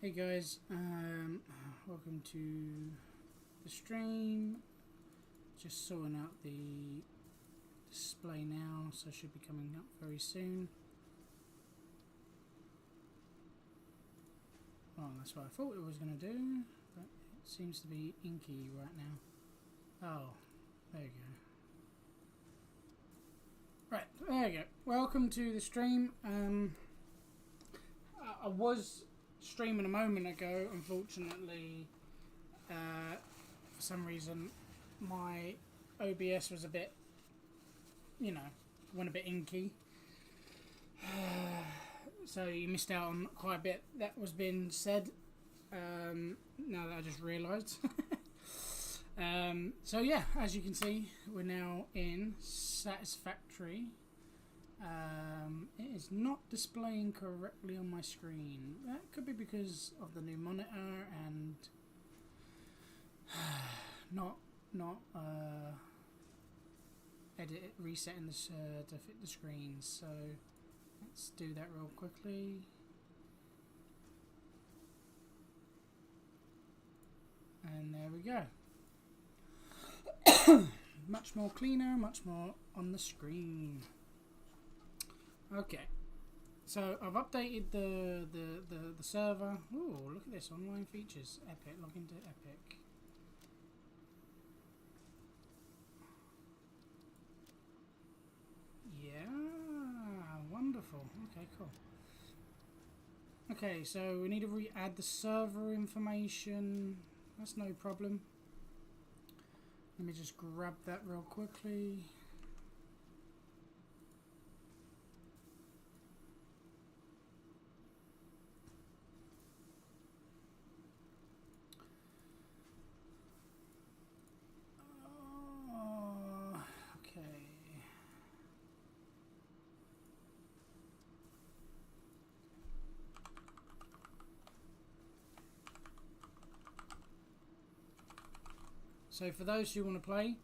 Hey guys, welcome to the stream. Just sorting out the display now, so it should be coming up very soon. Well, that's what I thought it was going to do, but it seems to be inky right now. Oh, there you go. Right, there you go. Welcome to the stream. I was streaming a moment ago. Unfortunately, for some reason, my OBS was a bit, went a bit inky. So you missed out on quite a bit that was being said. Now that I just realised. So yeah, as you can see, we're now in Satisfactory. It is not displaying correctly on my screen. That could be because of the new monitor and not resetting this to fit the screen. So let's do that real quickly. And there we go. Much more cleaner, much more on the screen. Okay, so I've updated the server. Ooh, look at this, online features, Epic, log into Epic. Yeah, wonderful. Okay, cool. Okay, so we need to re-add the server information. That's no problem. Let me just grab that real quickly. Okay. So for those who want to play,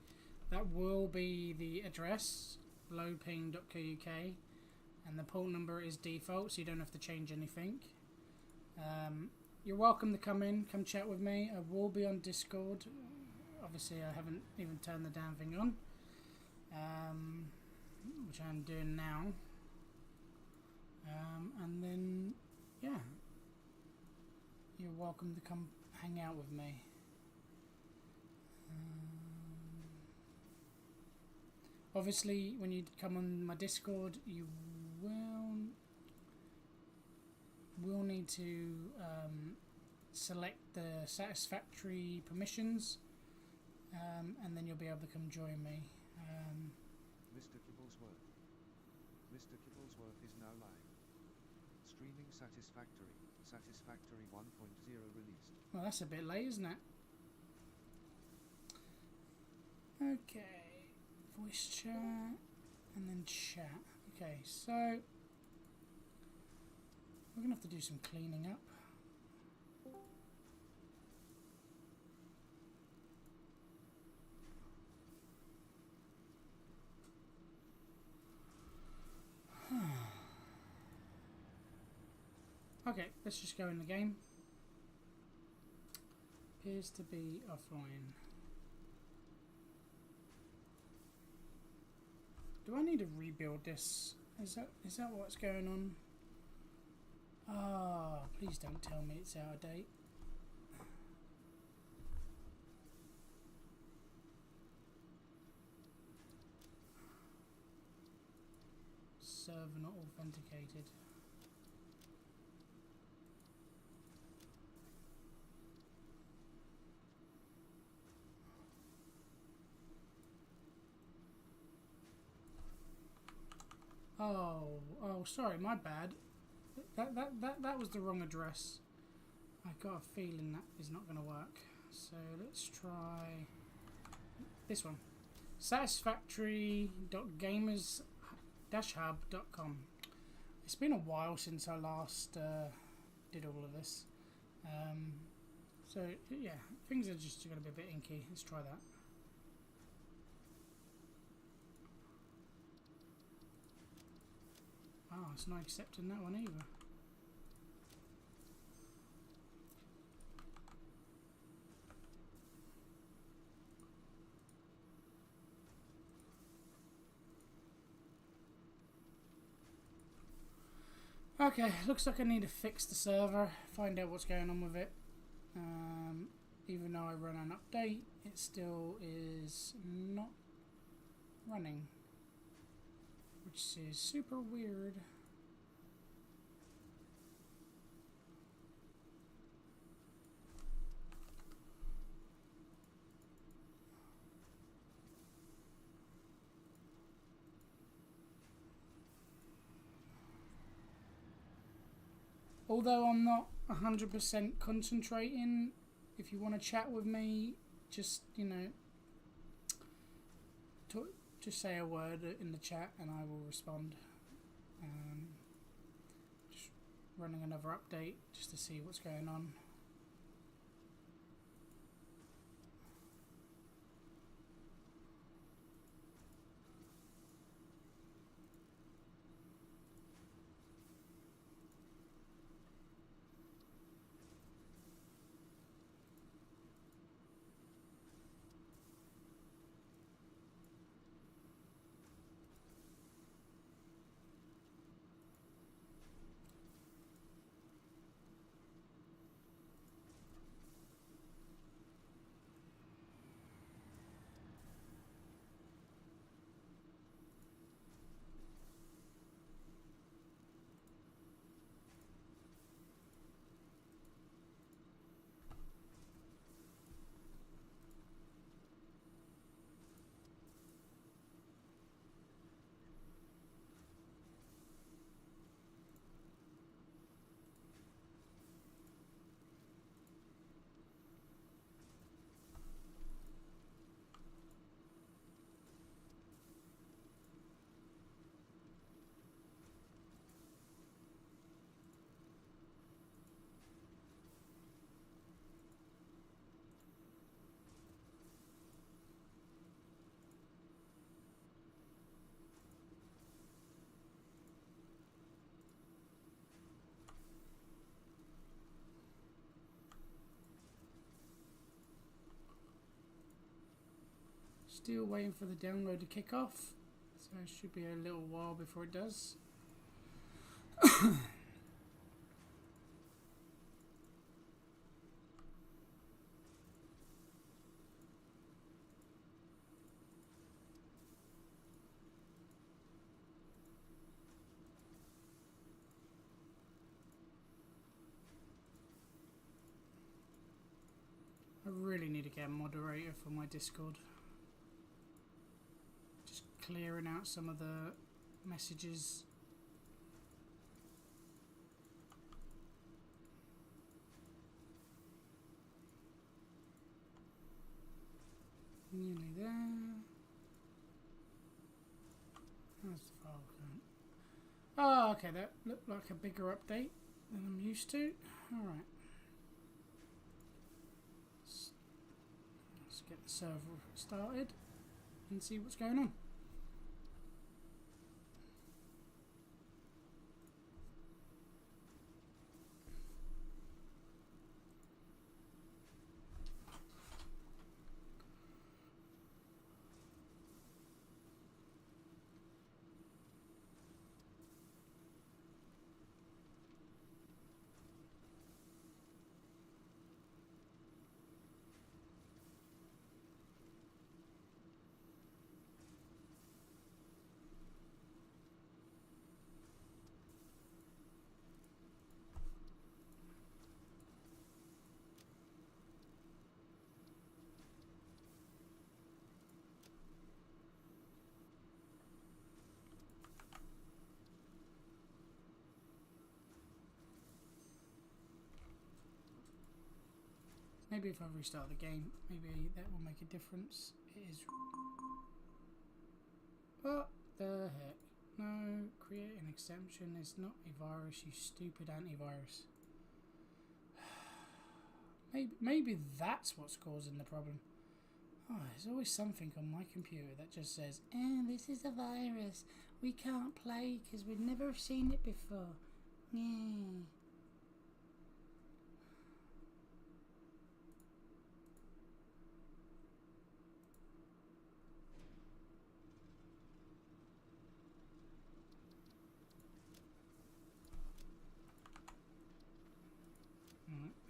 that will be the address, lowping.co.uk, and the port number is default, so you don't have to change anything. You're welcome to come chat with me. I will be on Discord. Obviously I haven't even turned the damn thing on, which I'm doing now. And then, yeah, you're welcome to come hang out with me. Obviously, when you come on my Discord, you will need to select the Satisfactory permissions, and then you'll be able to come join me. Mr. Kibblesworth. Mr. Kibblesworth is now live. Streaming Satisfactory. Satisfactory 1.0 released. Well, that's a bit late, isn't it? Okay. Voice chat and then chat. Okay, so we're gonna have to do some cleaning up. Okay, let's just go in the game. Appears to be offline. Do I need to rebuild this? Is that what's going on? Ah, oh, please don't tell me it's out of date. Server not authenticated. Oh, sorry, my bad. That was the wrong address. I got a feeling that is not going to work. So let's try this one. Satisfactory.gamers-hub.com. It's been a while since I last did all of this. So yeah, things are just going to be a bit inky. Let's try that. Oh, it's not accepting that one either. Okay, looks like I need to fix the server, find out what's going on with it. Even though I run an update, it still is not running, which is super weird. Although I'm not 100% concentrating, if you want to chat with me, just, you know, just say a word in the chat and I will respond. Just running another update just to see what's going on. Still waiting for the download to kick off, so it should be a little while before it does. I really need to get a moderator for my Discord. Just clearing out some of the messages. Nearly there. How's the file count? Oh, okay, that looked like a bigger update than I'm used to. Alright. Let's get the server started and see what's going on. Maybe if I restart the game, maybe that will make a difference. It is... What the heck? No, create an exception is not a virus, you stupid antivirus. Maybe that's what's causing the problem. Oh, there's always something on my computer that just says, this is a virus. We can't play because we've never seen it before. Yeah.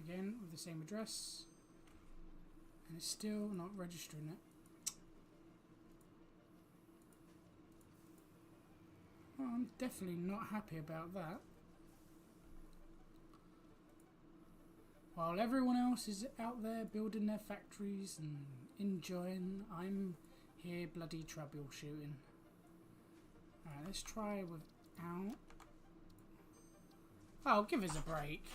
again with the same address, and it's still not registering it. Well, I'm definitely not happy about that. While everyone else is out there building their factories and enjoying, I'm here bloody troubleshooting. Alright, let's try without. Oh, give us a break.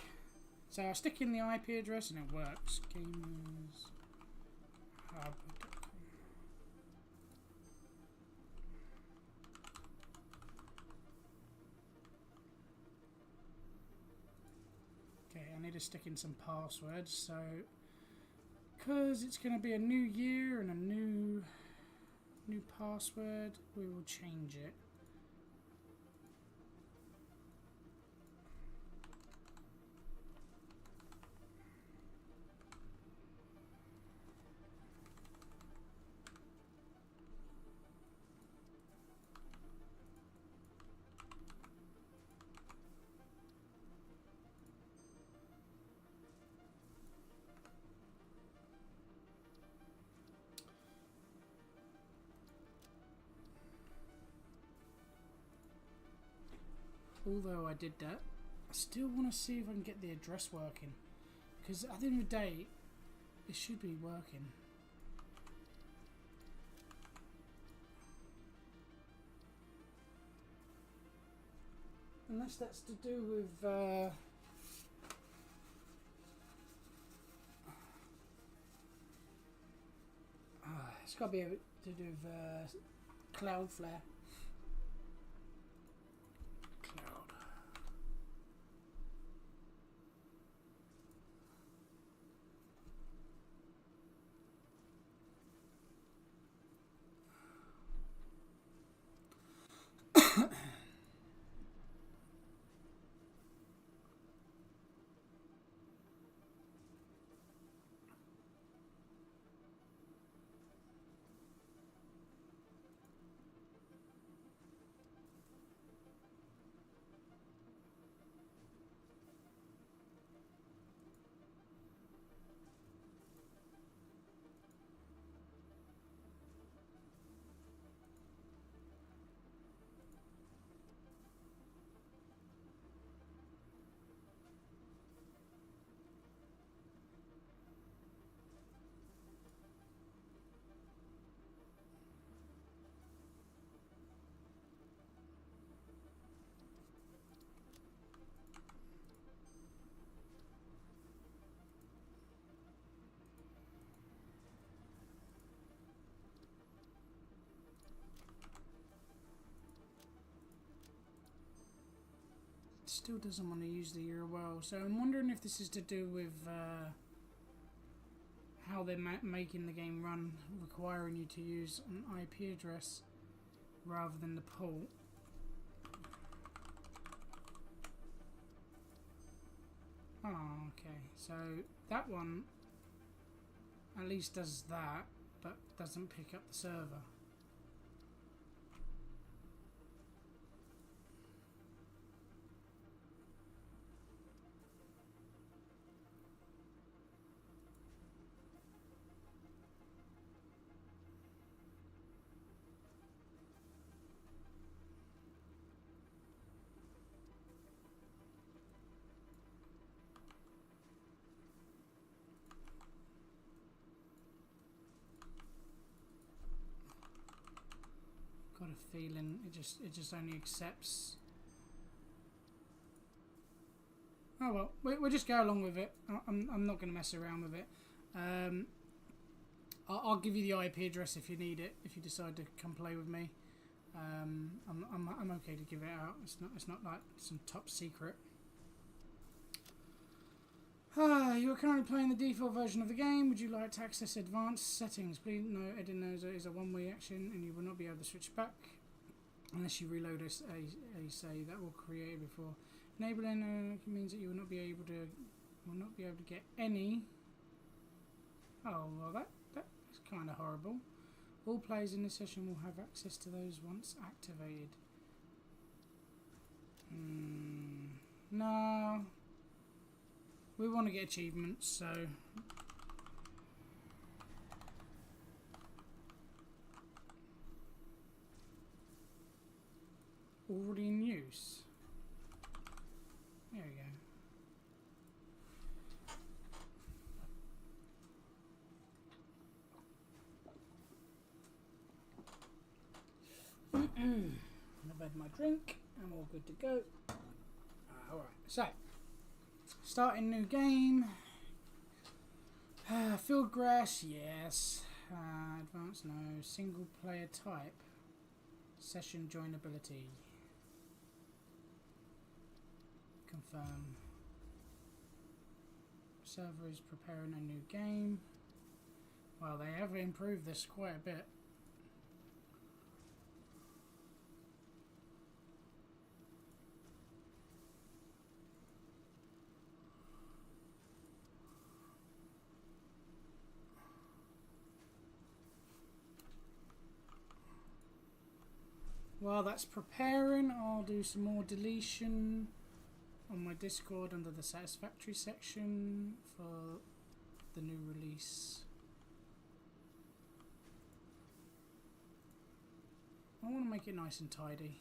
So I stick in the IP address and it works. GamersHub.com. Okay, I need to stick in some passwords. So, because it's going to be a new year and a new password, we will change it. Although I did that, I still want to see if I can get the address working. Because at the end of the day, it should be working. Unless that's to do with... it's got to be to do with Cloudflare. Still doesn't want to use the URL, so I'm wondering if this is to do with how they're making the game run, requiring you to use an IP address rather than the port. Oh, okay, so that one at least does that, but doesn't pick up the server. Got a feeling it just only accepts. Oh well, we'll just go along with it. I'm not going to mess around with it. I'll give you the IP address if you need it. If you decide to come play with me, I'm okay to give it out. It's not like some top secret. You are currently playing the default version of the game. Would you like to access advanced settings? Please note, editing those is a one-way action, and you will not be able to switch back unless you reload a save. That will create before enabling means that you will not be able to get any. Oh well, that's kind of horrible. All players in this session will have access to those once activated. No. We want to get achievements, so... Already in use. There we go. I've had my drink. I'm all good to go. Alright, so starting new game. Field grass, yes. Advanced, no. Single player type. Session joinability. Confirm. Server is preparing a new game. Well, they have improved this quite a bit. While that's preparing, I'll do some more deletion on my Discord under the Satisfactory section for the new release. I want to make it nice and tidy.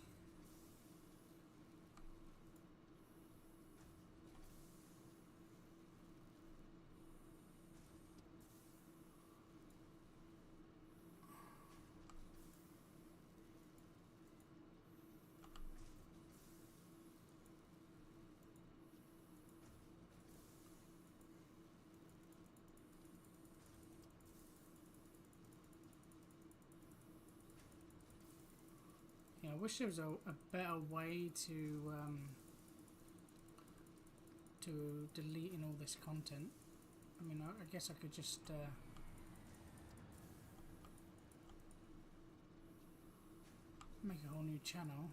Yeah, I wish there was a better way to deleting all this content. I mean, I guess I could just make a whole new channel.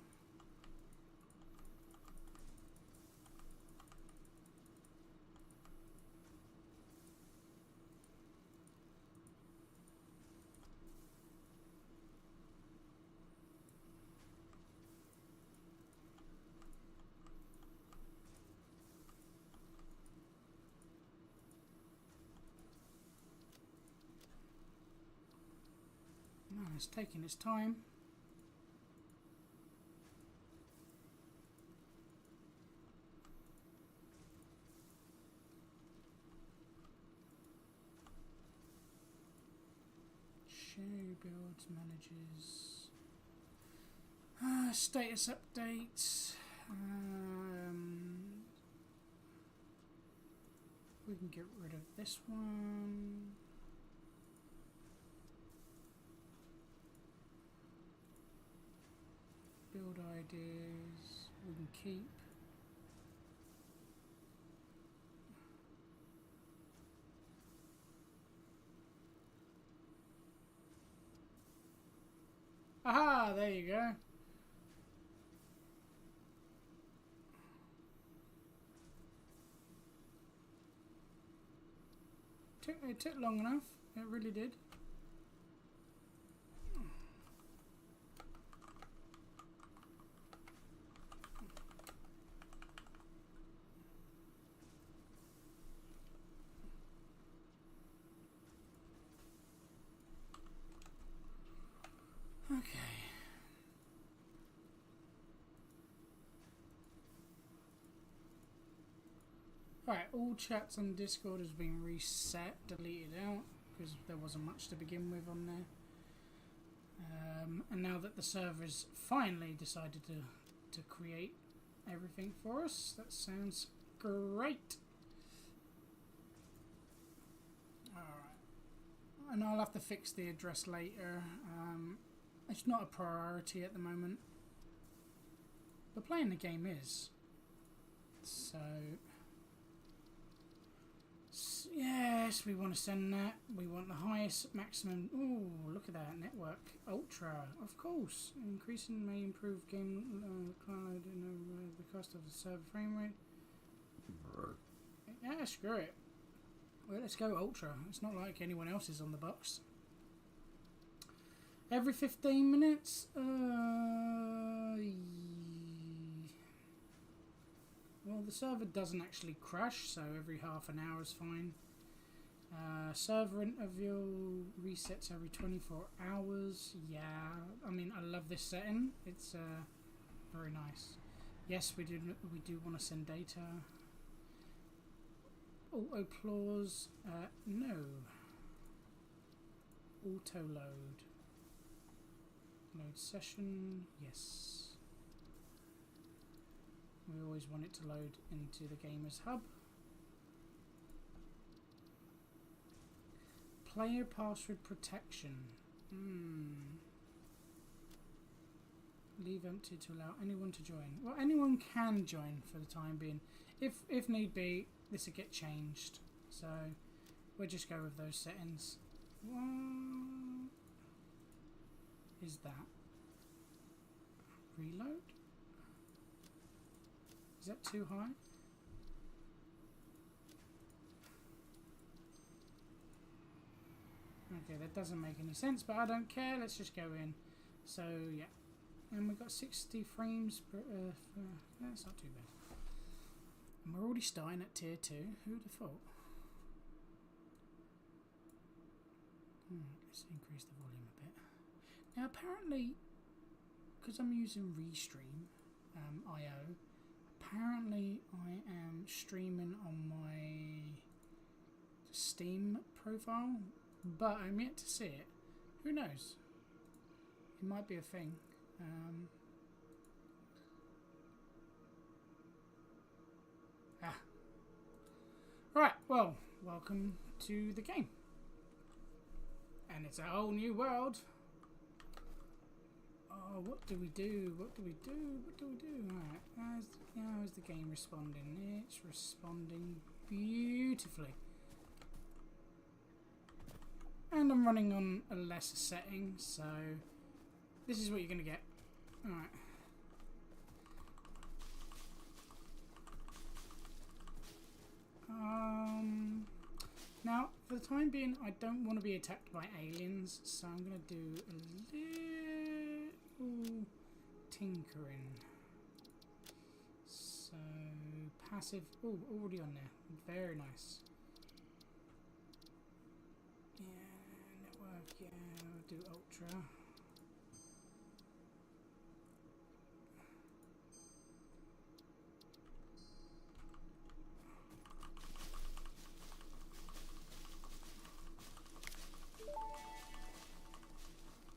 No, it's taking its time. Show builds, manages. Status updates. We can get rid of this one. Build ideas. We can keep. Aha! There you go. It took long enough. It really did. Okay. Alright, all chats on Discord has been reset, deleted out, because there wasn't much to begin with on there. And now that the server's finally decided to create everything for us, that sounds great. Alright. And I'll have to fix the address later. It's not a priority at the moment. But playing the game is. So... yes, we want to send that. We want the highest maximum. Oh, look at that network ultra. Of course, increasing may improve game cloud and the cost of the server frame rate. Yeah, screw it. Well, let's go ultra. It's not like anyone else is on the box. Every 15 minutes. Well, the server doesn't actually crash, so every half an hour is fine. Server interval resets every 24 hours. Yeah, I mean, I love this setting. It's very nice. Yes, we do want to send data. Auto clause, no. Auto load. Load session, yes. We always want it to load into the gamer's hub. Player password protection. Leave empty to allow anyone to join. Well, anyone can join for the time being. If need be, this will get changed. So we'll just go with those settings. What is that? Reload? Is that too high? Okay, that doesn't make any sense, but I don't care. Let's just go in. So, yeah. And we've got 60 frames per... that's not too bad. And we're already starting at tier 2. Who'd have thought? Let's increase the volume a bit. Now, apparently, because I'm using Restream IO, apparently I am streaming on my Steam profile, but I'm yet to see it. Who knows? It might be a thing. Right, well, welcome to the game. And it's a whole new world. Oh, what do we do? What do we do? What do we do? Right, how is the game responding? It's responding beautifully. And I'm running on a lesser setting, so this is what you're going to get. Alright. Now, for the time being, I don't want to be attacked by aliens, so I'm going to do a little tinkering. So, passive. Oh, already on there. Very nice. Yeah, network. Yeah, I'll do ultra.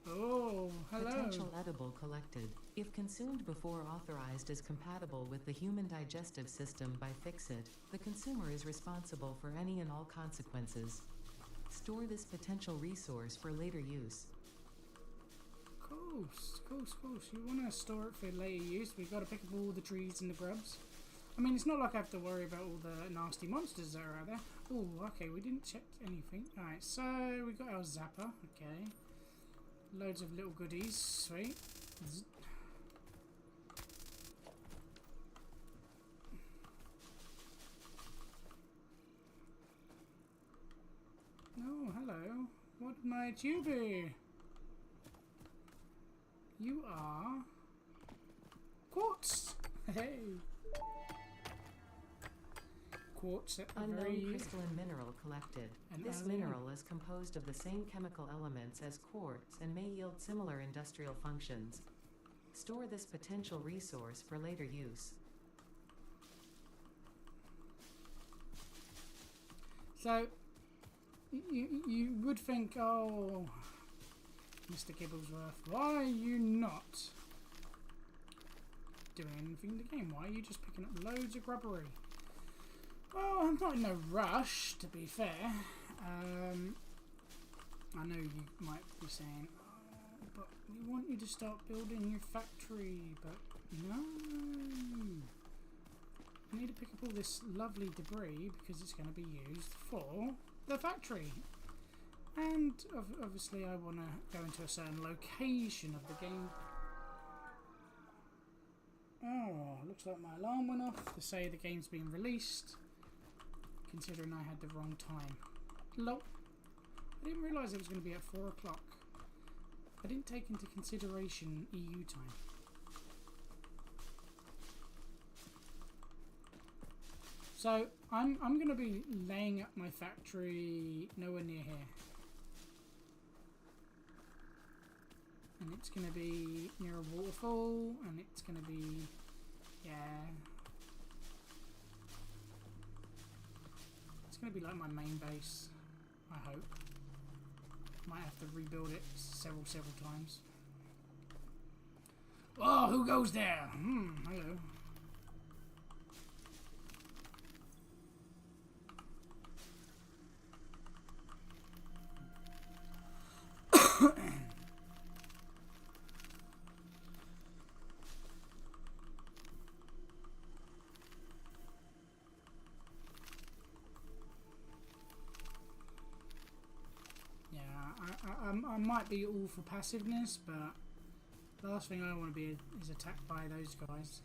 Oh, hello. Potential edible collected. If consumed before authorized is compatible with the human digestive system by Fixit, the consumer is responsible for any and all consequences. Store this potential resource for later use. Cool. You want to store it for later use. We've got to pick up all the trees and the grubs. I mean, it's not like I have to worry about all the nasty monsters that are out there. Oh, okay, we didn't check anything. Alright, so we got our zapper. Okay. Loads of little goodies. Sweet. Oh, hello. What might you be? You are... quartz! Hey! Quartz at the very... Unknown crystalline mineral collected. This mineral is composed of the same chemical elements as quartz and may yield similar industrial functions. Store this potential resource for later use. So, you would think, oh, Mr. Gibblesworth, why are you not doing anything in the game? Why are you just picking up loads of grubbery? Well, I'm not in a rush, to be fair. I know you might be saying, oh, but we want you to start building your factory, but no. I need to pick up all this lovely debris because it's going to be used for the factory. And obviously I want to go into a certain location of the game. Oh, looks like my alarm went off to say the game's been released. Considering I had the wrong time. Lol. I didn't realise it was going to be at 4 o'clock. I didn't take into consideration EU time. So I'm going to be laying up my factory nowhere near here. And it's going to be near a waterfall, and it's going to be, yeah. It's going to be like my main base, I hope. Might have to rebuild it several times. Oh, who goes there? Hello. I might be all for passiveness, but the last thing I want to be is attacked by those guys.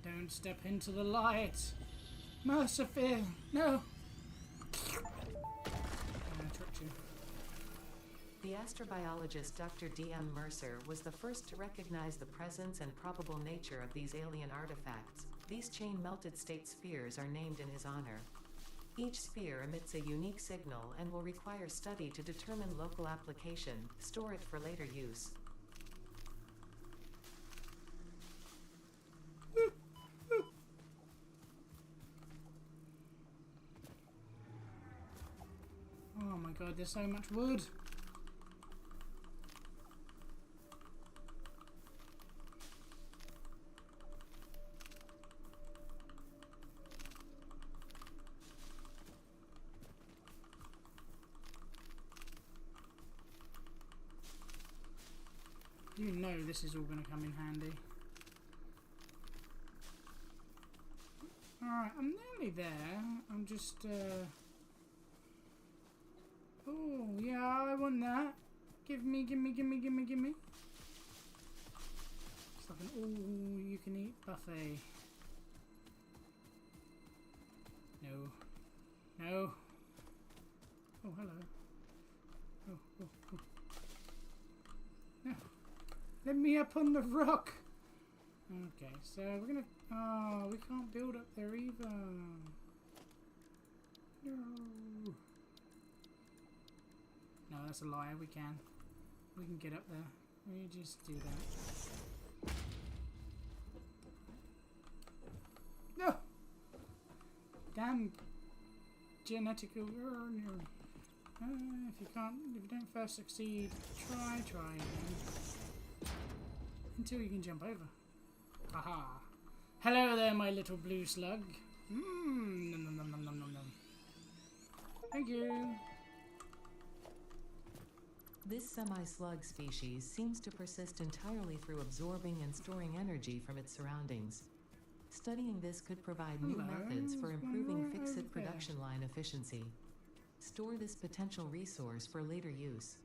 Don't step into the light! Merciful! No! I tricked you. The astrobiologist Dr. D.M. Mercer was the first to recognize the presence and probable nature of these alien artifacts. These chain-melted state spheres are named in his honor. Each sphere emits a unique signal and will require study to determine local application. Store it for later use. Oh my god, there's so much wood. You know this is all going to come in handy. Alright, I'm nearly there. I'm just, oh, yeah, I want that. Give me. It's like an all-you-can-eat buffet. No. Oh, hello. Oh. No. Let me up on the rock. Okay, so we're gonna. Oh, we can't build up there either. No. No, that's a lie. We can. We can get up there. We just do that. No. Damn. Genetical. If you don't first succeed, try again. Until you can jump over. Haha. Hello there, my little blue slug. Nom. Thank you. This semi-slug species seems to persist entirely through absorbing and storing energy from its surroundings. Studying this could provide new methods for improving fixed production line efficiency. Store this potential resource for later use.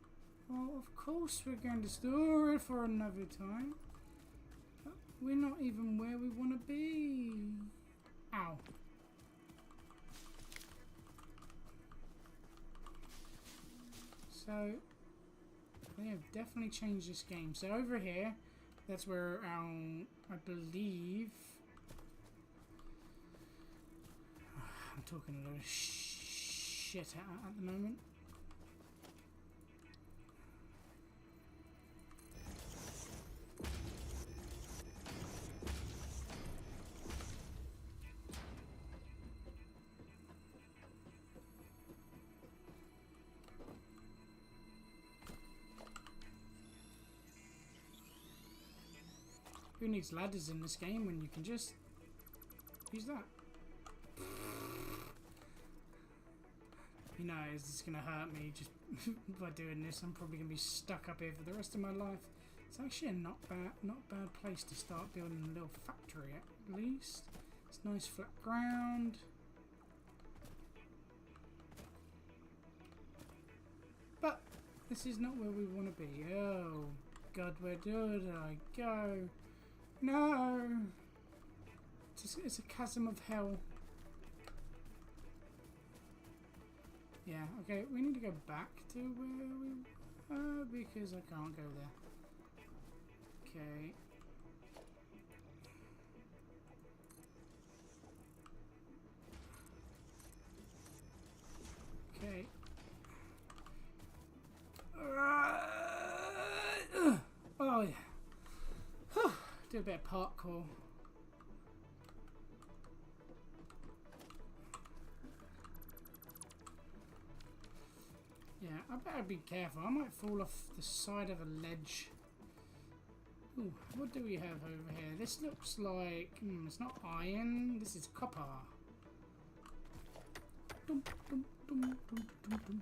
Well, of course we're going to store it for another time. But we're not even where we want to be. Ow. So, they have definitely changed this game. So over here, that's where our, I believe... I'm talking a lot of shit at the moment. Who needs ladders in this game when you can just use that? You know, it's going to hurt me just by doing this. I'm probably going to be stuck up here for the rest of my life. It's actually a not bad place to start building a little factory at least. It's nice flat ground. But this is not where we want to be. Oh God, where did I go? No! It's a chasm of hell. Yeah, okay, we need to go back to where we were because I can't go there. Okay. do a bit of parkour. Yeah, I better be careful. I might fall off the side of a ledge. Ooh, what do we have over here? This looks like... it's not iron. This is copper. Dum, dum, dum, dum, dum, dum, dum.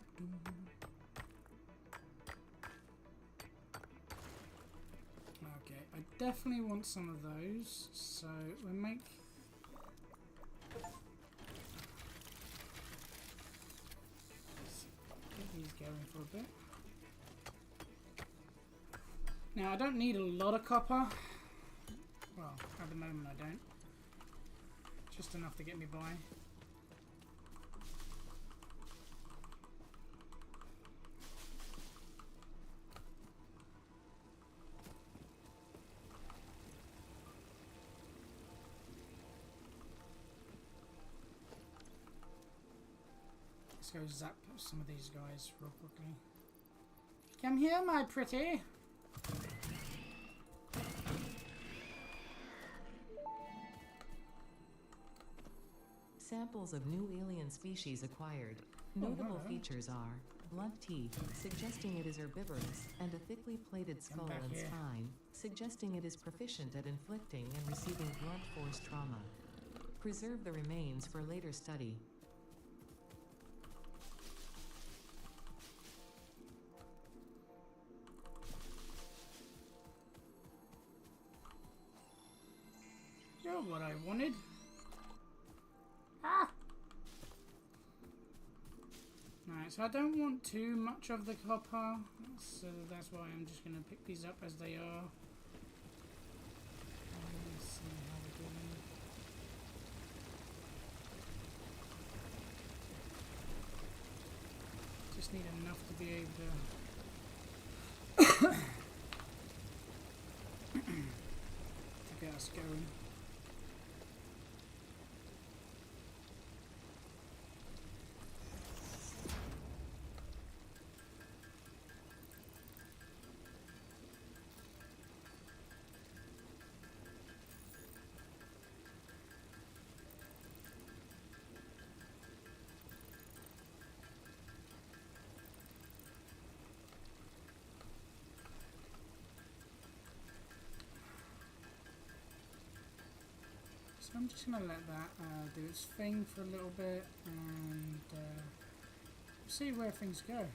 Okay, I definitely want some of those. So we'll make... get these going for a bit. Now, I don't need a lot of copper. Well, at the moment I don't. Just enough to get me by. Let's go zap some of these guys real quickly. Come here, my pretty. Samples of new alien species acquired. Notable features are blunt teeth, suggesting it is herbivorous, and a thickly plated skull and spine, suggesting it is proficient at inflicting and receiving blunt force trauma. Preserve the remains for later study. You're what I wanted. Ah! Alright, so I don't want too much of the copper, so that's why I'm just going to pick these up as they are. Let's see how we're doing. Just need enough to be able to get us going. So I'm just going to let that do its thing for a little bit and see where things go.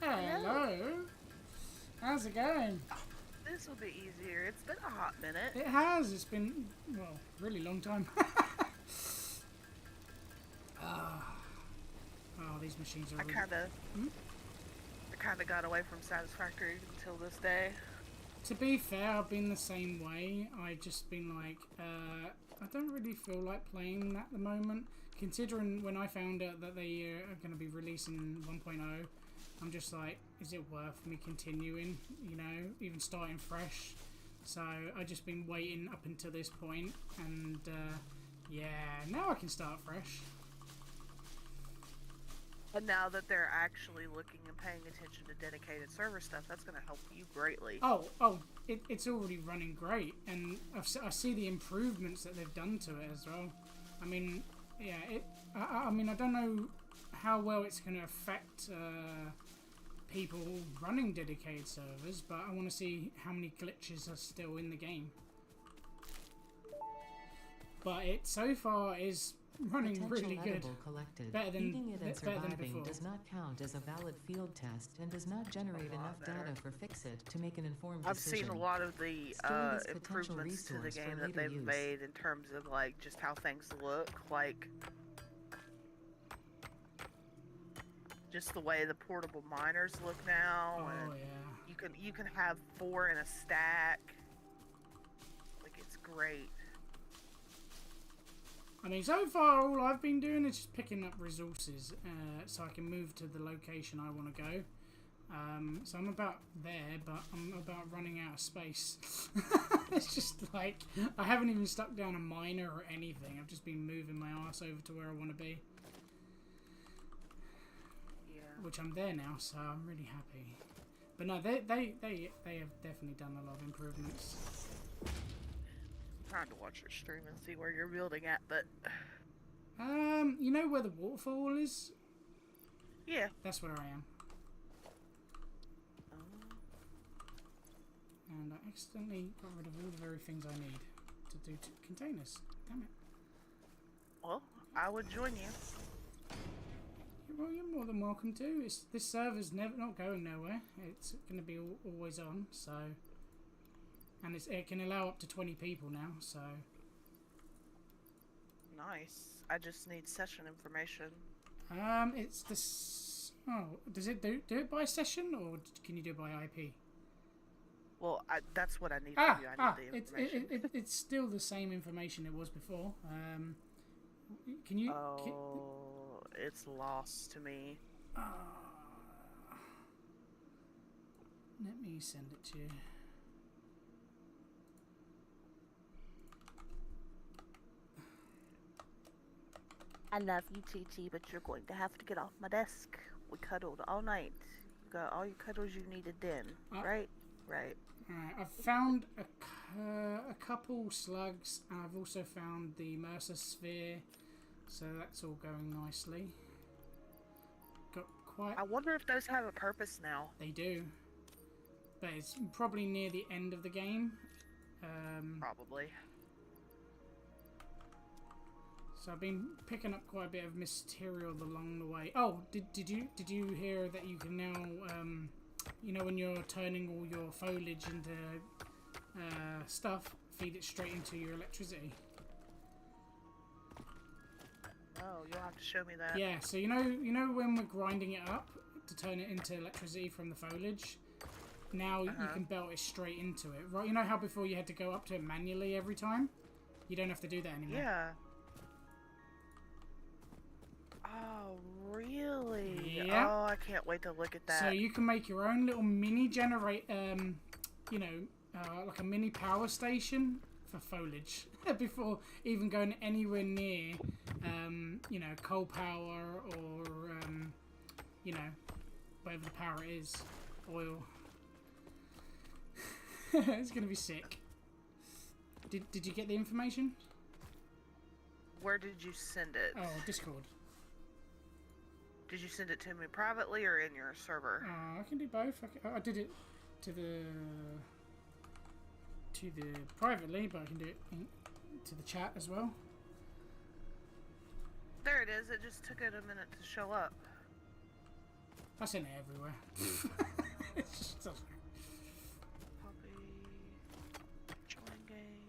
Hello. How's it going? This will be easier. It's been a hot minute. It has. It's been, well, really long time. Oh, these machines are. I kind of got away from Satisfactory until this day. To be fair, I've been the same way. I've just been like, I don't really feel like playing that at the moment. Considering when I found out that they are going to be releasing 1.0, I'm just like, is it worth me continuing? You know, even starting fresh. So I've just been waiting up until this point, and yeah, now I can start fresh. And now that they're actually looking and paying attention to dedicated server stuff, that's going to help you greatly. It's already running great, and I see the improvements that they've done to it as well. I mean, yeah, I mean, I don't know how well it's going to affect people running dedicated servers, but I want to see how many glitches are still in the game. But it so far is running really good. Collected. Better than Eating it and better than surviving before. does not count as a valid field test and does not generate enough data for Fix-It to make an informed I've decision. seen a lot of the Store this potential improvements to the resource for game that later they've use. made in terms of like just how things look, like just the way the portable miners look now. Oh And yeah. you can have 4 in a stack. Like, it's great. I mean, so far all I've been doing is just picking up resources so I can move to the location I want to go. So I'm about there, but I'm about running out of space. It's just like, I haven't even stuck down a miner or anything. I've just been moving my ass over to where I want to be. Yeah. Which I'm there now, so I'm really happy. But no, they have definitely done a lot of improvements. Trying to watch your stream and see where you're building at, but You know where the waterfall is? yeah. That's where I am. And I accidentally got rid of all the very things I need to do containers. Damn it. Well, I would join you. Well, you're more than welcome to. This server's not going nowhere. It's going to be always on, so... And it can allow up to 20 people now, so... Nice. I just need session information. It's this... Oh, does it do it by session, or can you do it by IP? Well, that's what I need from you. I need the information. It's still the same information it was before. Can you... It's lost to me. Let me send it to you. I love you, TT, but you're going to have to get off my desk. We cuddled all night. You got all your cuddles you needed then, right? Right. Alright, I've found a couple slugs, and I've also found the Mercer sphere, so that's all going nicely. Got quite... I wonder if those have a purpose now. They do, but it's probably near the end of the game. Probably. So I've been picking up quite a bit of material along the way. Oh, did you hear that you can now, you know, when you're turning all your foliage into stuff, feed it straight into your electricity? Oh, you'll have to show me that. Yeah. So you know when we're grinding it up to turn it into electricity from the foliage, now you can belt it straight into it. Right? You know how before you had to go up to it manually every time? You don't have to do that anymore. Yeah. Oh, really? Yeah. Oh, I can't wait to look at that. So you can make your own little mini generate, you know, like a mini power station for foliage before even going anywhere near, you know, coal power or, you know, whatever the power is, oil. It's gonna be sick. Did you get the information? Where did you send it? Oh, Discord. Did you send it to me privately or in your server? I can do both. I did it to the privately, but I can do it to the chat as well. There it is. It just took it a minute to show up. I sent it everywhere. It's just Copy. Join game.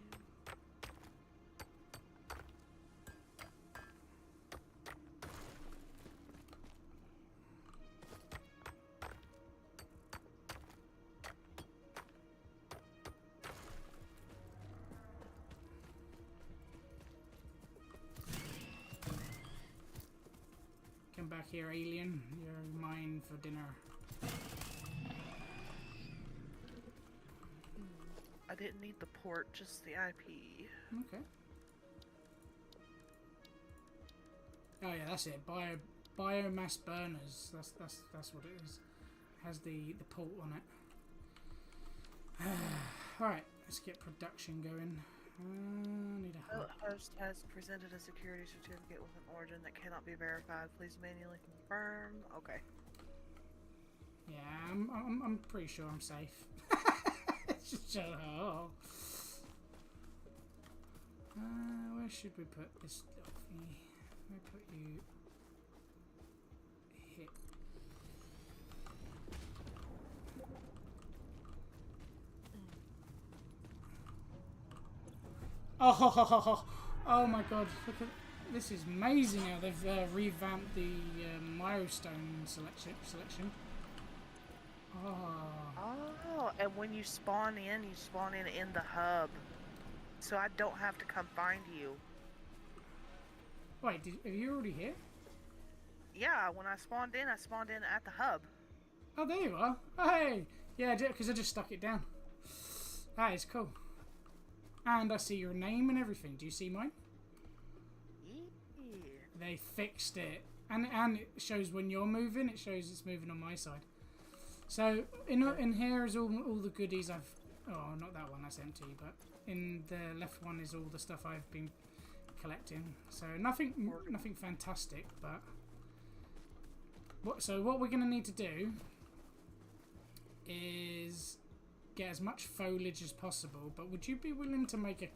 Come back here, alien. You're mine for dinner. I didn't need the port, just the IP. Okay. Oh yeah, that's it. Biomass burners. That's what it is. Has the port on it. All right, let's get production going. Need a hub. Host has presented a security certificate with an origin that cannot be verified. Please manually confirm. Okay. Yeah, I'm pretty sure I'm safe. It's just oh. Where should we put this stuff? Where put you? Hit. Oh my god! Look at this is amazing how they've revamped the milestone selection. Oh, and when you spawn in the hub, so I don't have to come find you. Wait, are you already here? Yeah, when I spawned in at the hub. Oh, there you are. Hey, yeah, because I just stuck it down. That is cool. And I see your name and everything. Do you see mine? Yeah. They fixed it, and it shows when you're moving. It shows it's moving on my side. So in here is all the goodies I've. Oh, not that one. That's empty. But in the left one is all the stuff I've been collecting. So nothing fantastic, but what we're gonna need to do is get as much foliage as possible. But would you be willing to make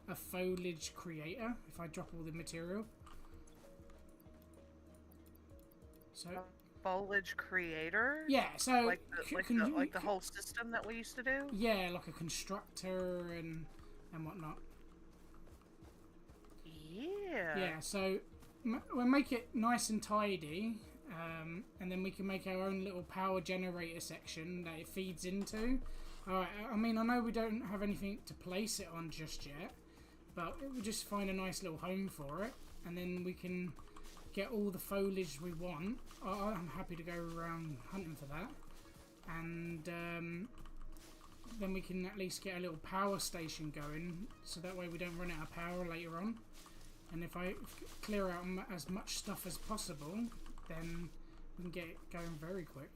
a foliage creator if I drop all the material? So foliage creator? Yeah, so like the whole system that we used to do? Yeah, like a constructor and whatnot. Yeah. Yeah, so we'll make it nice and tidy, and then we can make our own little power generator section that it feeds into. Alright, I mean, I know we don't have anything to place it on just yet, but we'll just find a nice little home for it, and then we can get all the foliage we want. I'm happy to go around hunting for that, and then we can at least get a little power station going, so that way we don't run out of power later on. And if I clear out as much stuff as possible, then we can get it going very quick.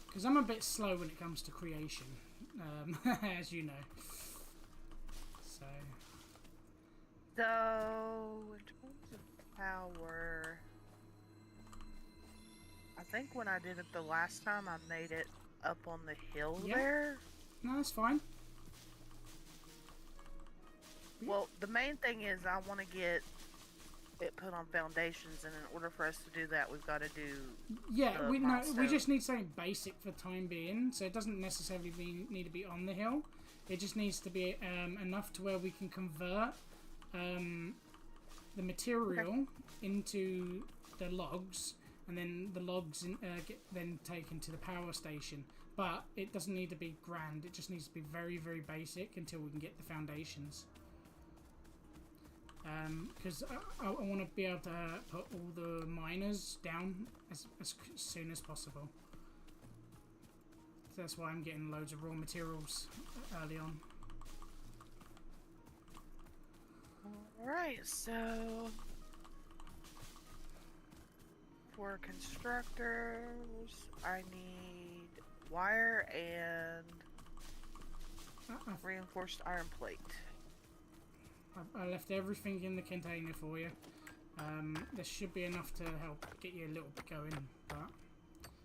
Because I'm a bit slow when it comes to creation, as you know. So in terms of power, I think when I did it the last time, I made it up on the hill there. No, that's fine. Well, the main thing is I want to get it put on foundations, and in order for us to do that, we've got to do. Yeah, we just need something basic for the time being. So it doesn't necessarily need to be on the hill. It just needs to be enough to where we can convert the material into the logs, and then the logs get then taken to the power station. But it doesn't need to be grand. It just needs to be very, very basic until we can get the foundations. Because I want to be able to put all the miners down as soon as possible. So that's why I'm getting loads of raw materials early on. Alright, so for constructors, I need wire and reinforced iron plate. I left everything in the container for you. There should be enough to help get you a little bit going, but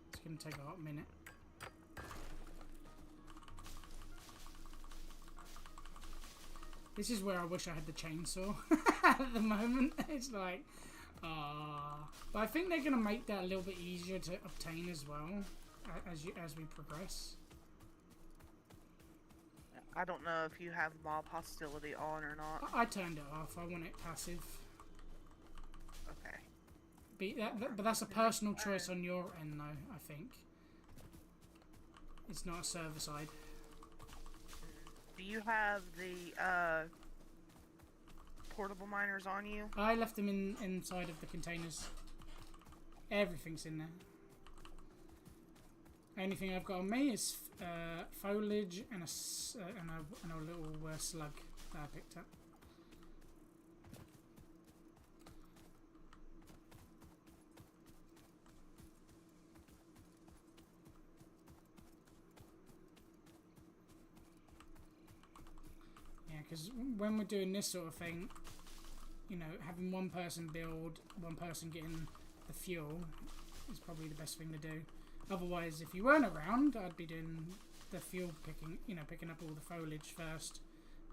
it's going to take a hot minute. This is where I wish I had the chainsaw at the moment. It's like, but I think they're going to make that a little bit easier to obtain as well as we progress. I don't know if you have mob hostility on or not. I turned it off. I want it passive. Okay. But that's a personal choice on your end, though, I think. It's not a server side. Do you have the portable miners on you? I left them inside of the containers. Everything's in there. Only thing I've got on me is foliage and a little slug that I picked up. Yeah, because when we're doing this sort of thing, you know, having one person build, one person getting the fuel is probably the best thing to do. Otherwise, if you weren't around, I'd be doing the fuel picking, you know, picking up all the foliage first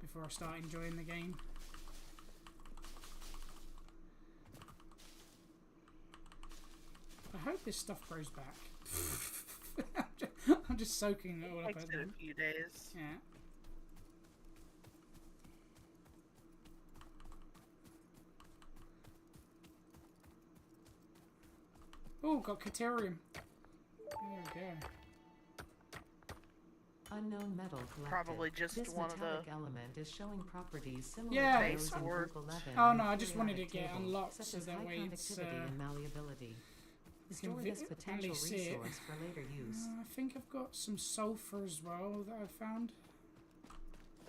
before I start enjoying the game. I hope this stuff grows back. I'm just soaking it all up. Takes it a few days. Yeah. Oh, got Caterium. There we go. Unknown metal collected. Probably just this one of the metallic element is showing properties similar Yeah. to those in Group 11. Oh, no, in I the just wanted to periodic get table, unlocked such so as that high way it's, conductivity and malleability. Store this potential only see it. resource for later use. I think I've got some sulfur as well that I've found.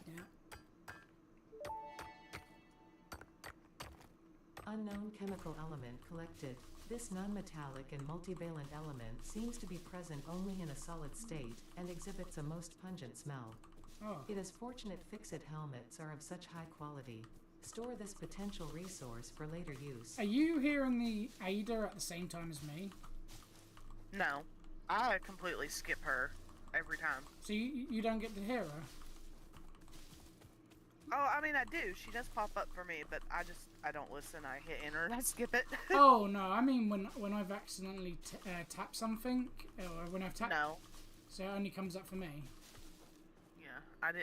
Yeah. Unknown chemical element collected. This non-metallic and multivalent element seems to be present only in a solid state and exhibits a most pungent smell. Oh. It is fortunate fix-it helmets are of such high quality. Store this potential resource for later use. Are you hearing the Ada at the same time as me? No, I completely skip her every time. So you don't get to hear her? Oh, I mean, I do. She does pop up for me, but I don't listen. I hit enter and I skip it. Oh no, I mean when I've accidentally tapped something, or when I've tapped. No. So it only comes up for me. Yeah, I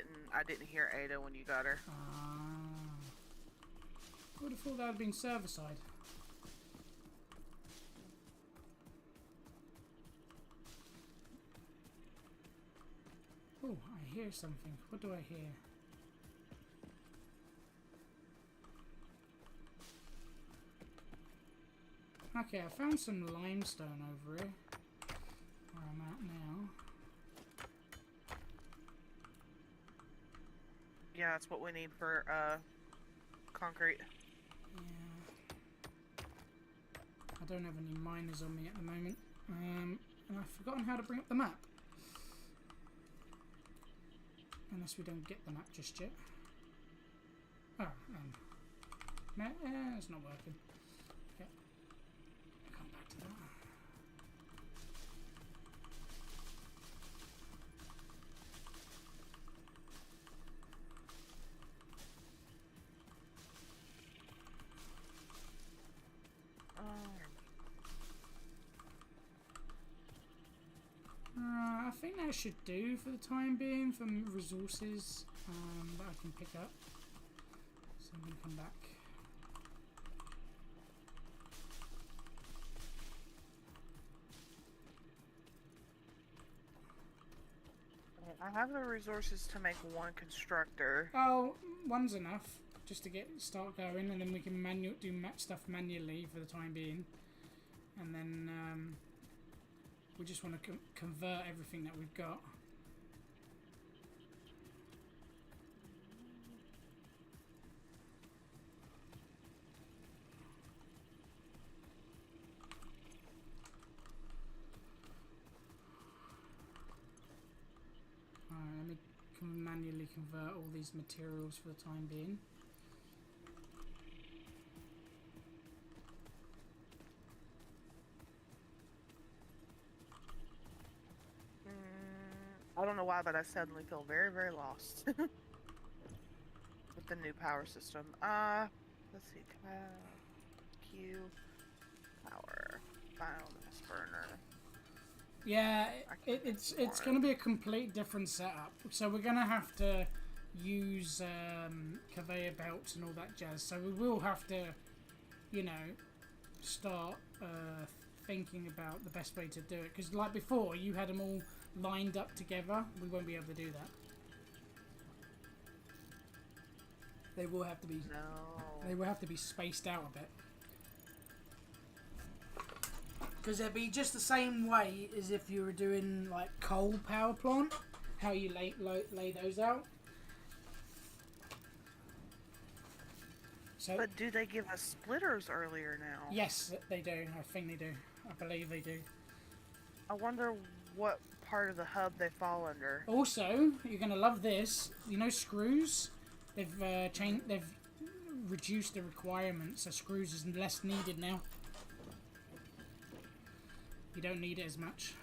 didn't hear Ada when you got her. I would have thought that would have been server side. Oh, I hear something. What do I hear? Okay, I found some limestone over here, where I'm at now. Yeah, that's what we need for concrete. Yeah. I don't have any miners on me at the moment. And I've forgotten how to bring up the map. Unless we don't get the map just yet. Oh, it's not working. Okay. Come back to that. I think that should do for the time being for resources that I can pick up. So I'm going to come back. I have the resources to make one constructor. Oh, one's enough just to start going, and then we can do stuff manually for the time being, and then we just want to convert everything that we've got. Alright, let me manually convert all these materials for the time being. I don't know why, but I suddenly feel very, very lost with the new power system. Let's see. Q power biomass burner. Yeah, it's going to be a complete different setup. So we're going to have to use conveyor belts and all that jazz. So we will have to, you know, start thinking about the best way to do it. Because like before, you had them all lined up together. We won't be able to do that. They will have to be. No. They will have to be spaced out a bit. Because it'd be just the same way as if you were doing like coal power plant, how you lay those out. So, But do they give us splitters earlier now? yes, they do. I think they do. I believe they do. I wonder what part of the hub they fall under. Also, you're gonna love this. You know, screws. They've reduced the requirements, so screws is less needed now. You don't need it as much.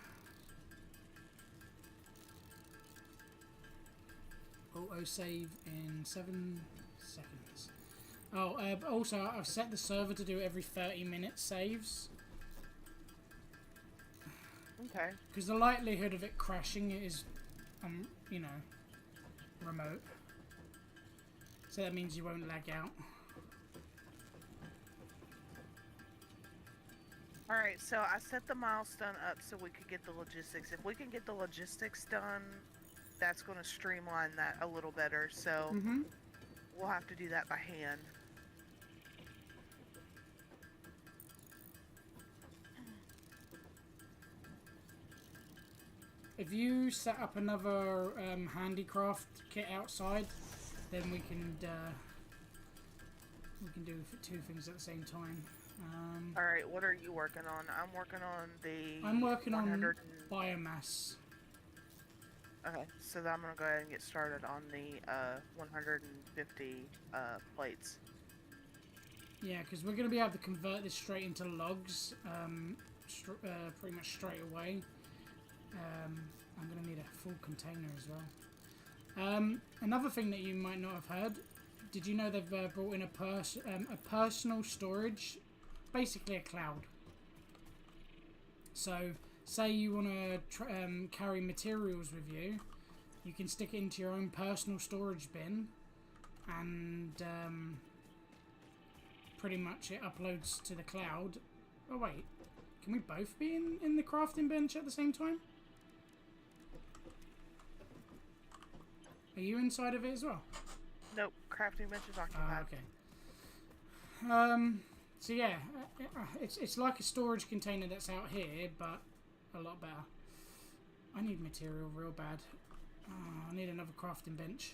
Auto save in 7 seconds. Oh, also I've set the server to do every 30 minute saves. Okay. Because the likelihood of it crashing is, you know, remote. So that means you won't lag out. Alright, so I set the milestone up so we could get the logistics. If we can get the logistics done, that's going to streamline that a little better. So we'll have to do that by hand. If you set up another handicraft kit outside, then we can do two things at the same time. Alright, what are you working on? I'm working on the... I'm working 100 on biomass. Okay, so I'm going to go ahead and get started on the 150 plates. Yeah, because we're going to be able to convert this straight into logs pretty much straight away. I'm going to need a full container as well. Another thing that you might not have heard, did you know they've brought in a personal storage, basically a cloud. So, say you want to carry materials with you, you can stick it into your own personal storage bin, and pretty much it uploads to the cloud. Oh wait, can we both be in the crafting bench at the same time? Are you inside of it as well? Nope, crafting bench is Ah, occupied. okay. So yeah, it's like a storage container that's out here, but a lot better. I need material real bad. I need another crafting bench.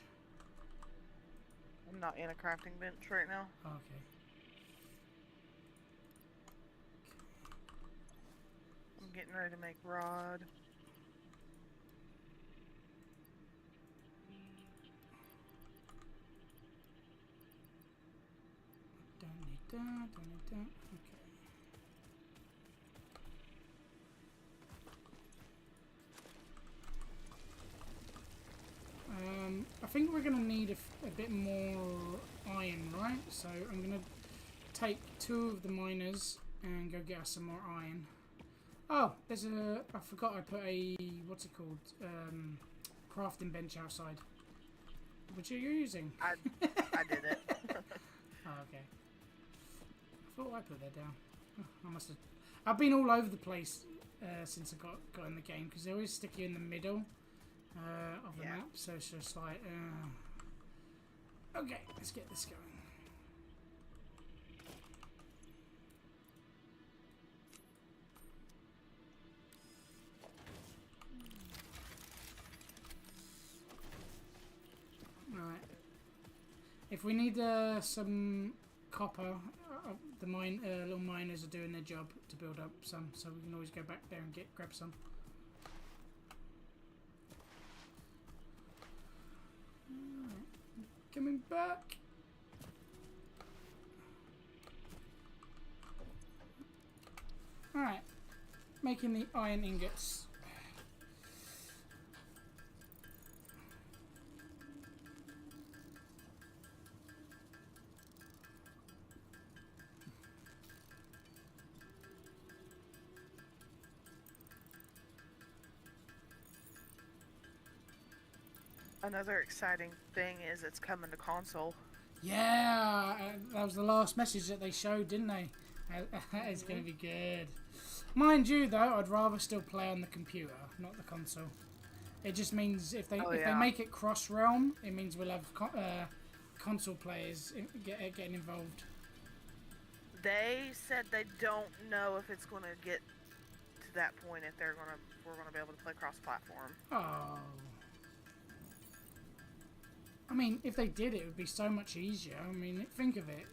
I'm not in a crafting bench right now. Okay. I'm getting ready to make rod. Don't need that, don't need that. Okay. I think we're going to need a bit more iron, right? So I'm going to take 2 of the miners and go get us some more iron. Oh, there's I forgot I put a, what's it called? Crafting bench outside. Which are you using? I did it. Oh, okay. I thought I put that down. Oh, I must have. I've been all over the place since I got in the game because they always stick you in the middle of the map, so it's just like. Okay, let's get this going. Right. If we need some copper, the little miners are doing their job to build up some, so we can always go back there and grab some. Alright, coming back. Alright, making the iron ingots. Another exciting thing is it's coming to console. Yeah, that was the last message that they showed, didn't they? It's going to be good. Mind you, though, I'd rather still play on the computer, not the console. It just means if they make it cross-realm, it means we'll have console players getting involved. They said they don't know if it's going to get to that point if we're gonna be able to play cross-platform. Oh. I mean, if they did, it would be so much easier. I mean, think of it.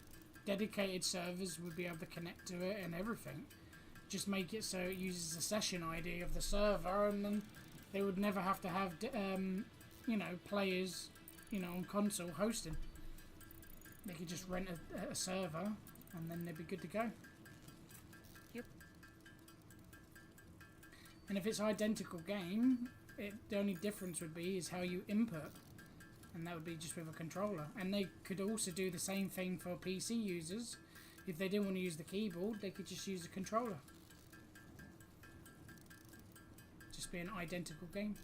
Dedicated servers would be able to connect to it and everything. Just make it so it uses the session ID of the server, and then they would never have to have, you know, players, you know, on console hosting. They could just rent a server, and then they'd be good to go. Yep. And if it's identical game, the only difference would be is how you input. And that would be just with a controller. And they could also do the same thing for PC users. If they didn't want to use the keyboard, they could just use the controller. Just be an identical game.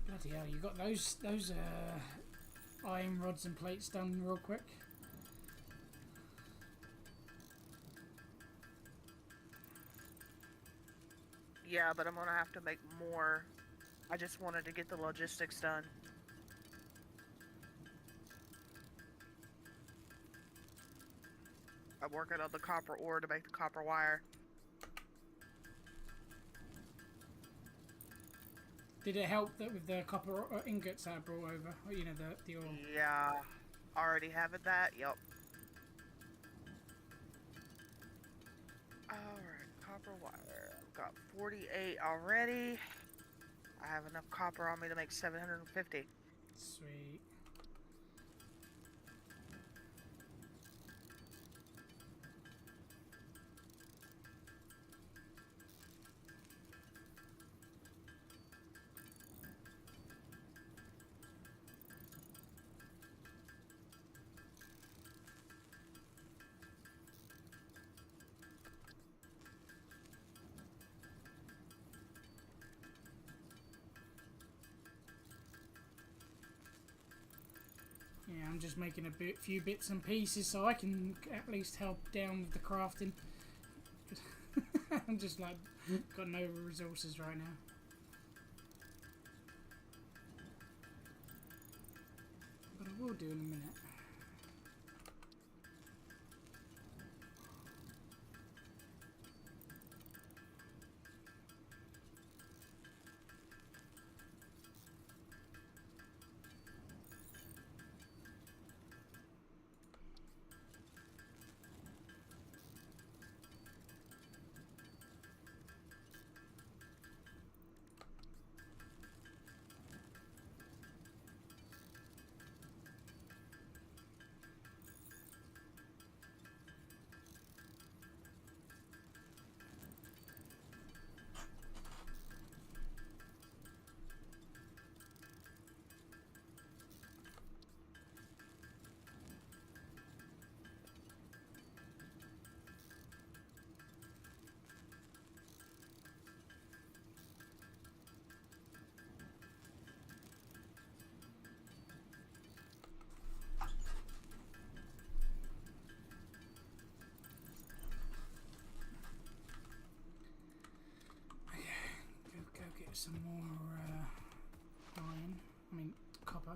Bloody hell, you got those iron rods and plates done real quick. Yeah, but I'm gonna have to make more. I just wanted to get the logistics done. I'm working on the copper ore to make the copper wire. Did it help that with the copper ingots I brought over? You know, the ore? Yeah, already having that. Yep. Alright, copper wire. I've got 48 already. I have enough copper on me to make 750. Sweet. Yeah, I'm just making a few bits and pieces so I can at least help down with the crafting. I'm just like, got no resources right now. But I will do in a minute. Go get some more iron. I mean, copper.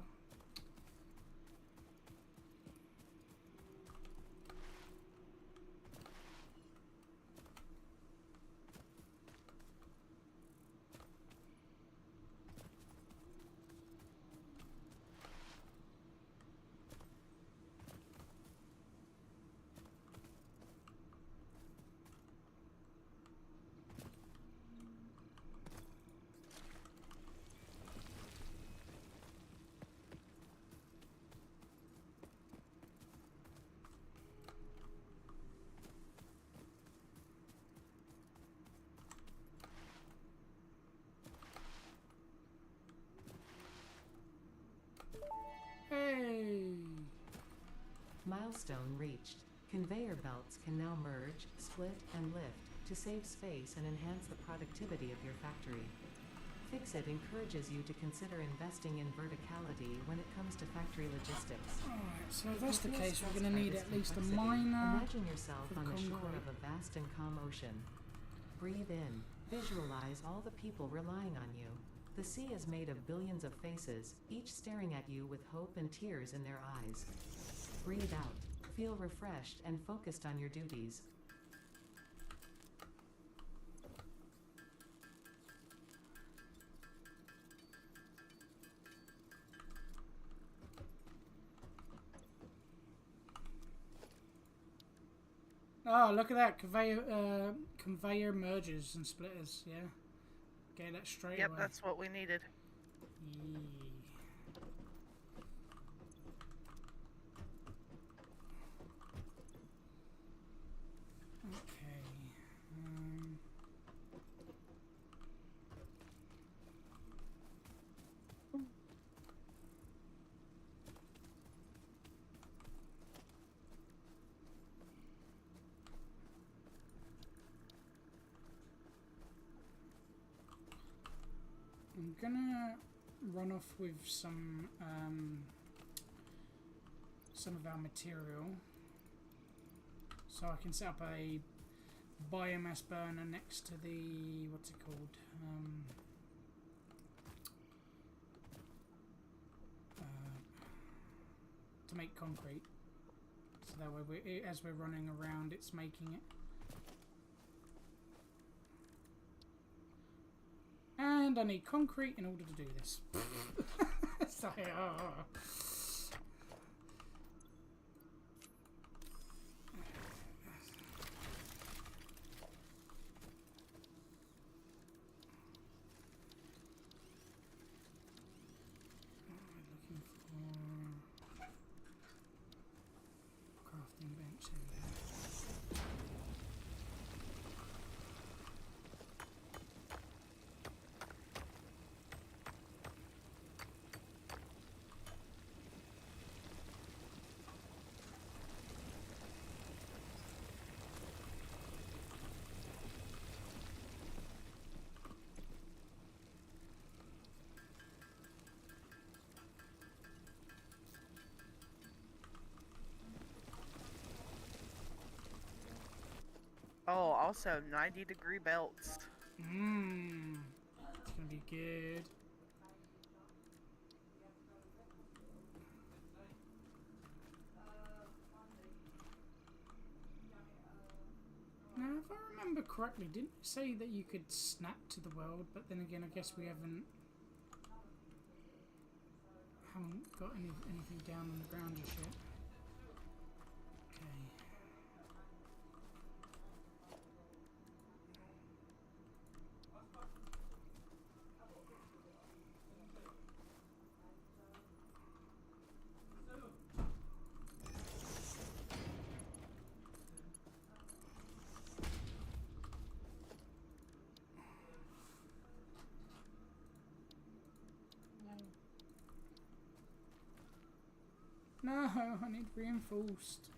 Hey! Milestone reached. Conveyor belts can now merge, split, and lift to save space and enhance the productivity of your factory. Fix-It encourages you to consider investing in verticality when it comes to factory logistics. Alright, so if If that's you the feel case, we're stressed going to by need this at least a complexity, minor. Imagine yourself for on the shore concrete. of a vast and calm ocean. Breathe in. Visualize all the people relying on you. The sea is made of billions of faces, each staring at you with hope and tears in their eyes. Breathe out. Feel refreshed and focused on your duties. Oh, look at that conveyor mergers and splitters. Yeah, get that straight Yep, away. that's what we needed. Yeah. Okay. I'm gonna run off with some of our material, so I can set up a biomass burner next to the what's it called? To make concrete. So that way, as we're running around, it's making it. And I need concrete in order to do this. So, looking for crafting bench. Here we go. Oh, also 90-degree belts. Mmm. It's gonna be good. Now, if I remember correctly, didn't you say that you could snap to the world? But then again, I guess we haven't got anything down on the ground just yet. Okay. No, I need reinforced.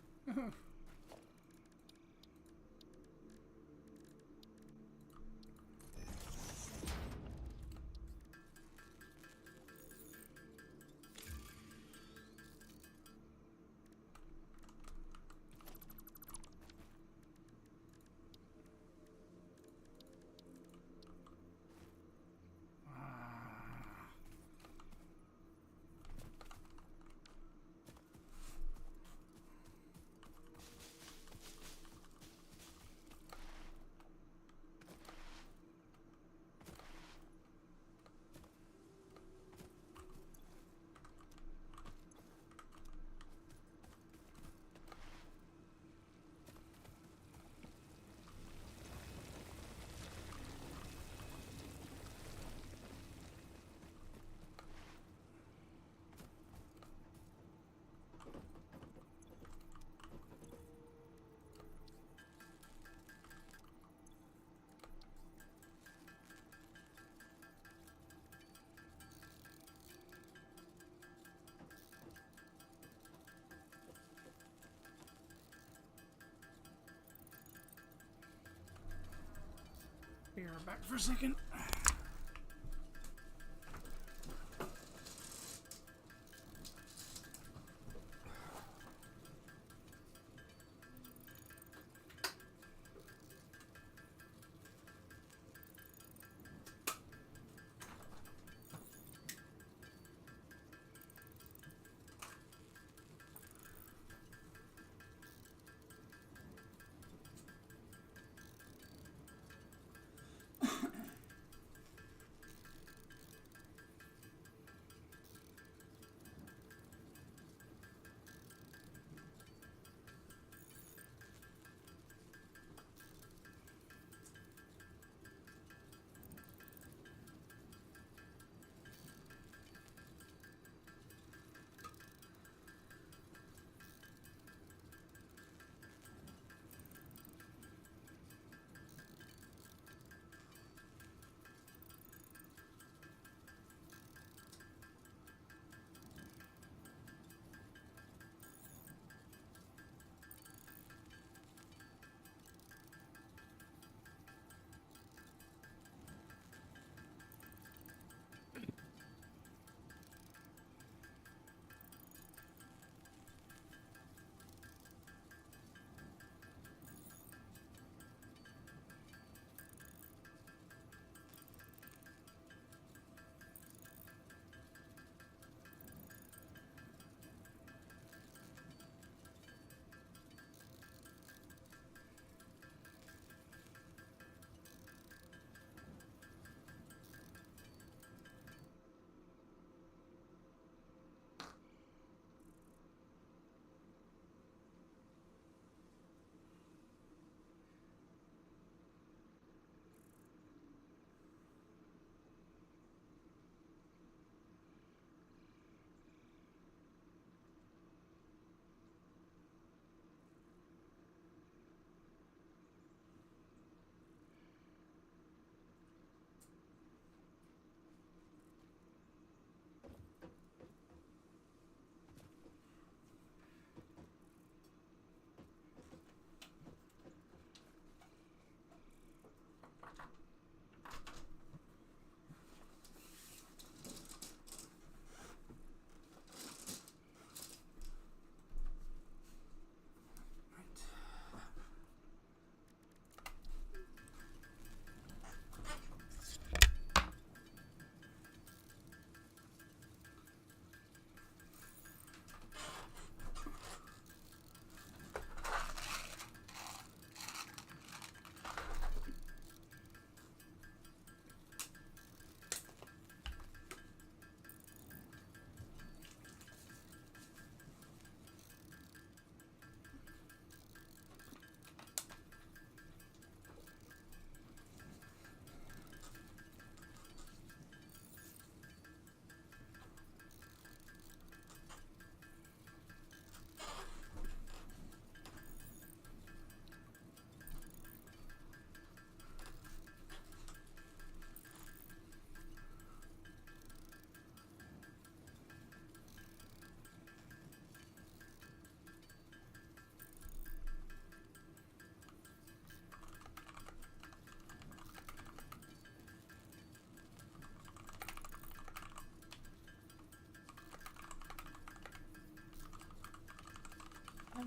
Be right back for a second.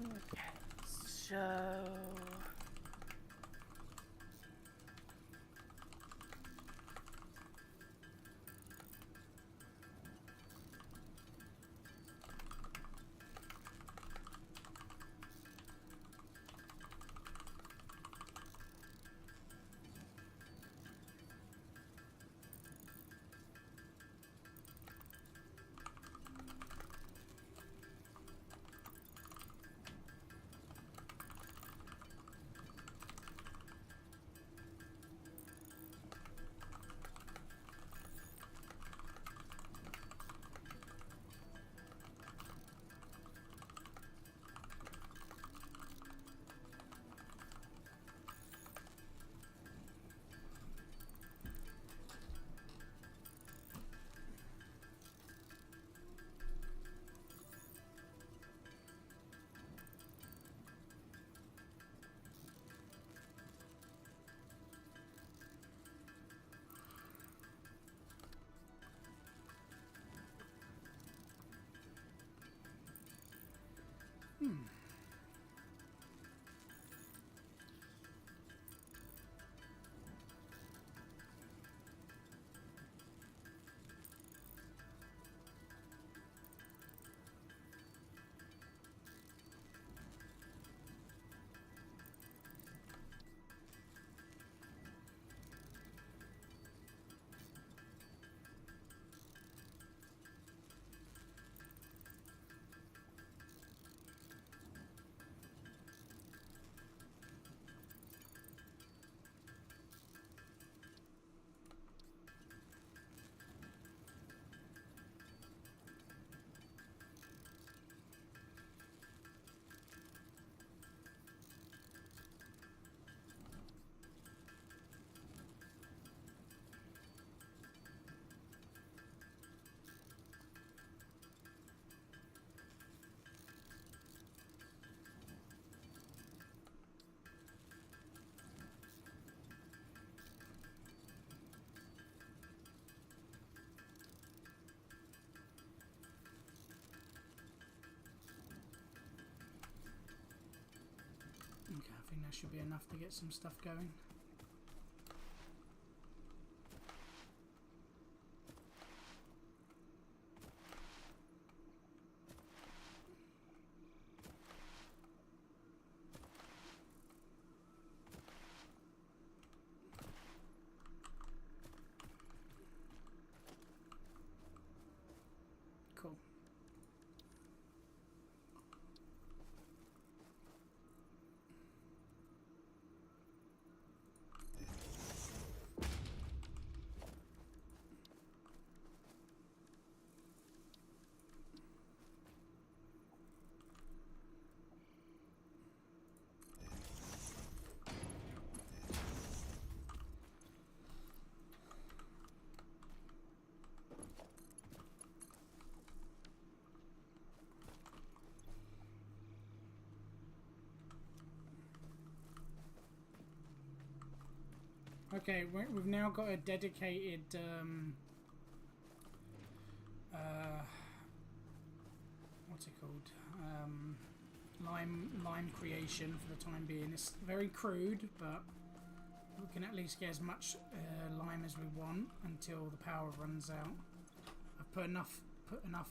Okay, so Okay, I think that should be enough to get some stuff going. Cool. Okay, we've now got a dedicated what's it called? Lime creation for the time being. It's very crude, but we can at least get as much lime as we want until the power runs out. I've put enough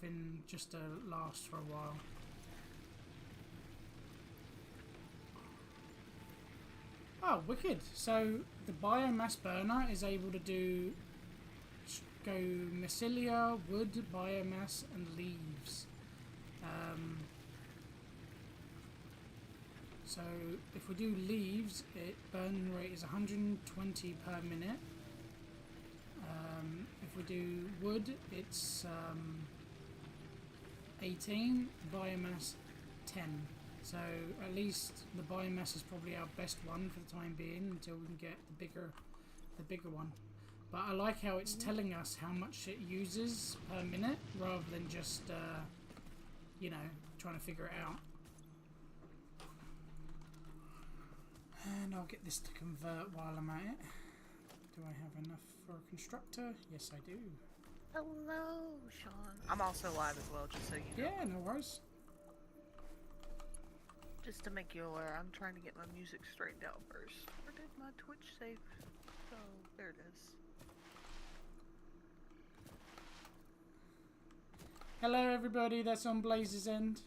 in just to last for a while. Oh, wicked! So the biomass burner is able to go mycelia, wood, biomass, and leaves. So if we do leaves, it burn rate is 120 per minute. If we do wood, it's 18, biomass 10. So at least the biomass is probably our best one for the time being until we can get the bigger one. But I like how it's telling us how much it uses per minute rather than just you know, trying to figure it out. And I'll get this to convert while I'm at it. Do I have enough for a constructor? Yes, I do. hello, Sean. I'm also live as well, just so you know. Yeah, no worries. Just to make you aware, I'm trying to get my music straightened out first. Where did my Twitch save? Oh, there it is. Hello, everybody. That's on Blaze's end.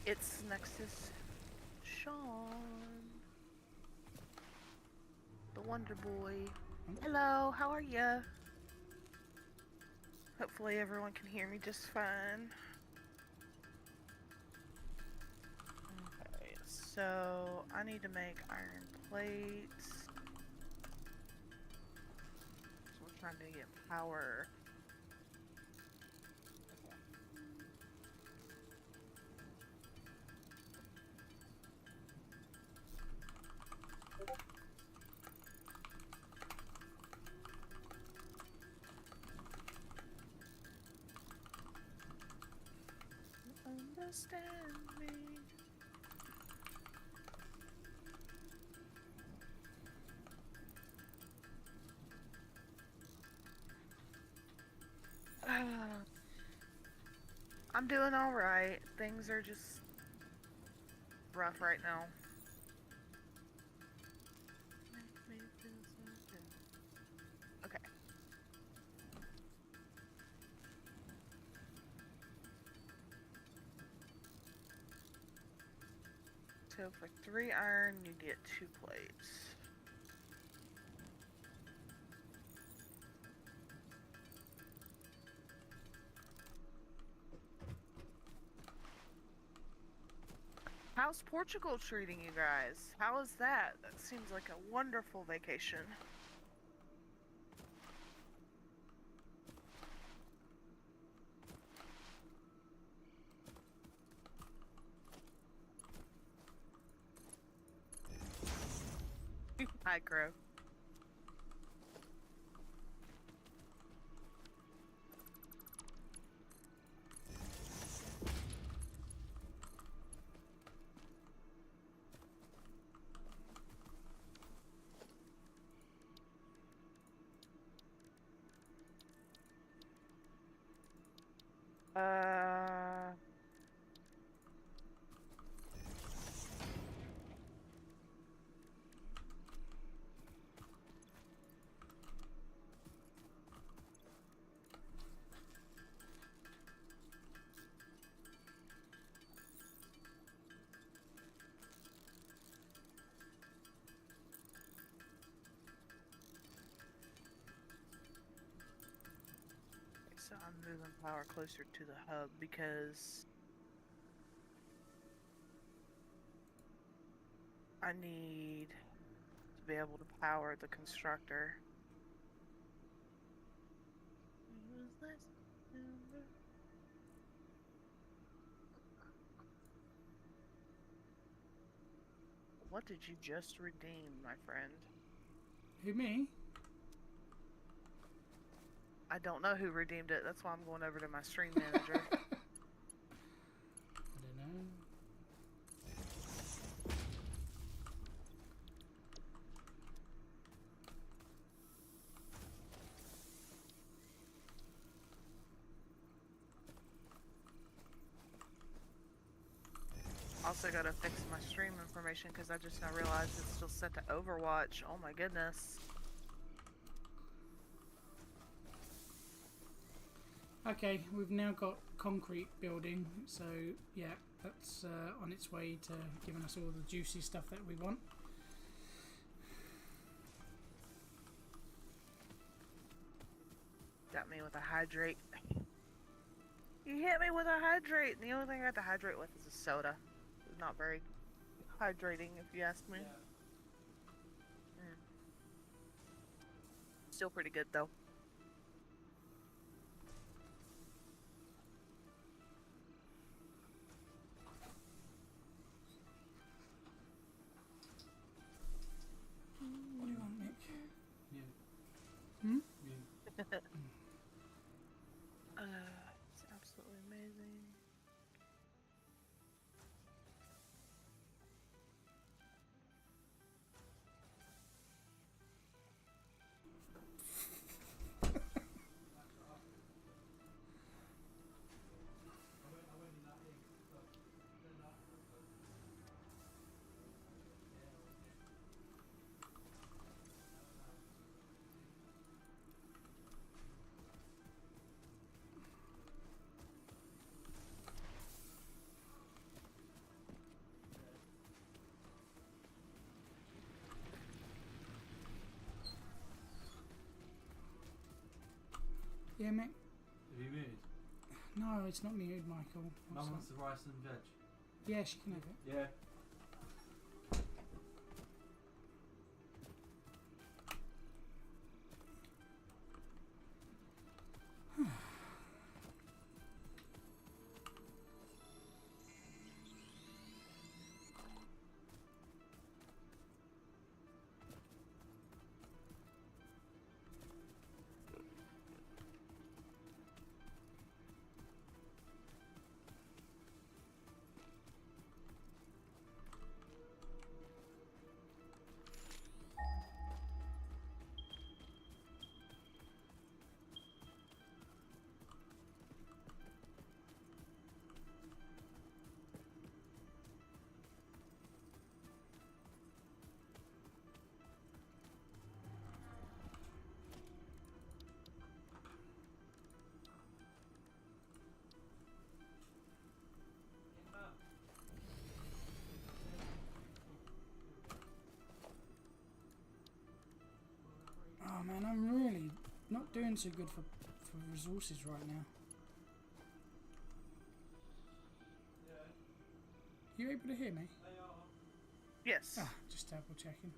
It's Nexus Sean, the Wonder Boy. Hello, how are ya? Hopefully everyone can hear me just fine. Okay, so I need to make iron plates. So we're trying to get power. Understand me. I'm doing all right. Things are just rough right now. Okay. So for 3 iron, you get 2 plates. How's Portugal treating you guys? How is that? That seems like a wonderful vacation. Hi, Crow. Uh... So I'm moving power closer to the hub because I need to be able to power the constructor. What did you just redeem, my friend? Who, me? I don't know who redeemed it. That's why I'm going over to my stream manager. I don't know. Also gotta fix my stream information because I just now realized it's still set to Overwatch. Oh my goodness. Okay, we've now got concrete building, so yeah, that's on its way to giving us all the juicy stuff that we want. Got me with a hydrate. You hit me with a hydrate, and the only thing I got to hydrate with is a soda. It's not very hydrating, if you ask me. Still pretty good, though. What do you want, Nick? Yeah. Hmm? Yeah. It's absolutely amazing. Yeah, mate. Have you muted? No, it's not muted, Michael. What's Mum wants that? the rice and veg. Yeah, she can have it. Yeah. Oh man, I'm really not doing so good for resources right now. You able to hear me? Yes. Ah, just double checking.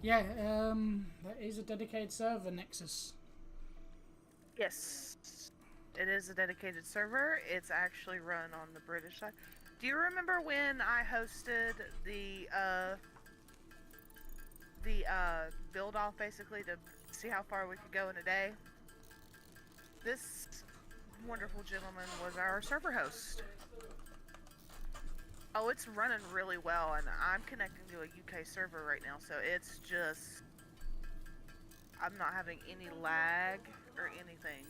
Yeah, that is a dedicated server, Nexus. Yes. It is a dedicated server. It's actually run on the British side. Do you remember when I hosted the build off basically to see how far we could go in a day? This wonderful gentleman was our server host. Oh, it's running really well, and I'm connecting to a UK server right now, so it's just... I'm not having any lag or anything.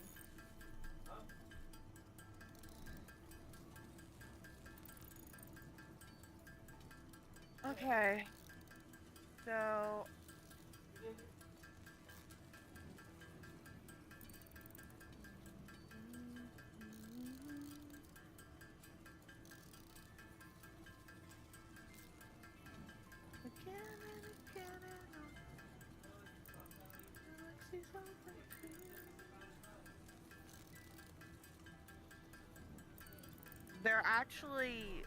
Okay. So... They're actually,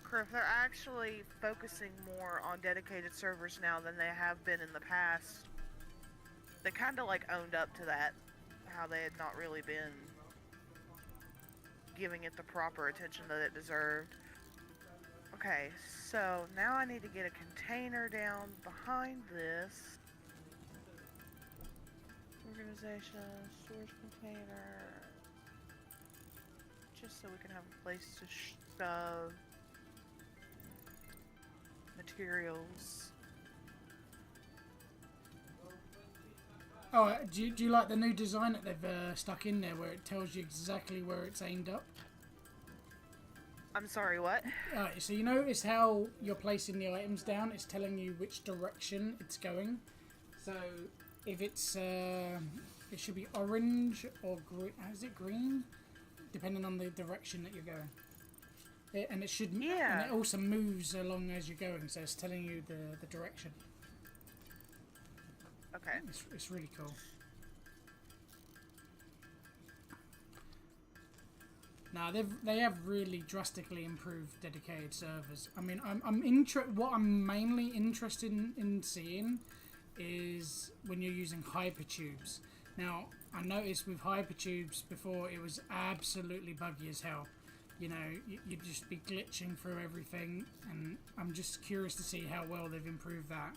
Criff, they're actually focusing more on dedicated servers now than they have been in the past. They kind of like owned up to that, how they had not really been giving it the proper attention that it deserved. Okay, so now I need to get a container down behind this. Organization, storage container. Just so we can have a place to shove materials. Oh, do you like the new design that they've stuck in there, where it tells you exactly where it's aimed up? I'm sorry, what? So you notice how you're placing the items down, it's telling you which direction it's going. So if it's, it should be orange or green, is it green? Depending on the direction that you're going. And it should, Yeah. and it also moves along as you're going, so it's telling you the direction. Okay. It's really cool. Now they have really drastically improved dedicated servers. I mean, what I'm mainly interested in seeing is when you're using hypertubes. Now, I noticed with hypertubes before it was absolutely buggy as hell. You know, you'd just be glitching through everything, and I'm just curious to see how well they've improved that,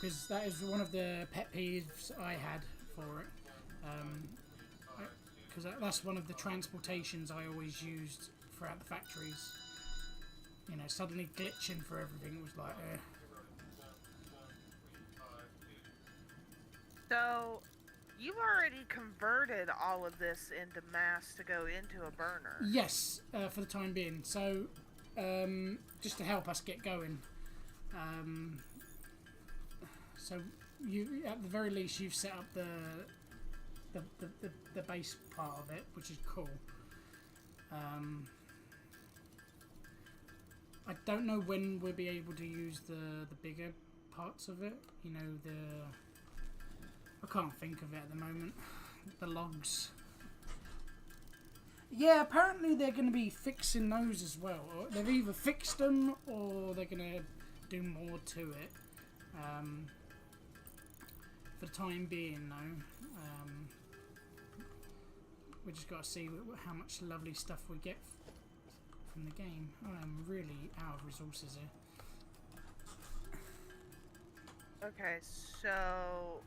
because that is one of the pet peeves I had for it. Because that's one of the transportations I always used throughout the factories. You know, suddenly glitching for everything was like, So, you've already converted all of this into mass to go into a burner. Yes, for the time being. So, just to help us get going. So, you, at the very least, you've set up the base part of it, which is cool. I don't know when we'll be able to use the bigger parts of it. You know, I can't think of it at the moment. The logs. Yeah, apparently they're going to be fixing those as well. Or they've either fixed them or they're going to do more to it. For the time being, though, we just got to see how much lovely stuff we get from the game. I am really out of resources here. Okay, so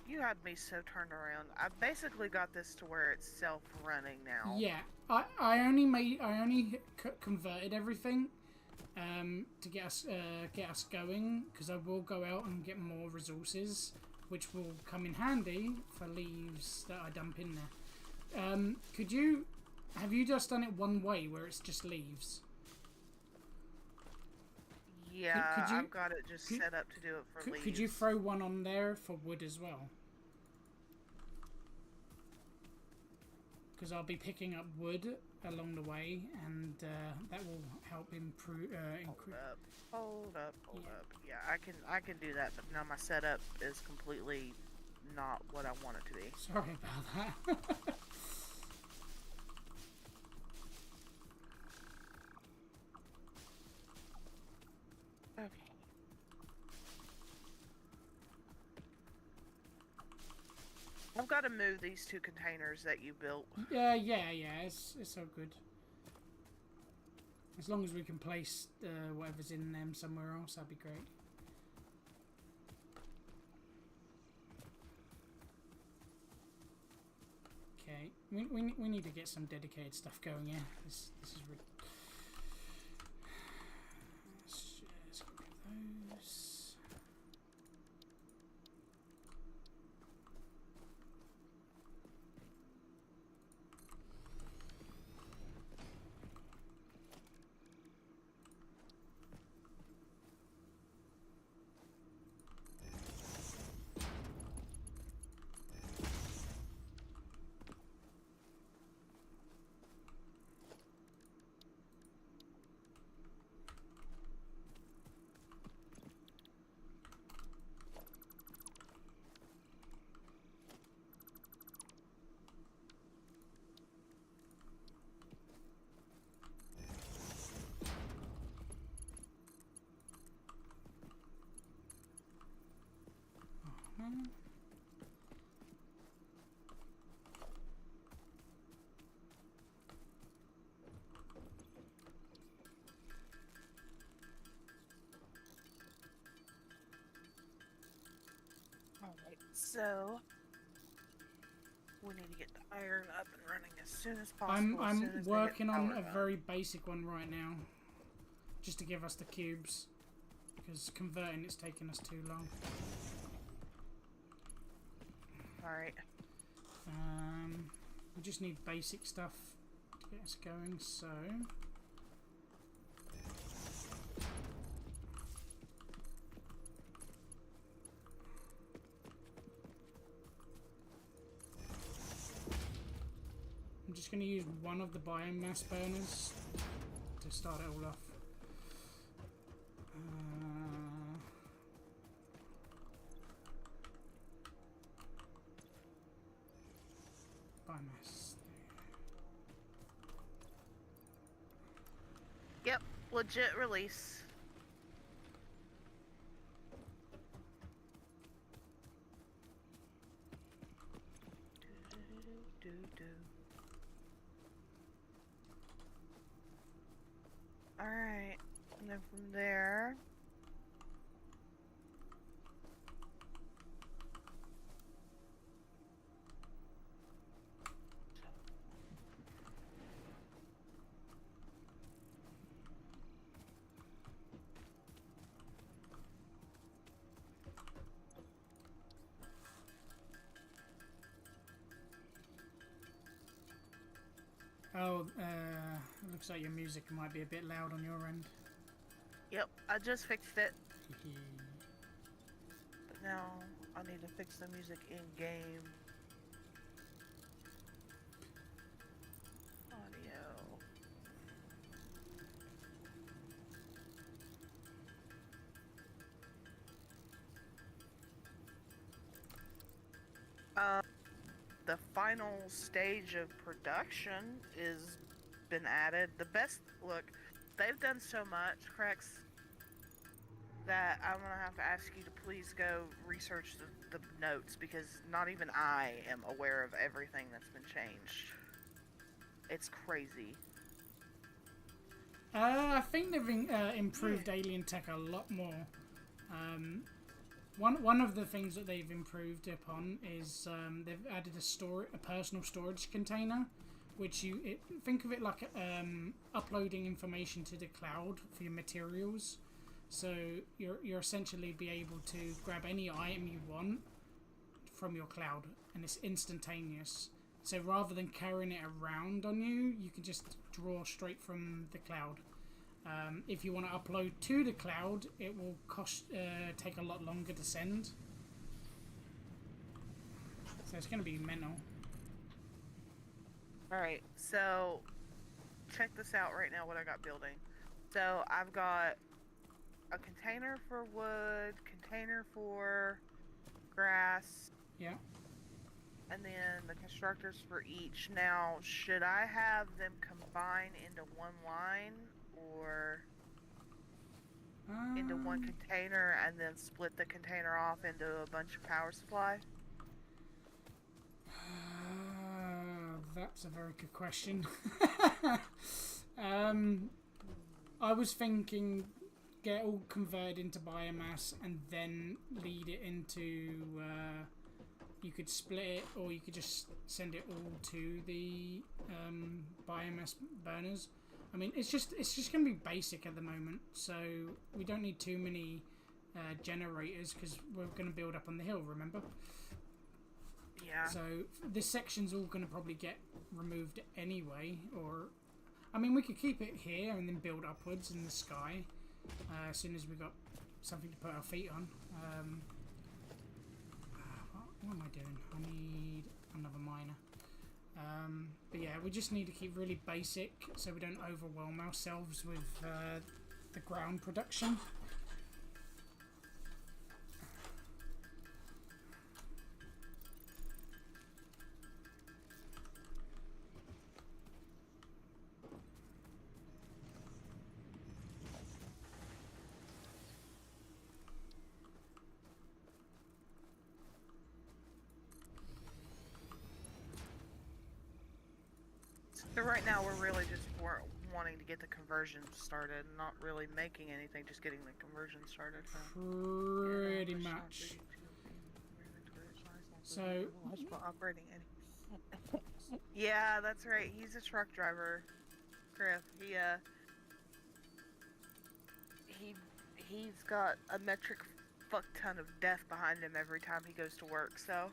you had me so turned around. I basically got this to where it's self-running now. Yeah, I only converted everything to get us going, because I will go out and get more resources, which will come in handy for leaves that I dump in there. Have you just done it one way where it's just leaves? Yeah, I've got it just set up to do it for leaves. Could you throw one on there for wood as well? Because I'll be picking up wood along the way, and that will help improve. Hold up. Yeah, I can do that, but now my setup is completely not what I want it to be. Sorry about that. Okay. I've got to move these 2 containers that you built. Yeah, it's all good. As long as we can place whatever's in them somewhere else, that'd be great. Okay, we need to get some dedicated stuff going here. This is really... Let's get rid of those. Alright, so we need to get the iron up and running as soon as possible. I'm working on a very basic one right now, just to give us the cubes, because converting it's taking us too long. Alright. We just need basic stuff to get us going, so... I'm just going to use one of the biomass burners to start it all off. Biomass. Yep, legit release. Alright, and then from there... Oh, it looks like your music might be a bit loud on your end. Yep, I just fixed it. Now, I need to fix the music in game. Audio. The final stage of production is been added. The best look, they've done so much, Crex, that I'm gonna have to ask you to please go research the notes because not even I am aware of everything that's been changed. It's crazy. I think they've improved alien tech a lot more. One of the things that they've improved upon is they've added a personal storage container, which think of it like uploading information to the cloud for your materials. So you're essentially be able to grab any item you want from your cloud, and it's instantaneous. So rather than carrying it around on you, you can just draw straight from the cloud. If you want to upload to the cloud, it will take a lot longer to send. So it's going to be mental. Alright, so check this out right now, what I got building. So I've got a container for wood, container for grass. Yeah. And then the constructors for each. Now, should I have them combine into one line or into one container and then split the container off into a bunch of power supply? That's a very good question. I was thinking get all converted into biomass and then lead it into you could split it, or you could just send it all to the biomass burners. I mean, it's just going to be basic at the moment, so we don't need too many generators because we're going to build up on the hill, remember? Yeah. So this section's all going to probably get removed anyway, or I mean, we could keep it here and then build upwards in the sky as soon as we got something to put our feet on. What am I doing? I need another miner. But yeah, we just need to keep really basic so we don't overwhelm ourselves with the ground production. So right now we're really just wanting to get the conversion started, not really making anything, just getting the conversion started. Pretty much. So operating yeah, that's right. He's a truck driver, Griff. He's got a metric fuck ton of death behind him every time he goes to work. So.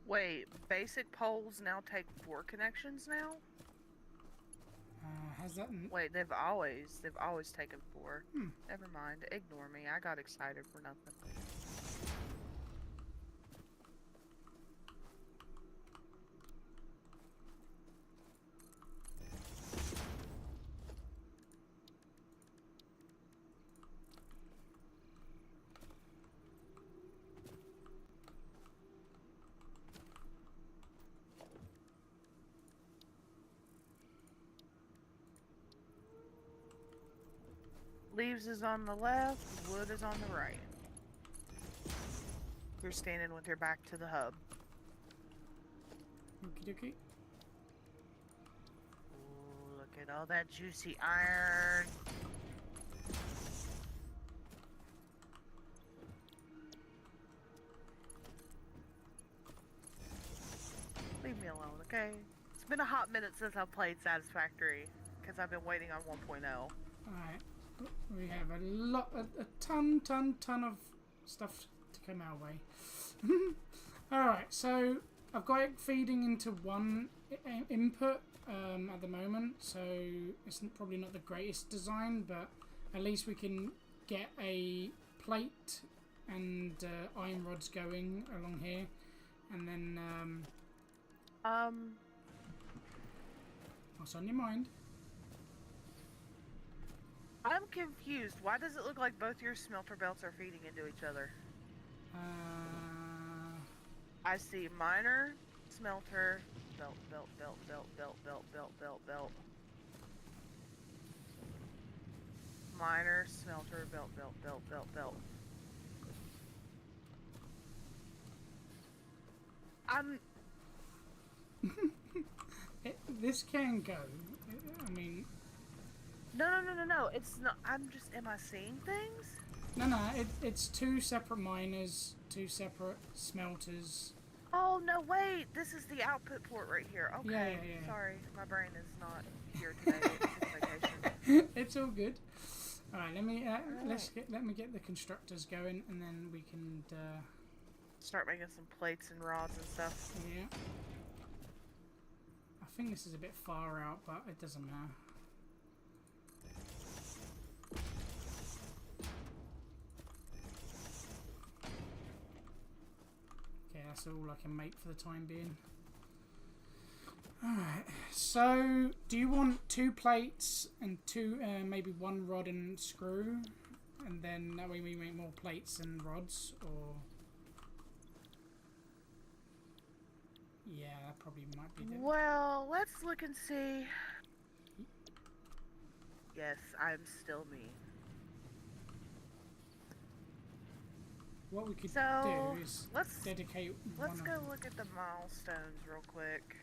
Wait, basic poles now take 4 connections now? has that? Wait, they've always taken 4. Never mind. Ignore me. I got excited for nothing. Leaves is on the left, wood is on the right. You're standing with your back to the hub. Okie dokie. Ooh, look at all that juicy iron. Leave me alone, okay? It's been a hot minute since I've played Satisfactory, because I've been waiting on 1.0. Alright. We have a ton of stuff to come our way. Alright, so I've got it feeding into one input at the moment, so it's probably not the greatest design, but at least we can get a plate and iron rods going along here, and then what's on your mind? I'm confused. Why does it look like both your smelter belts are feeding into each other? I see miner, smelter, belt. Miner, smelter, belt. This can go. I mean... No. It's not. Am I seeing things? No. It's two separate miners, two separate smelters. Oh, no, wait. This is the output port right here. Okay. Yeah. Sorry. My brain is not here today. It's vacation. It's all good. All right. Let me get the constructors going, and then we can start making some plates and rods and stuff. Yeah. I think this is a bit far out, but it doesn't matter. Okay, that's all I can make for the time being. Alright, so do you want 2 plates and maybe 1 rod and screw? And then that way we make more plates and rods, or... Yeah, that probably might be the... Well, let's look and see. Yes, I'm still me. What we could So, do is let's dedicate Let's one go of... look at the milestones real quick.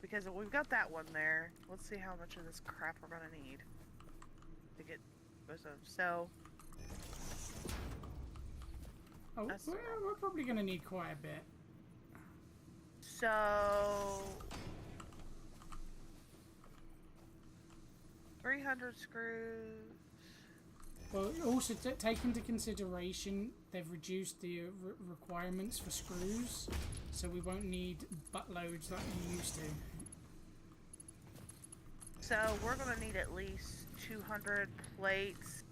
Because we've got that one there. Let's see how much of this crap we're gonna need to get both of them. So, Oh, we're probably going to need quite a bit. So 300 screws. Well, also take into consideration they've reduced the requirements for screws, so we won't need buttloads like we used to. So we're gonna need at least 200 plates.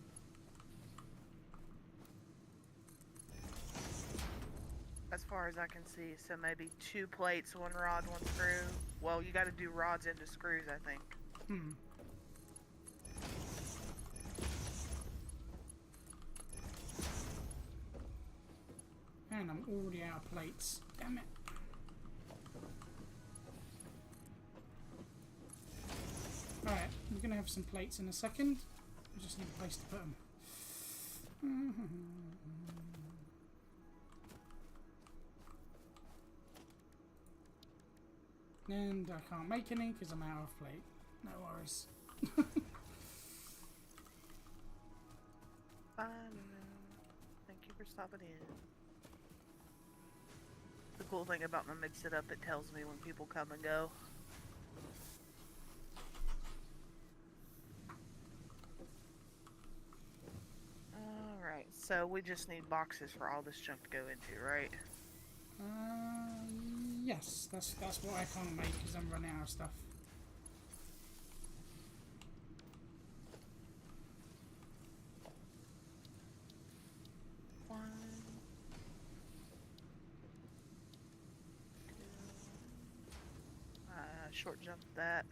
As far as I can see, so maybe 2 plates, 1 rod, 1 screw. Well, you gotta do rods into screws, I think. And I'm already out of plates. Damn it. Alright, we're going to have some plates in a second. We just need a place to put them. And I can't make any because I'm out of plate. No worries. Fine. Thank you for stopping in. The cool thing about my mix it up, it tells me when people come and go. Alright, so we just need boxes for all this junk to go into, right? Yes, that's what I can't make because I'm running out of stuff. Short jump that.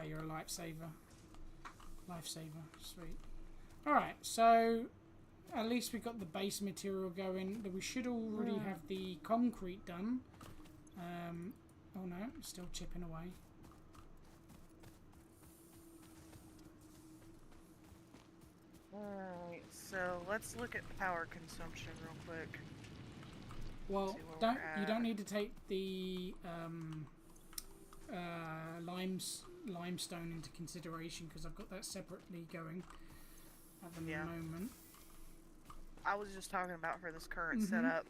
you're a lifesaver. Lifesaver, sweet. Alright, so at least we got the base material going. We should already have the concrete done. Oh no, it's still chipping away. Alright, so let's look at power consumption real quick. Well, you don't need to take the limestone into consideration because I've got that separately going at the moment. I was just talking about for this current setup.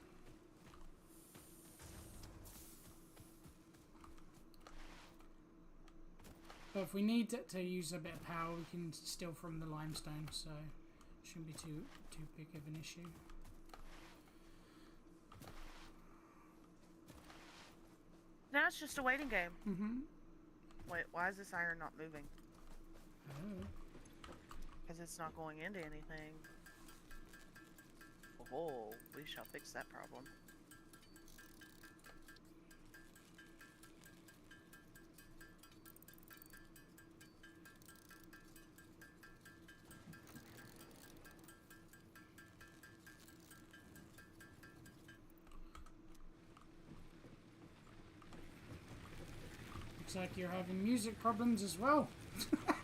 But if we need to use a bit of power, we can steal from the limestone, so it shouldn't be too big of an issue. Now it's just a waiting game. Mm-hmm. Wait, why is this iron not moving? Oh. Because it's not going into anything. Oh, we shall fix that problem. Looks like you're having music problems as well. I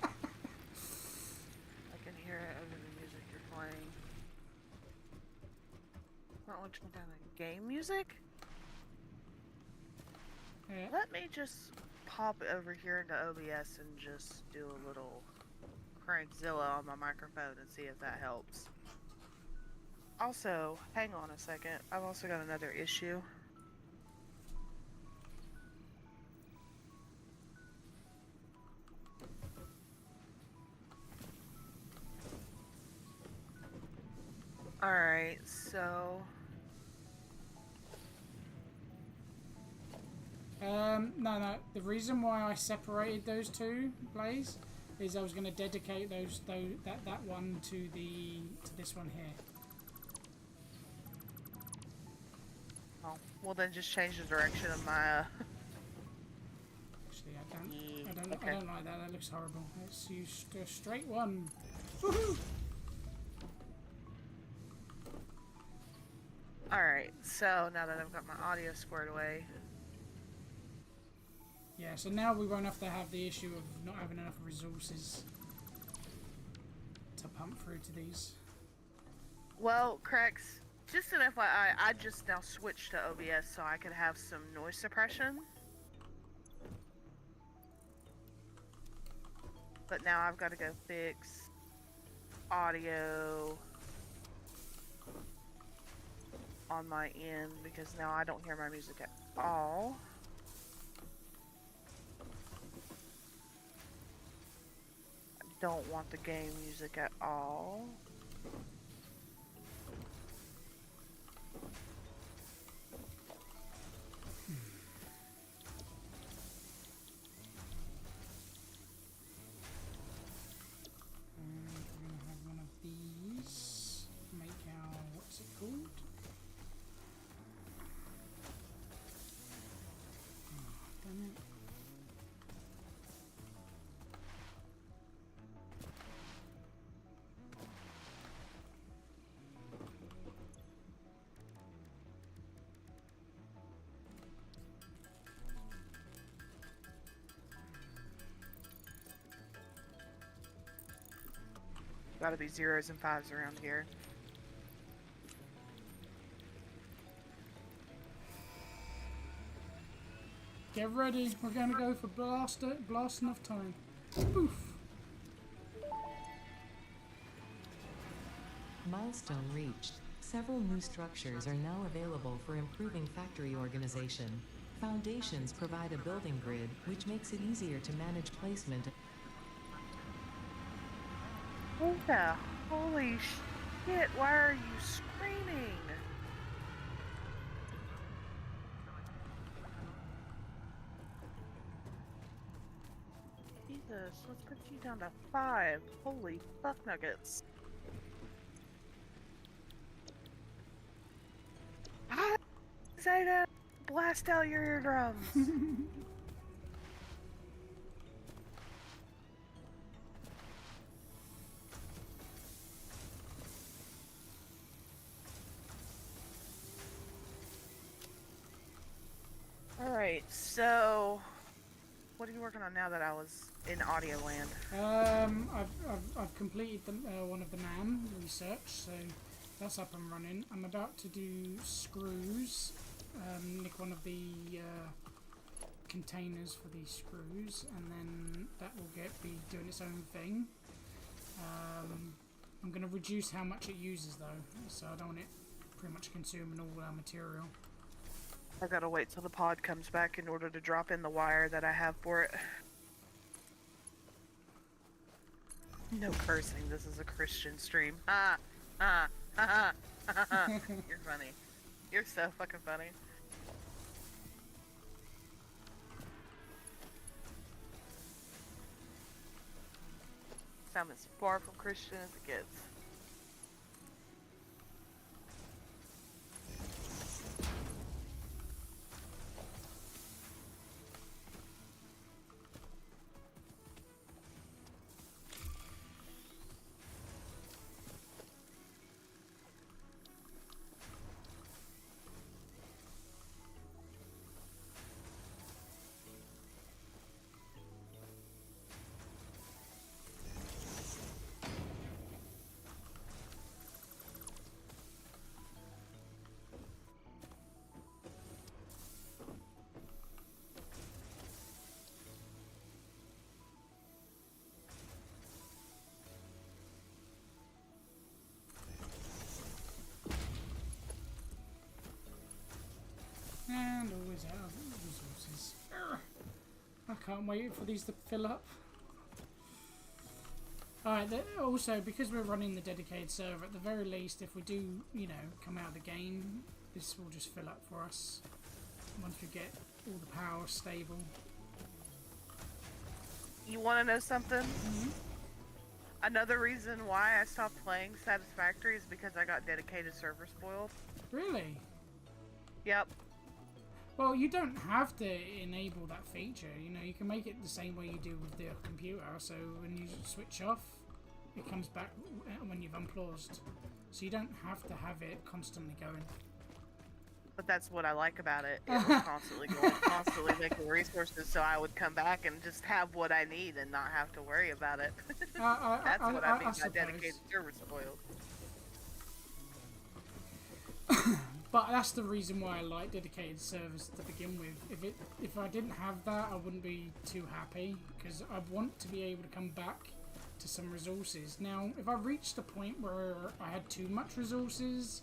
can hear it over the music you're playing. What would you down the game music? Yeah. Let me just pop over here into OBS and just do a little crankzilla on my microphone and see if that helps. Also, hang on a second. I've also got another issue. Alright, so... No. The reason why I separated those two, Blaze, is I was going to dedicate that one to this one here. Oh, well then just change the direction of my... Actually, I don't okay. like that. That looks horrible. Let's use a straight one. Woohoo! Alright, so now that I've got my audio squared away... Yeah, so now we won't have to have the issue of not having enough resources to pump through to these. Well, Crex, just an FYI, I just now switched to OBS so I could have some noise suppression. But now I've got to go fix audio on my end because now I don't hear my music at all. I don't want the game music at all. And we're going to have one of these. Make our, what's it called? Oh, damn it. Gotta be zeros and fives around here. Get ready. We're going to go for blasting off time. Poof. Milestone reached. Several new structures are now available for improving factory organization. Foundations provide a building grid, which makes it easier to manage placement. Oh yeah, holy shit, why are you screaming? Jesus, let's put you down to 5. Holy fuck nuggets. Ah, Zeta, blast out your eardrums. Alright, so what are you working on now that I was in audio land? I've completed one of the NAM research, so that's up and running. I'm about to do screws, nick one of the containers for these screws, and then that will be doing its own thing. I'm going to reduce how much it uses though, so I don't want it pretty much consuming all our material. I gotta wait till the pod comes back in order to drop in the wire that I have for it. No cursing, this is a Christian stream. Ha! Ha! Ha! Ha! Ha! You're funny. You're so fucking funny. I'm as far from Christian as it gets. And always out of resources. I can't wait for these to fill up. Alright, also, because we're running the dedicated server, at the very least, if we do, you know, come out of the game, this will just fill up for us once we get all the power stable. You want to know something? Mm-hmm. Another reason why I stopped playing Satisfactory is because I got dedicated server spoiled. Really? Yep. Well, you don't have to enable that feature, you know, you can make it the same way you do with the computer, so when you switch off, it comes back when you've unpaused. So you don't have to have it constantly going. But that's what I like about it. It was constantly going, constantly making resources, so I would come back and just have what I need and not have to worry about it. That's what I mean by dedicated server spoiled. But that's the reason why I like dedicated servers to begin with. If I didn't have that, I wouldn't be too happy, because I want to be able to come back to some resources. Now, if I reached a point where I had too much resources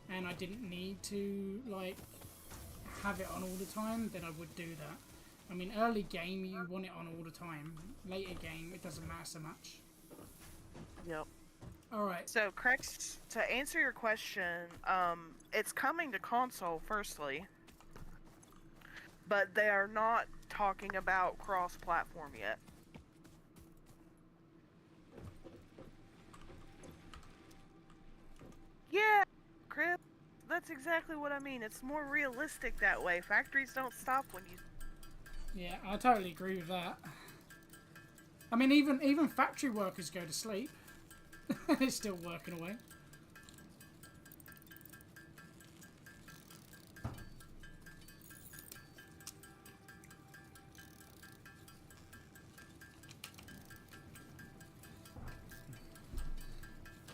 and I didn't need to like have it on all the time, then I would do that. I mean, early game you want it on all the time. Later game it doesn't matter so much. Yep. Alright. So, Crex, to answer your question, it's coming to console, firstly. But they are not talking about cross-platform yet. Yeah, Crib. That's exactly what I mean. It's more realistic that way. Factories don't stop when you... Yeah, I totally agree with that. I mean, even factory workers go to sleep. It's still working away.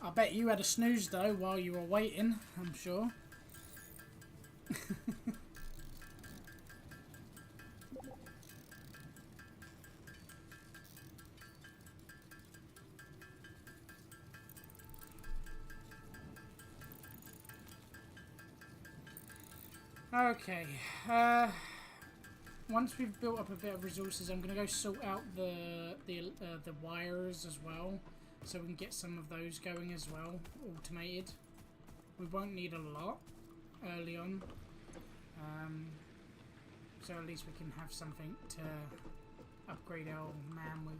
I bet you had a snooze though while you were waiting, I'm sure. Okay, once we've built up a bit of resources, I'm gonna go sort out the wires as well, so we can get some of those going as well, automated. We won't need a lot early on, so at least we can have something to upgrade our man with.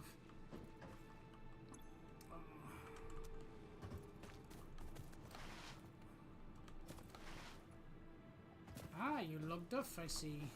Ah, you logged off, I see.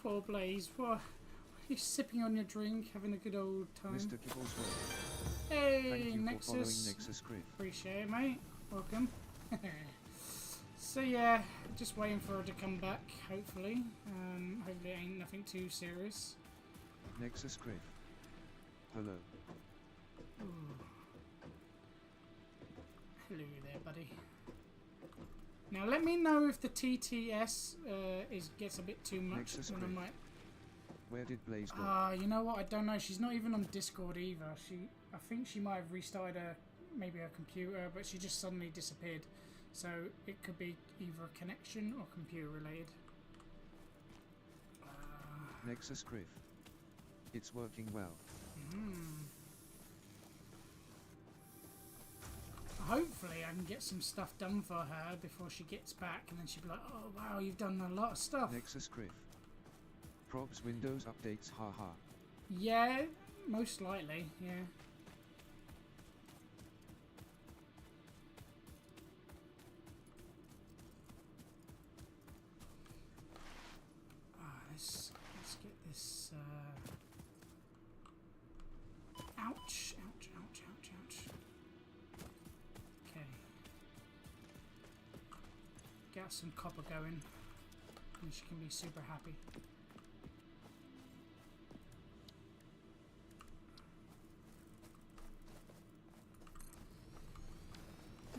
poor Blaze. What? You're sipping on your drink, having a good old time. Mr. Kibblesworth. Hey, Thank you Nexus. for following Nexus Griff. Appreciate it, mate. Welcome. So yeah, just waiting for her to come back, hopefully. Hopefully it ain't nothing too serious. Nexus Griff. Hello. Ooh. Hello there, buddy. Now let me know if the TTS gets a bit too much. Nexus Then I Griff. might. Where did Blaze go? You know what? I don't know. She's not even on Discord either. I think she might have restarted maybe her computer, but she just suddenly disappeared. So it could be either a connection or computer related. Nexus Griff. It's working well. Hopefully I can get some stuff done for her before she gets back, and then she'll be like, oh wow, you've done a lot of stuff. Nexus Griff. Probs Windows updates, haha. Yeah, most likely, yeah. Let's get this. Ouch! Ouch! Ouch! Ouch! Ouch! Okay. Get some copper going, and she can be super happy.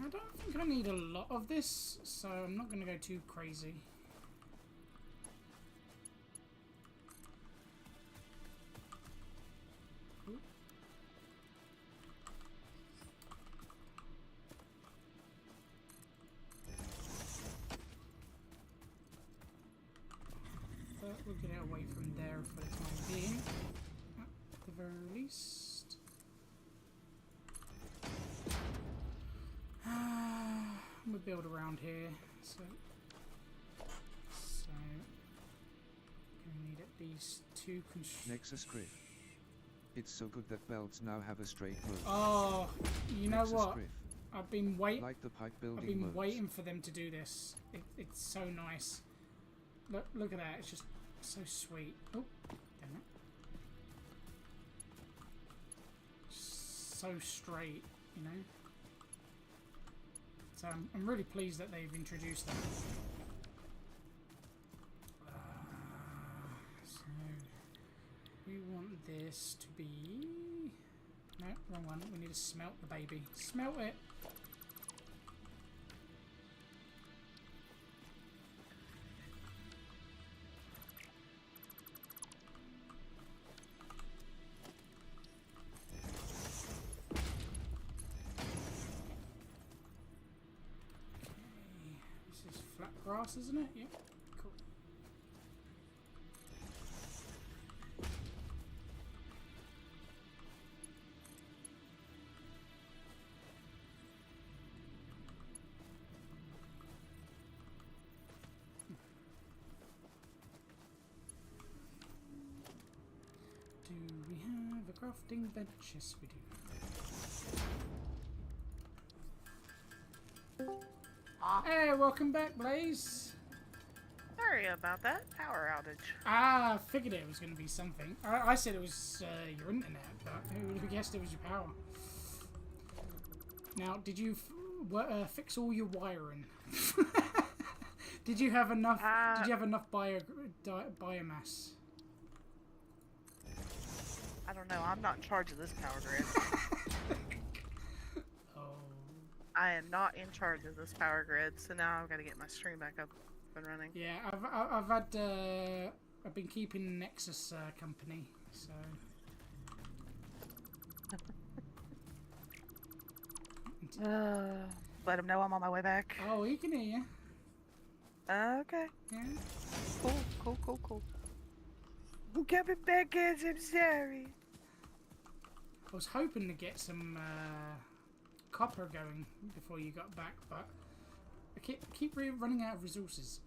I don't think I need a lot of this, so I'm not going to go too crazy. But we'll get it away from there for the time being, at the very least. We build around here, so gonna need at least 2 Nexus Griff. It's so good that belts now have a straight road. Oh, you know Nexus what? Griff. I've been waiting. Like the pipe building I've been modes. waiting for them to do this. It's so nice. Look at that. It's just so sweet. Oh, damn it! So straight, you know. So I'm really pleased that they've introduced that. So we want this to be... No, wrong one. We need to smelt the baby. Smelt it! Grass, isn't it? Yeah. Cool. Do we have a crafting bench? Yes, we do. Hey, welcome back, Blaze. Sorry about that power outage. I figured it was going to be something. I said it was your internet, but who guessed it was your power? Now, did you fix all your wiring? Did you have enough? Did you have enough biomass? I don't know. I'm not in charge of this power grid. I am not in charge of this power grid, so now I've got to get my stream back up and running. Yeah, I've had I've been keeping Nexus company, so. Let him know I'm on my way back. Oh, he can hear you. Okay. Yeah. Cool. I'm coming back, guys. I'm sorry. I was hoping to get some copper going before you got back, but I keep running out of resources.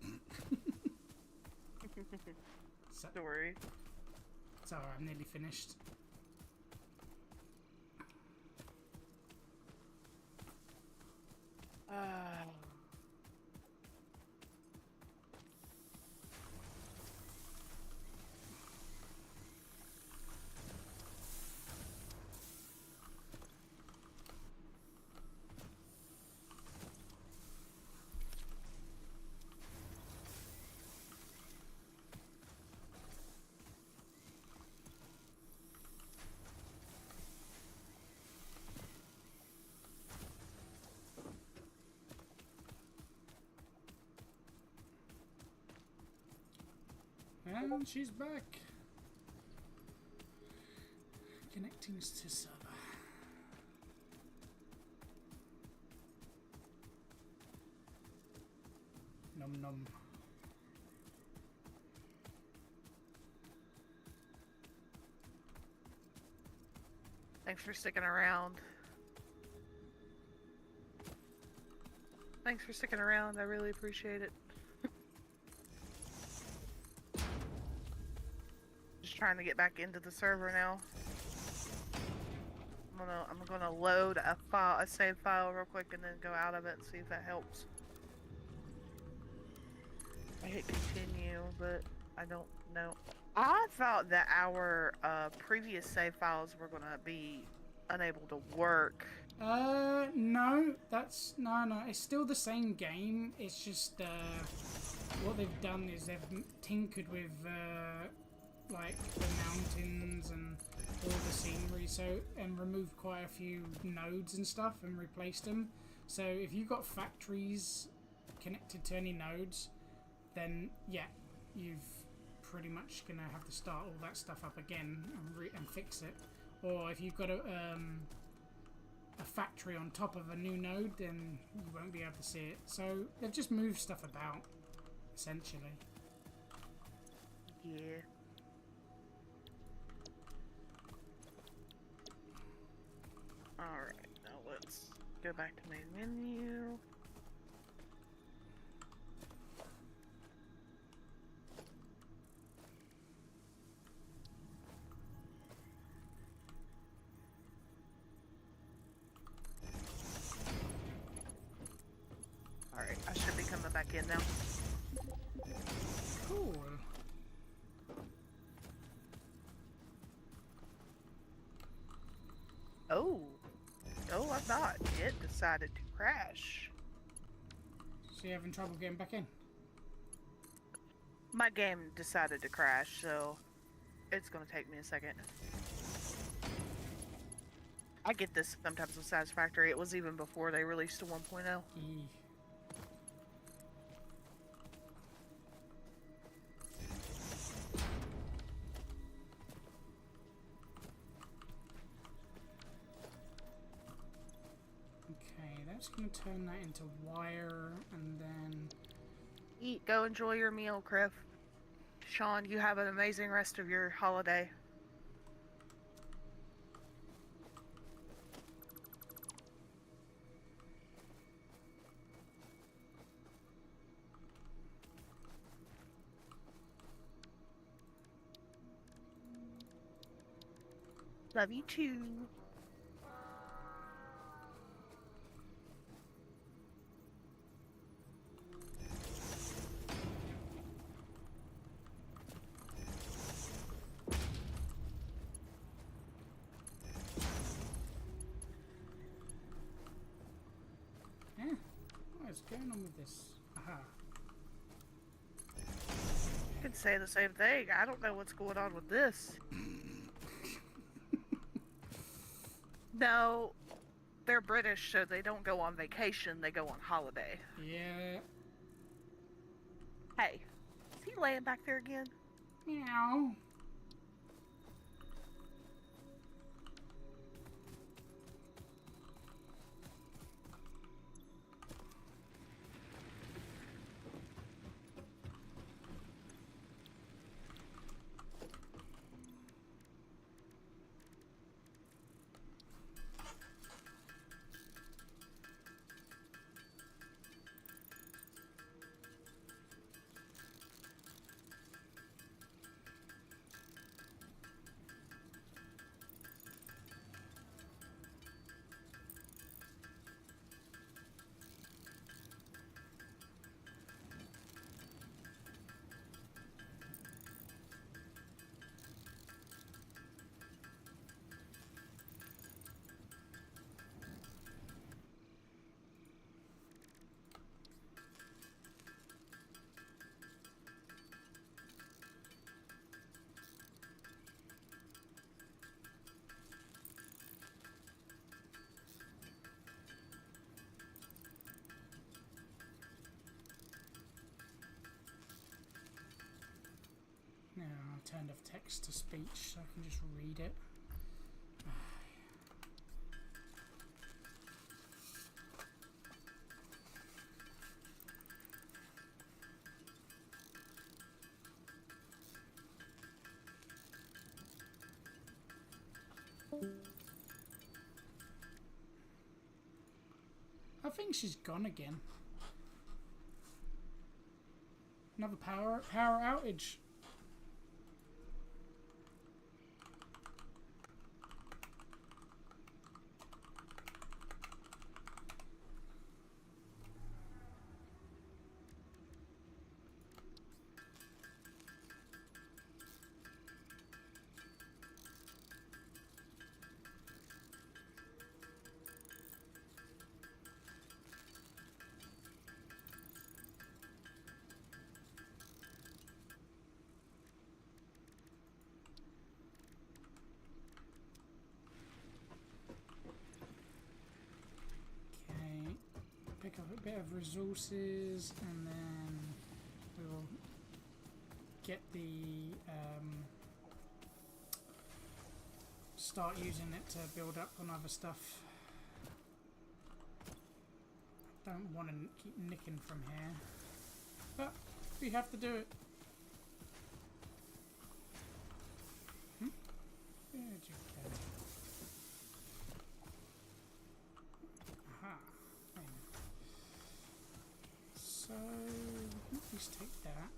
So, Don't worry. it's alright, I'm nearly finished. And she's back. Connecting to server. Nom nom. Thanks for sticking around. Thanks for sticking around. I really appreciate it. Just trying to get back into the server now. I'm gonna load a save file real quick, and then go out of it and see if that helps. I hit continue, but I don't know. I thought that our previous save files were gonna be unable to work. No, that's no. It's still the same game. It's just what they've done is they've tinkered with like the mountains and all the scenery, and removed quite a few nodes and stuff and replaced them. So if you've got factories connected to any nodes, then yeah, you've pretty much gonna have to start all that stuff up again and fix it. Or if you've got a factory on top of a new node, then you won't be able to see it. So they've just moved stuff about, essentially. Yeah. Alright, now let's go back to main menu. Alright, I should be coming back in now. Cool. Oh. No, I'm not. It decided to crash. So you're having trouble getting back in? My game decided to crash, so it's gonna take me a second. I get this sometimes with Satisfactory. It was even before they released a 1.0. Okay, that's going to turn that into wire, and then... Eat, go enjoy your meal, Criff. Sean, you have an amazing rest of your holiday. Love you too. Yeah, what's going on with this? Aha. I could say the same thing. I don't know what's going on with this. No, they're British, so they don't go on vacation, they go on holiday. Yeah. Hey, is he laying back there again? Meow. turned off text to speech so I can just read it. I think she's gone again. Another power outage. Pick up a bit of resources and then we will get the start using it to build up on other stuff. Don't want to keep nicking from here, but we have to do it. Where'd you go? Aha. So, please take that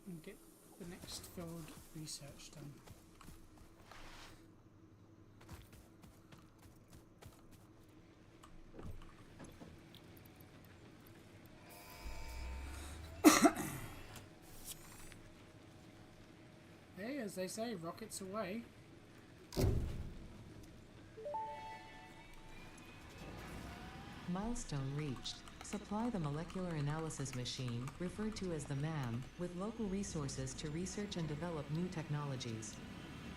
and get the next field research done. Hey, as they say, rockets away. Milestone reached. Supply the molecular analysis machine, referred to as the MAM, with local resources to research and develop new technologies.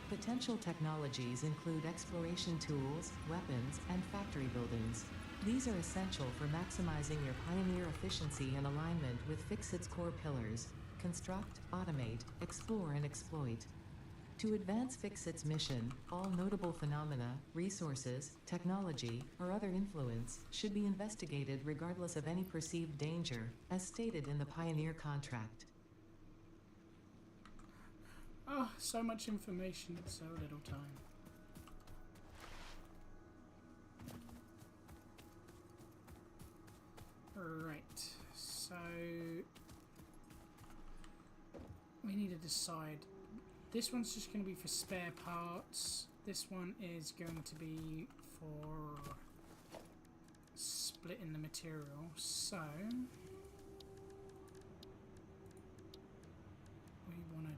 Potential technologies include exploration tools, weapons, and factory buildings. These are essential for maximizing your Pioneer efficiency and alignment with Fixit's core pillars: construct, automate, explore, and exploit. To advance Fixit's mission, all notable phenomena, resources, technology, or other influence should be investigated regardless of any perceived danger, as stated in the Pioneer contract. Oh, so much information in so little time. Right, so we need to decide. This one's just going to be for spare parts. This one is going to be for splitting the material. So we want to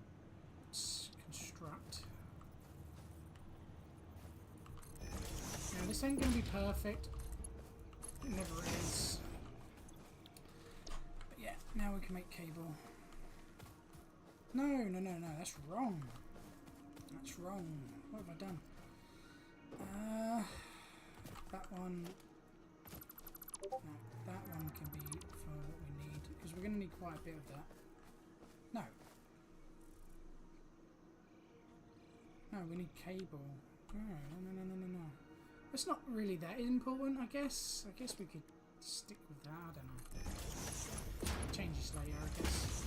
construct. Now this ain't going to be perfect. It never is. But yeah, now we can make cable. No, that's wrong. That's wrong. What have I done? That one... No, that one can be for what we need, because we're going to need quite a bit of that. No. No, we need cable. No. It's not really that important, I guess. I guess we could stick with that, I don't know. Change this later, I guess.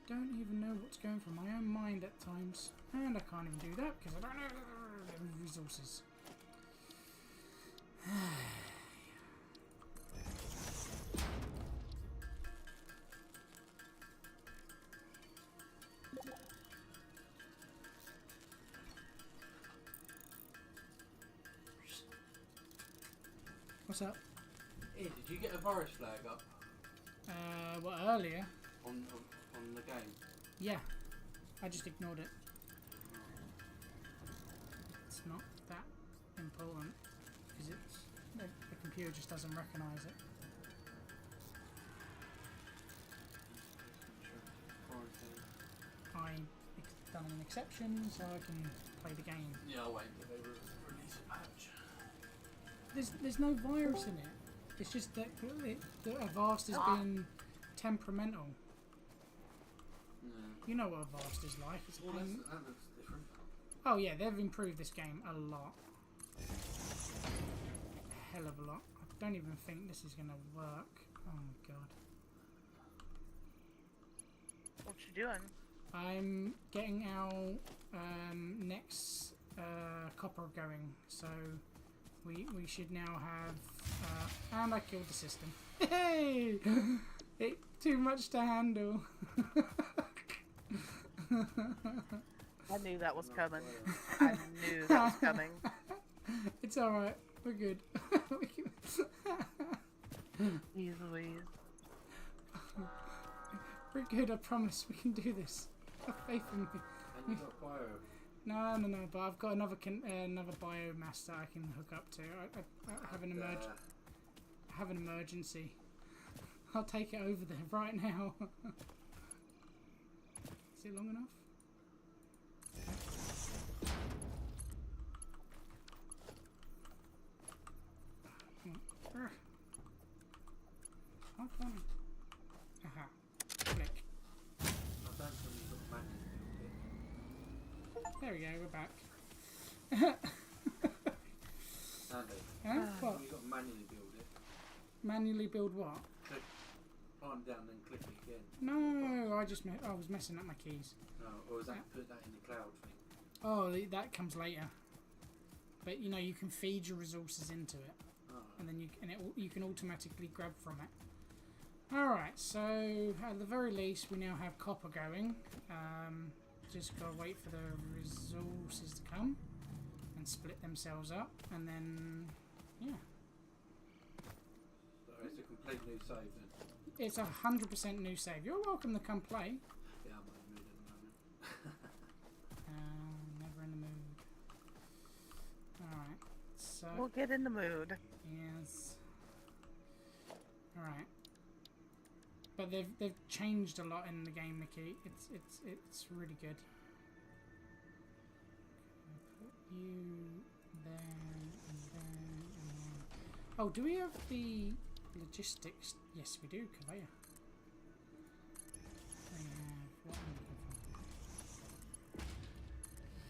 Don't even know what's going through my own mind at times, and I can't even do that because I don't know the resources. What's up? Hey, did you get a virus flag up What, earlier? on the game? Yeah, I just ignored it. It's not that important because the computer just doesn't recognise it. I've done an exception so I can play the game. Yeah, I'll wait until they release a patch. There's no virus in it. It's just that Avast has been temperamental. Yeah. You know what Avast is like. It's Well, been... that looks different. Oh yeah, they've improved this game a lot. A hell of a lot. I don't even think this is going to work. Oh my god. What you doing? I'm getting our next copper going, so we should now have... and I killed the system. Hey! It too much to handle. I knew that was coming. I knew that was coming. It's alright. We're good. Jeez Louise. We're good, I promise. We can do this. Have faith in me. And you got bio. No, but I've got another biomass that I can hook up to. I have an have an emergency. I'll take it over there right now. Is it long enough? How funny. Aha. Click. I don't think you've got manually built it. There we go, we're back. Andy, Huh? What? you've got to manually build it. Manually build what? Click, climb down, then click it again. No, I was messing up my keys. No, or is that put that in the cloud thing? Oh, that comes later. But you know, you can feed your resources into it, Oh, and then you can automatically grab from it. All right, so at the very least, we now have copper going. Just gotta wait for the resources to come and split themselves up, and then yeah, so it's a complete new save then. it's 100% new save. You're welcome to come play. Yeah, I'm in the mood at the moment. Never in the mood. All right, so We'll get in the mood. yes. All right. But they've changed a lot in the game, Mickey. It's really good. Put you there and then and then. Oh, do we have the logistics? Yes, we do. Conveyor. We have what am I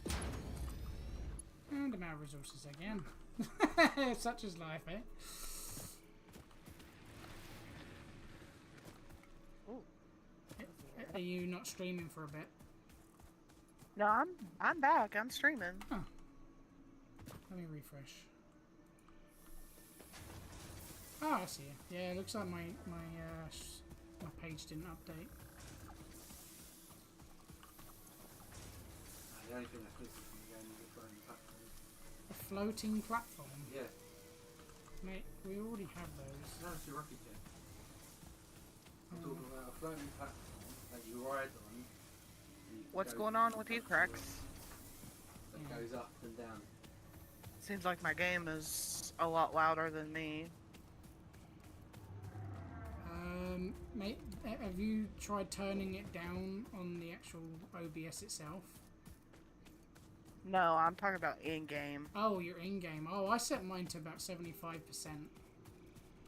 looking for? And amount of resources again. Such is life, eh? Are you not streaming for a bit? No, I'm back. I'm streaming. Oh. Let me refresh. Oh, I see it. Yeah, it looks like my page didn't update. The only thing that's missing from the game is the floating platform. A floating platform? Yeah, Mate, we already have those. no, it's your rocket jet. I'm talking about a floating platform that you ride on. and you can What's go going on with you, Crex? That Yeah. goes up and down. Seems like my game is a lot louder than me. Mate, have you tried turning it down on the actual OBS itself? No, I'm talking about in-game. Oh, you're in-game. Oh, I set mine to about 75%.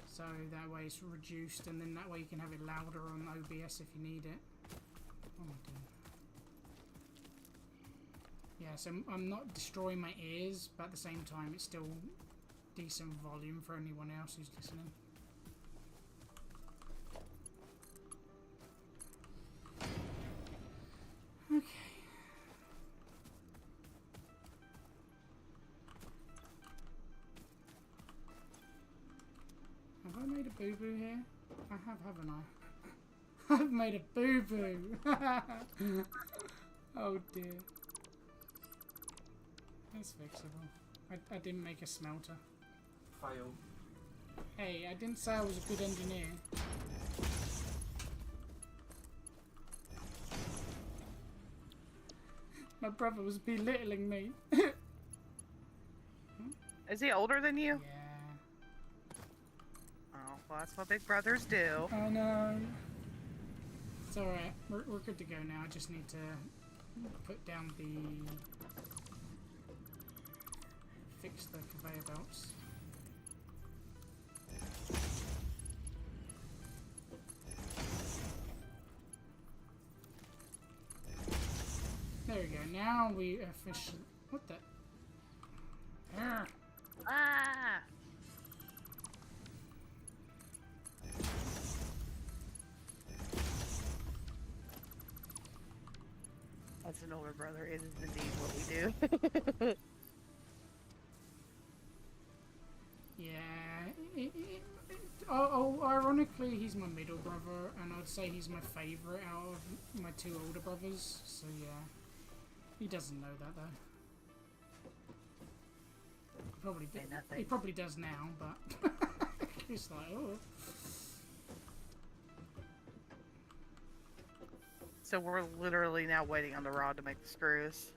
So that way it's reduced, and then that way you can have it louder on OBS if you need it. Oh my dear. Yeah, so I'm not destroying my ears, but at the same time it's still decent volume for anyone else who's listening. Okay. Have I made a boo-boo here? I have, haven't I? I've made a boo-boo! Oh dear. That's fixable. I didn't make a smelter. Fail. Hey, I didn't say I was a good engineer. My brother was belittling me. Is he older than you? Yeah, Oh, well, that's what big brothers do. I know. It's alright. We're good to go now. I just need to put down the... fix the conveyor belts. there we go. Now we officially... What the... Arrgh. Ah! As an older brother, it is indeed what we do. Yeah. Oh, ironically, he's my middle brother, and I'd say he's my favourite out of my two older brothers. So yeah, he doesn't know that though. He probably does now, but he's like, oh. So we're literally now waiting on the rod to make the screws.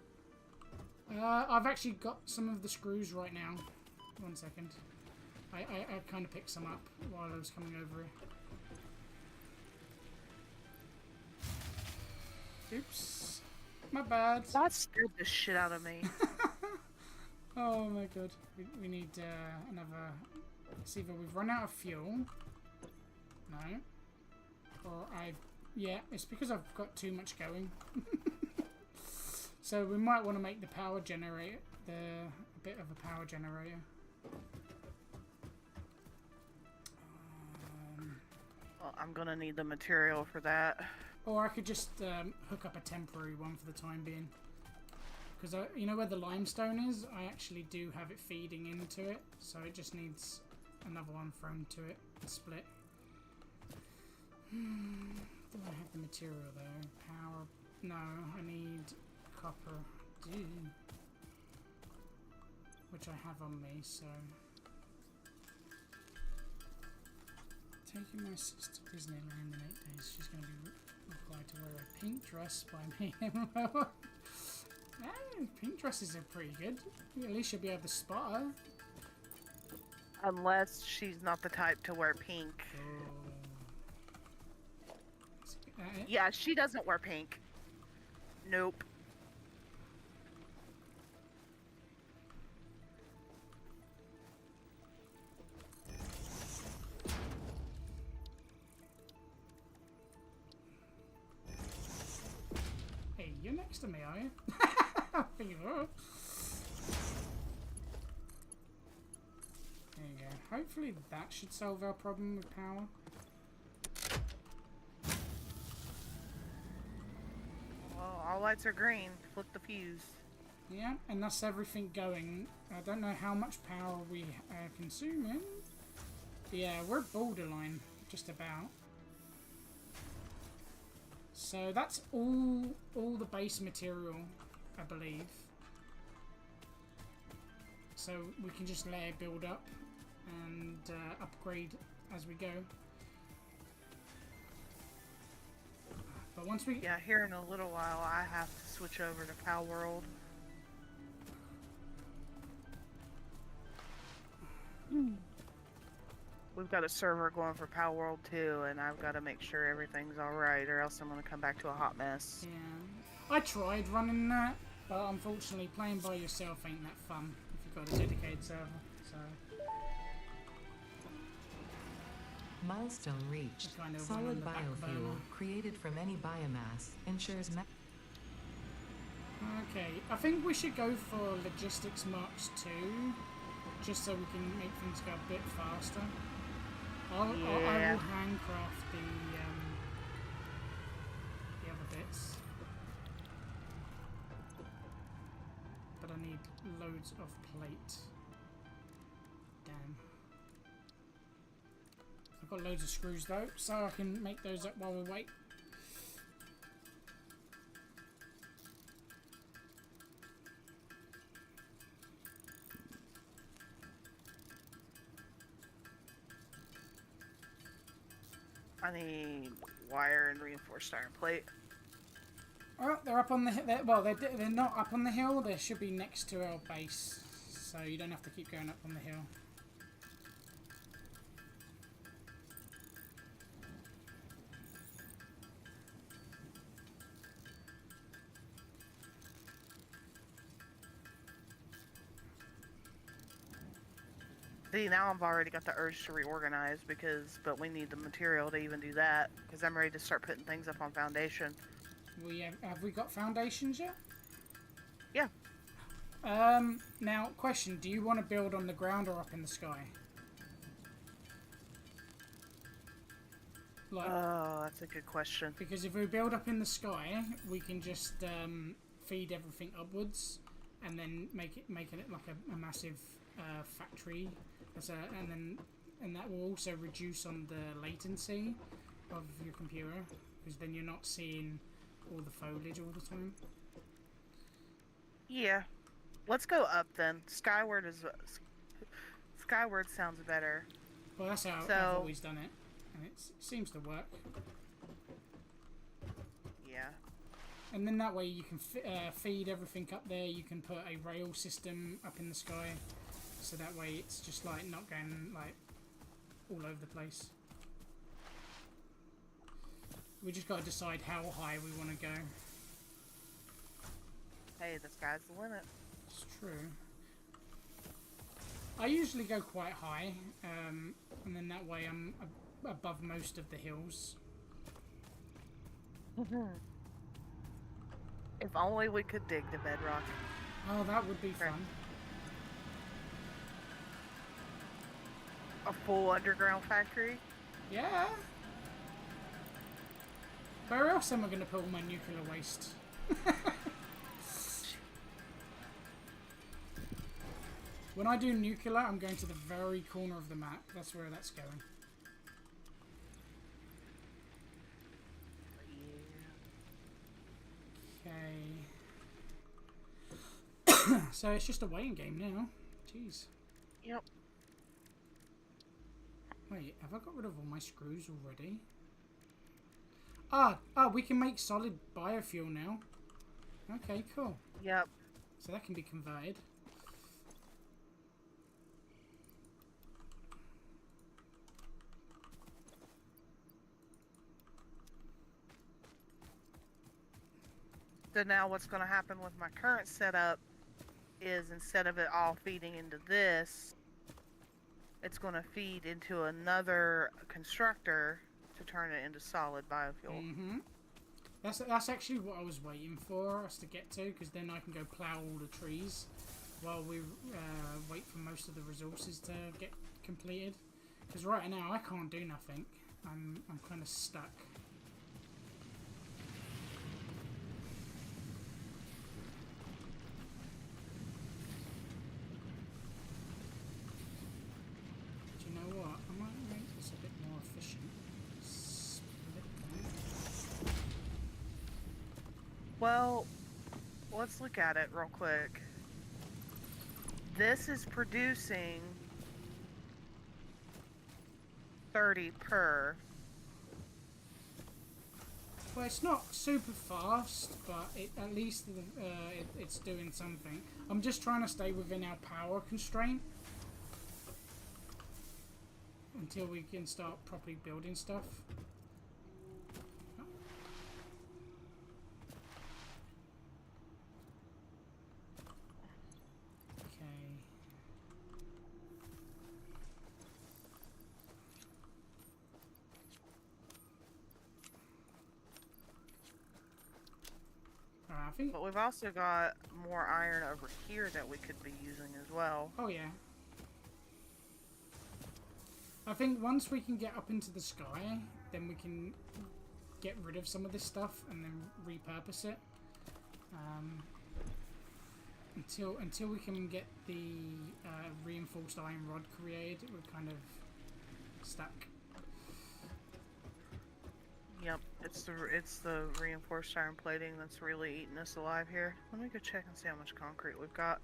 I've actually got some of the screws right now. 1 second. I kind of picked some up while I was coming over here. Oops. My bad. That scared the shit out of me. Oh my god. We need another... It's either we've run out of fuel. No. Or I've... Yeah, it's because I've got too much going. So we might want to make the power generator... a bit of a power generator. Well, I'm gonna need the material for that. Or I could just hook up a temporary one for the time being. Because you know where the limestone is? I actually do have it feeding into it. So it just needs another one thrown to it and split. Do I have the material though? Power... No, I need copper. Which I have on me, so... Taking my sister to Disneyland in 8 days. She's going to be required to wear a pink dress by me. Pink dresses are pretty good. At least you'll be able to spot her. Unless she's not the type to wear pink. Oh. Yeah, she doesn't wear pink. Nope. Hey, you're next to me, are you? Thinking, oh. There you go. Hopefully that should solve our problem with power. Well, all lights are green. Flip the fuse. Yeah, and that's everything going. I don't know how much power we are consuming. Yeah, we're borderline, just about. So that's all the base material, I believe. So we can just let it build up and upgrade as we go. But once we... Yeah, here in a little while, I have to switch over to Pal World. We've got a server going for Pal World too, and I've got to make sure everything's alright, or else I'm going to come back to a hot mess. Yeah. I tried running that, but unfortunately playing by yourself ain't that fun if you've got a dedicated server. So... Milestone reached. Kind of one on Solid the back biofuel burner. created from any biomass ensures Okay, I think we should go for logistics marks 2, just so we can make things go a bit faster. I will handcraft the other bits, but I need loads of plate. Damn. I've got loads of screws though, so I can make those up while we wait. I need wire and reinforced iron plate. Oh, they're up on the hill. Well, they're not up on the hill. They should be next to our base, so you don't have to keep going up on the hill. See, now I've already got the urge to reorganize but we need the material to even do that, because I'm ready to start putting things up on foundation. Have we got foundations yet? Yeah. Now, question: do you want to build on the ground or up in the sky? Like, Oh, that's a good question. because if we build up in the sky, we can just feed everything upwards, and then make it like a massive factory. And that will also reduce on the latency of your computer, because then you're not seeing all the foliage all the time. Yeah. Let's go up then. Skyward sounds better. Well, that's how I've So- always done it, and it seems to work. Yeah. And then that way you can feed everything up there. You can put a rail system up in the sky, so that way it's just like not going like all over the place. We just got to decide how high we want to go. Hey, the sky's the limit. It's true. I usually go quite high, and then that way I'm above most of the hills. If only we could dig the bedrock. Oh, that would be fun. A full underground factory? Yeah. Where else am I going to put all my nuclear waste? When I do nuclear, I'm going to the very corner of the map. That's where that's going. Okay. So it's just a waiting game now. Jeez. Yep. Wait, have I got rid of all my screws already? We can make solid biofuel now. Okay, cool. Yep. So that can be converted. So now what's going to happen with my current setup is instead of it all feeding into this, it's going to feed into another constructor to turn it into solid biofuel. Mm-hmm. That's actually what I was waiting for us to get to, because then I can go plough all the trees while we wait for most of the resources to get completed. Because right now I can't do nothing. I'm kind of stuck. Do you know what? I might make this a bit more efficient. Split them. Well, let's look at it real quick. This is producing 30 per. Well, it's not super fast, but at least it's doing something. I'm just trying to stay within our power constraint until we can start properly building stuff. Okay. I think. But we've also got more iron over here that we could be using as well. Oh yeah. I think once we can get up into the sky, then we can get rid of some of this stuff and then repurpose it. Until we can get the reinforced iron rod created, we're kind of stuck. Yep, it's the reinforced iron plating that's really eating us alive here. Let me go check and see how much concrete we've got.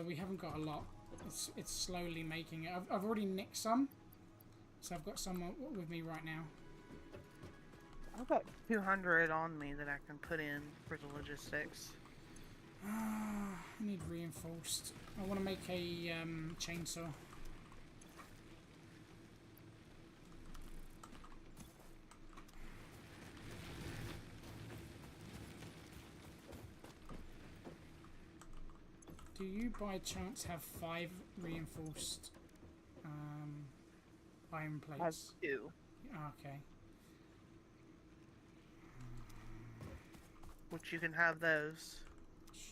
We haven't got a lot. It's slowly making it. I've already nicked some, so I've got some with me right now. I've got 200 on me that I can put in for the logistics. I need reinforced. I want to make a chainsaw. Do you by chance have 5 reinforced iron plates? I have 2. Okay. Which you can have those.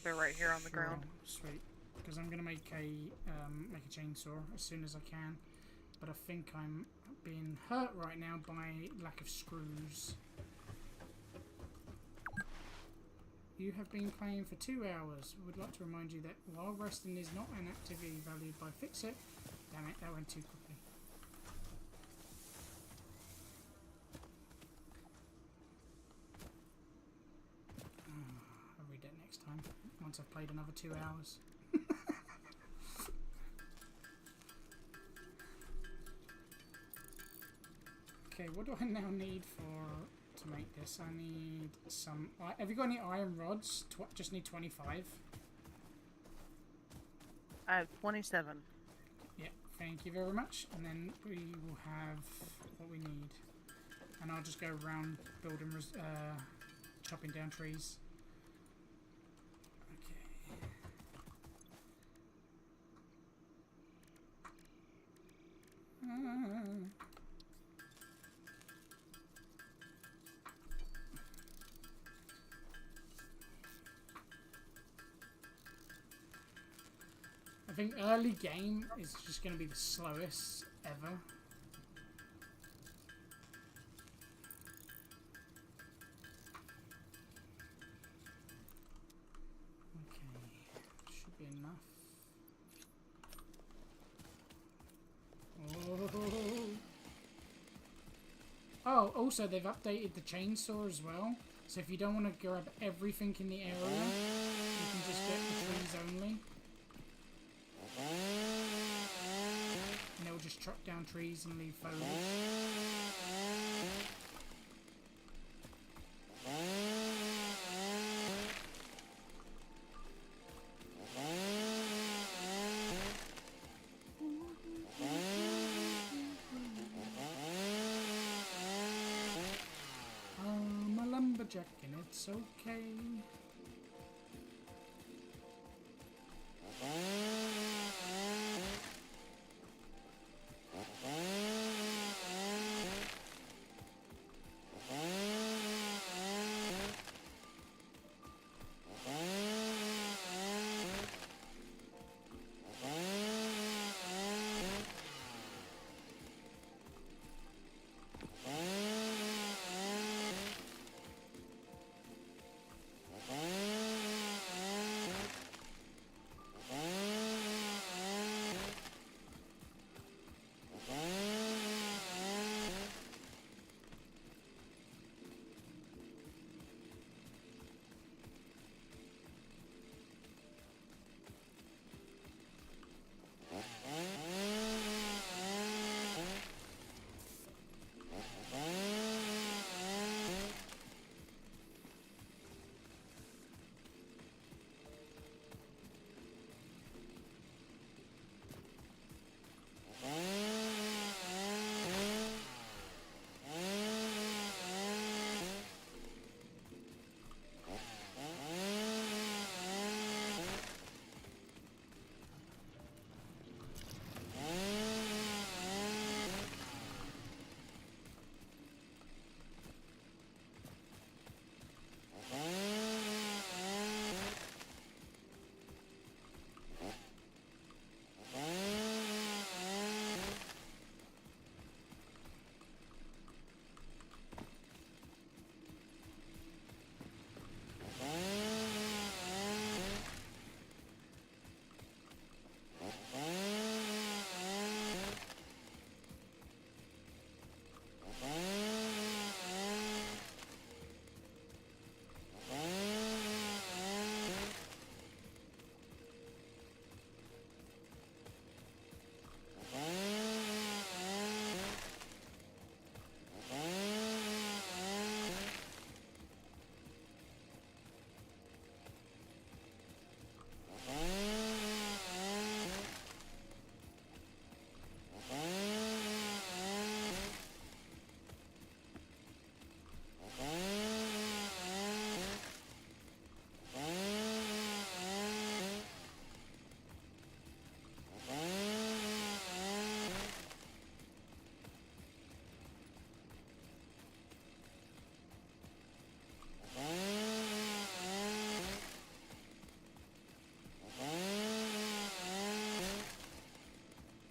They're right here on the Sure, ground. sweet. Because I'm gonna make a chainsaw as soon as I can, but I think I'm being hurt right now by lack of screws. You have been playing for 2 hours. Would like to remind you that while resting is not an activity valued by Fixit. Damn it, that went too quickly. I'll read that next time, once I've played another 2 hours. Okay, what do I now need to make this? I need some... have you got any iron rods? Just need 25. I have 27. Yeah, thank you very much. And then we will have what we need. And I'll just go around building, chopping down trees. Okay. I think early game is just going to be the slowest ever. Okay, should be enough. Oh, also they've updated the chainsaw as well. So if you don't want to grab everything in the area, you can just get the trees only. And it'll just chop down trees and leave foliage. I'm a lumberjack and it's okay.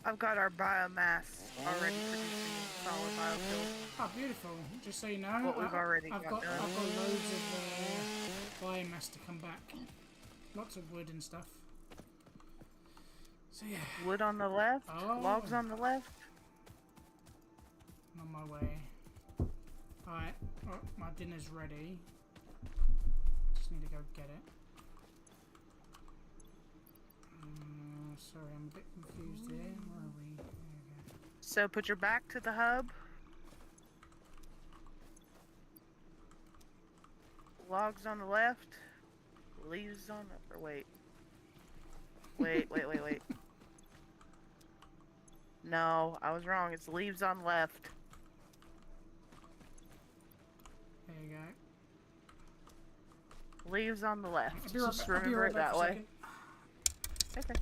I've got our biomass already producing solid biofuel. Oh, beautiful. Just so you know, What we've already I've got got done. loads of biomass to come back. Lots of wood and stuff. So yeah, Wood on the left, Oh. logs on the left. I'm on my way. Alright, oh, my dinner's ready. Just need to go get it. Sorry, I'm a bit confused here. Where are we? There we go. So put your back to the hub. Logs on the left, leaves on the. Or wait. Wait. No, I was wrong. It's leaves on left. There you go. Leaves on the left. I'll Just be right remember it back that for a way. second. Okay.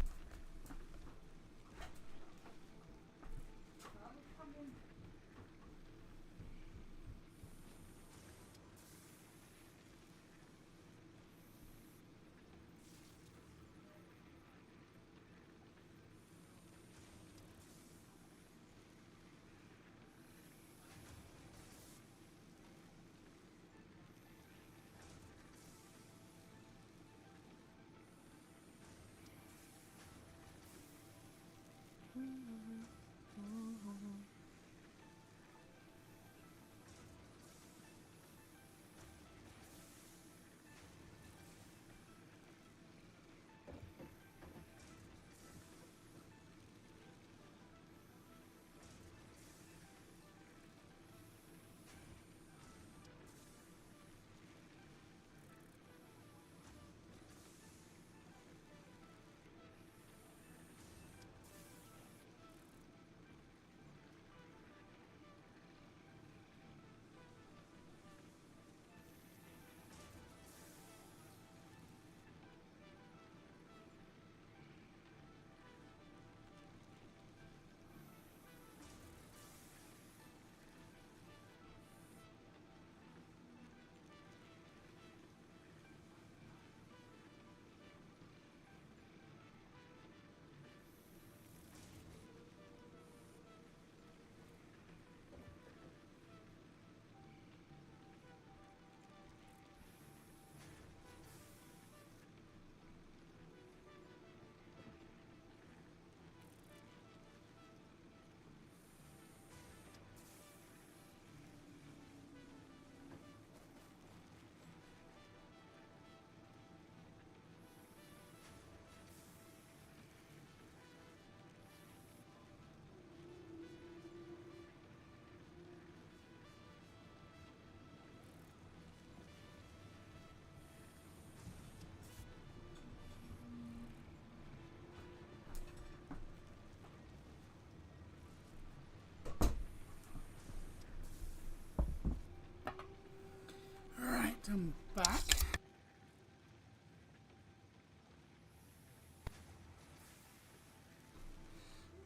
Alright, I'm back.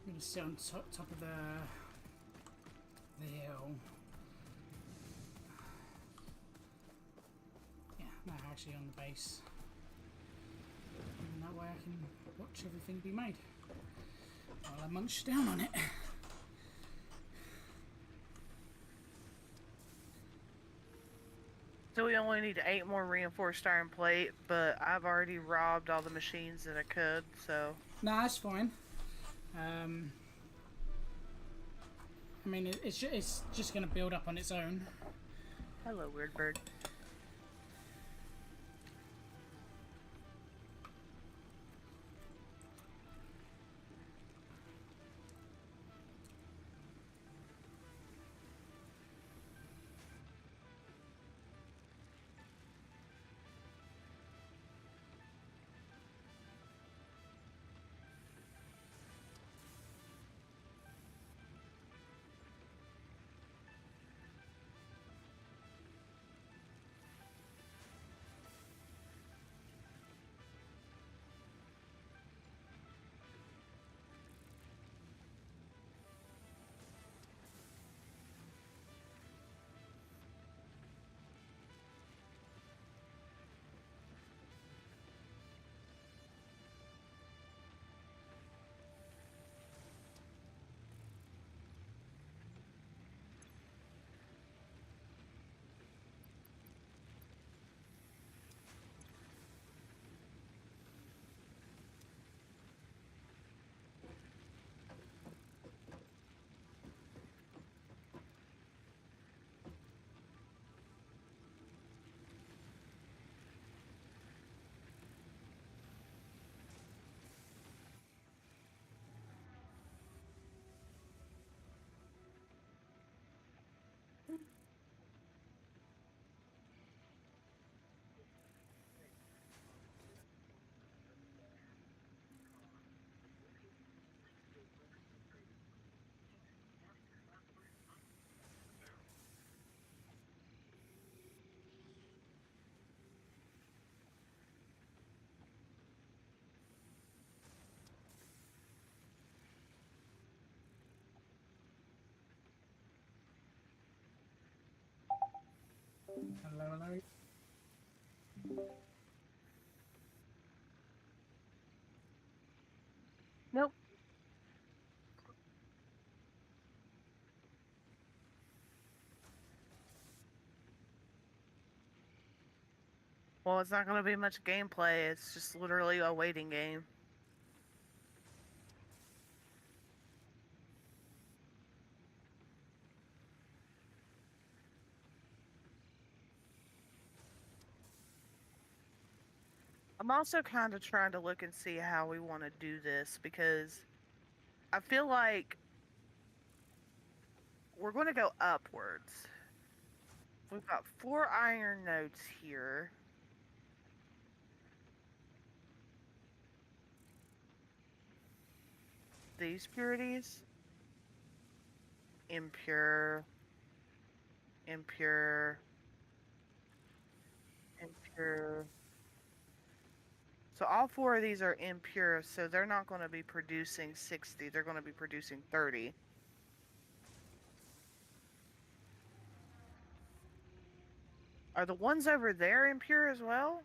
I'm gonna sit on top of the hill. Yeah, no, actually on the base. And that way I can watch everything be made while I munch down on it. So we only need 8 more reinforced iron plate, but I've already robbed all the machines that I could, so... Nah, that's fine. I mean, it's just going to build up on its own. Hello, weird bird. Hello, hello. Nope. Well, it's not going to be much gameplay. It's just literally a waiting game. I'm also kind of trying to look and see how we want to do this because I feel like we're going to go upwards. We've got 4 iron nodes here. These purities. Impure. Impure. Impure. So all 4 of these are impure, so they're not going to be producing 60. They're going to be producing 30. Are the ones over there impure as well?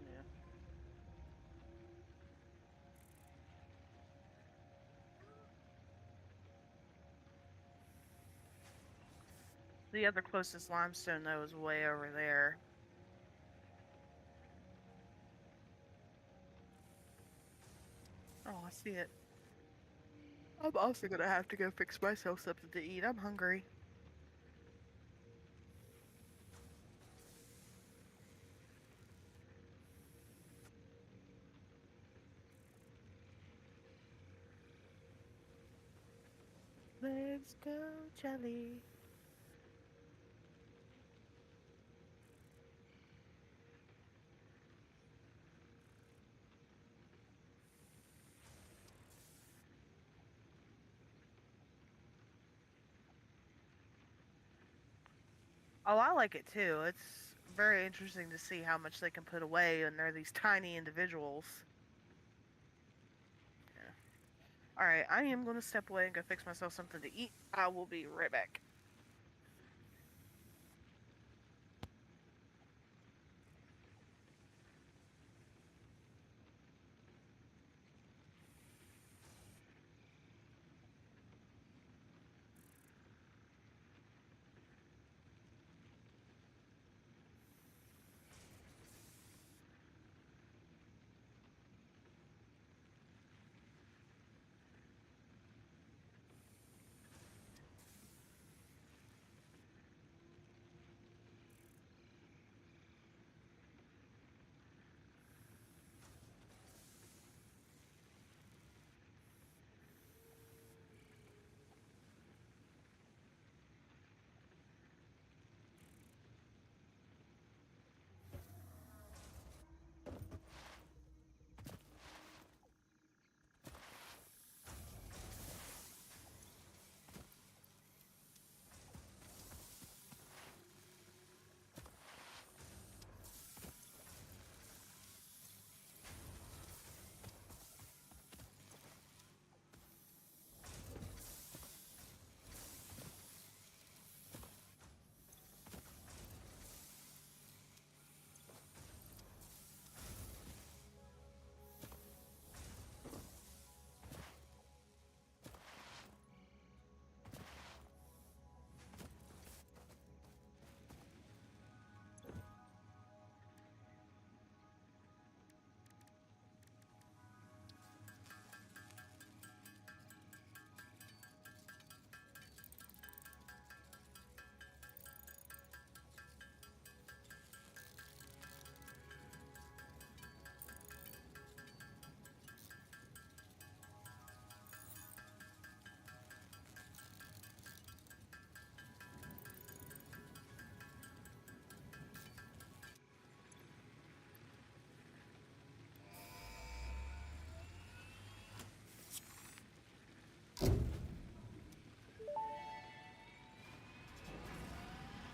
Yeah. The other closest limestone, though, is way over there. Oh, I see it. I'm also gonna have to go fix myself something to eat. I'm hungry. Let's go, Jelly. Oh, I like it too. It's very interesting to see how much they can put away, and they're these tiny individuals. Yeah. Alright, I am gonna step away and go fix myself something to eat. I will be right back.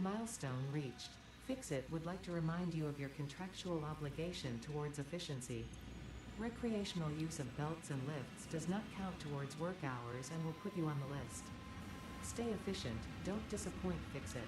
Milestone reached. Fix-It would like to remind you of your contractual obligation towards efficiency. Recreational use of belts and lifts does not count towards work hours and will put you on the list. Stay efficient, don't disappoint. Fix-It.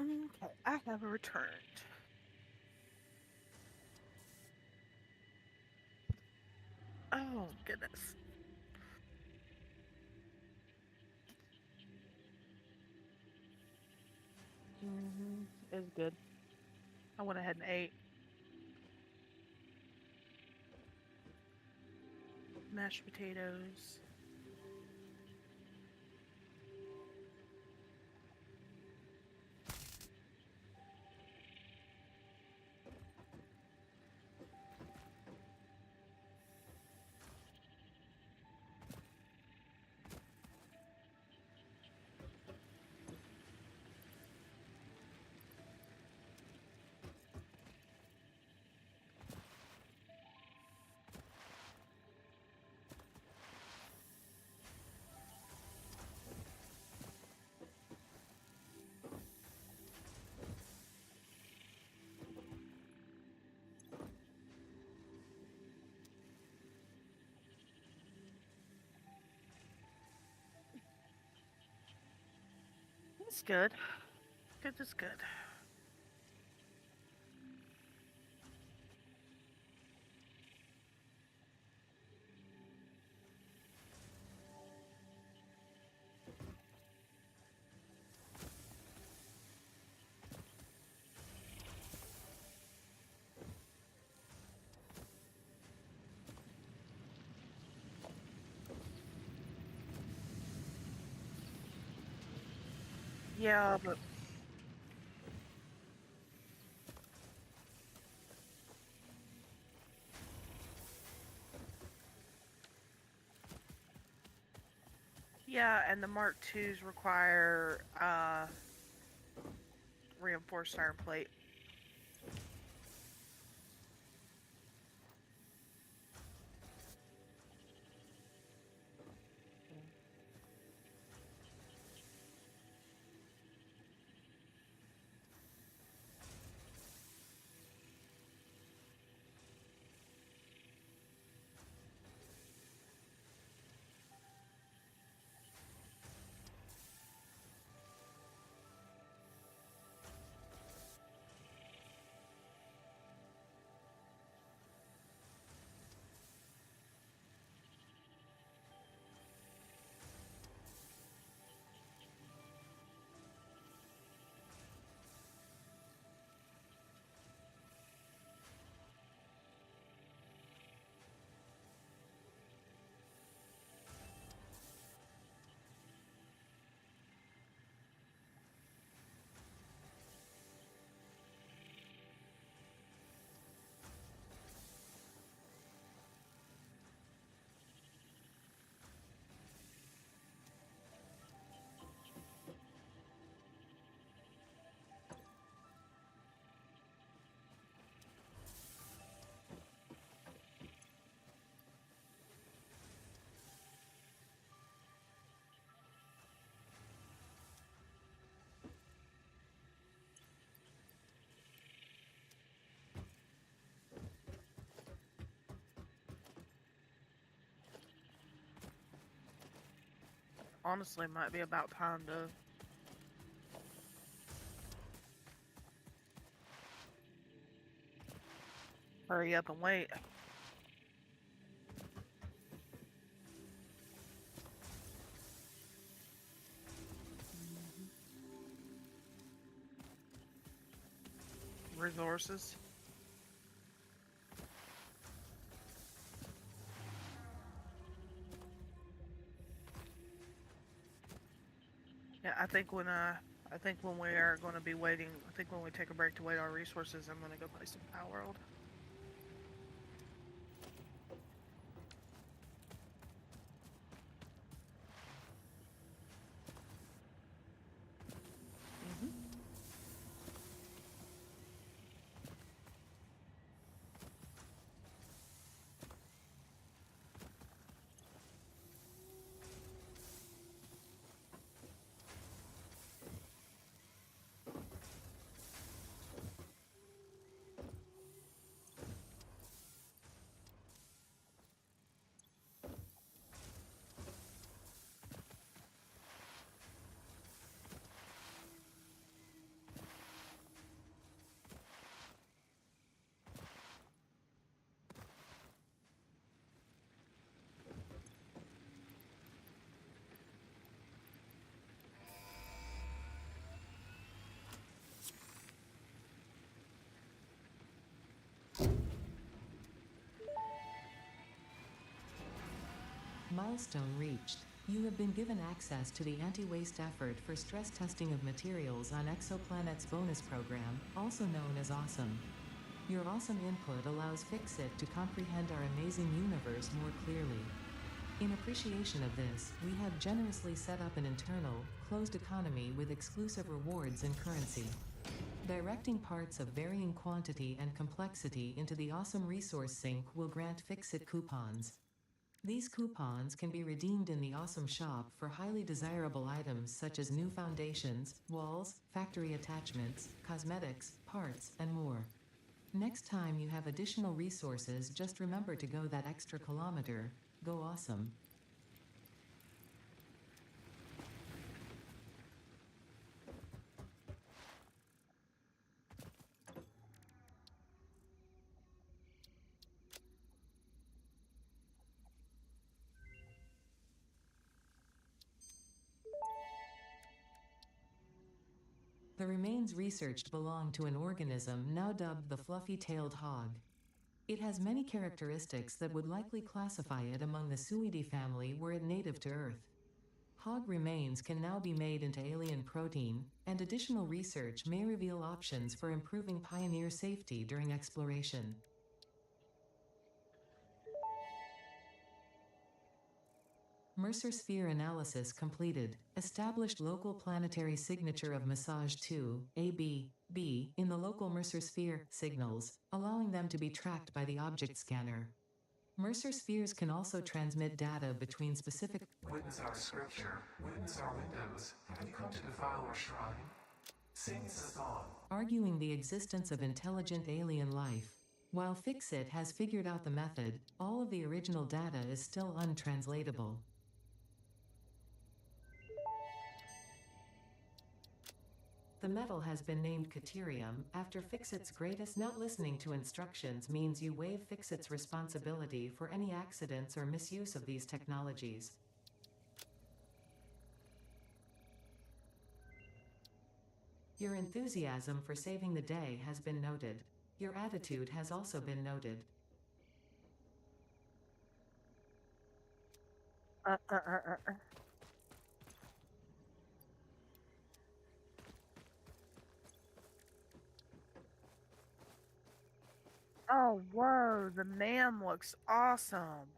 Okay, I have returned. Oh, goodness. It's good. I went ahead and ate mashed potatoes. It's good. Good is good. Yeah, but yeah, and the Mark IIs require reinforced iron plate. Honestly, might be about time to hurry up and wait. Resources. Yeah, I think when we are going to be waiting, I think when we take a break to wait our resources, I'm going to go play some Power World. Milestone reached. You have been given access to the anti-waste effort for stress testing of materials on Exoplanet's bonus program, also known as Awesome. Your awesome input allows Fixit to comprehend our amazing universe more clearly. In appreciation of this, we have generously set up an internal, closed economy with exclusive rewards and currency. Directing parts of varying quantity and complexity into the Awesome Resource Sink will grant Fixit coupons. These coupons can be redeemed in the Awesome Shop for highly desirable items such as new foundations, walls, factory attachments, cosmetics, parts, and more. Next time you have additional resources, just remember to go that extra kilometer. Go awesome. The remains researched belong to an organism now dubbed the fluffy-tailed hog. It has many characteristics that would likely classify it among the Suidae family were it native to Earth. Hog remains can now be made into alien protein, and additional research may reveal options for improving pioneer safety during exploration. Mercer sphere analysis completed. Established local planetary signature of massage 2, AB, in the local Mercer sphere signals, allowing them to be tracked by the object scanner. Mercer spheres can also transmit data between specific. Witness our scripture, witness our windows. Have you come to defile our shrine? Sing us a song. Arguing the existence of intelligent alien life. While Fixit has figured out the method, all of the original data is still untranslatable. The metal has been named Caterium after Fixit's greatest. Not listening to instructions means you waive Fixit's responsibility for any accidents or misuse of these technologies. Your enthusiasm for saving the day has been noted. Your attitude has also been noted. Oh, whoa, the man looks awesome.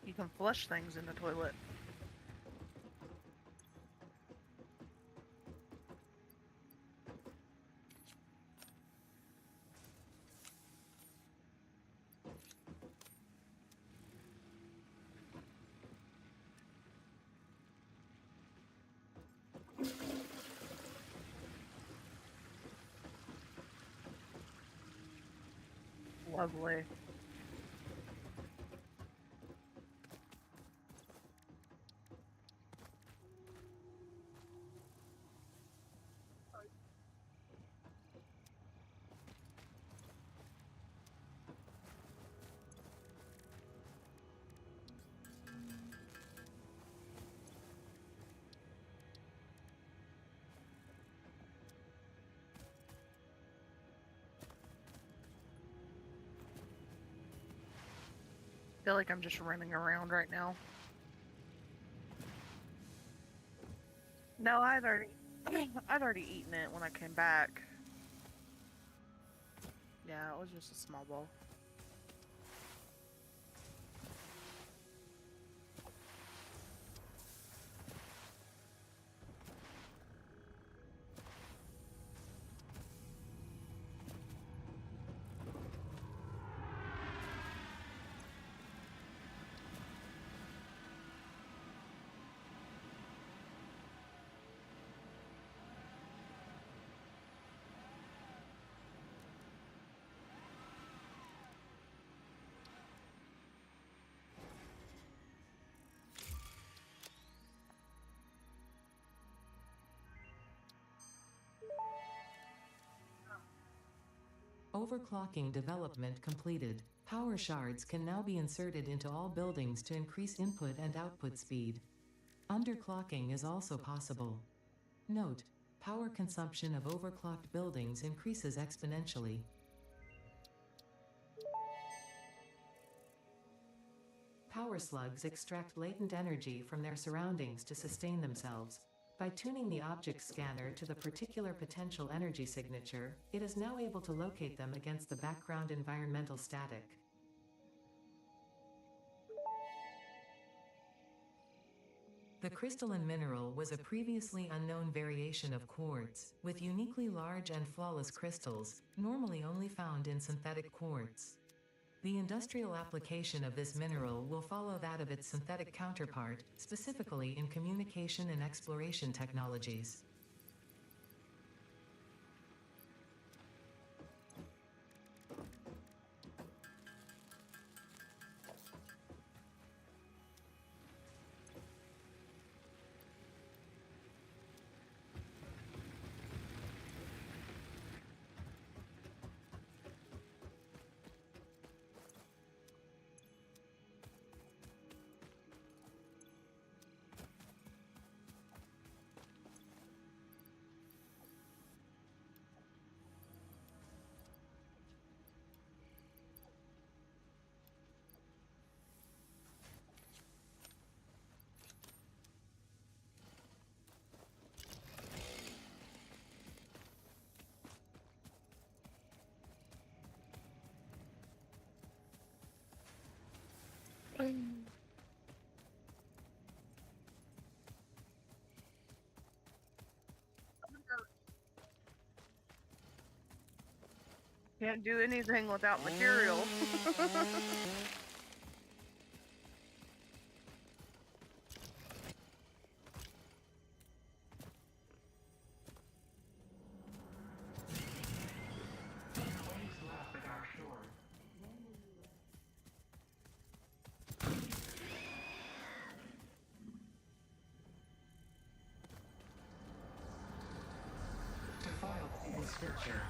You can flush things in the toilet. Lovely. I feel like I'm just running around right now. No, I'd already eaten it when I came back. Yeah, it was just a small bowl. Overclocking development completed. Power shards can now be inserted into all buildings to increase input and output speed. Underclocking is also possible. Note: power consumption of overclocked buildings increases exponentially. Power slugs extract latent energy from their surroundings to sustain themselves. By tuning the object scanner to the particular potential energy signature, it is now able to locate them against the background environmental static. The crystalline mineral was a previously unknown variation of quartz, with uniquely large and flawless crystals, normally only found in synthetic quartz. The industrial application of this mineral will follow that of its synthetic counterpart, specifically in communication and exploration technologies. Can't do anything without material. Waves laugh at our shore. To file in scripture.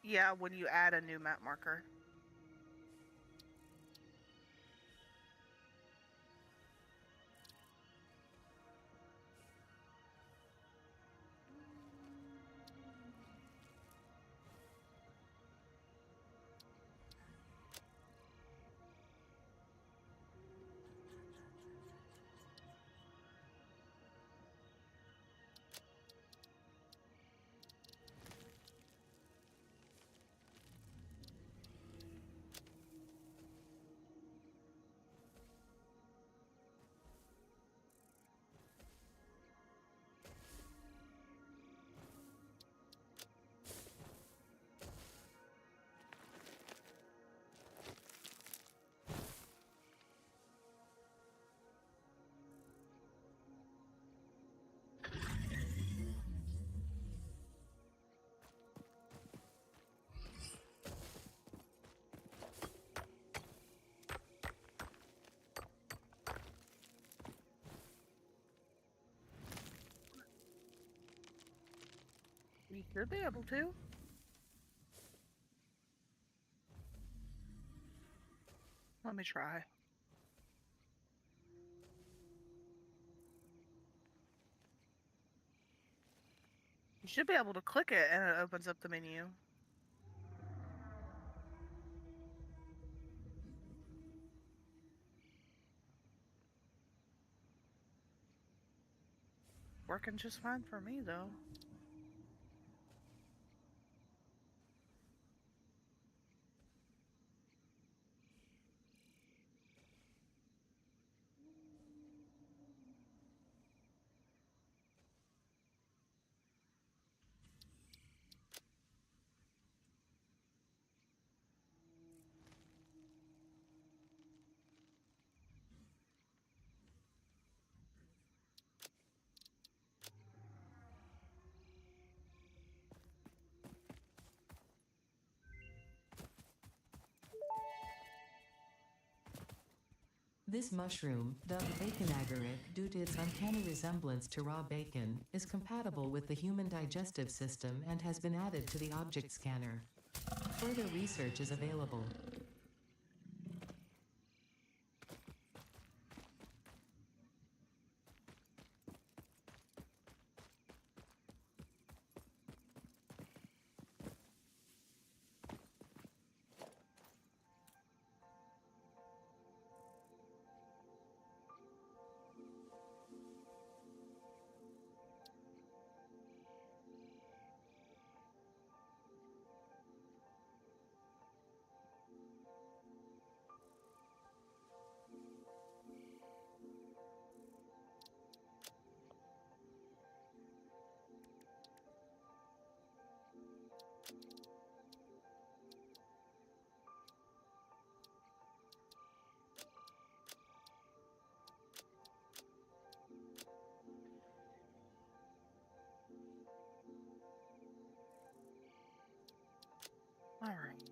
Yeah, when you add a new map marker. Should be able to. Let me try. You should be able to click it and it opens up the menu. Working just fine for me, though. This mushroom, dubbed bacon agaric due to its uncanny resemblance to raw bacon, is compatible with the human digestive system and has been added to the object scanner. Further research is available. All right.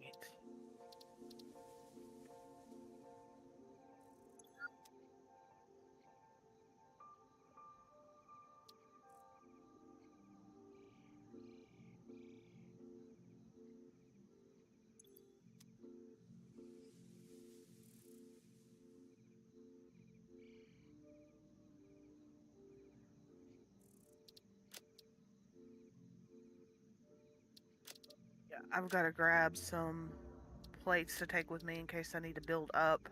Yeah, I've got to grab some plates to take with me in case I need to build up.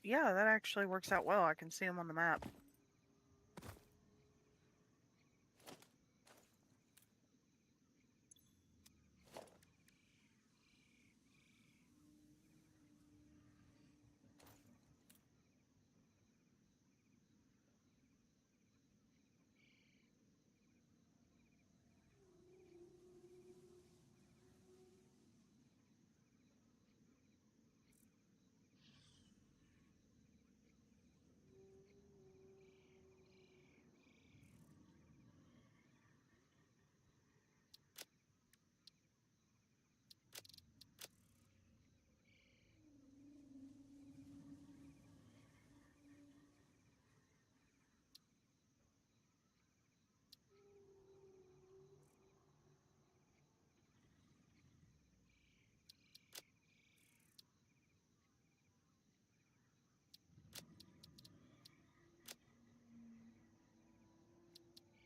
Yeah, that actually works out well. I can see them on the map.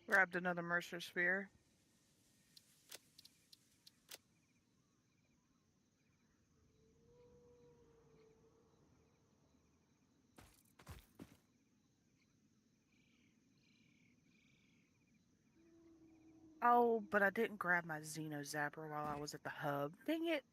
Grabbed another Mercer sphere. Oh, but I didn't grab my Xeno Zapper while I was at the hub. Dang it.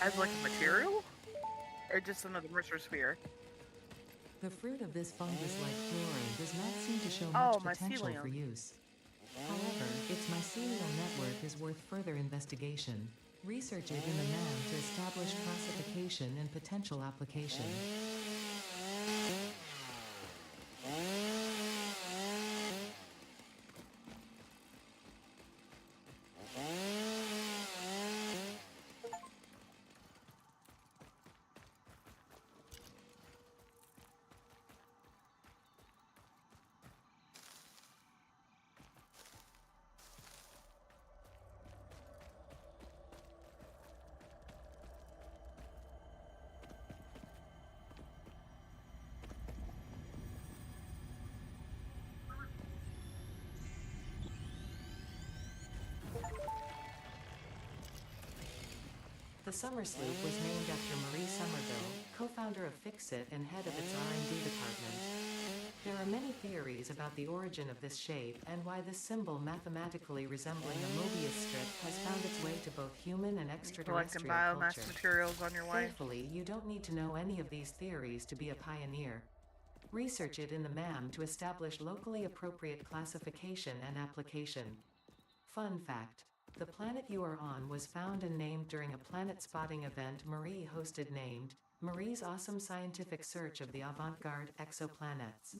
As like a material? Or just another Mercer sphere? The fruit of this fungus-like flora does not seem to show Oh, much potential mycelium. for use. However, its mycelial network is worth further investigation. Research it in the MAM to establish classification and potential application. The Summer Sloop was named after Marie Somerville, co-founder of Fixit and head of its R&D department. There are many theories about the origin of this shape and why this symbol mathematically resembling a Mobius strip has found its way to both human and Collecting extraterrestrial biomass culture. materials on your way. Thankfully, you don't need to know any of these theories to be a pioneer. Research it in the MAM to establish locally appropriate classification and application. Fun fact: the planet you are on was found and named during a planet spotting event Marie hosted named Marie's Awesome Scientific Search of the Avant-Garde Exoplanets.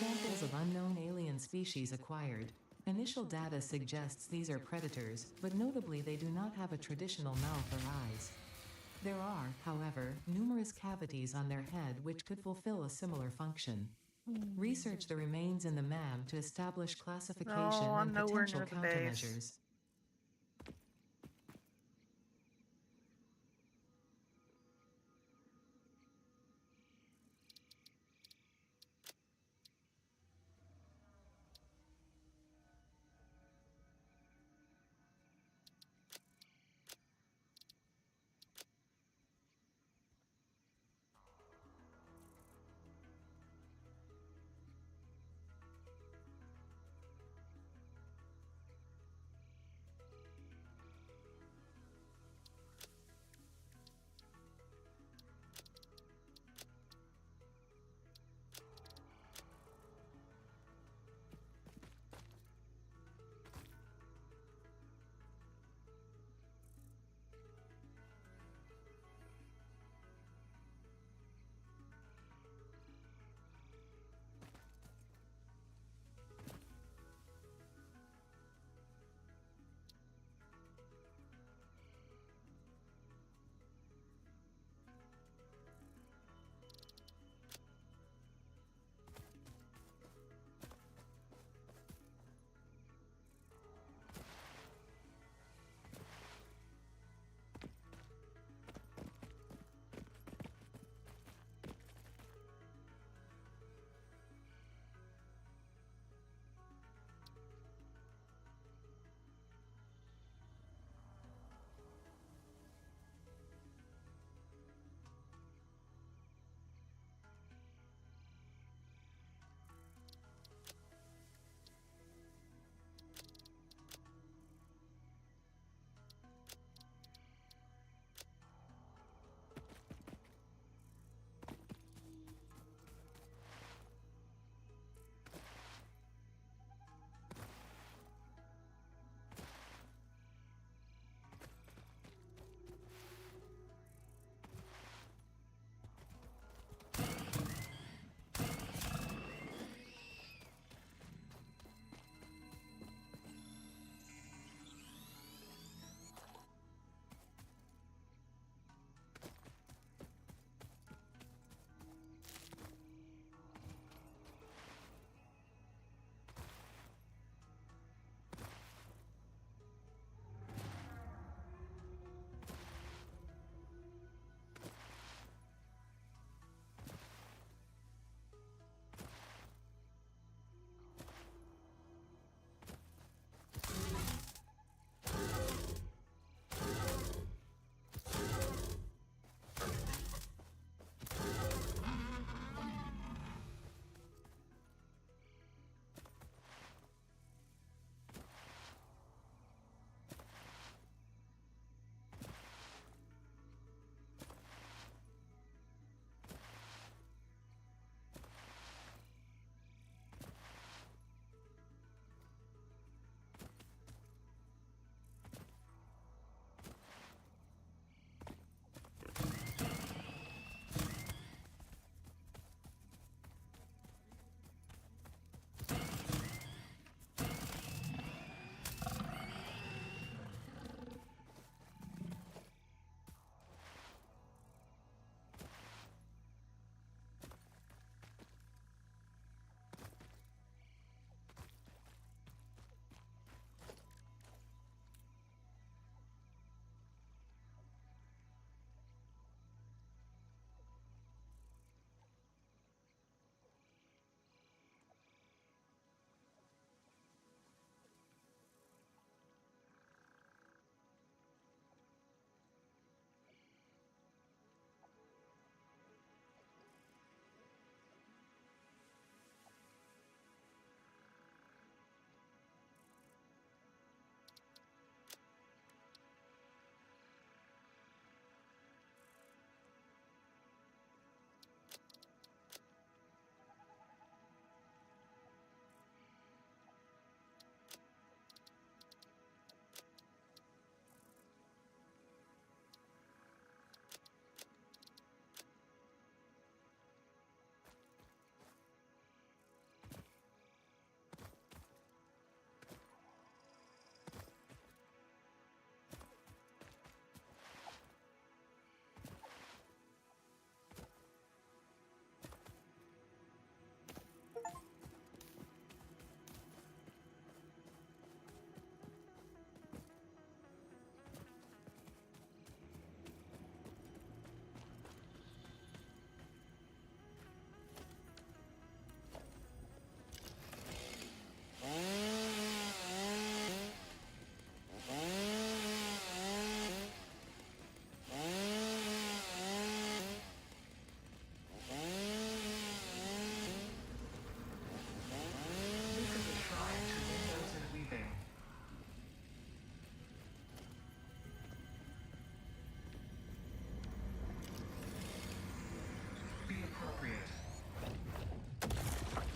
Samples of unknown alien species acquired. Initial data suggests these are predators, but notably they do not have a traditional mouth or eyes. There are, however, numerous cavities on their head which could fulfill a similar function. Research the remains in the MAM to establish classification No, I'm and nowhere potential near the base. countermeasures.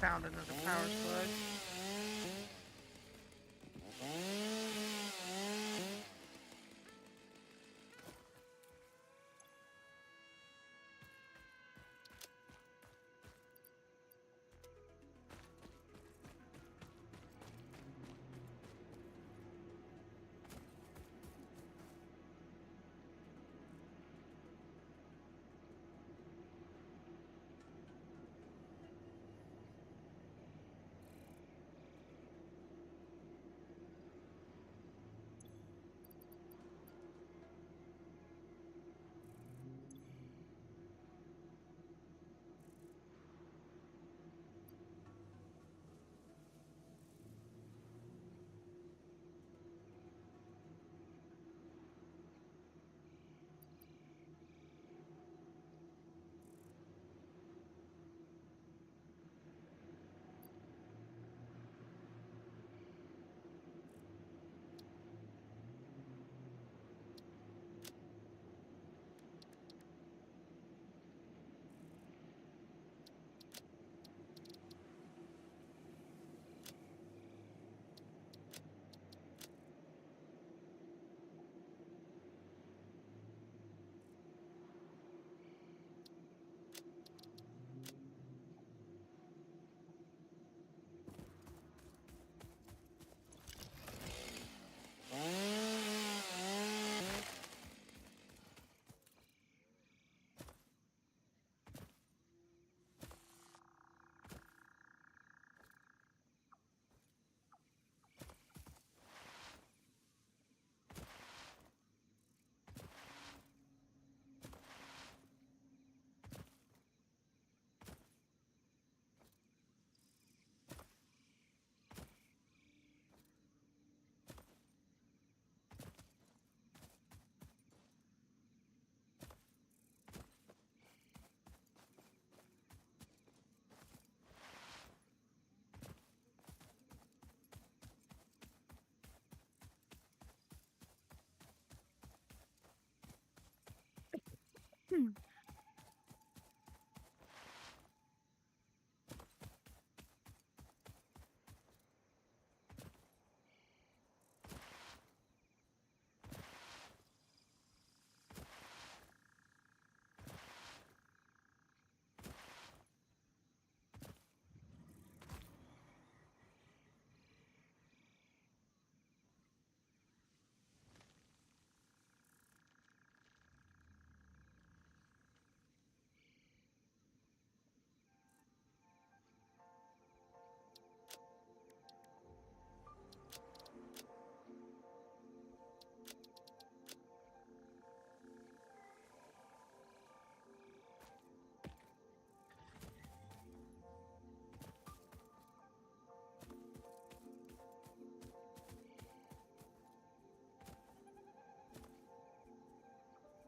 Found another power slug.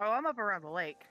Oh, I'm up around the lake.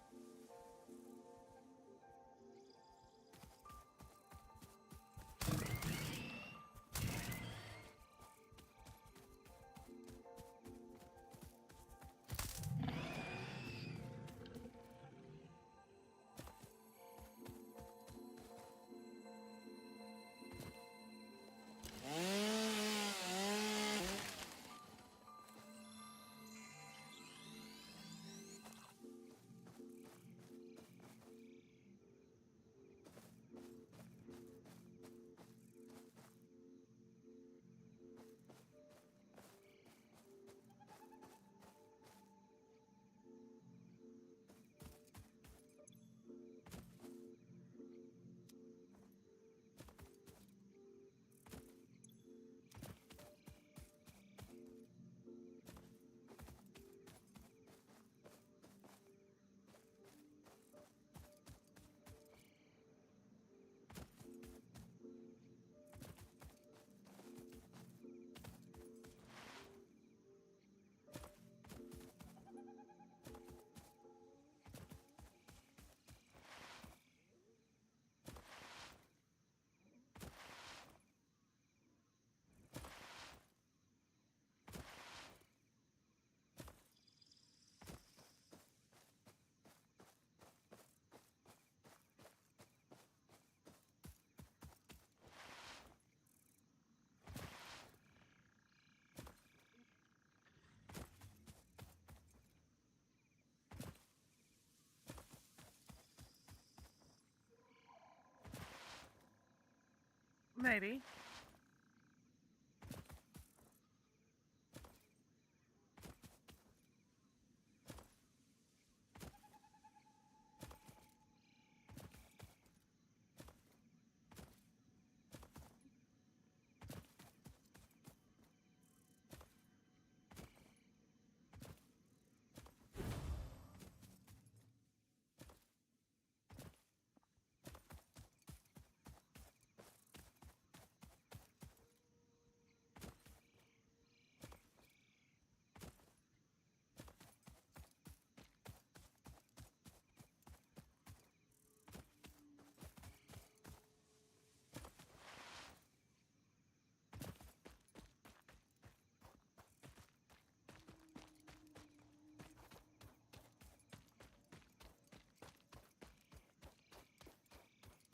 Maybe.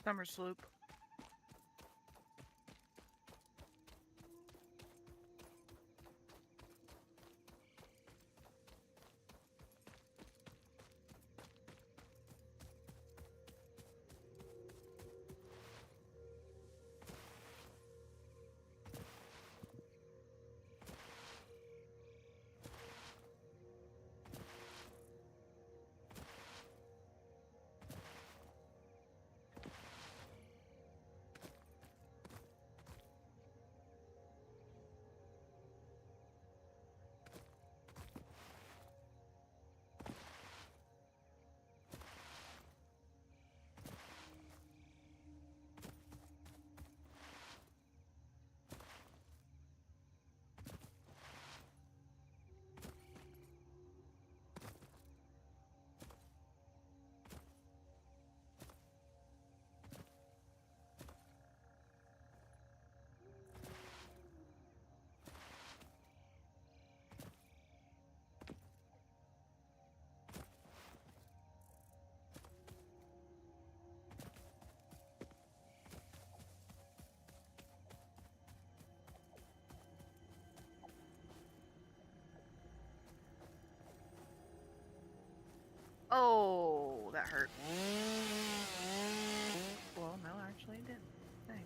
Summer sloop. Oh, that hurt. Well, no, actually it didn't. Dang.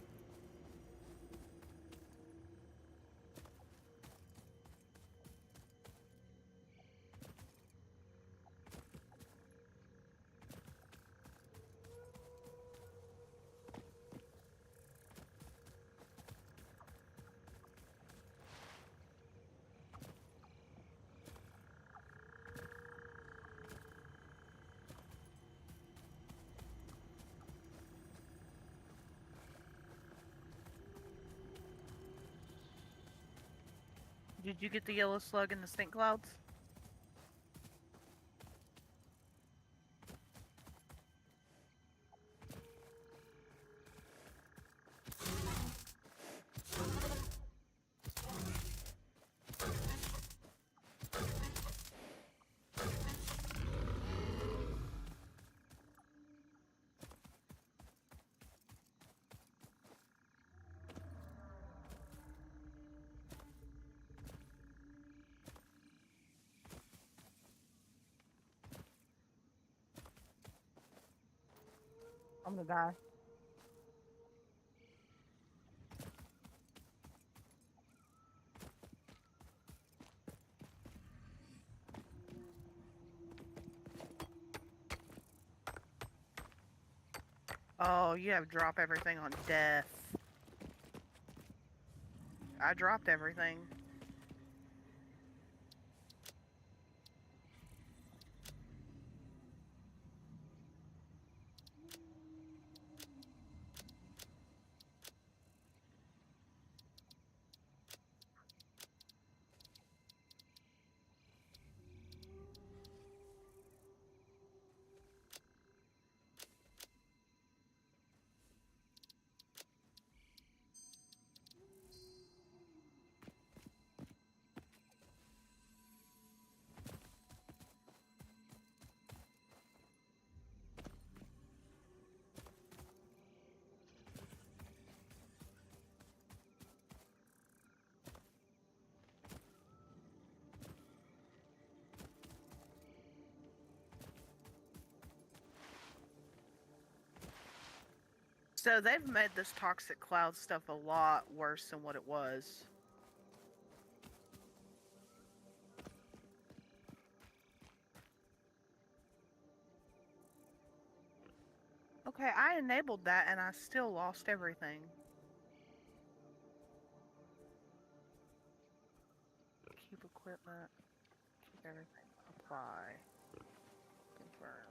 Did you get the yellow slug in the stink clouds? I'm gonna die. Oh, you have drop everything on death. I dropped everything. So they've made this toxic cloud stuff a lot worse than what it was. Okay, I enabled that and I still lost everything. Keep equipment. Keep everything. Apply. Confirm.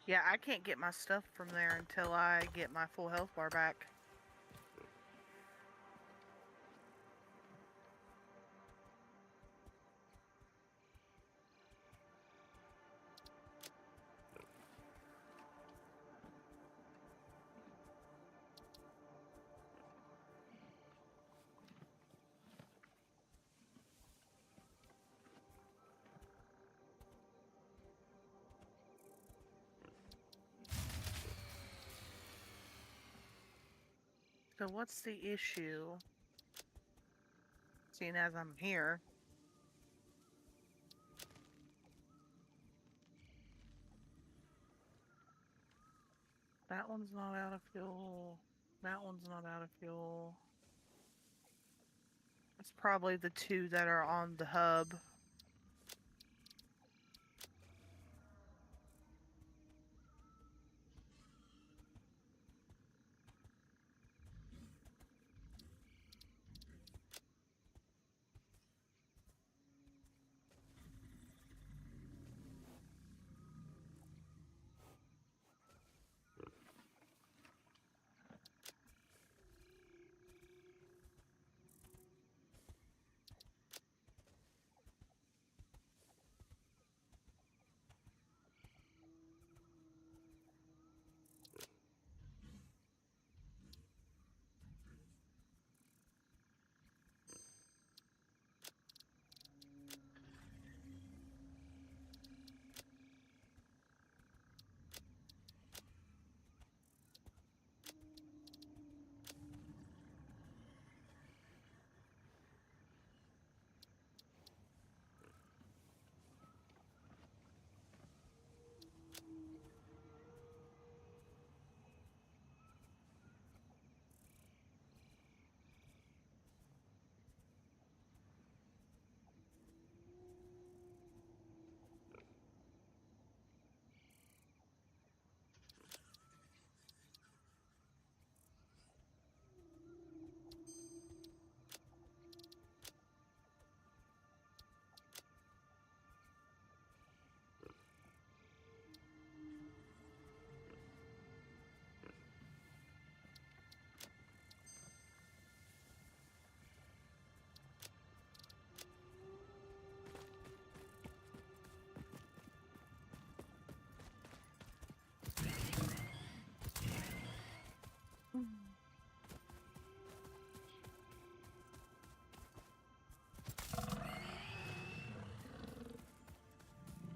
Yeah, I can't get my stuff from there until I get my full health bar back. So what's the issue? Seeing as I'm here. That one's not out of fuel. That one's not out of fuel. It's probably the two that are on the hub.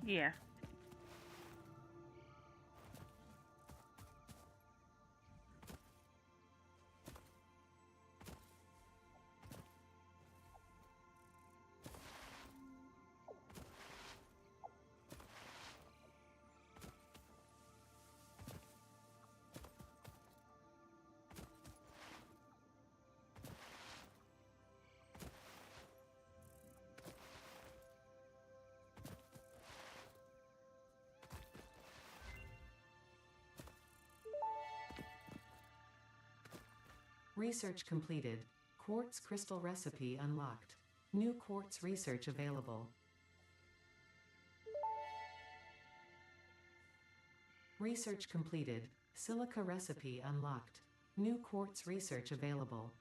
Yeah. Research completed. Quartz crystal recipe unlocked. New quartz research available. Research completed. Silica recipe unlocked. New quartz research available.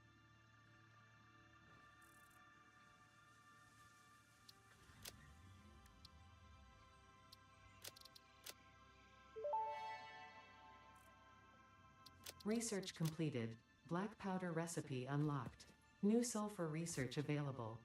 Research completed. Black powder recipe unlocked. New sulfur research available.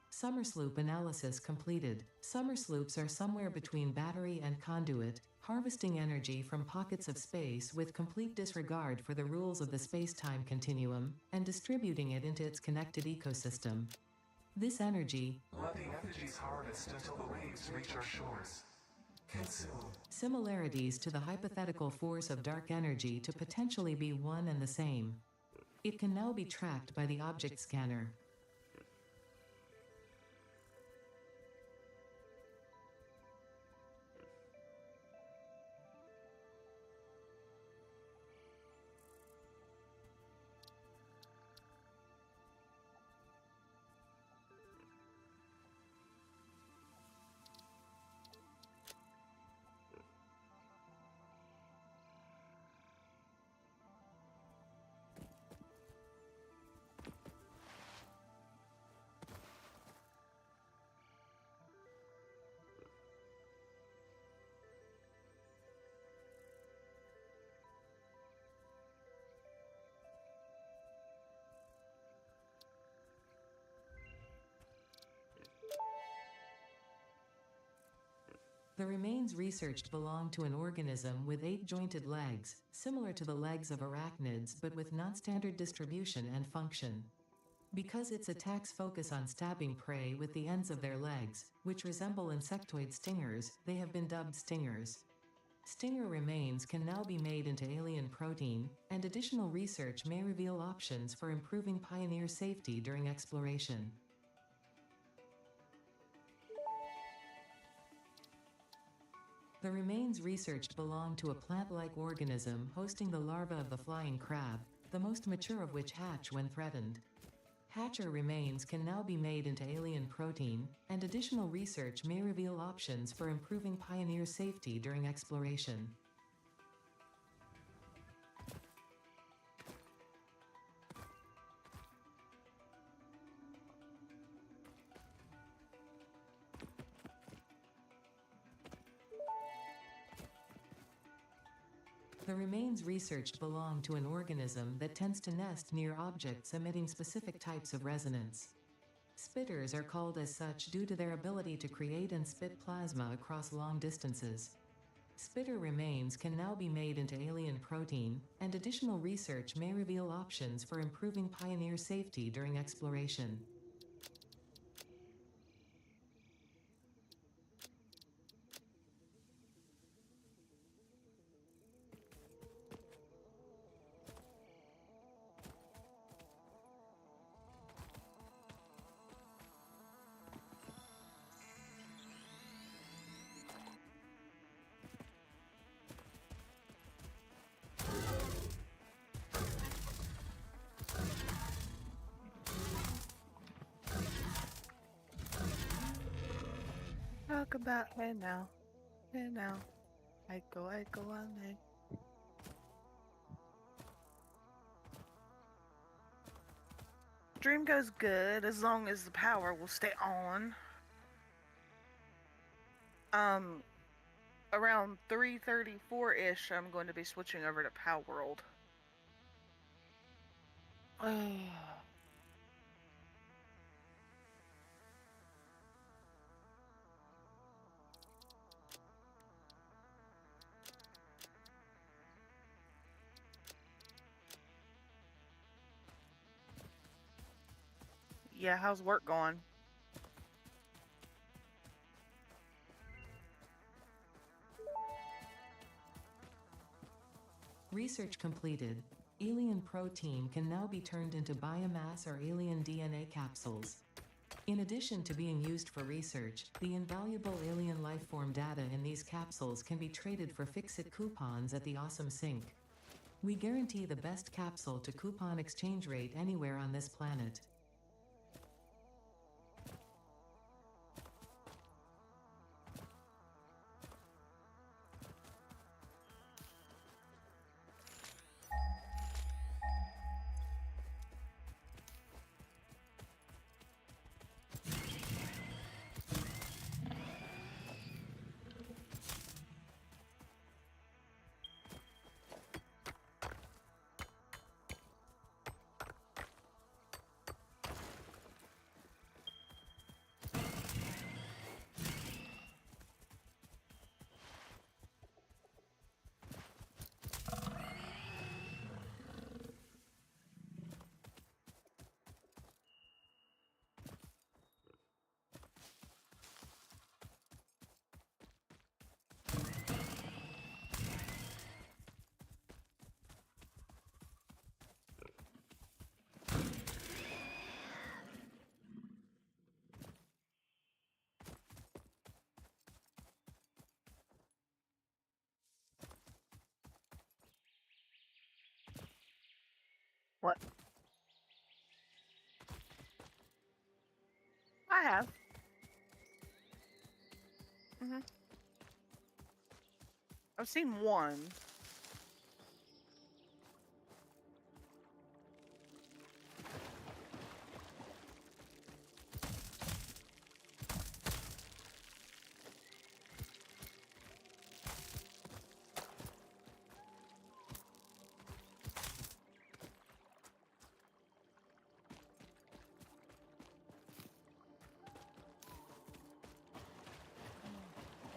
Summer sloop analysis completed. Summer sloops are somewhere between battery and conduit, harvesting energy from pockets of space with complete disregard for the rules of the space-time continuum, and distributing it into its connected ecosystem. This energy, Let the effigies harvest until the waves reach our shores. Consume. similarities to the hypothetical force of dark energy to potentially be one and the same. It can now be tracked by the object scanner. The remains researched belong to an organism with 8 jointed legs, similar to the legs of arachnids but with non-standard distribution and function. Because its attacks focus on stabbing prey with the ends of their legs, which resemble insectoid stingers, they have been dubbed stingers. Stinger remains can now be made into alien protein, and additional research may reveal options for improving pioneer safety during exploration. The remains researched belong to a plant-like organism hosting the larva of the flying crab, the most mature of which hatch when threatened. Hatcher remains can now be made into alien protein, and additional research may reveal options for improving pioneer safety during exploration. The remains researched belong to an organism that tends to nest near objects emitting specific types of resonance. Spitters are called as such due to their ability to create and spit plasma across long distances. Spitter remains can now be made into alien protein, and additional research may reveal options for improving pioneer safety during exploration. Talk about hey now. I go on there. Stream goes good as long as the power will stay on. Around 3:34-ish, I'm going to be switching over to Pow World. Yeah, how's work going? Research completed. Alien protein can now be turned into biomass or alien DNA capsules. In addition to being used for research, the invaluable alien lifeform data in these capsules can be traded for fix-it coupons at the Awesome Sink. We guarantee the best capsule to coupon exchange rate anywhere on this planet. What? I have. I've seen one.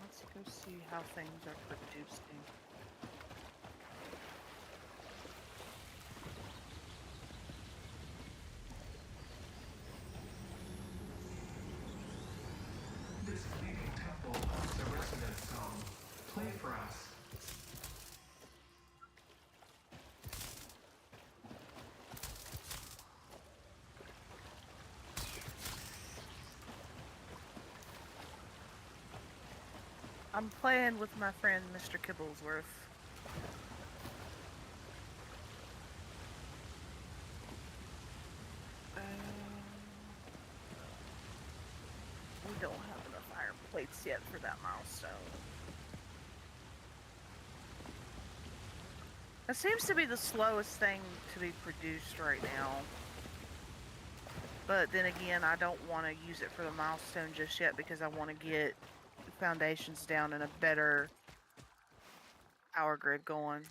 Let's go see how things are producing. This fleeting temple hosts a resonance song. Play for us. I'm playing with my friend Mr. Kibblesworth. We don't have enough iron plates yet for that milestone. That seems to be the slowest thing to be produced right now. But then again, I don't want to use it for the milestone just yet because I want to get foundations down and a better power grid going.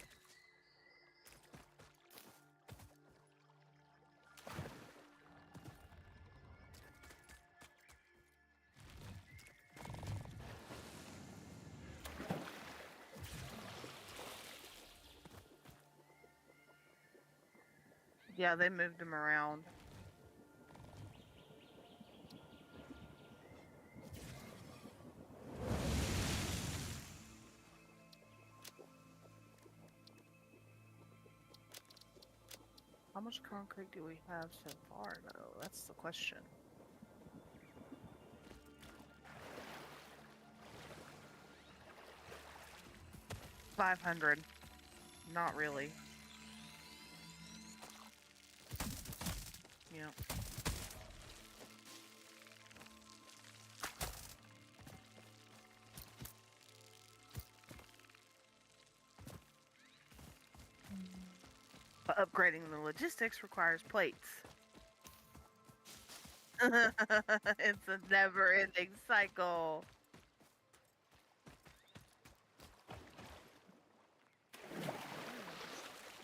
Yeah, they moved them around. How much concrete do we have so far, though? That's the question. $500. Not really. Yep. But upgrading the logistics requires plates. It's a never-ending cycle.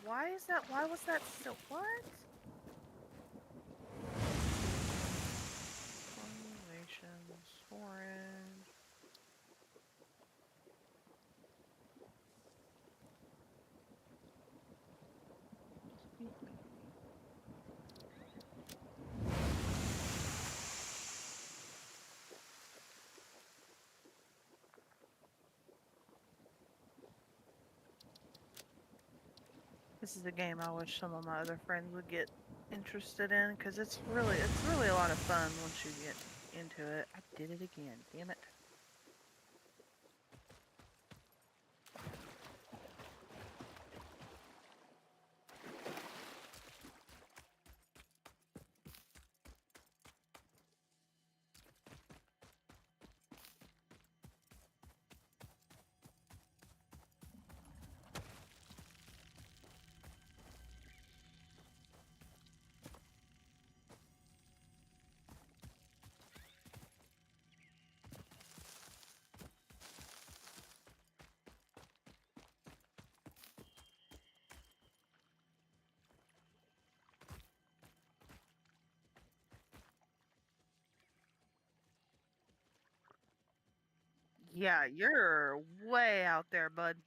Why is that? Why was that still? What? Formulations, foreign. This is a game I wish some of my other friends would get interested in because it's really a lot of fun once you get into it. I did it again, damn it. Yeah, you're way out there, bud.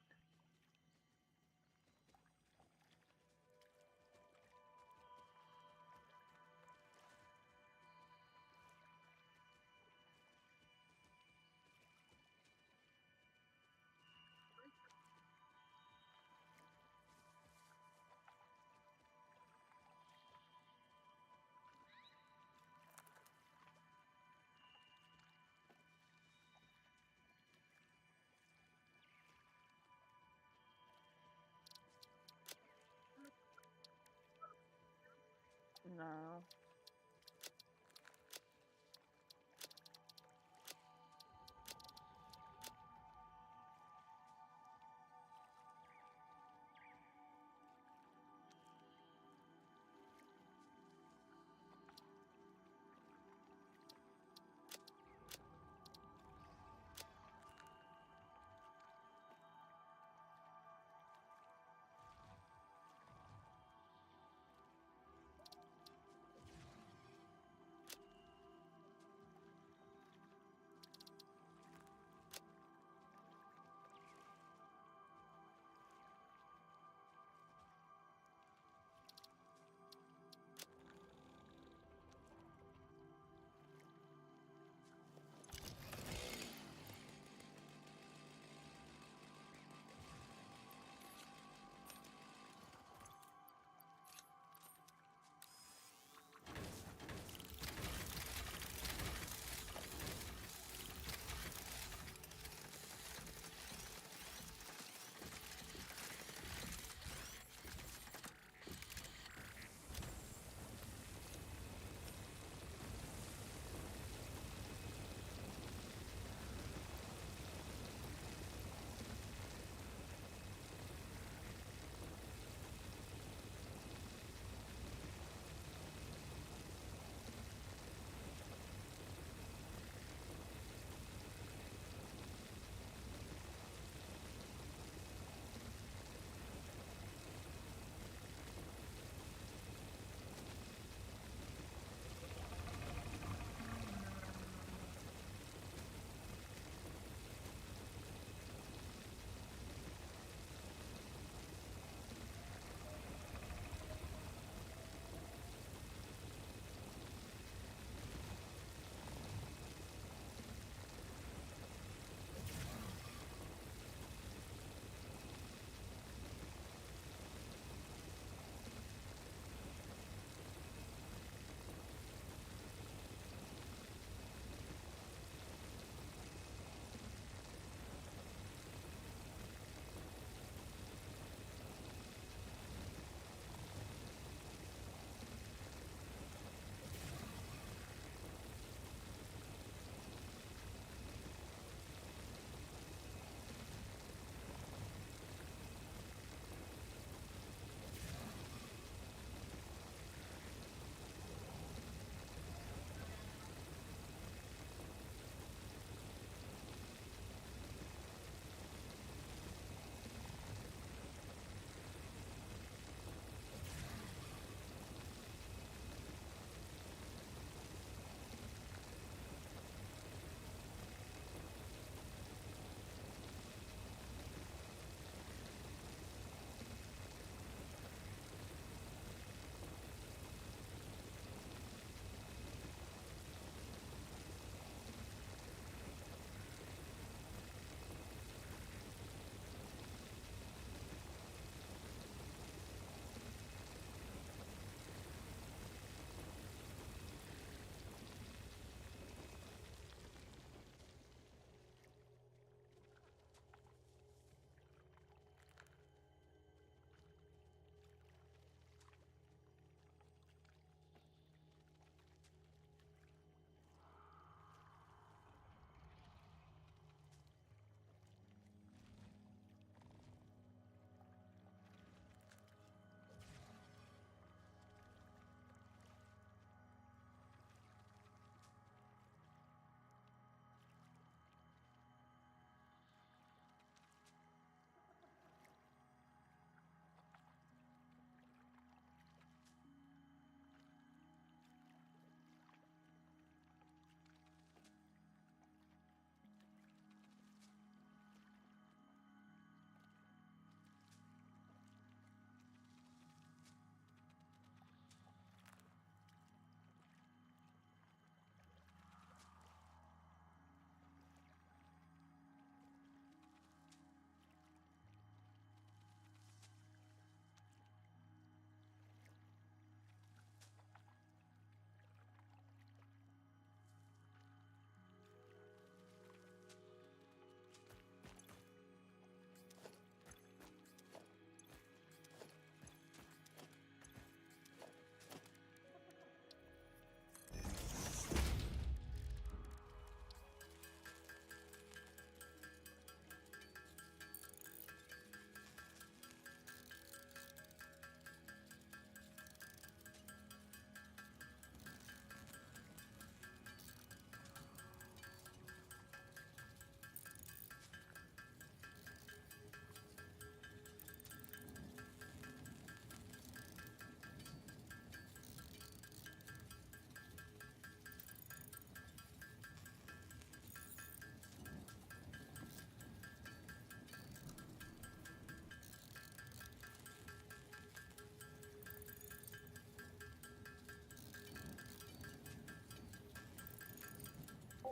No.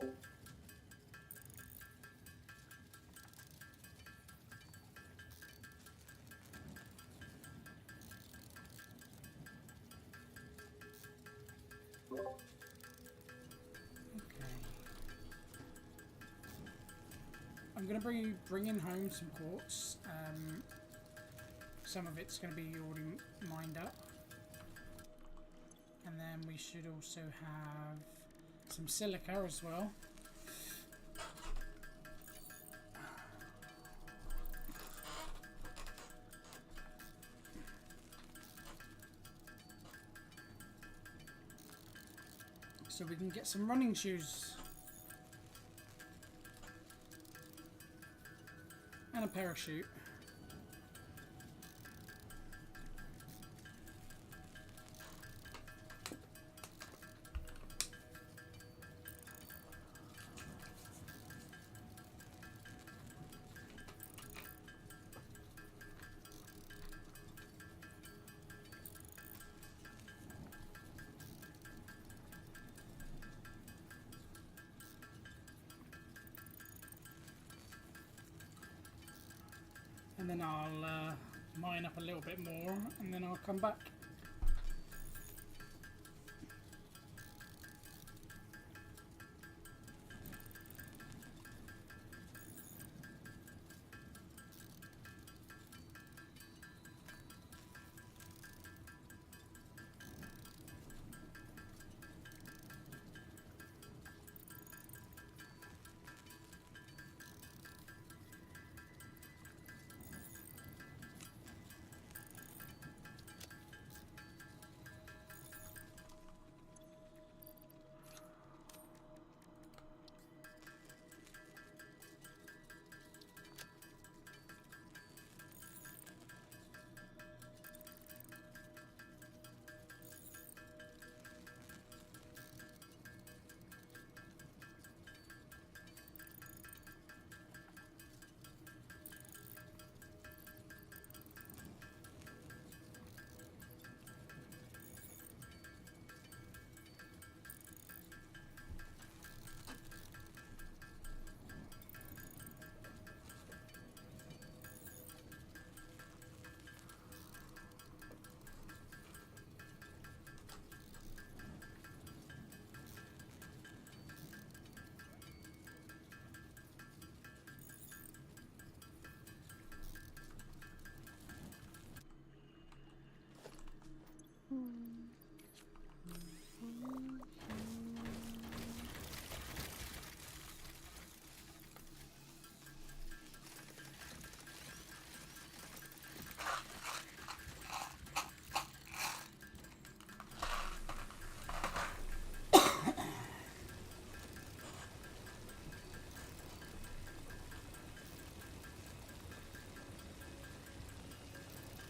Okay. I'm going to be bringing home some quartz. Some of it's going to be already mined up. And then we should also have some silica as well. So we can get some running shoes. And a parachute. And then I'll mine up a little bit more, and then I'll come back.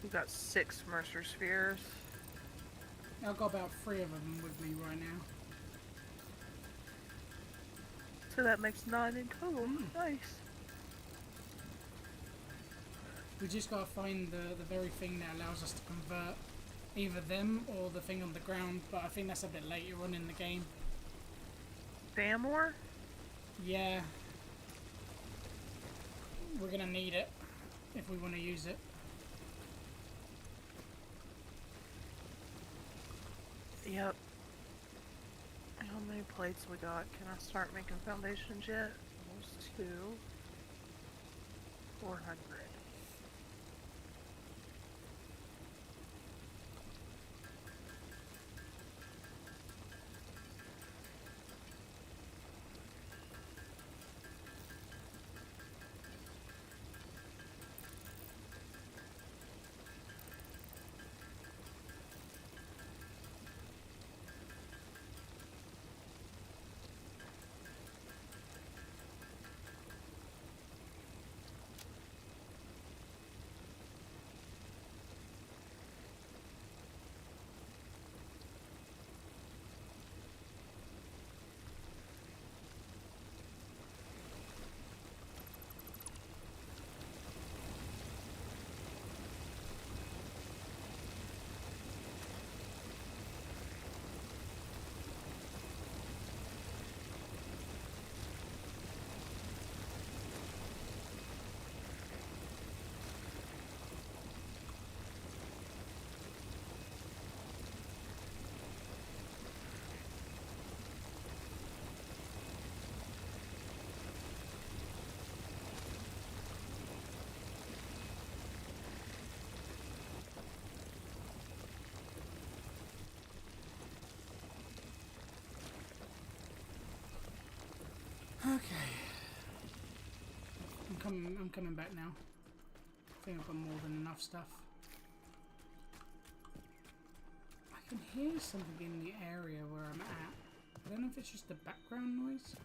We've got 6 Mercer spheres. I've got about 3 of them with me right now. So that makes 9 in total. Nice. We just gotta find the very thing that allows us to convert either them or the thing on the ground, but I think that's a bit later on in the game. Famor? Yeah. We're gonna need it if we want to use it. Yep. How many plates we got? Can I start making foundations yet? Almost 2. 400. Okay. I'm coming back now. I think I've got more than enough stuff. I can hear something in the area where I'm at. I don't know if it's just the background noise.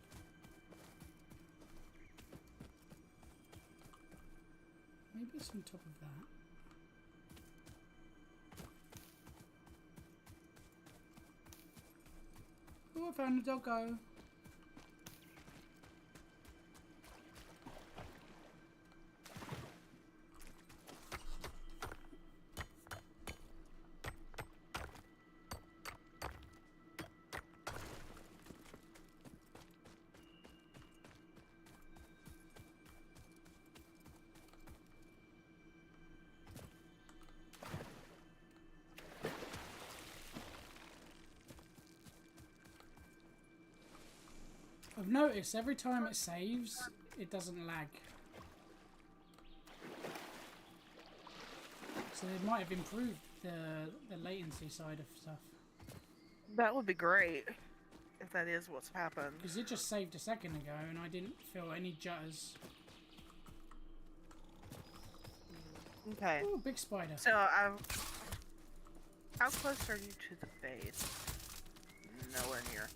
Maybe it's on top of that. Oh, I found a doggo. I've noticed every time it saves, it doesn't lag. So they might have improved the latency side of stuff. That would be great if that is what's happened. Because it just saved a second ago and I didn't feel any jutters. Okay. Oh, big spider. So how close are you to the base? Nowhere near.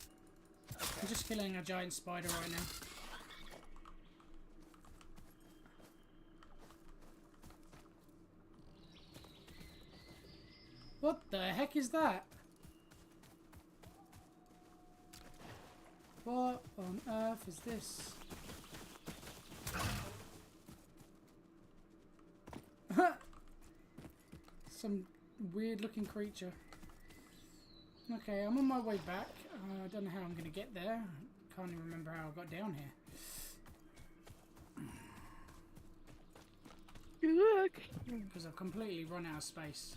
I'm just killing a giant spider right now. What the heck is that? What on earth is this? Some weird looking creature. Okay, I'm on my way back. I don't know how I'm going to get there. Can't even remember how I got down here. Because I've completely run out of space.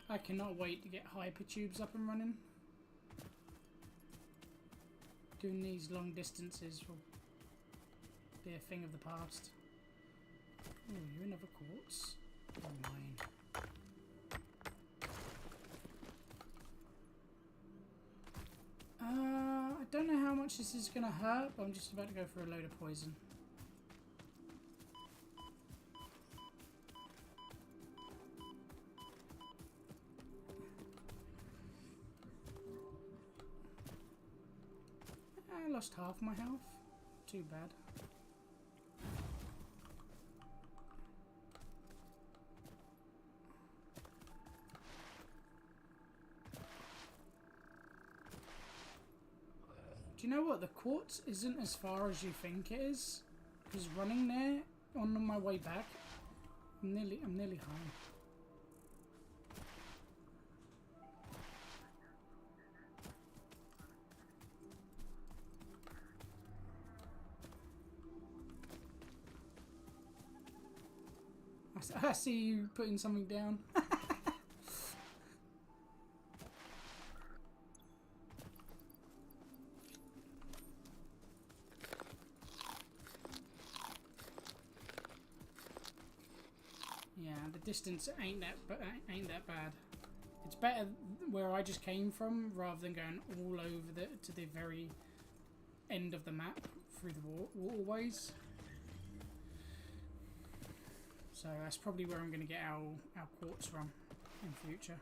I cannot wait to get hypertubes up and running. Doing these long distances will be a thing of the past. Oh, you're another quartz. Oh, mine. I don't know how much this is going to hurt, but I'm just about to go for a load of poison. I lost half my health. Too bad. Do you know what? The quartz isn't as far as you think it is. Because running there on my way back, I'm nearly home. I see you putting something down. Yeah, the distance ain't that bad. It's better where I just came from rather than going all over to the very end of the map through the waterways. So that's probably where I'm going to get our quartz from in future.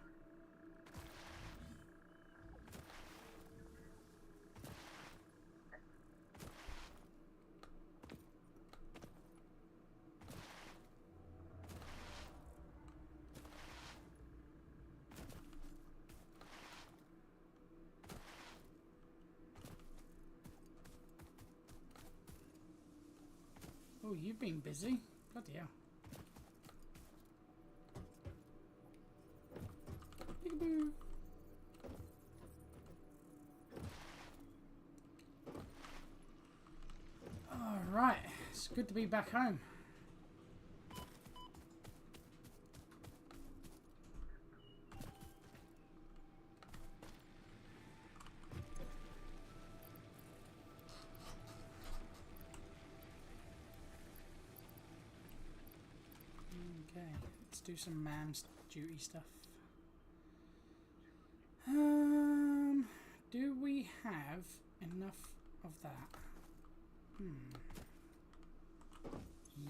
Oh, you've been busy. Bloody hell. Peekaboo. Alright, it's good to be back home. do some man's duty stuff. Do we have enough of that?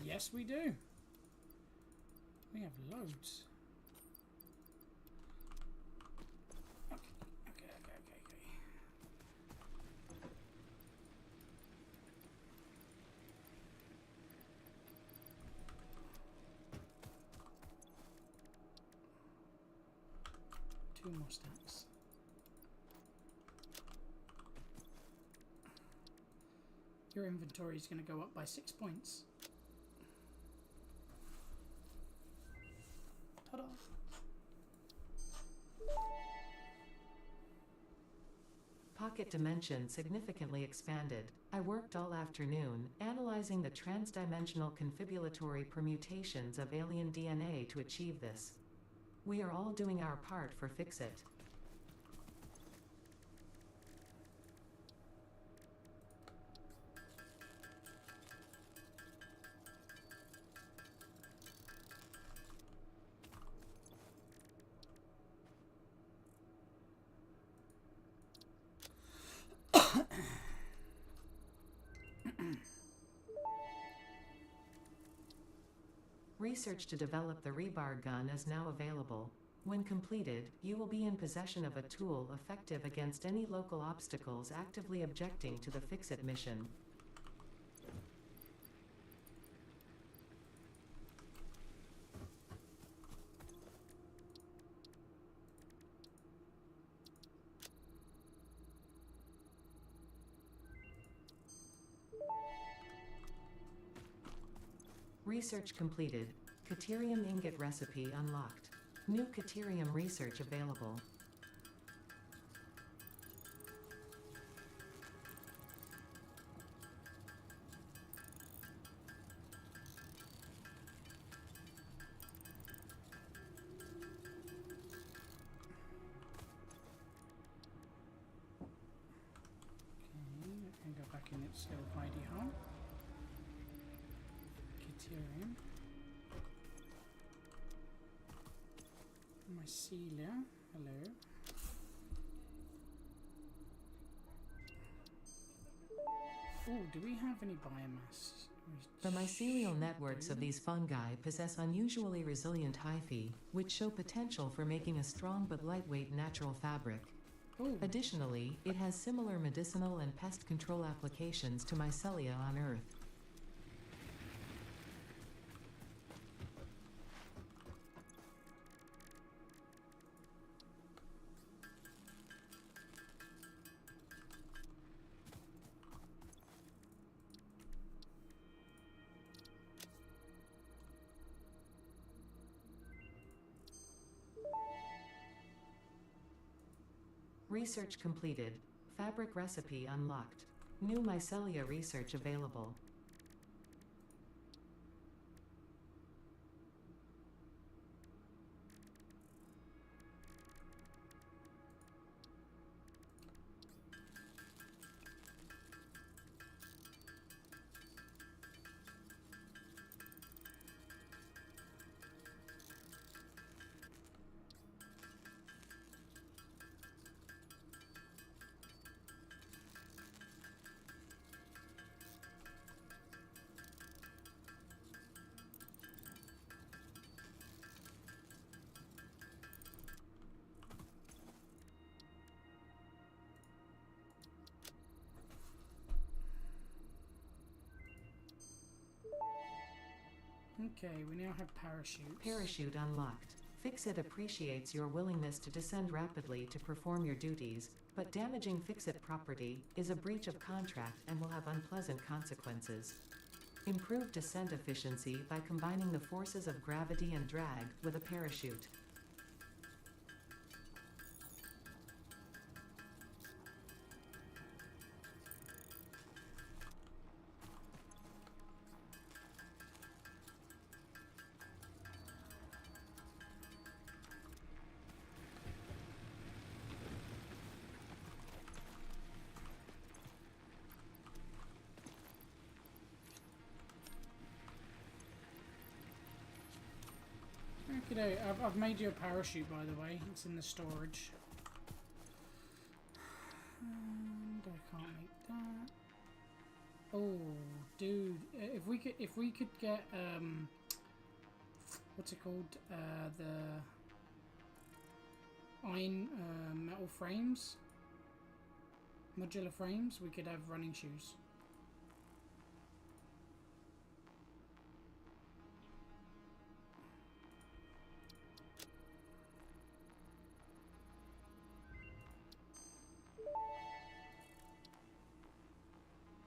Yes, we do. We have loads. Okay. 2 more stacks. Your inventory is going to go up by 6 points. Ta-da! Pocket dimension significantly expanded. I worked all afternoon, analyzing the transdimensional confibulatory permutations of alien DNA to achieve this. We are all doing our part for Fix-It. Research to develop the rebar gun is now available. When completed, you will be in possession of a tool effective against any local obstacles actively objecting to the Fix-It mission. Research completed. Caterium ingot recipe unlocked. New caterium research available. Okay, I can go back in its little hidey hole. Caterium. Mycelia, hello. Oh, do we have any biomass? The mycelial networks of these fungi possess unusually resilient hyphae, which show potential for making a strong but lightweight natural fabric. Oh, Additionally, it has similar medicinal and pest control applications to mycelia on Earth. Research completed. Fabric recipe unlocked. New mycelia research available. okay, we now have parachutes. Parachute unlocked. Fix-It appreciates your willingness to descend rapidly to perform your duties, but damaging Fix-It property is a breach of contract and will have unpleasant consequences. Improve descent efficiency by combining the forces of gravity and drag with a parachute. Okay, I've made you a parachute, by the way. It's in the storage. And I can't make that. Oh, dude, if we could get what's it called? The iron metal frames, modular frames. We could have running shoes.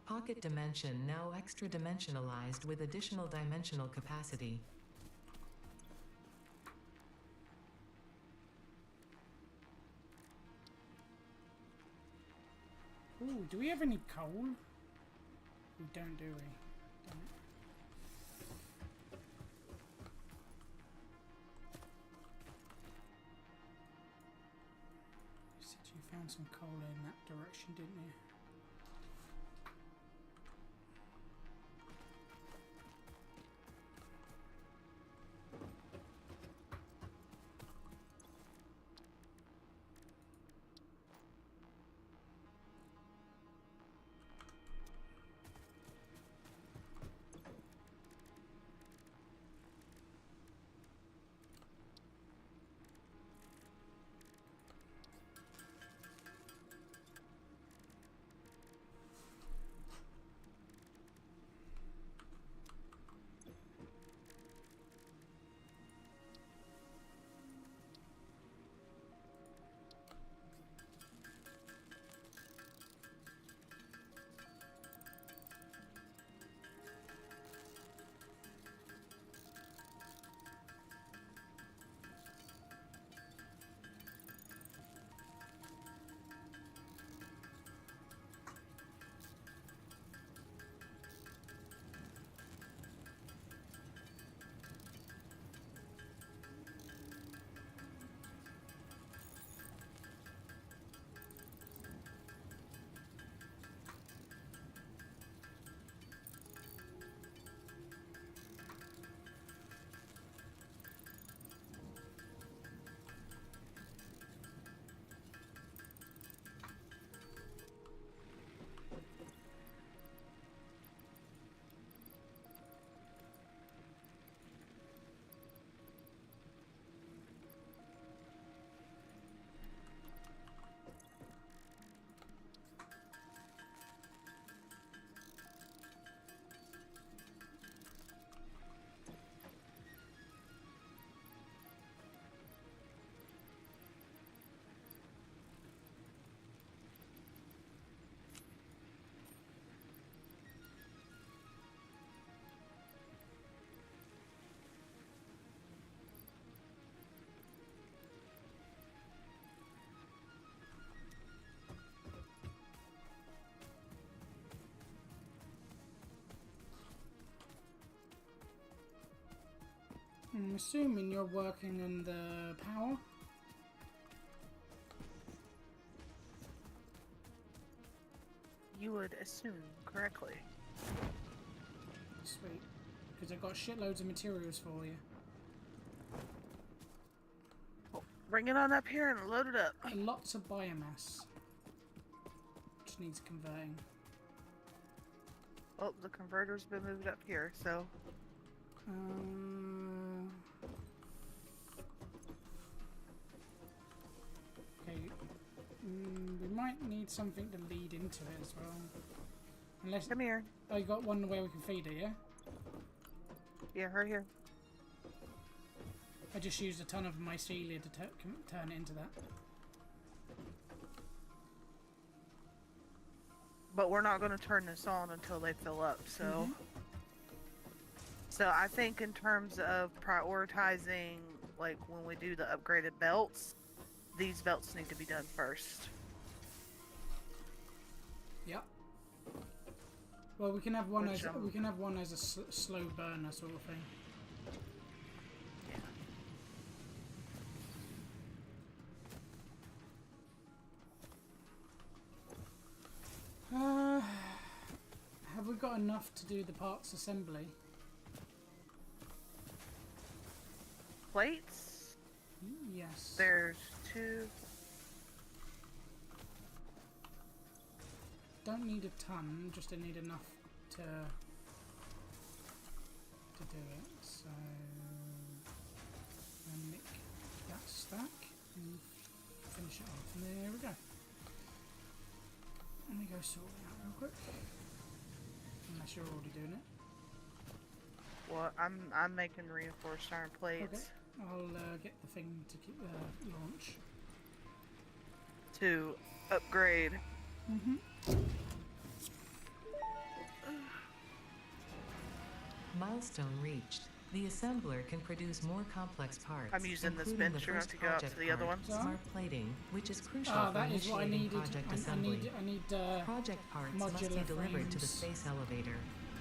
Pocket dimension now extra dimensionalized with additional dimensional capacity. Ooh, do we have any coal? We don't, do we? Damn it. You said you found some coal in that direction, didn't you? I'm assuming you're working on the power. You would assume correctly. Sweet. Because I've got shitloads of materials for you. Well, bring it on up here and load it up. Lots of biomass. Just needs converting. Oh, the converter's been moved up here, so... Okay. We might need something to lead into it as well. Unless... Come here. Oh, you got one where we can feed it, yeah? Yeah, right here. I just used a ton of mycelia to turn it into that. But we're not going to turn this on until they fill up, so... So I think in terms of prioritizing, like when we do the upgraded belts, these belts need to be done first. Yep. Well, we can have one Which, as a slow burner sort of thing. Have we got enough to do the parts assembly? plates? Yes. There's 2. Don't need a ton, just I need enough to do it. So and nick that stack and finish it off. And there we go. Let me go sort it out real quick. Unless you're already doing it. Well, I'm making reinforced iron plates Okay. I'll get the thing to keep launch. to upgrade. Milestone reached. The assembler can produce more complex parts. I'm using this including bench. the You're first going to go up to project the other part, ones. Smart plating, which is crucial Ah, for that is what I initiating needed. project I assembly. need Project parts must be modular delivered to the frames. space elevator.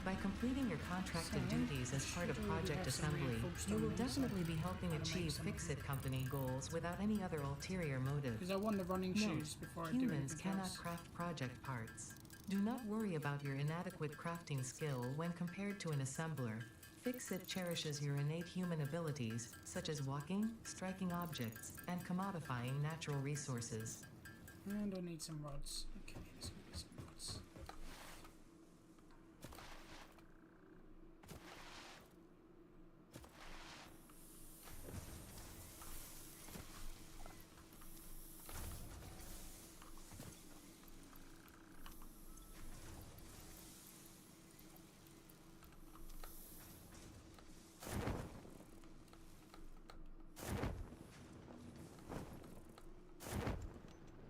By completing your contracted So, duties as part of should already project have some assembly, reinforced you will on these, so definitely be helping gotta make achieve some of Fix-It Company goals without any other ulterior motive. because I want the running Note, shoes before I do humans anything cannot else. craft project parts. Do not worry about your inadequate crafting skill when compared to an assembler. Fix-It cherishes your innate human abilities, such as walking, striking objects, and commodifying natural resources. And I need some rods. Okay, let's get some rods.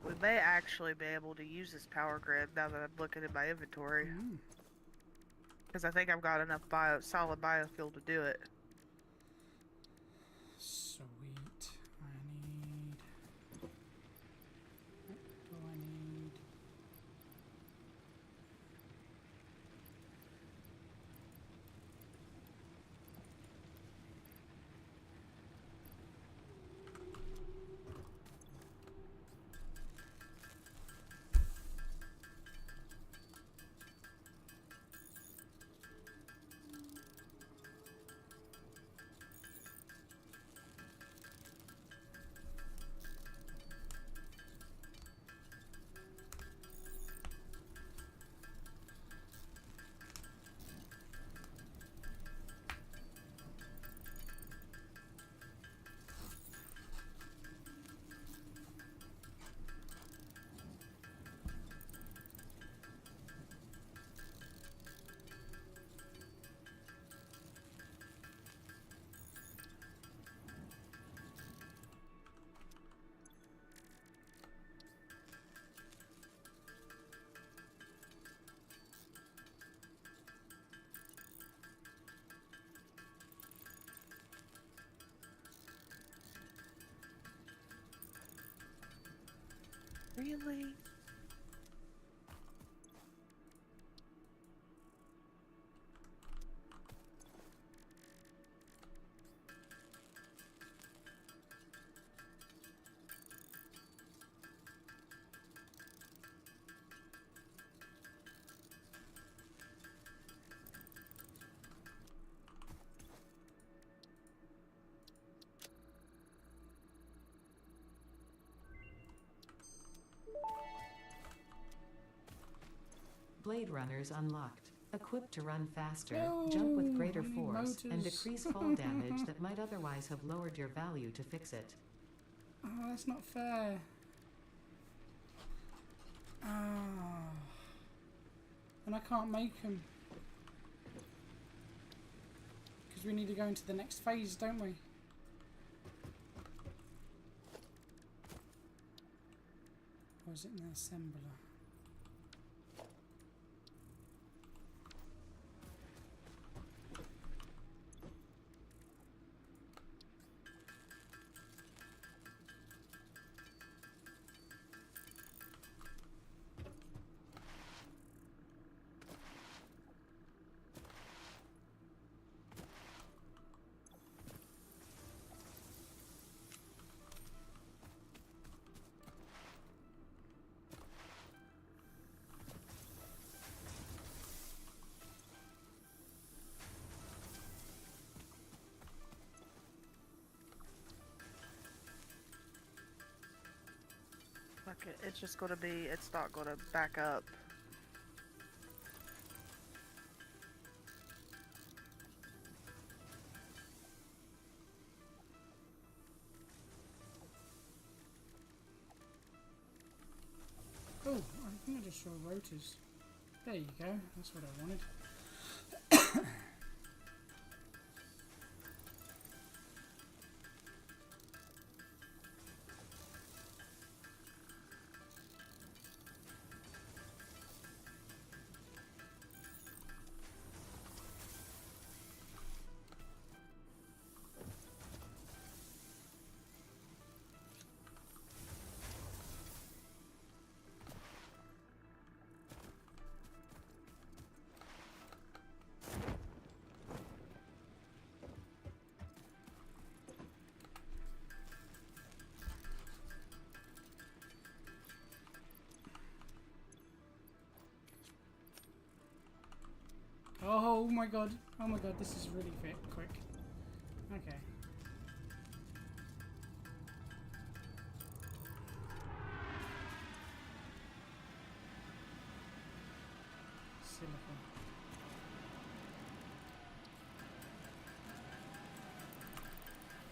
We may actually be able to use this power grid now that I'm looking at my inventory. Because I think I've got enough solid biofuel to do it. Sweet. I need. What do I need? Really? Blade Runners unlocked. Equipped to run faster, No, jump with greater I need force, and motors. decrease fall damage that might otherwise have lowered your value to fix it. Oh, that's not fair. Ah. And I can't make them. Because we need to go into the next phase, don't we? Or is it an assembler? It's just gonna be, it's not gonna back up. Oh, I think I just saw rotors. There you go. That's what I wanted. Oh my god. Oh my god, this is really quick. Okay. Silicon.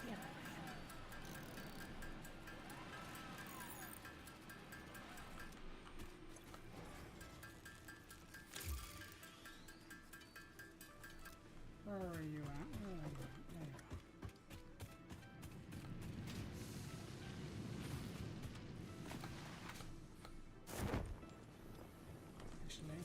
Yeah. Where are you at? Where are you at? There you are. Actually,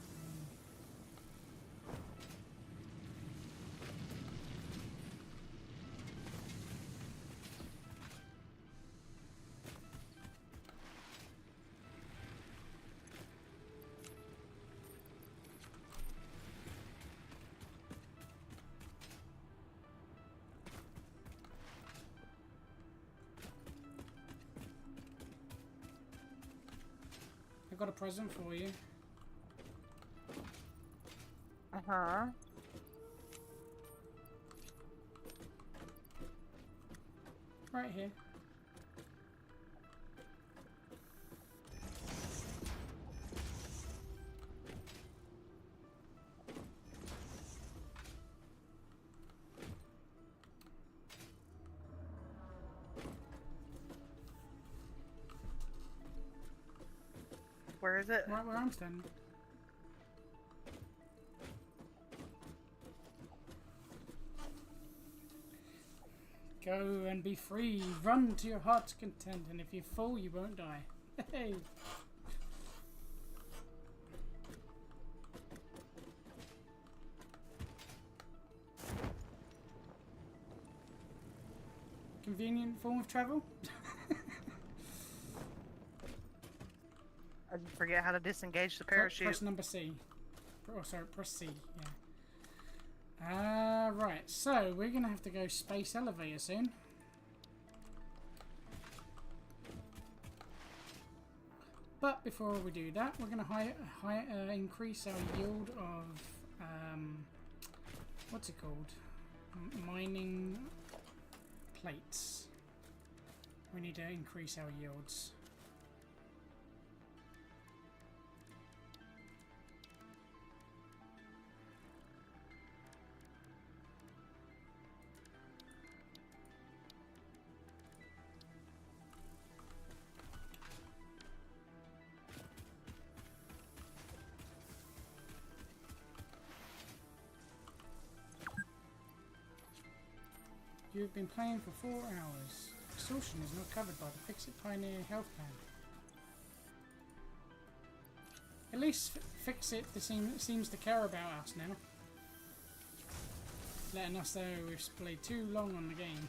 I got a present for you. Uh-huh. Right here. Where is it? Right where I'm standing. Go and be free. Run to your heart's content, and if you fall, you won't die. Hey. Convenient form of travel. I didn't forget how to disengage the Press parachute. number C. Oh, sorry, press C. Yeah. Right. So we're gonna have to go space elevator soon. But before we do that, we're gonna increase our yield of what's it called? Mining plates. We need to increase our yields. You've been playing for 4 hours. Exhaustion is not covered by the Fix-It Pioneer health plan. At least Fix-It seems to care about us now. Letting us know we've played too long on the game.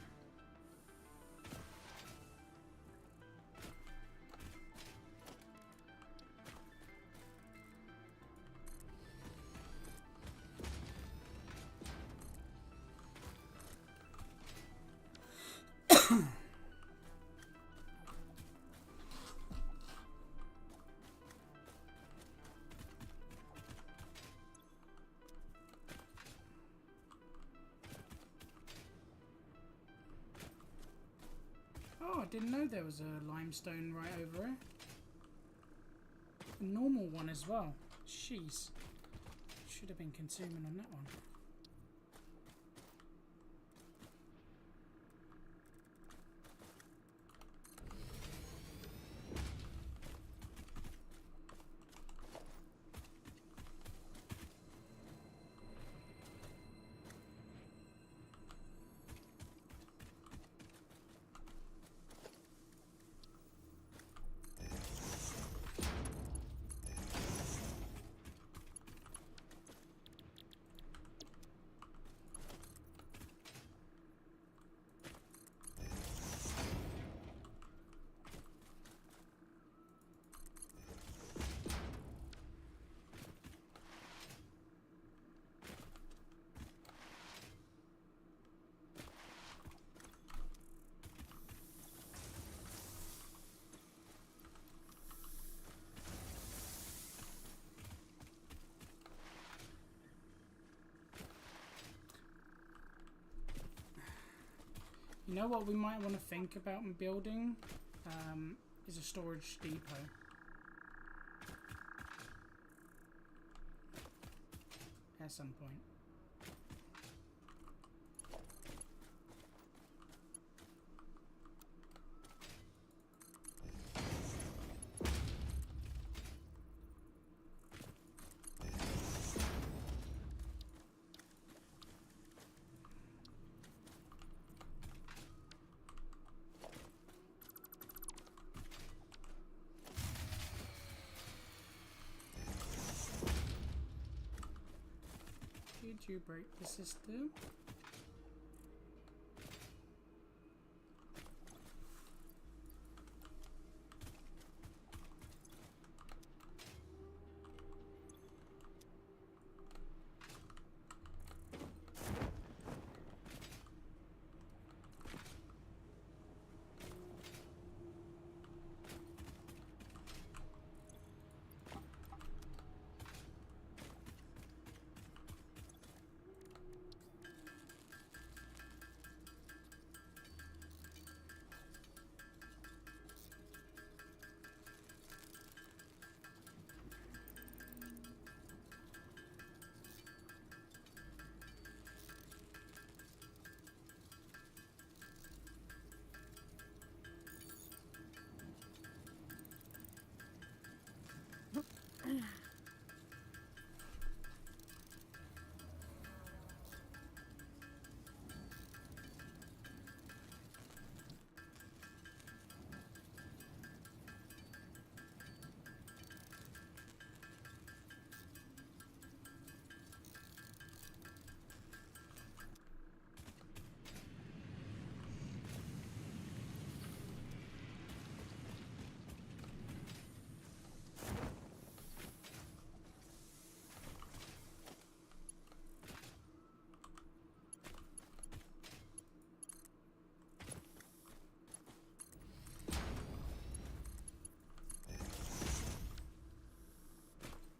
Oh, I didn't know there was a limestone right over here. a normal one as well. Jeez. Should have been consuming on that one. You know what we might want to think about building is a storage depot. At some point. Did you break the system?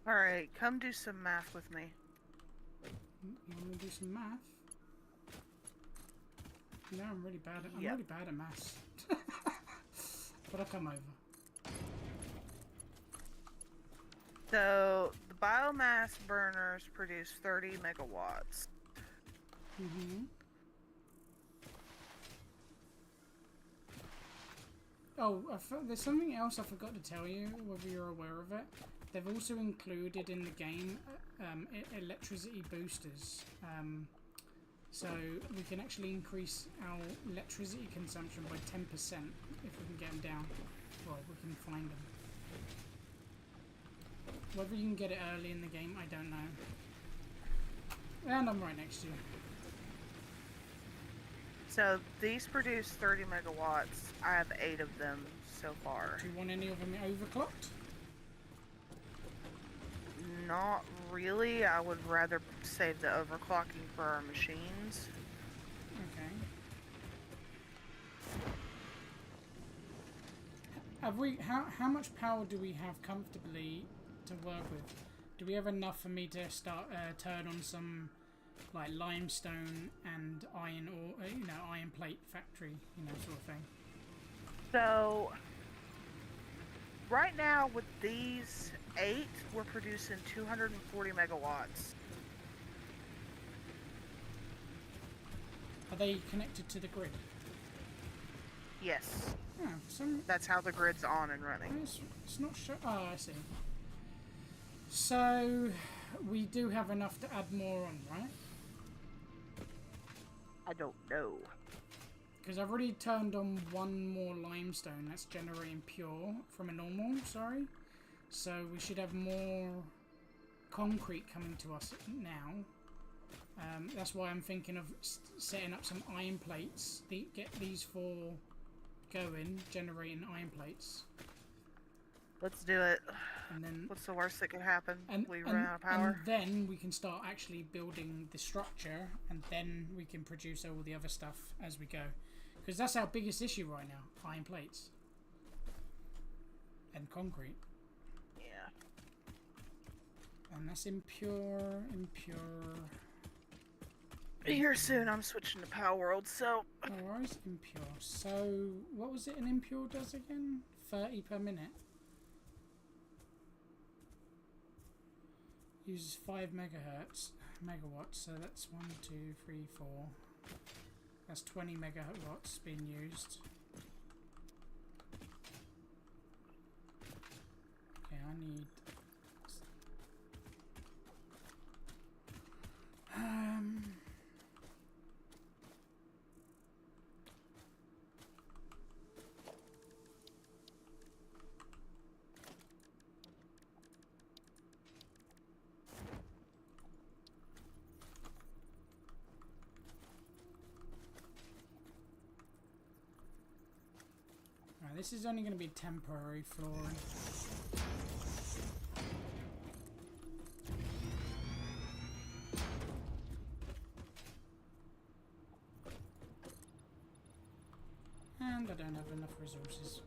Alright, come do some math with me. You want me to do some math? No, I'm really bad at Yep. really bad at maths. But I'll come over. So, the biomass burners produce 30 megawatts. Mm-hmm. Oh, there's something else I forgot to tell you, whether you're aware of it. They've also included in the game electricity boosters. So we can actually increase our electricity consumption by 10% if we can get them down. Well, we can find them. Whether you can get it early in the game, I don't know. And I'm right next to you. So, these produce 30 megawatts. I have 8 of them so far. Do you want any of them overclocked? Not really. I would rather save the overclocking for our machines. Okay. Have we? How much power do we have comfortably to work with? Do we have enough for me to start turn on some like limestone and iron or iron plate factory, sort of thing? So, right now with these 8, we're producing 240 megawatts. Are they connected to the grid? Yes. Oh, That's how the grid's on and running. it's not sure. Oh, I see. So we do have enough to add more on, right? I don't know. Because I've already turned on one more limestone that's generating pure from a normal, sorry. So we should have more concrete coming to us now. That's why I'm thinking of setting up some iron plates. Get these 4 going, generating iron plates. Let's do it. And then What's the worst that could happen? We run out of and power? then we can start actually building the structure, and then we can produce all the other stuff as we go. Because that's our biggest issue right now, iron plates. And concrete. Yeah. And that's impure. Here soon, I'm switching to Power World, so... Where is impure? So, what was it an impure does again? 30 per minute. Uses 5 megawatts, so that's 1, 2, 3, 4. That's 20 megawatts being used. Okay, I need... this is only going to be temporary flooring. And I don't have enough resources.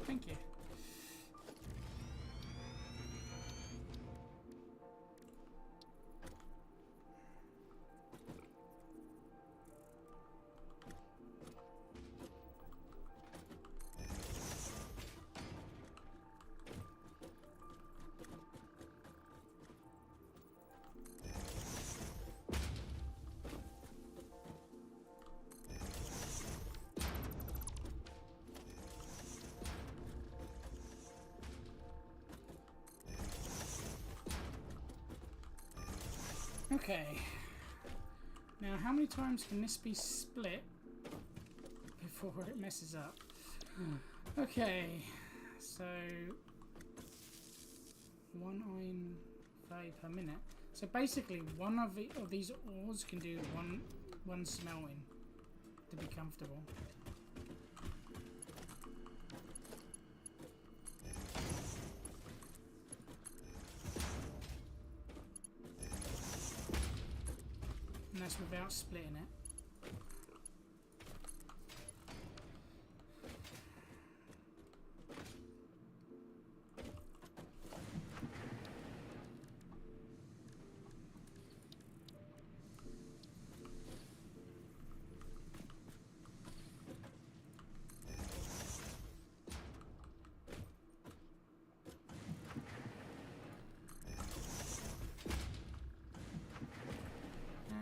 Thank you. Okay. Now, how many times can this be split before it messes up? Okay. So, 1 iron 30 per minute. So basically, one of these ores can do one smelting to be comfortable. And that's without splitting it.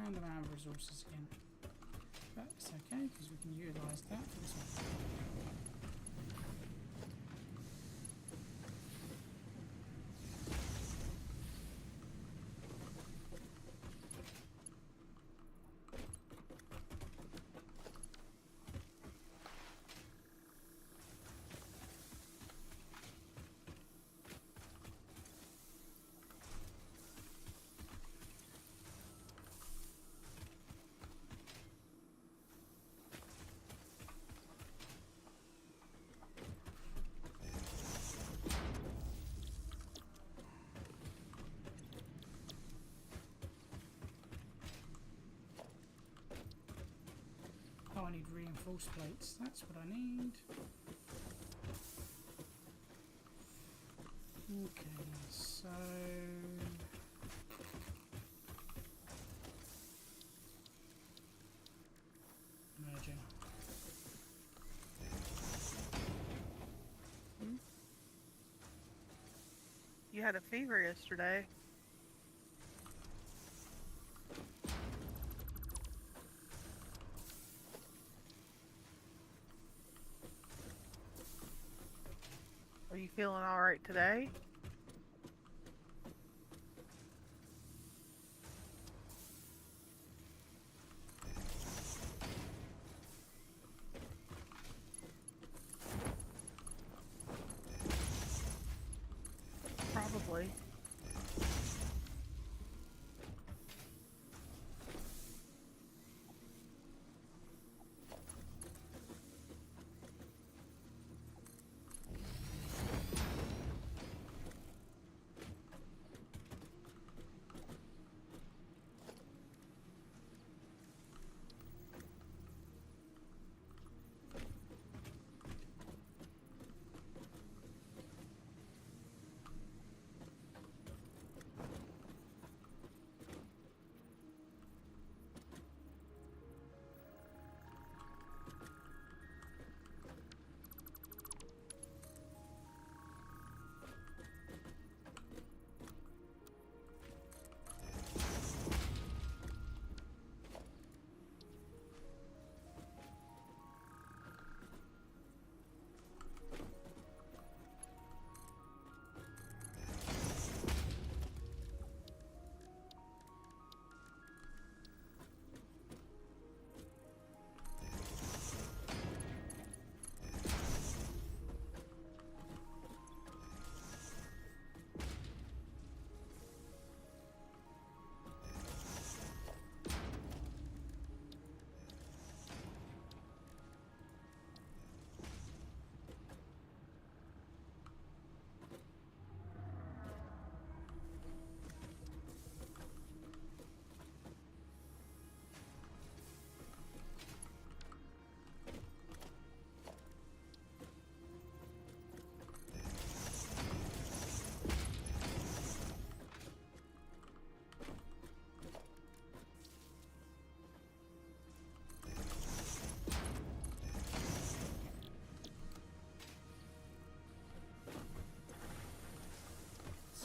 And I'm out of resources again. But it's okay, because we can utilise that for this one. false plates. That's what I need. Okay, so merging. You had a fever yesterday. Are you feeling alright today? Probably.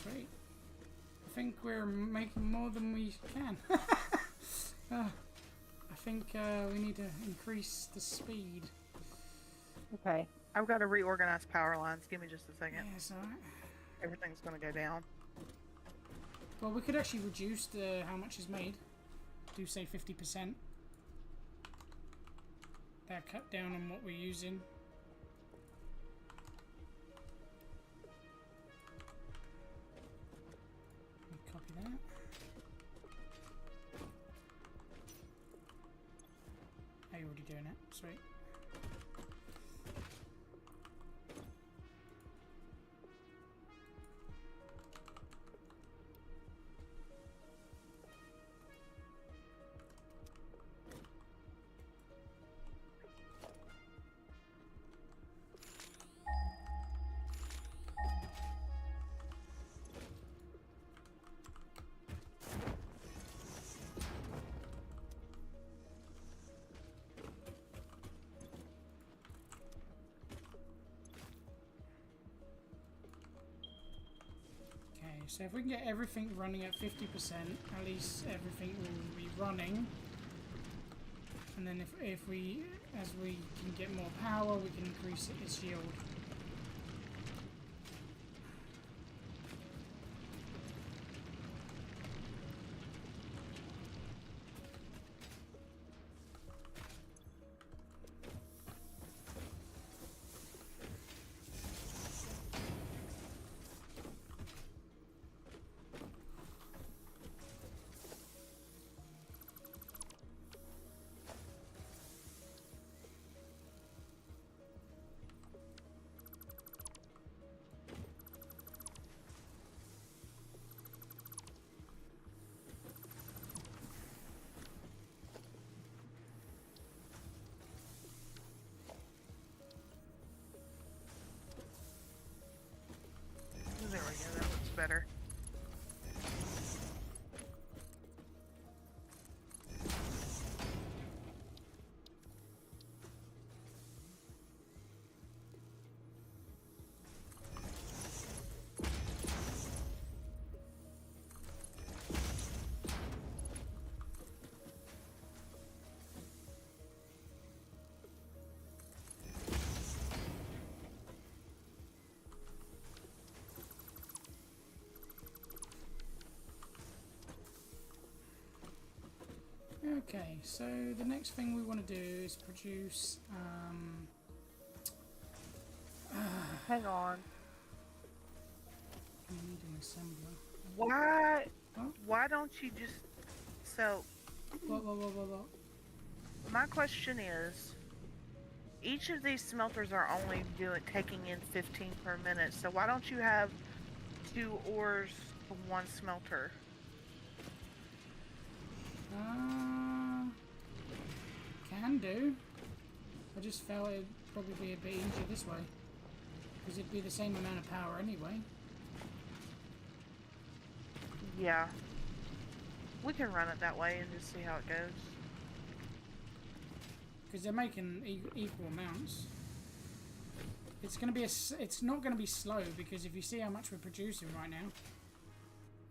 Sweet. I think we're making more than we can. I think we need to increase the speed. Okay. I've got to reorganize power lines. Give me just a second. Yeah, it's alright. Everything's going to go down. Well, we could actually reduce how much is made. Do say 50%. That cut down on what we're using. Copy that. Oh, you're already doing it. Sweet. So if we can get everything running at 50%, at least everything will be running. And then if we, as we can get more power, we can increase its yield. Yeah, that looks better. Okay, so the next thing we want to do is produce. Hang on. We need an assembler. Why? What? Why don't you just? So What? my question is, each of these smelters are only taking in 15 per minute. So why don't you have 2 ores from 1 smelter? Can do. I just felt it'd probably be a bit easier this way. Because it'd be the same amount of power anyway. Yeah. We can run it that way and just see how it goes. Because they're making equal amounts. It's gonna be it's not gonna be slow, because if you see how much we're producing right now,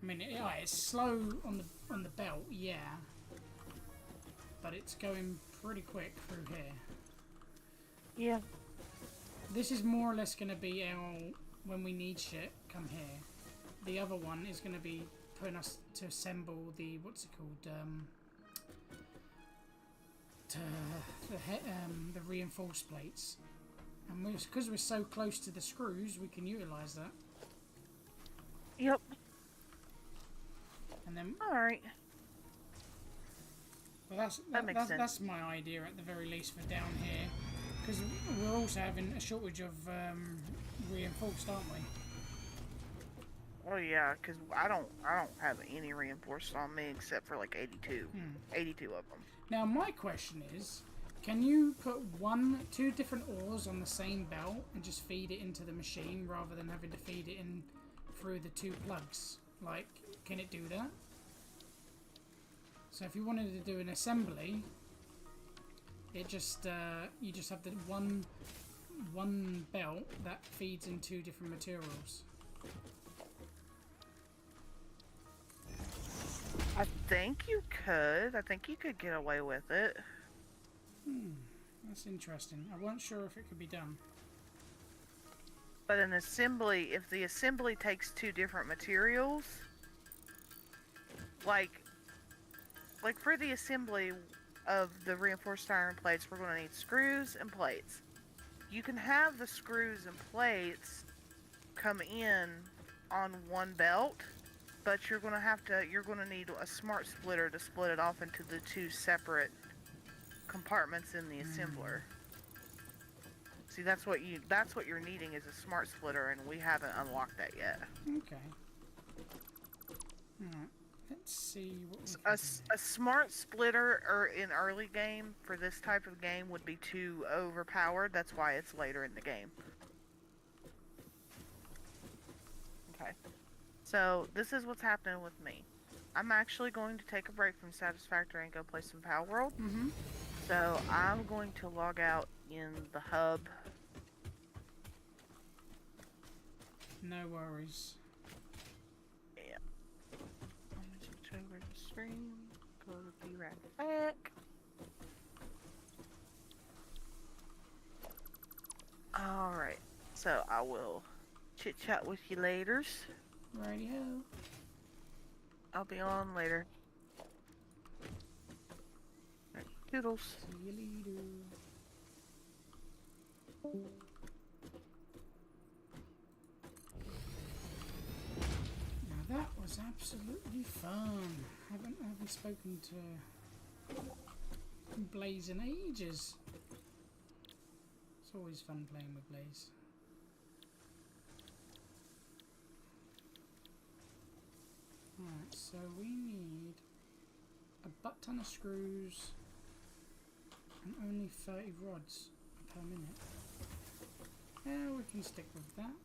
I mean, it's slow on the belt, yeah, but it's going pretty quick through here. Yeah. This is more or less gonna be our when we need shit. Come here. The other one is gonna be putting us to assemble the what's it called? The reinforced plates, and because we're so close to the screws, we can utilize that. Yep. And then, all right. well, That makes sense. That's my idea at the very least for down here, because we're also having a shortage of reinforced, aren't we? Oh yeah, because I don't have any reinforced on me except for like 82. 82 of them. Now my question is, can you put 2 different ores on the same belt and just feed it into the machine rather than having to feed it in through the 2 plugs? Like, can it do that? So if you wanted to do an assembly, it just you just have the one belt that feeds in 2 different materials. I think you could. I think you could get away with it. That's interesting. I wasn't sure if it could be done. But an assembly, if the assembly takes 2 different materials, like for the assembly of the reinforced iron plates, we're going to need screws and plates. You can have the screws and plates come in on one belt, but you're going to need a smart splitter to split it off into the 2 separate compartments in the assembler. See, that's what you're needing is a smart splitter, and we haven't unlocked that yet. Okay. Alright. Let's see what we A can smart splitter in early game for this type of game would be too overpowered. That's why it's later in the game. Okay. So this is what's happening with me. I'm actually going to take a break from Satisfactory and go play some Power World. Mm-hmm. So I'm going to log out in the hub. No worries. Yeah. I'm going to switch over to stream. Go to be right back. Alright. So I will chit chat with you later. Radio. I'll be on later. Alright, toodles. See you later. Now that was absolutely fun. Haven't spoken to Blaze in ages. It's always fun playing with Blaze. Alright, so we need a butt ton of screws and only 30 rods per minute. Yeah, we can stick with that.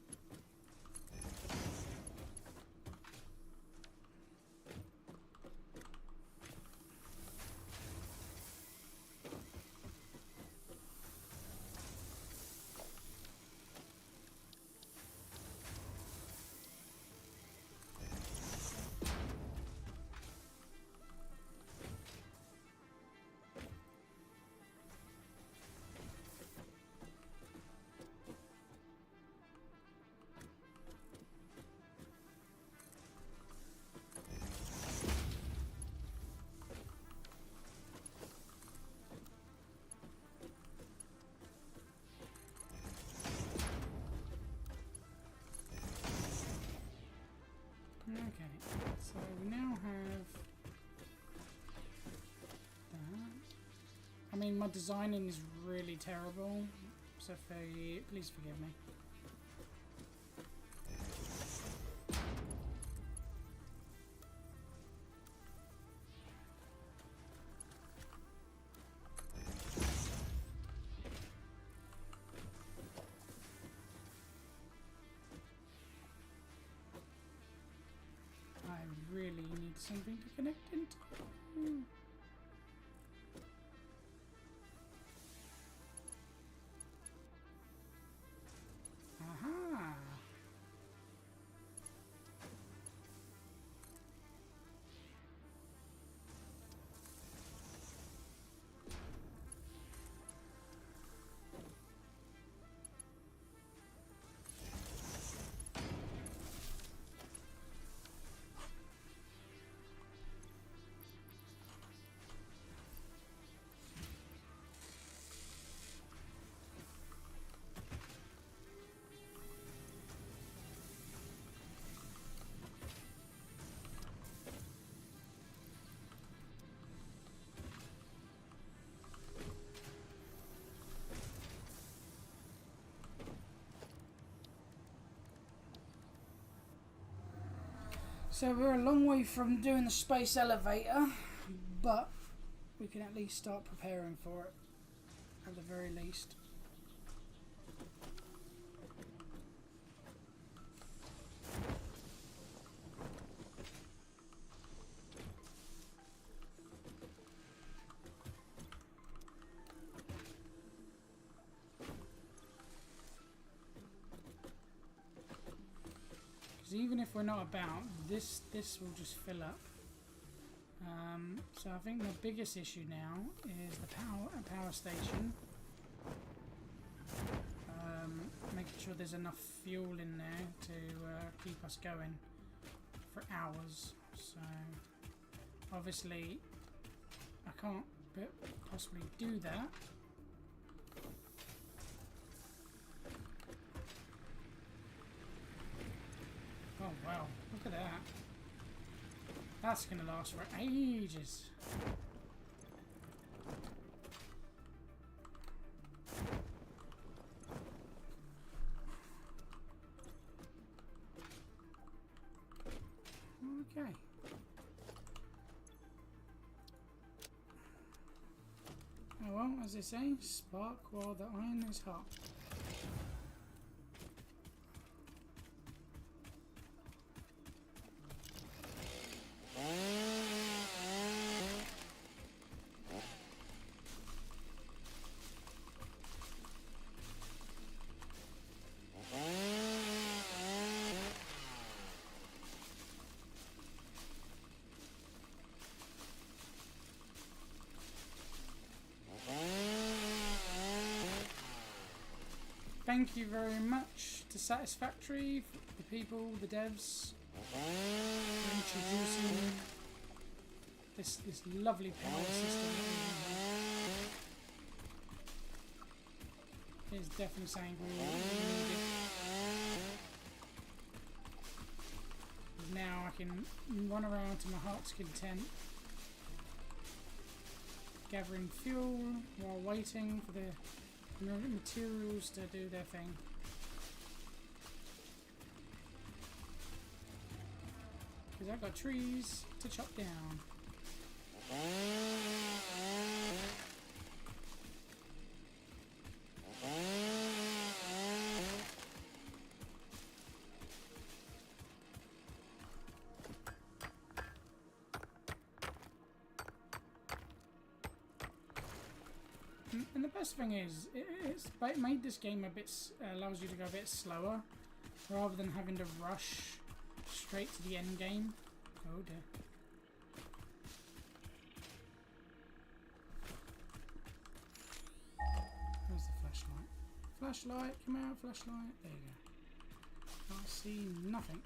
Okay, so we now have that. I mean, my designing is really terrible, so please forgive me. I really need something to connect into. Aha! So we're a long way from doing the space elevator, but we can at least start preparing for it, at the very least. Even if we're not about, this will just fill up. So I think the biggest issue now is the power station. Making sure there's enough fuel in there to keep us going for hours. So obviously I can't possibly do that. Oh wow, look at that. That's gonna last for ages. Okay. Oh well, as they say, spark while the iron is hot. Thank you very much to Satisfactory, the people, the devs, for introducing this lovely power system that we have. It's definitely something we needed. Now I can run around to my heart's content, gathering fuel while waiting for the materials to do their thing. Because I've got trees to chop down. And the best thing is, it's made this game a bit, allows you to go a bit slower, rather than having to rush straight to the end game. Oh dear. Where's the flashlight? Flashlight, come out, flashlight. There you go. Can't see nothing.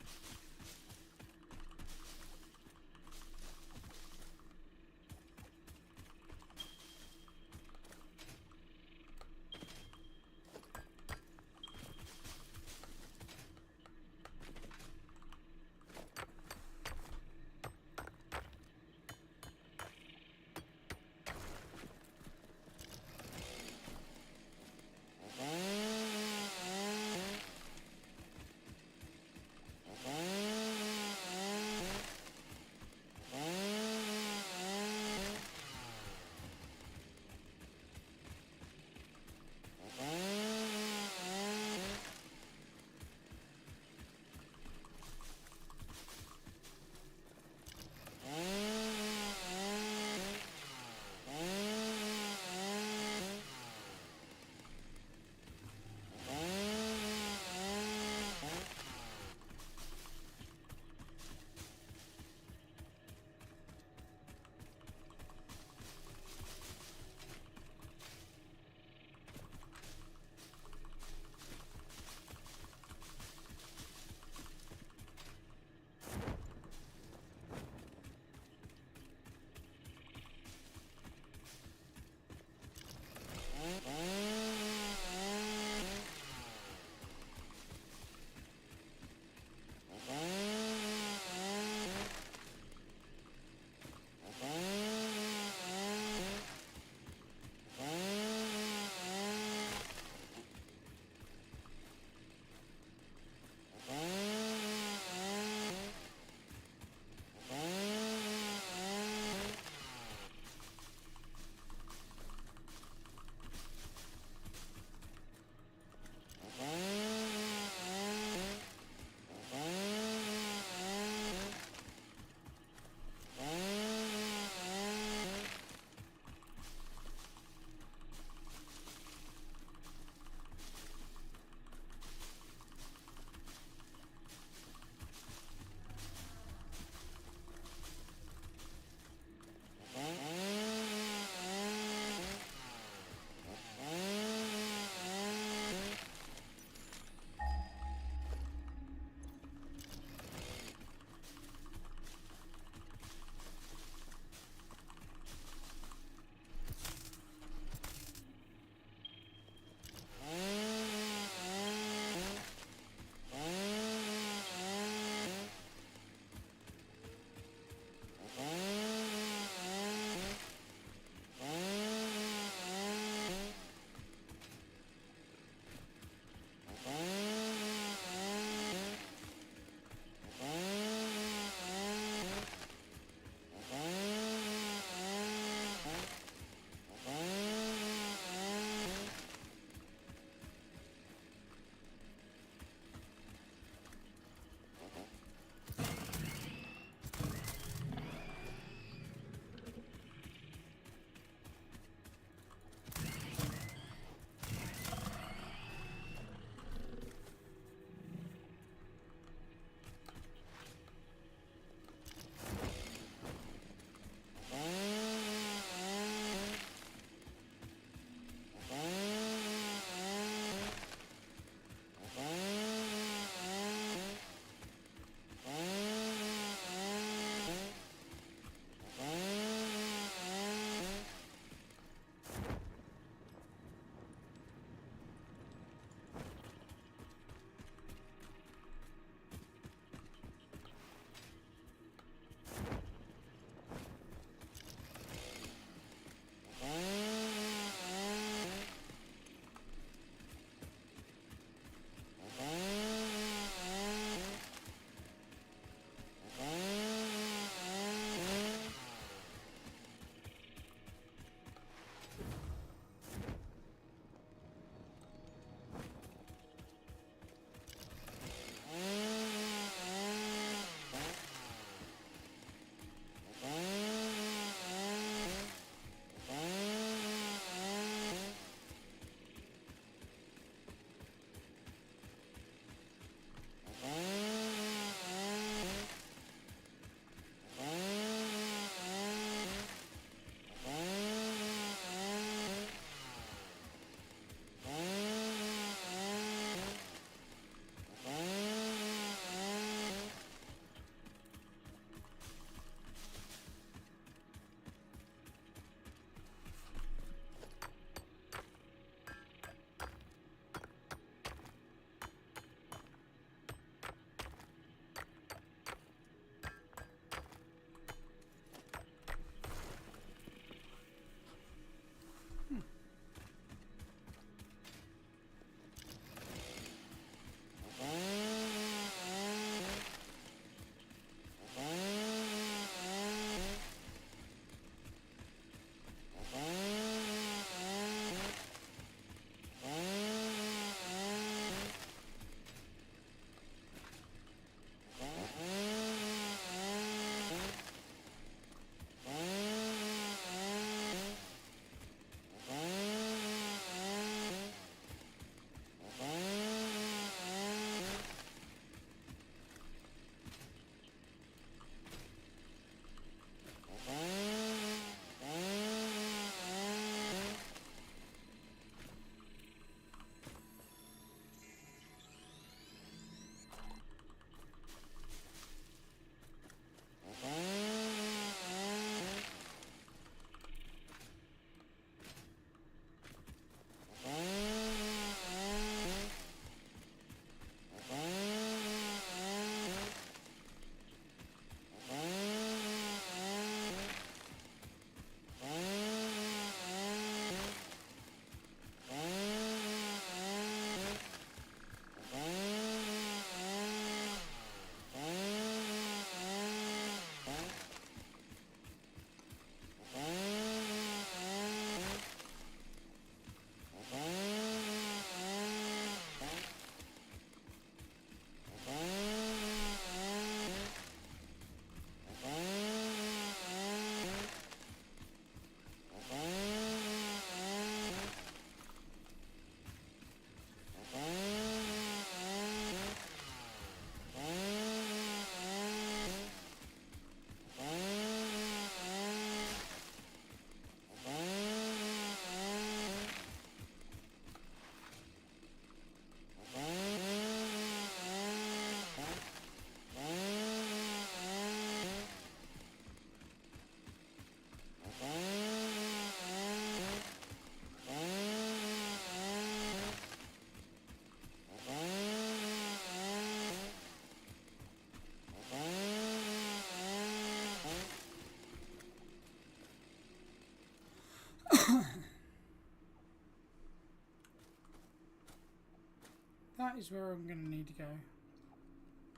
that is where I'm going to need to go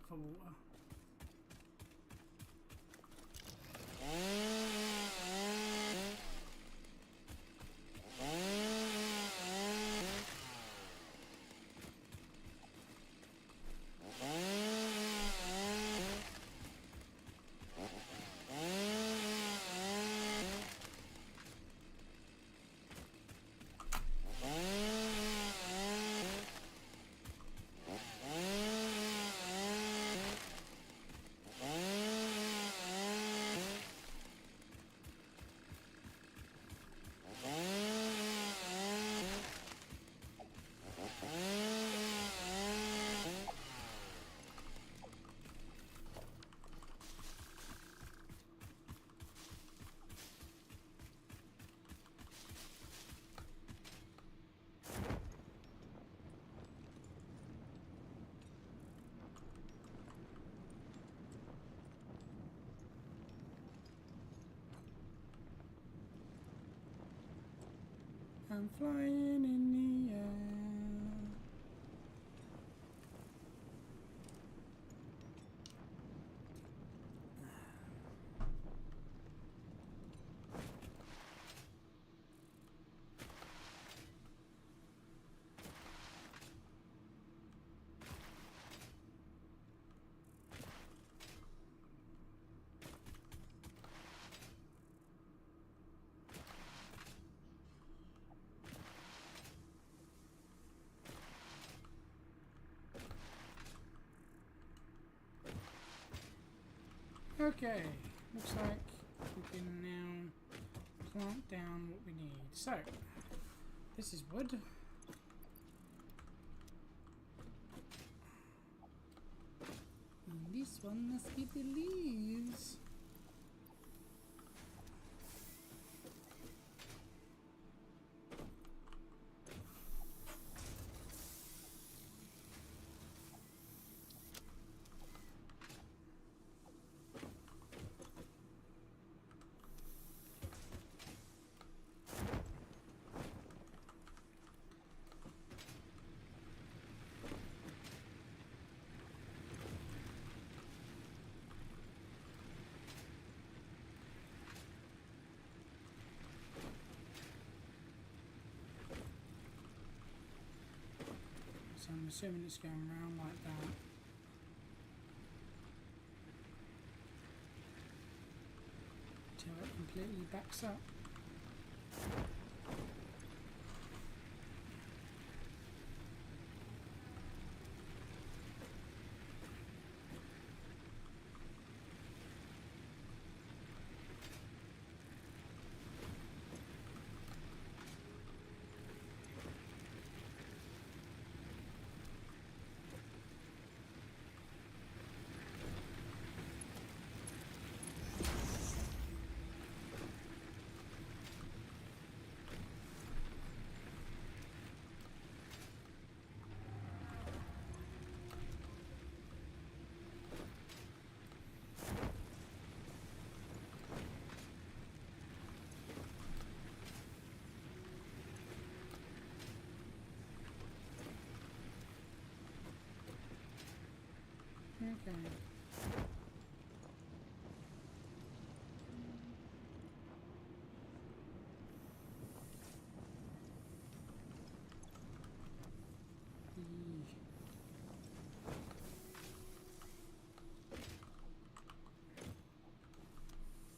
for water. I'm flying in the air. Okay, looks like we can now plant down what we need. So, this is wood. And this one must be the leaves. So I'm assuming it's going around like that. Till it completely backs up. Okay.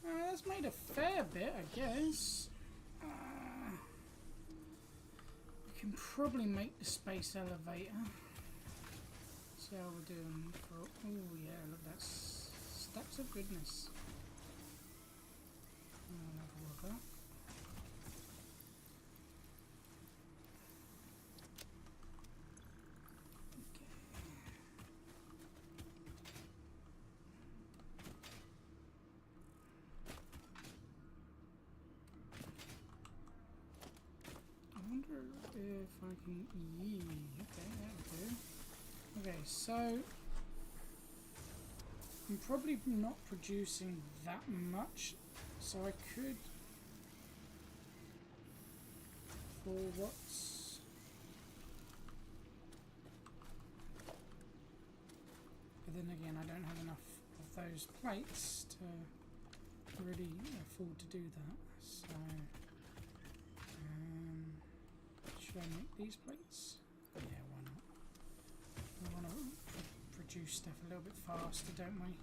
That's made a fair bit, I guess. We can probably make the space elevator. See how we're doing for. Oh yeah, look, that's stacks of goodness. I'll have a look at that. I wonder if I can. Okay, there we go. Okay, so I'm probably not producing that much, so I could, for what's But then again, I don't have enough of those plates to really afford to do that. So, should I make these plates? Yeah, why not? We want to produce stuff a little bit faster, don't we?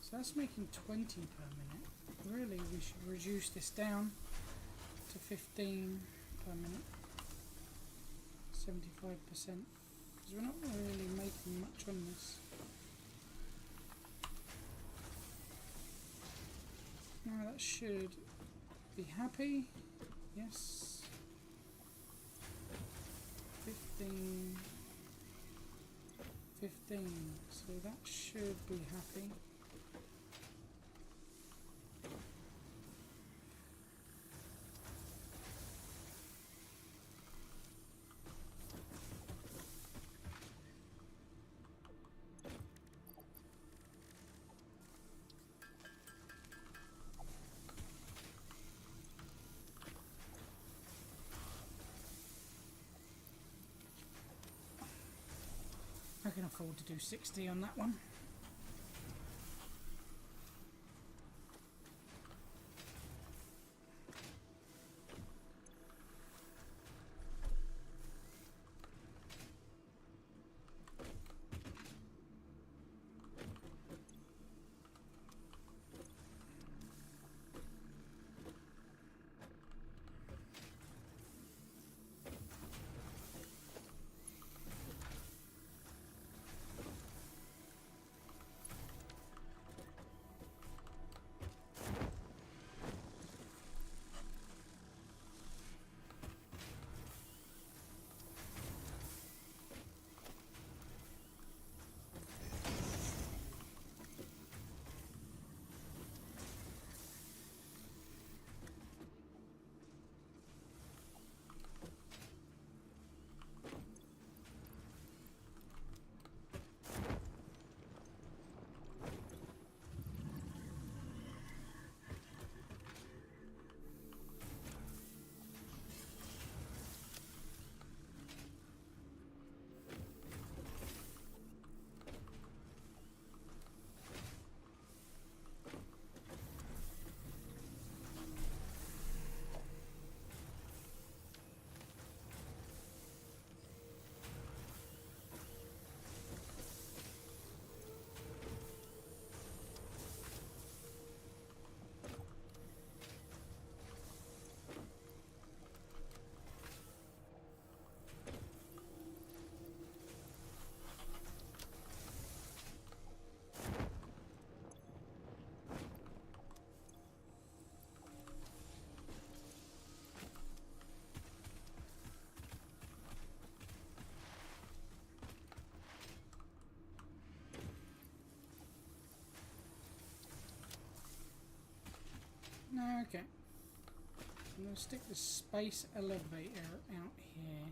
So that's making 20 per minute. Really, we should reduce this down to 15 per minute. 75%. Because we're not really making much on this. Now that should be happy. Yes. 15. 15. So that should be happy. I can afford to do 60 on that one. Okay. I'm going to stick the space elevator out here.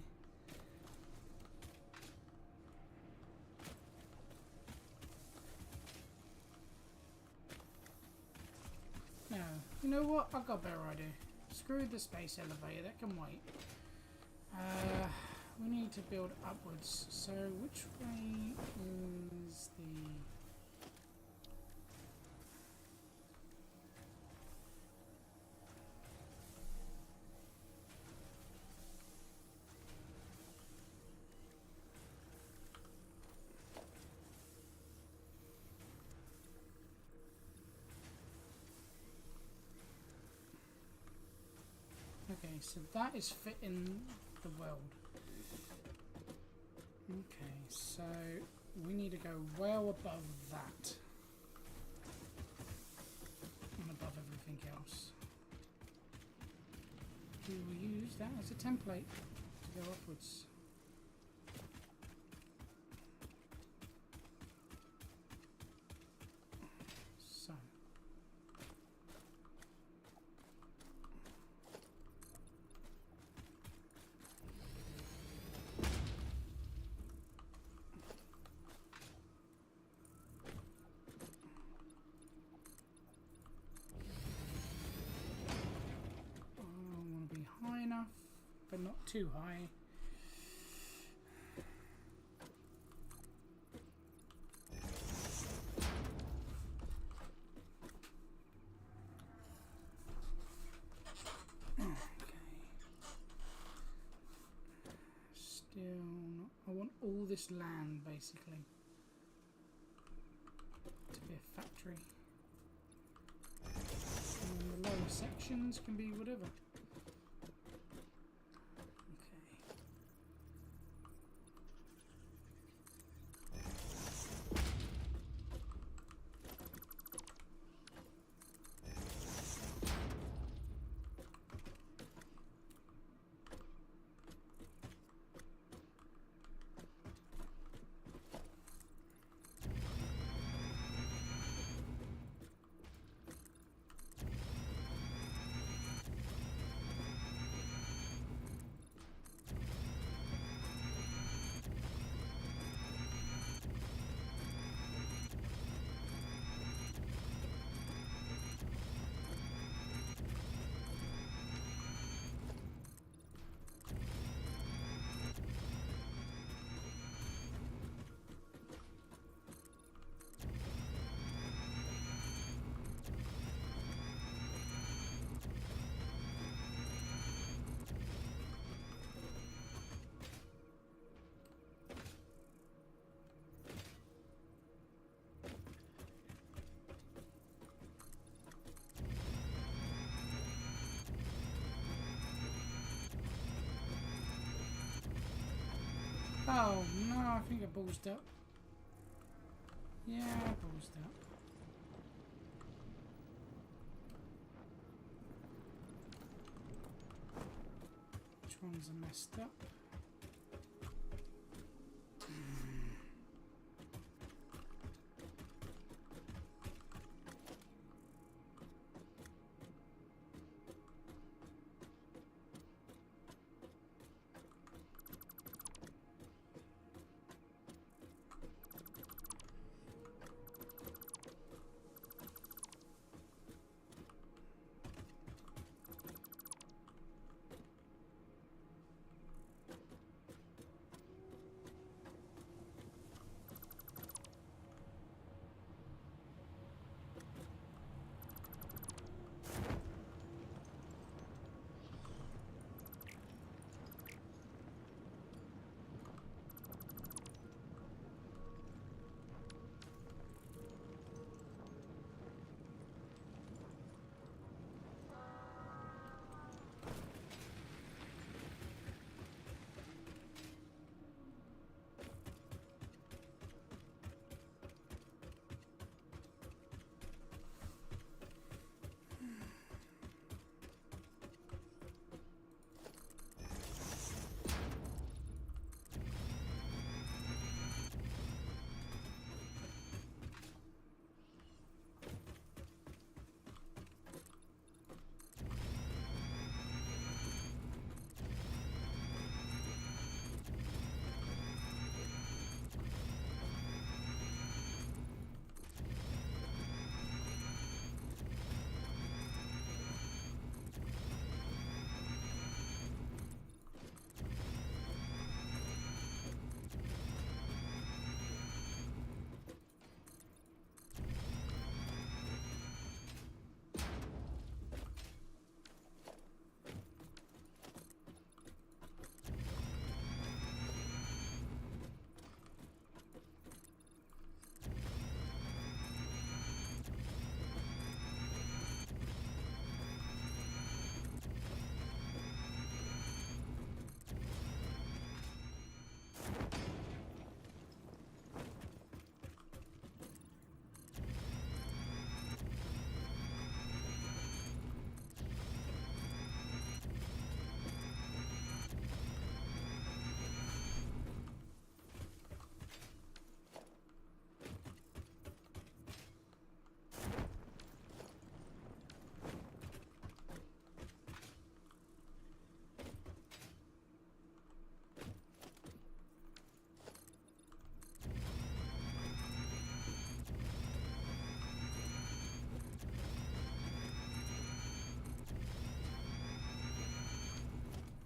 No, you know what? I've got a better idea. Screw the space elevator, that can wait. We need to build upwards. So which way is the... so that is fitting the weld. Okay, so we need to go well above that. And above everything else. We will use that as a template to go upwards. So. But not too high. Okay. Still not, I want all this land basically to be a factory. And the lower sections can be whatever. Oh no, I think I bullsed up. Yeah, I bullsed up. Which ones are messed up?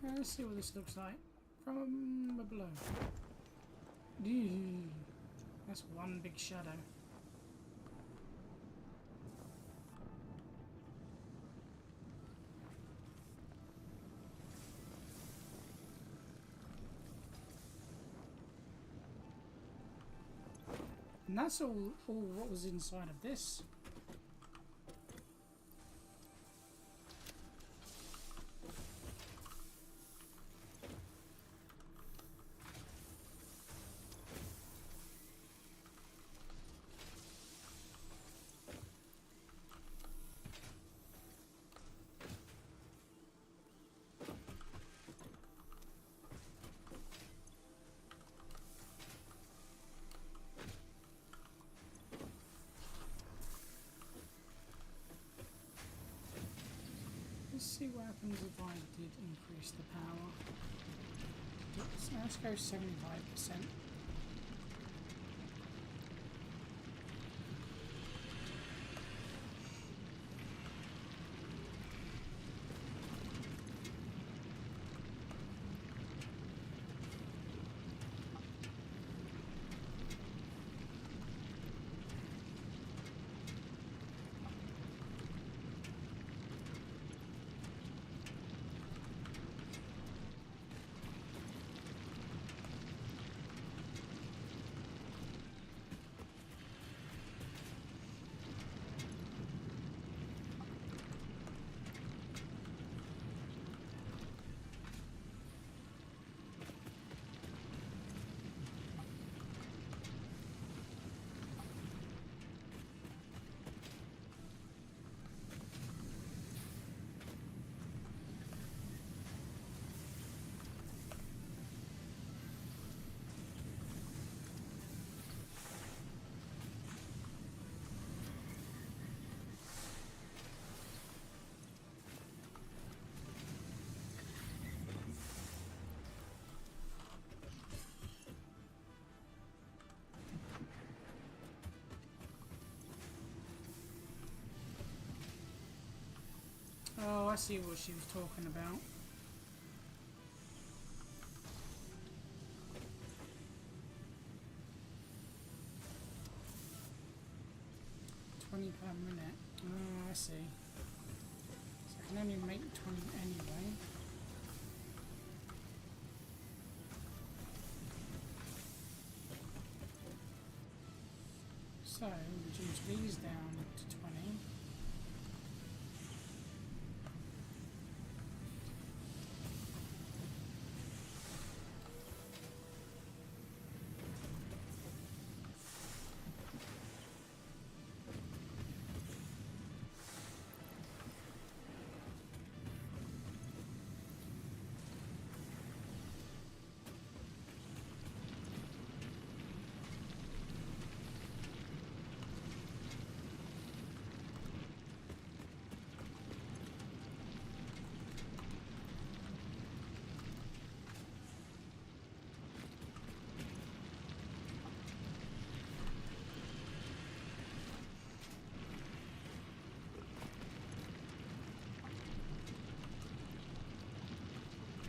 Let's see what this looks like from below. Ew. That's one big shadow. And that's all what was inside of this. Let's see what happens if I did increase the power. Let's go 75%. Oh, I see what she was talking about. $20 per minute. Oh, I see. So I can only make 20 anyway. So reduce these down to 20.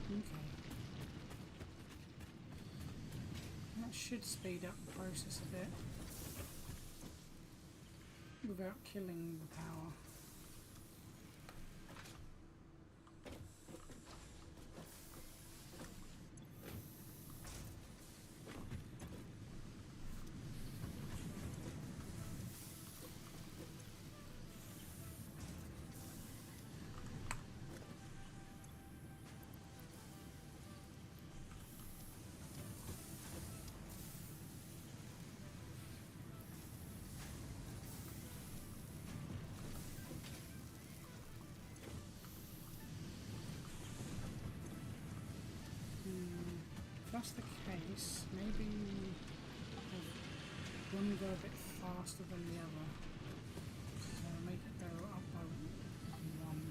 Okay. That should speed up the process a bit without killing the power. If that's the case, maybe one go a bit faster than the other. So make it go up by one.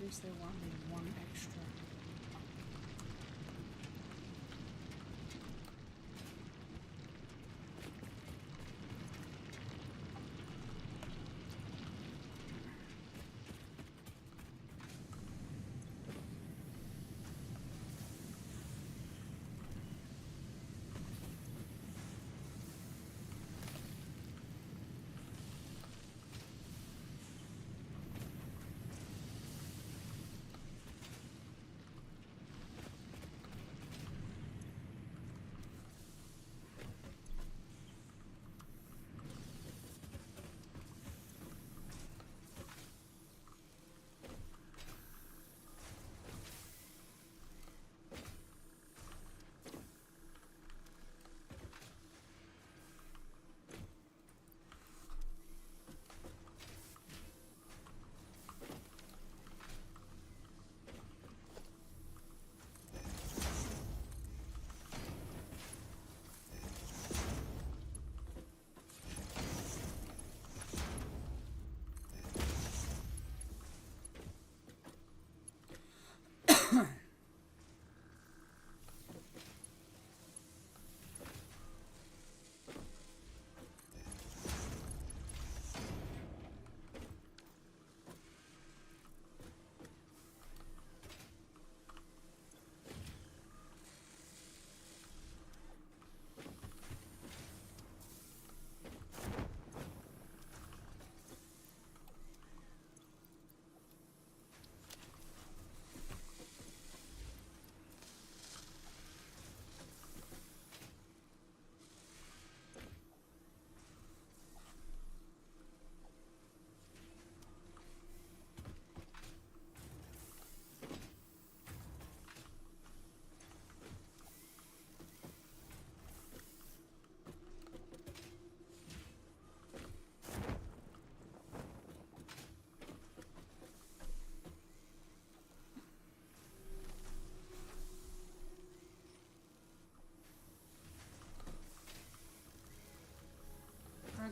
least there won't be one extra.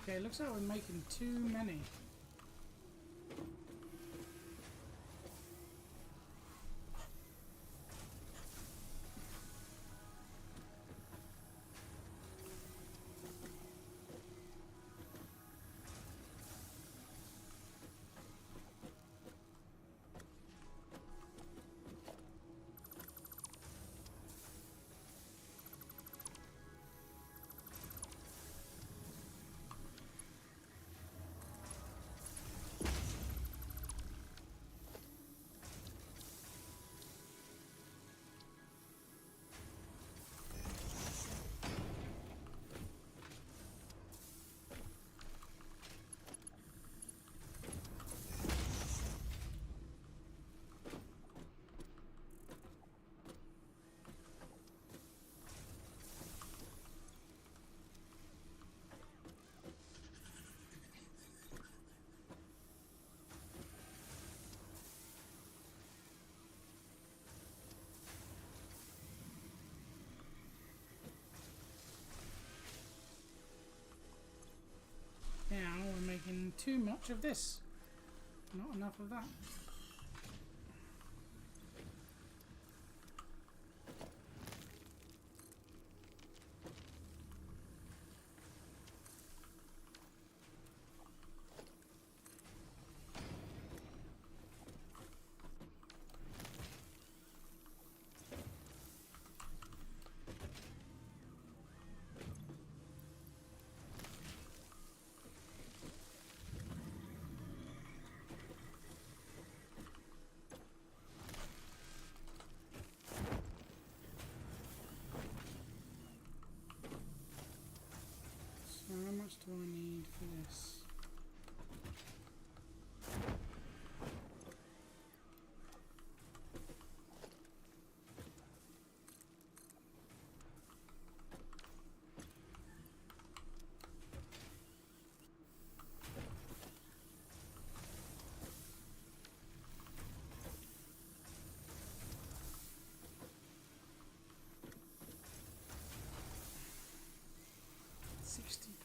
Okay, looks like we're making too many. Now we're making too much of this. Not enough of that. So how much do I need for this?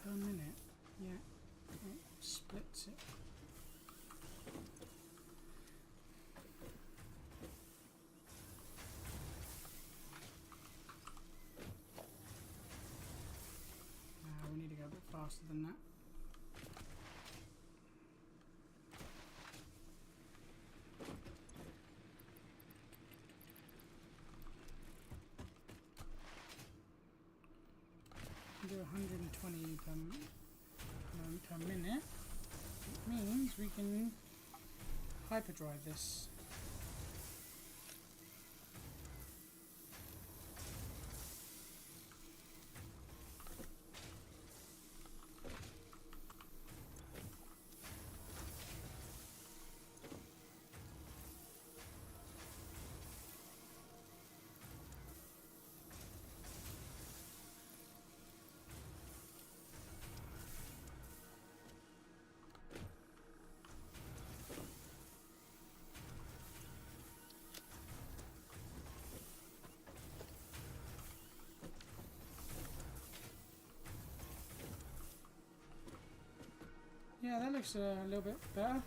Per minute, yeah, it splits it. faster than that. Do 120 per minute. It means we can hyperdrive this. Yeah, that looks a little bit better.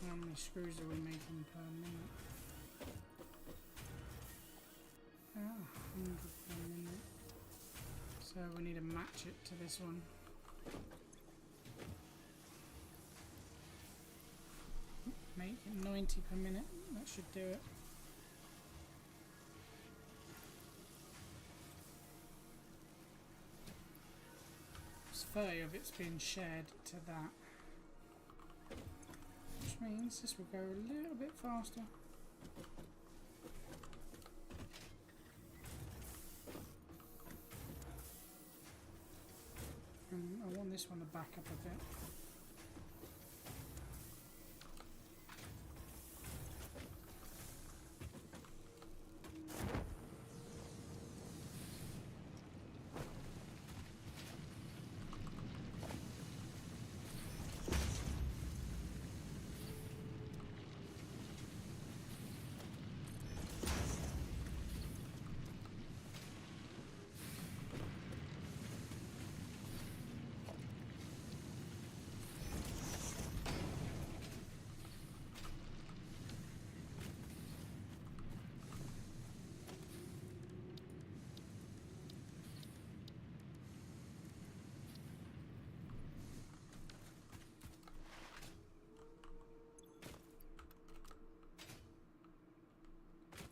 How many screws are we making per minute? 100 per minute. So we need to match it to this one. Make it 90 per minute. That should do it. It's 30 of it's been shared to that. Which means this will go a little bit faster. And I want this one to back up a bit.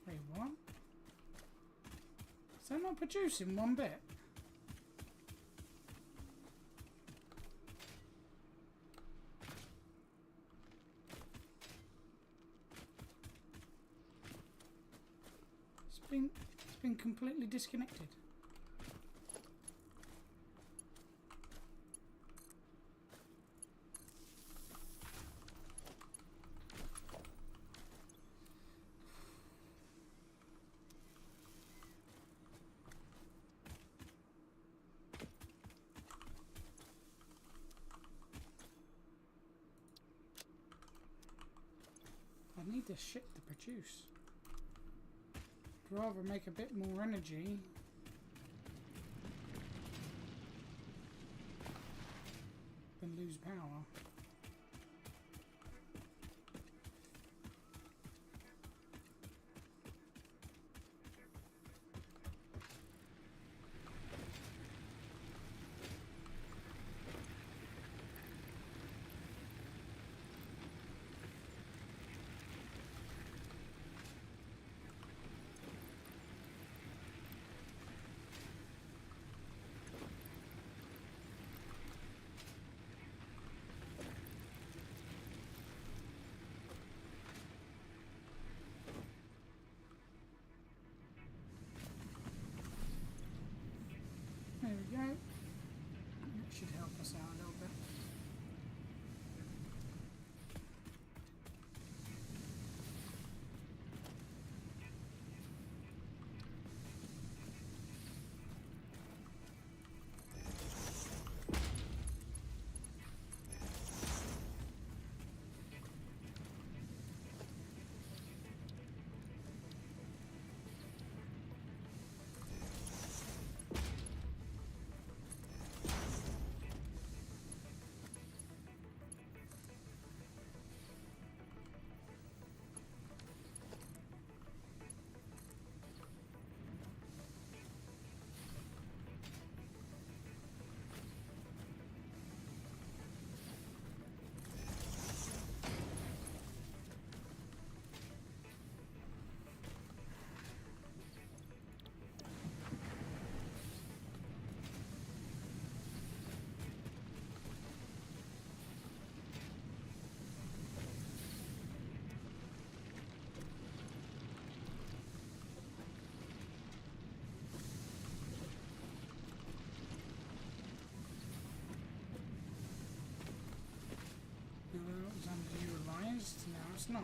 Wait, what? Is that not producing one bit? It's been completely disconnected. I need this shit to produce. I'd rather make a bit more energy than lose power. There we go. That should help us out a little bit. is. No, it's not.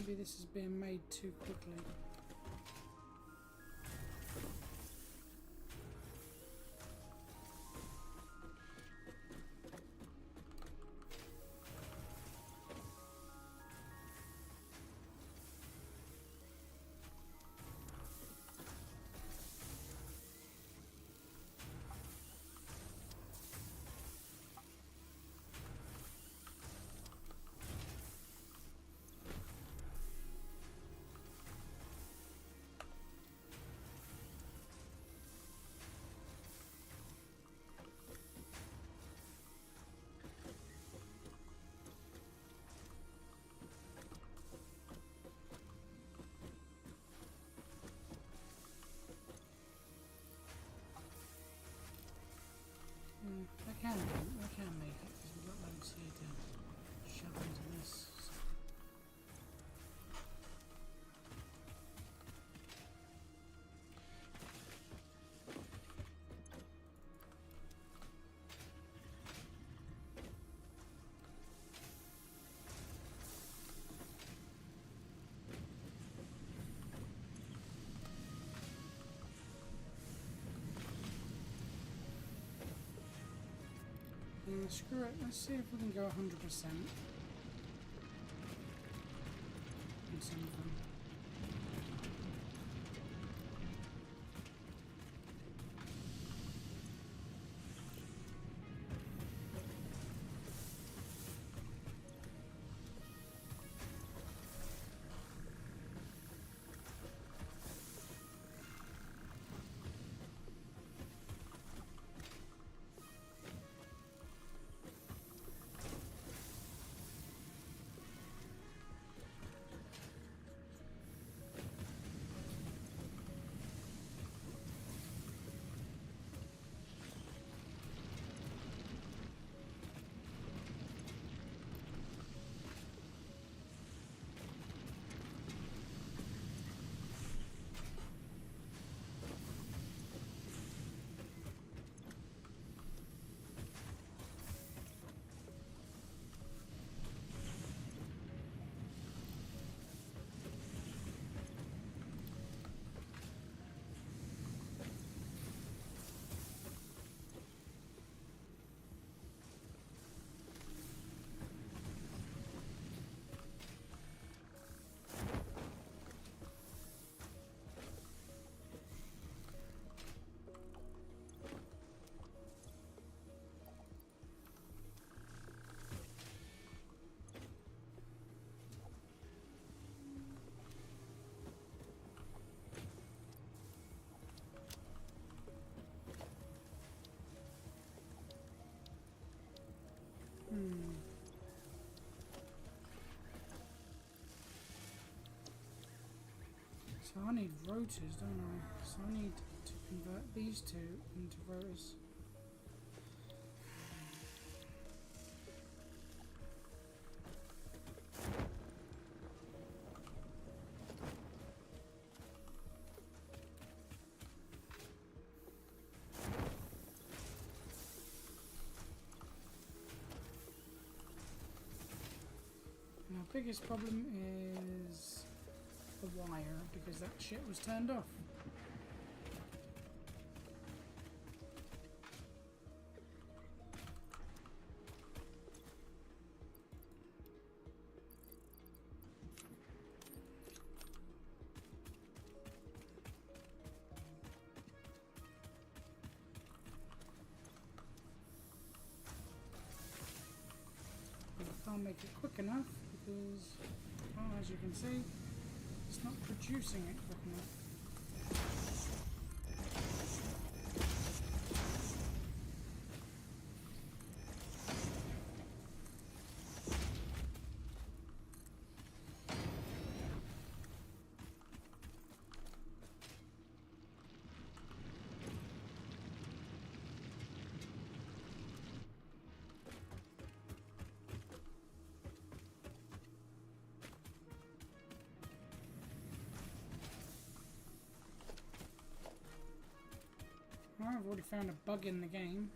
maybe this is being made too quickly. I can make it because we've got loads here to shove into this. Screw it, let's see if we can go 100% in some of them. So I need rotors, don't I? So I need to convert these two into rotors. Now, biggest problem is the wire, because that shit was turned off. But I can't make it quick enough because, well, as you can see, it's not producing it quick enough. Well, I've already found a bug in the game.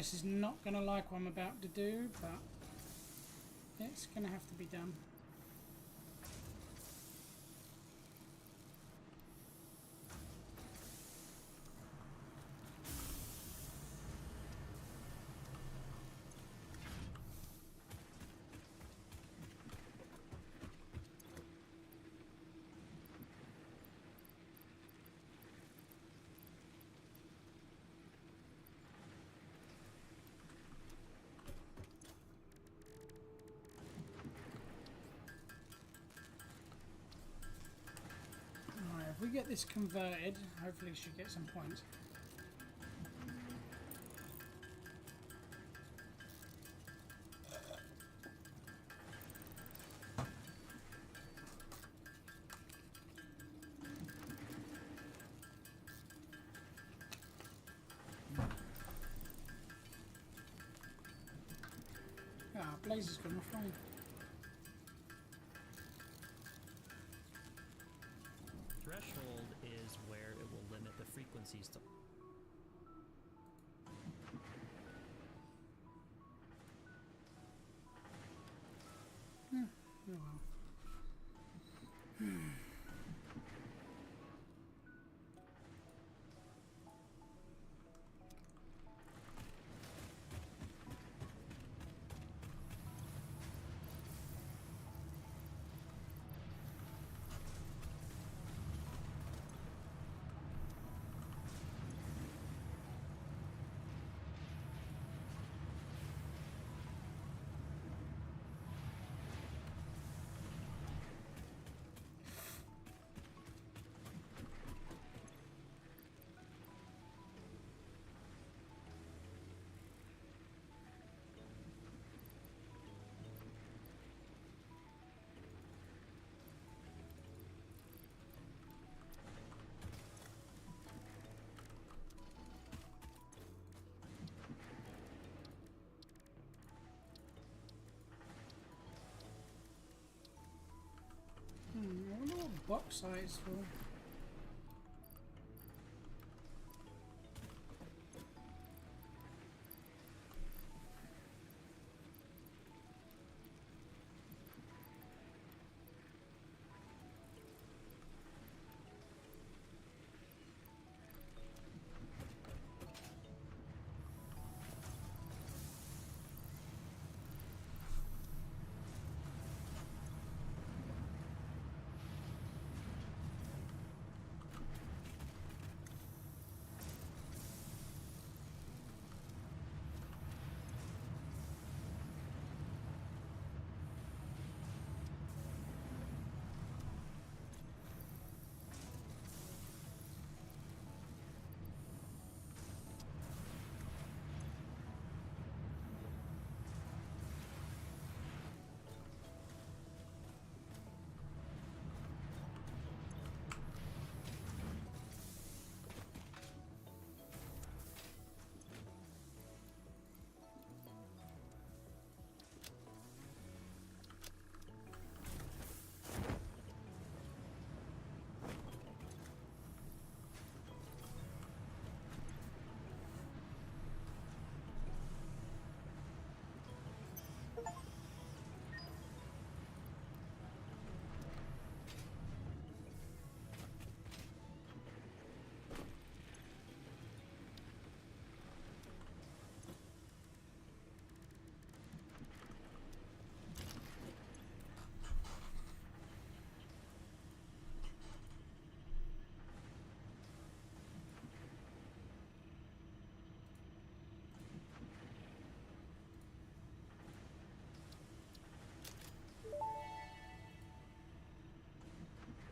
OBS is not going to like what I'm about to do, but it's going to have to be done. If we get this converted, hopefully we should get some points. Ah, Blaze has gone offline. Threshold is where it will limit the frequencies to. Oh well. I wonder what box size for.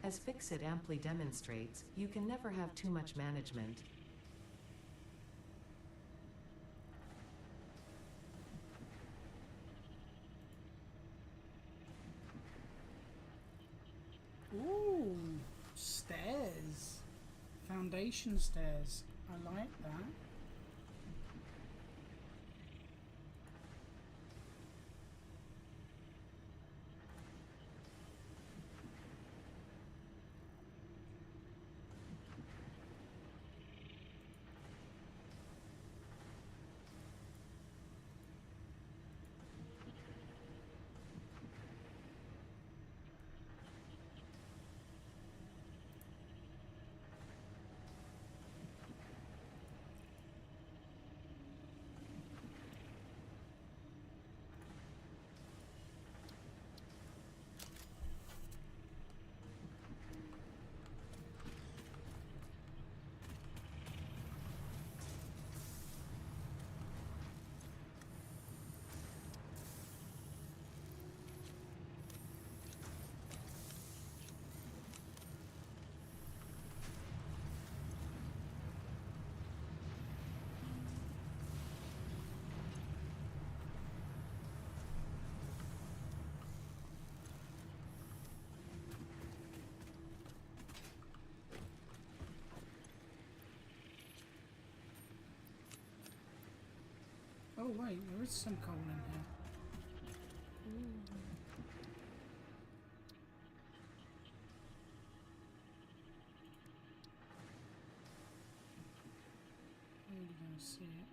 As Fixit amply demonstrates, you can never have too much management. Ooh, stairs. Foundation stairs. I like that. Oh wait, there is some coal in here. Where are you going to see it?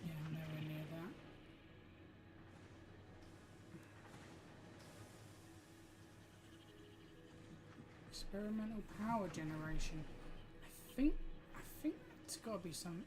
Yeah, I'm nowhere near that. Experimental power generation. I think it's got to be some.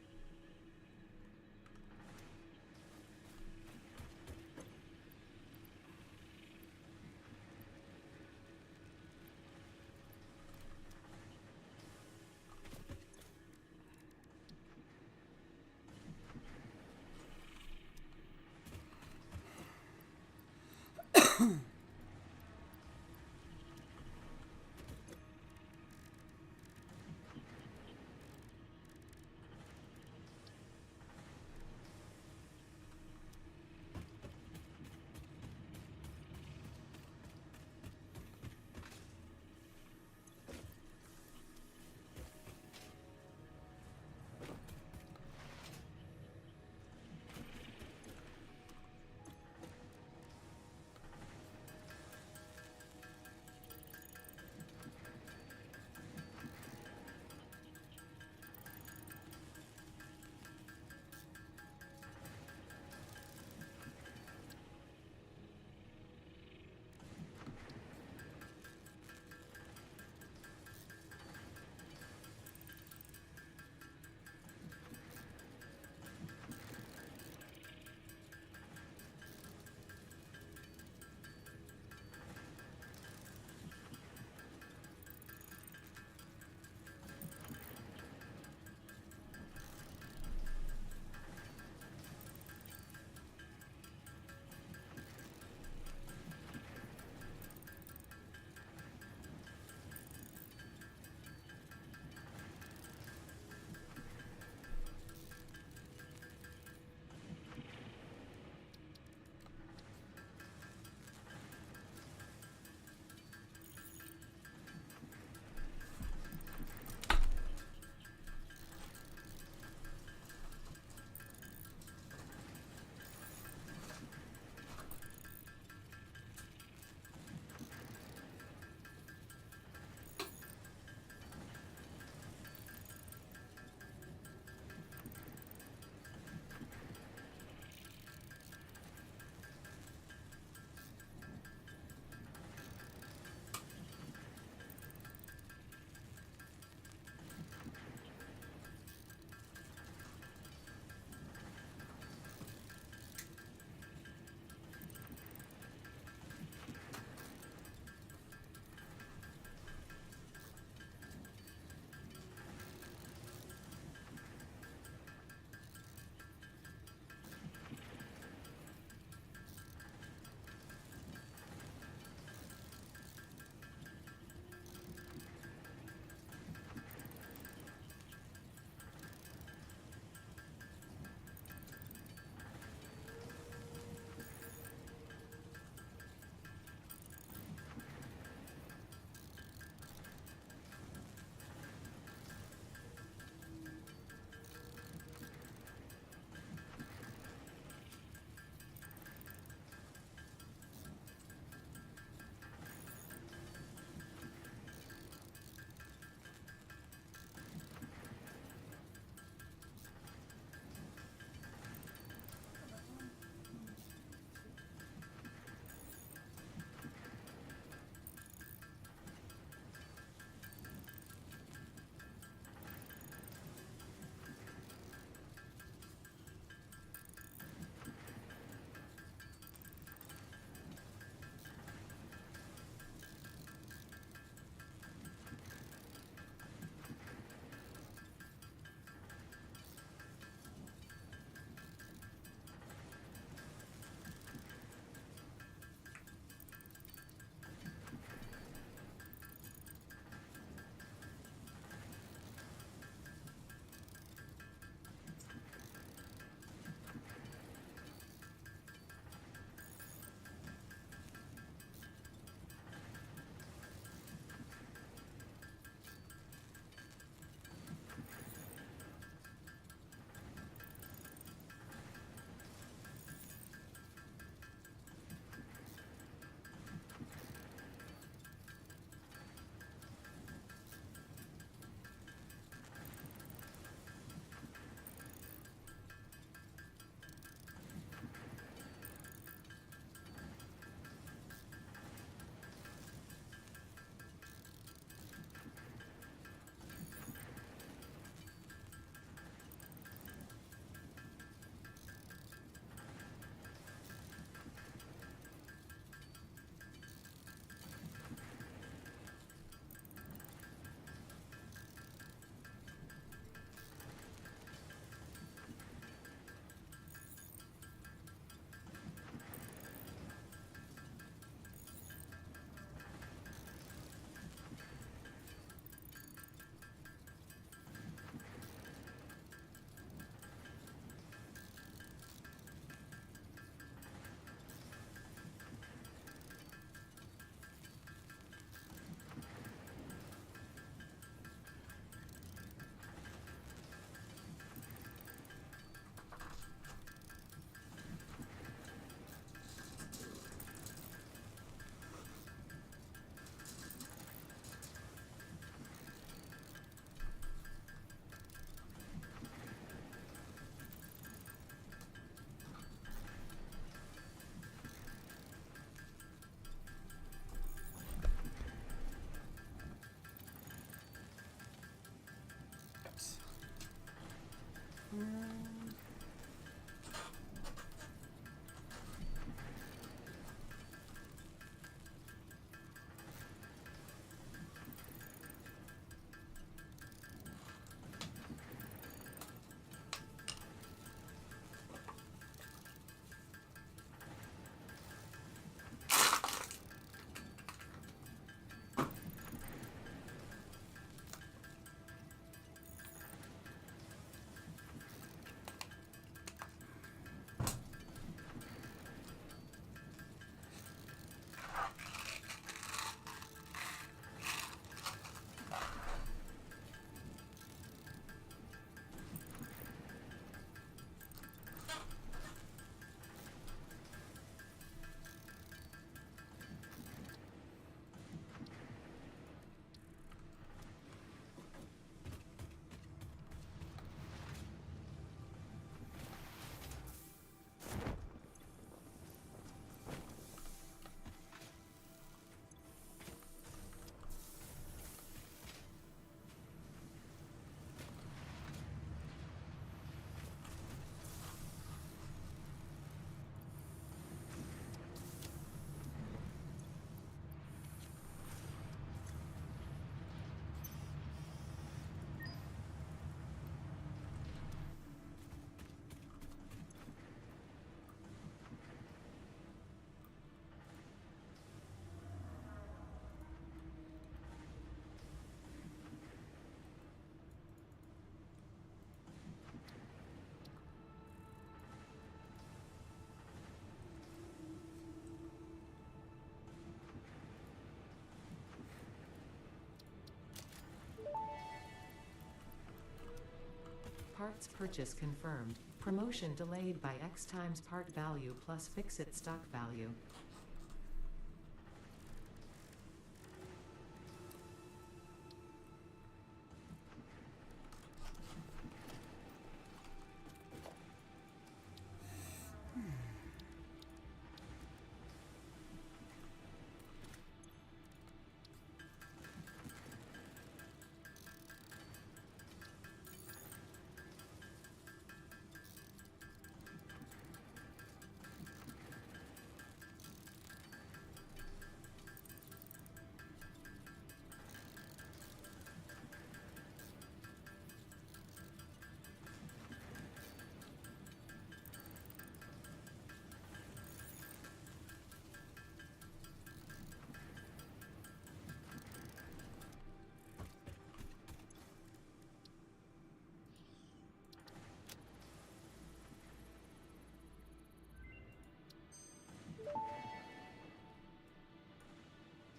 Parts purchase confirmed. Promotion delayed by X times part value plus fix-it stock value.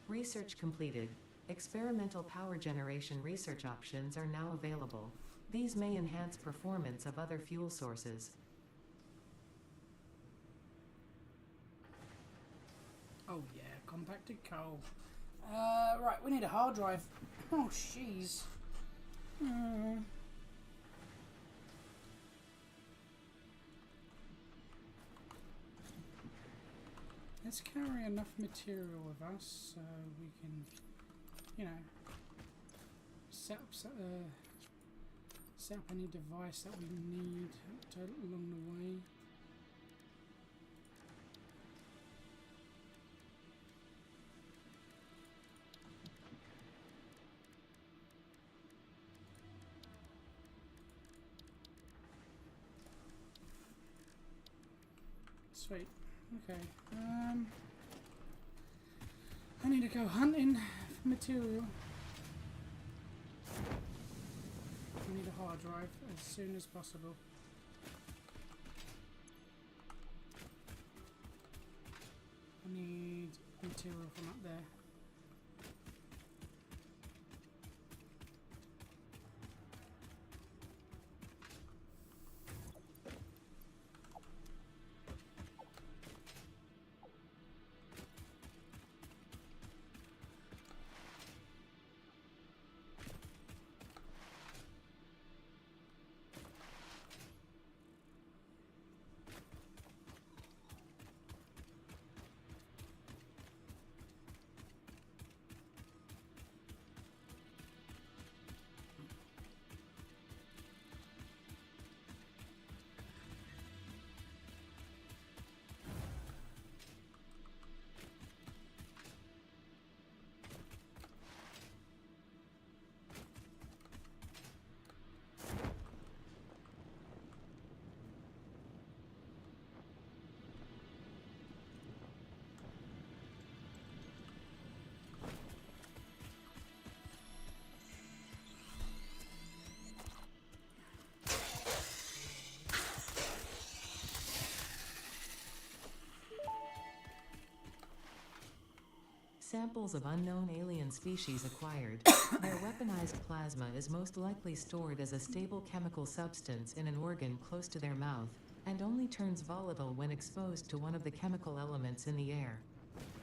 Research completed. Experimental power generation research options are now available. These may enhance performance of other fuel sources. Oh yeah, compacted coal. Right, we need a hard drive. Oh, jeez. Let's carry enough material with us so we can, you know, set up any device that we need along the way. Sweet. Okay. I need to go hunting for material. I need a hard drive as soon as possible. I need material from up there. Samples of unknown alien species acquired. Their weaponized plasma is most likely stored as a stable chemical substance in an organ close to their mouth, and only turns volatile when exposed to one of the chemical elements in the air.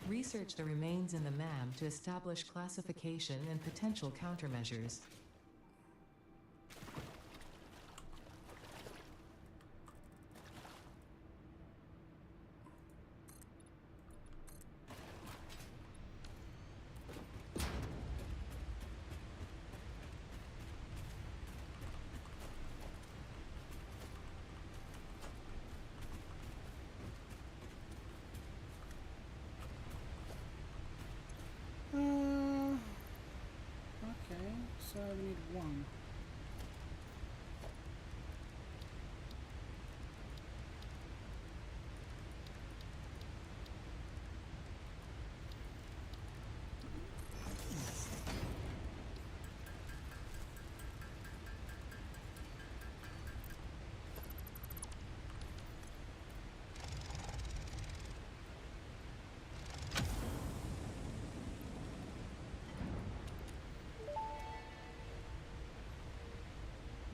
Research the remains in the MAM to establish classification and potential countermeasures. Okay, so we need one.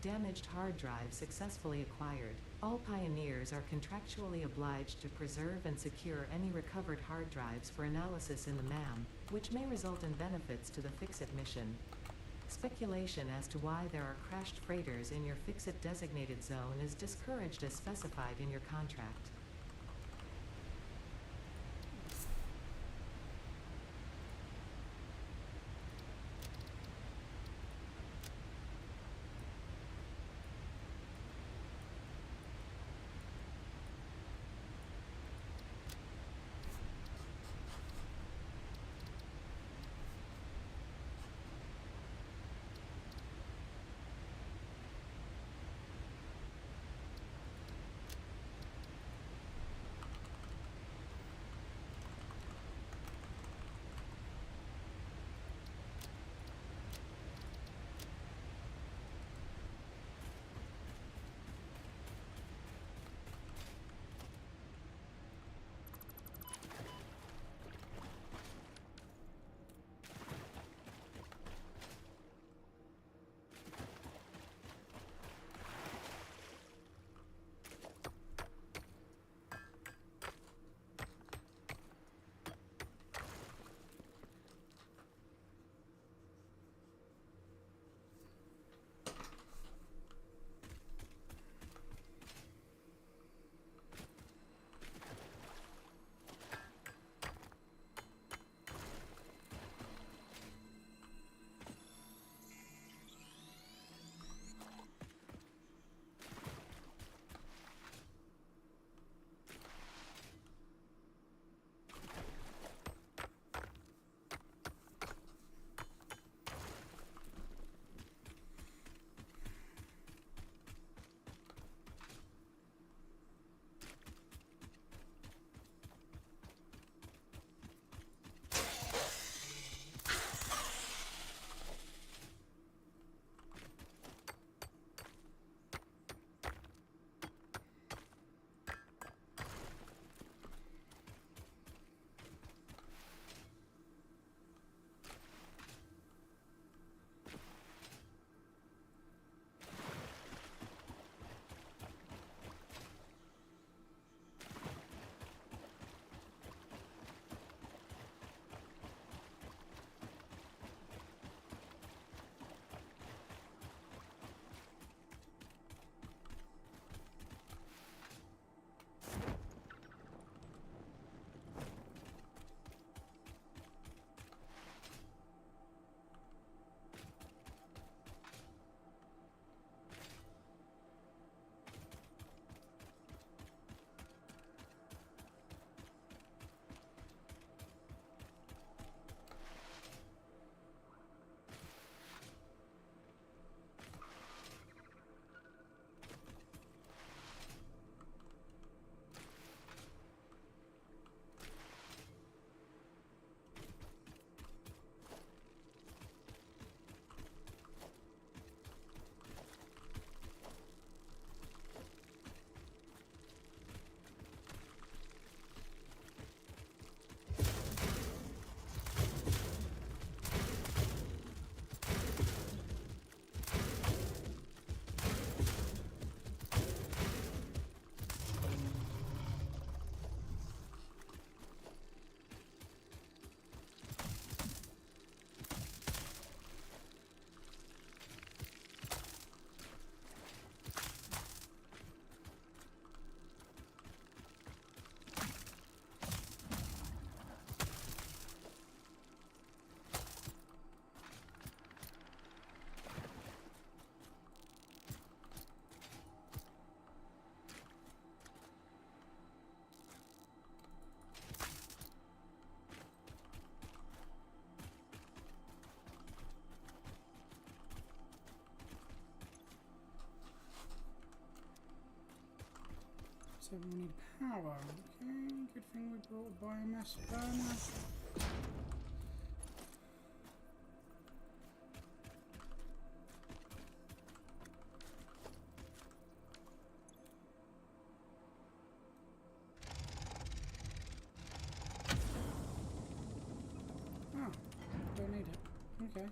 Damaged hard drive successfully acquired. All pioneers are contractually obliged to preserve and secure any recovered hard drives for analysis in the MAM, which may result in benefits to the Fix-It mission. Speculation as to why there are crashed freighters in your Fix-It designated zone is discouraged as specified in your contract. So we need power. Okay, good thing we brought a biomass burner. Oh, don't need it. Okay.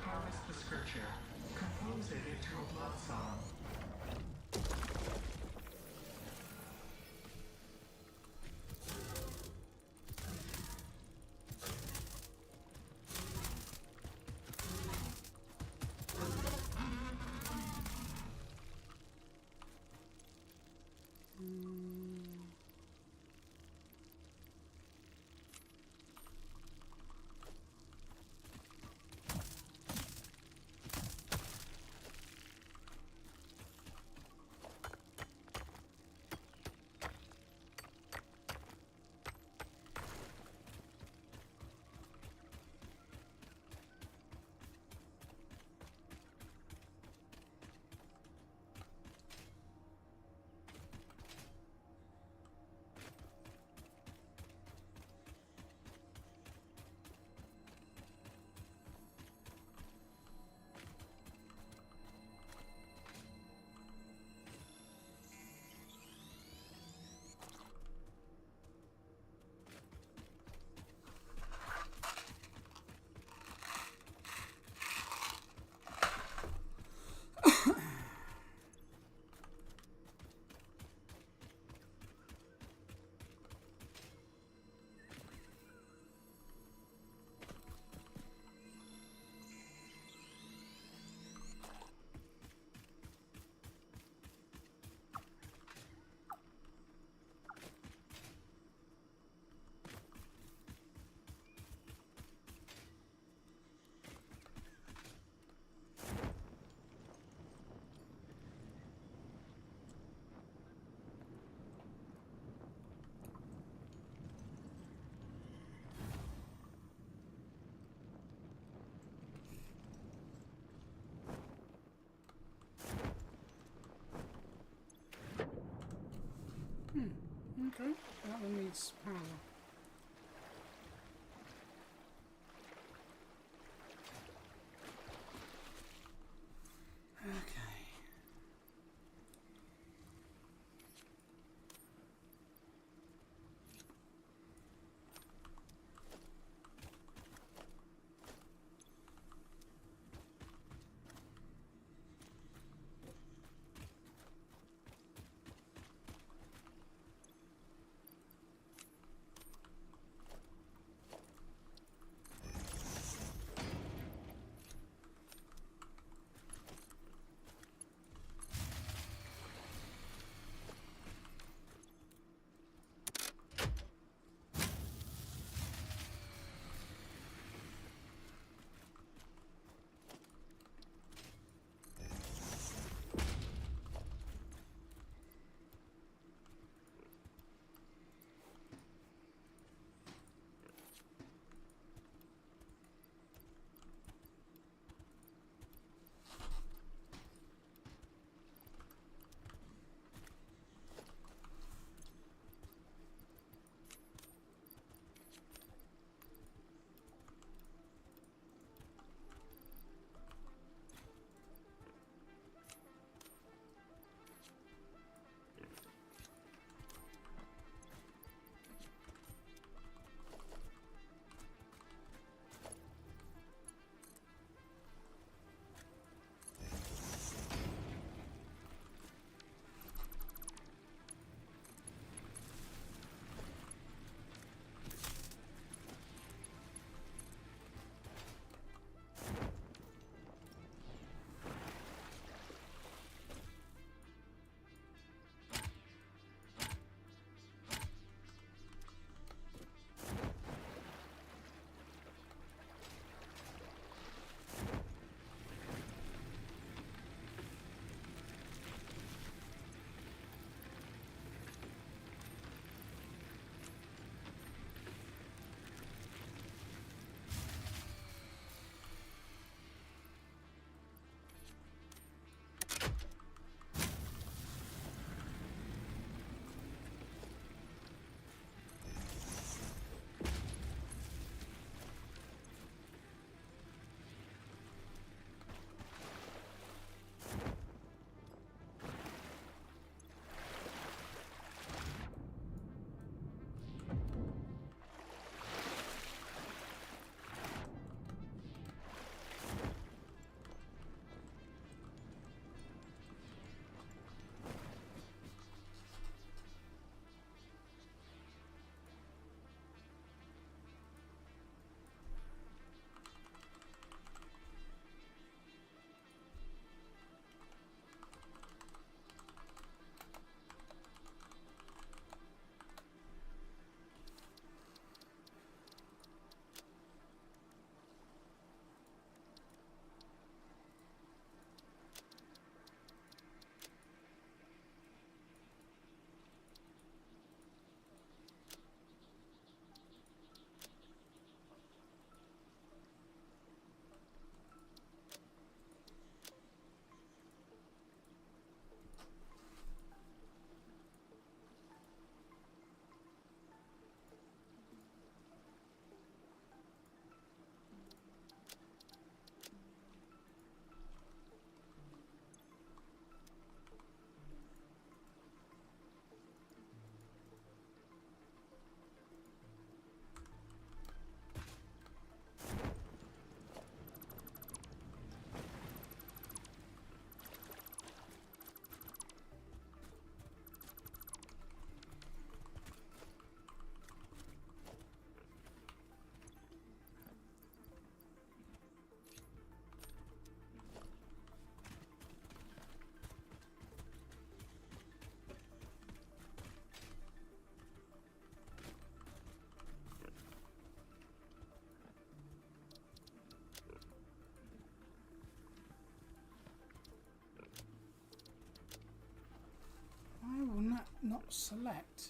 Harvest the scripture. Compose it into a blood song. Okay, that one needs power. Okay. not select?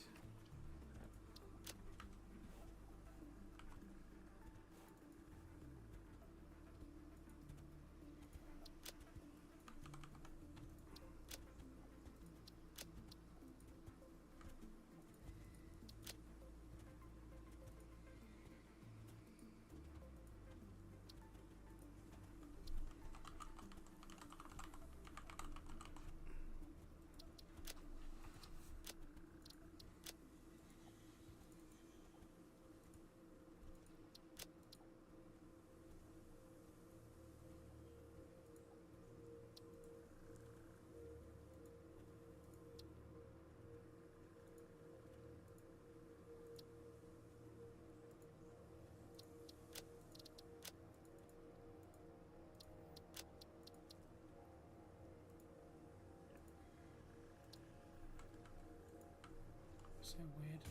So weird.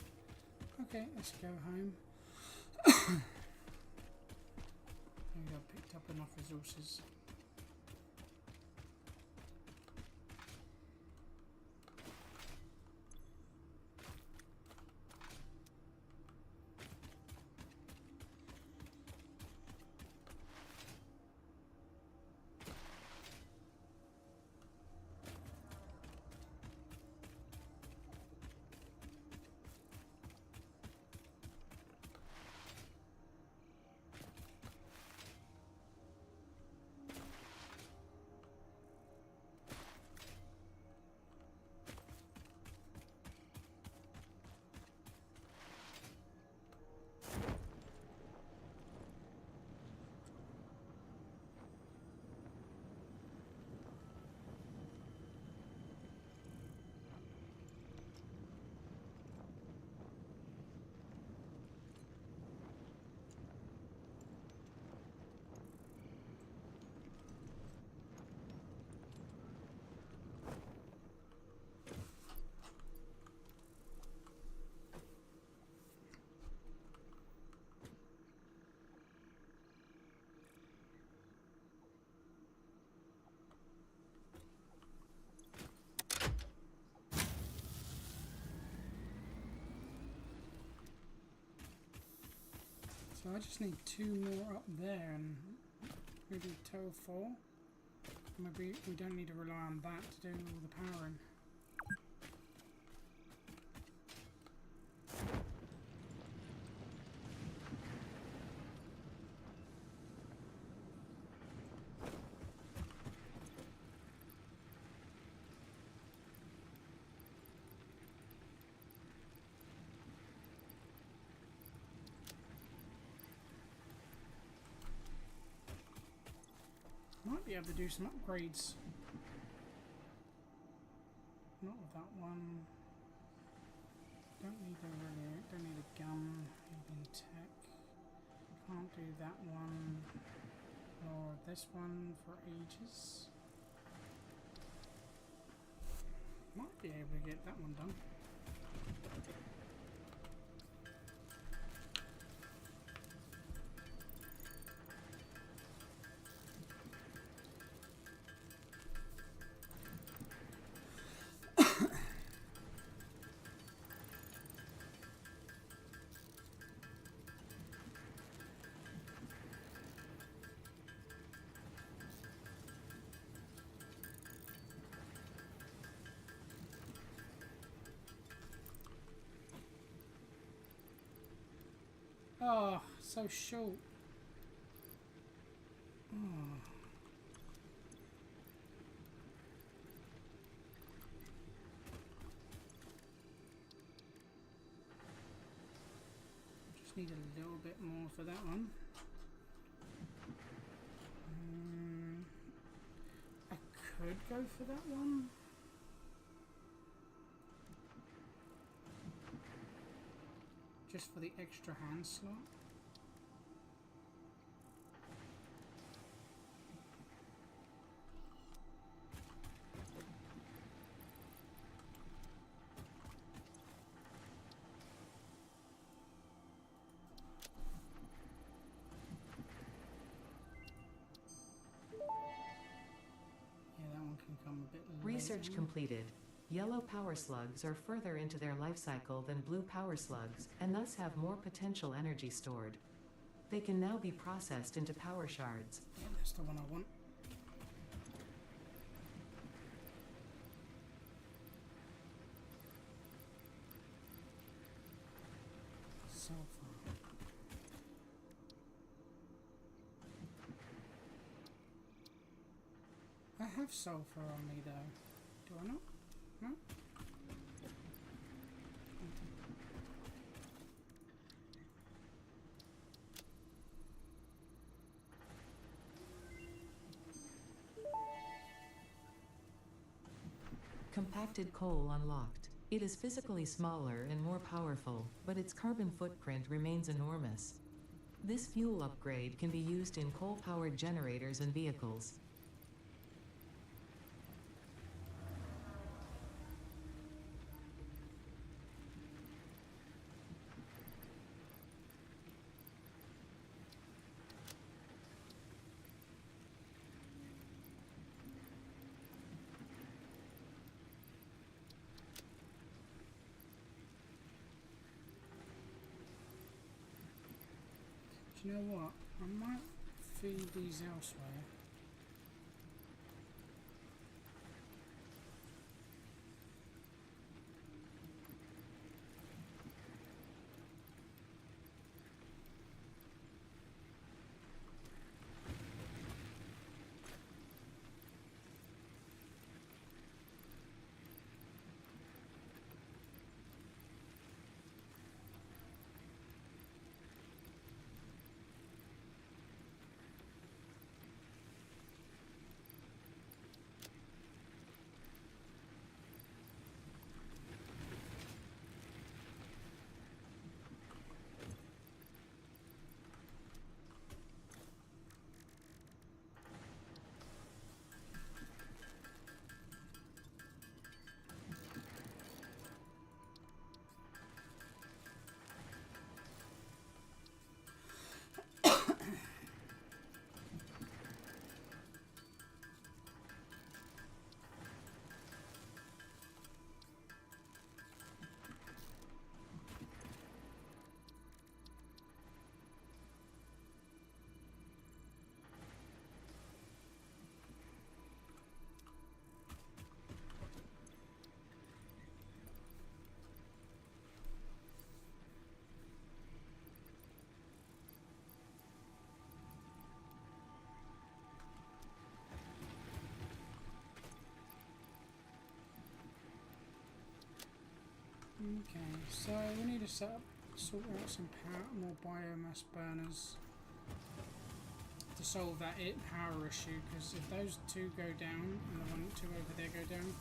Okay, let's go home. Maybe I've picked up enough resources. So I just need 2 more up there and maybe total 4. Maybe we don't need to rely on that to do all the powering. Might be able to do some upgrades. Not with that one. Don't need a really, don't need a gun. Maybe tech. Can't do that one or this one for ages. Might be able to get that one done. Oh, so short. Oh. Just need a little bit more for that one. I could go for that one. Just for the extra hand slot. Yeah, that one can come a bit later. Research completed. Yellow power slugs are further into their life cycle than blue power slugs, and thus have more potential energy stored. They can now be processed into power shards. Yeah, that's the one I want. Sulfur. I have sulfur on me though. Do I not? No? Compacted coal unlocked. It is physically smaller and more powerful, but its carbon footprint remains enormous. This fuel upgrade can be used in coal-powered generators and vehicles. Do you know what? I might feed these elsewhere. Okay, so we need to sort out some more biomass burners to solve that power issue, because if those two go down and the two over there go down,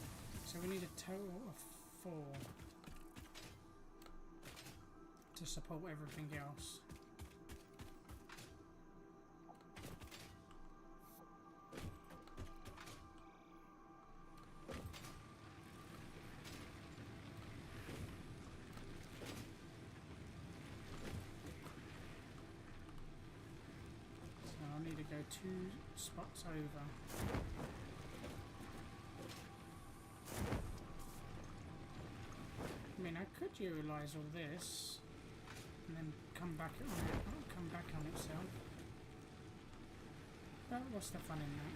so we need a total of 4 to support everything else. Go 2 spots over. I mean, I could utilize all this and then come back on itself. But what's the fun in that?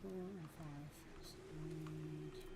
4 and 5. So we need...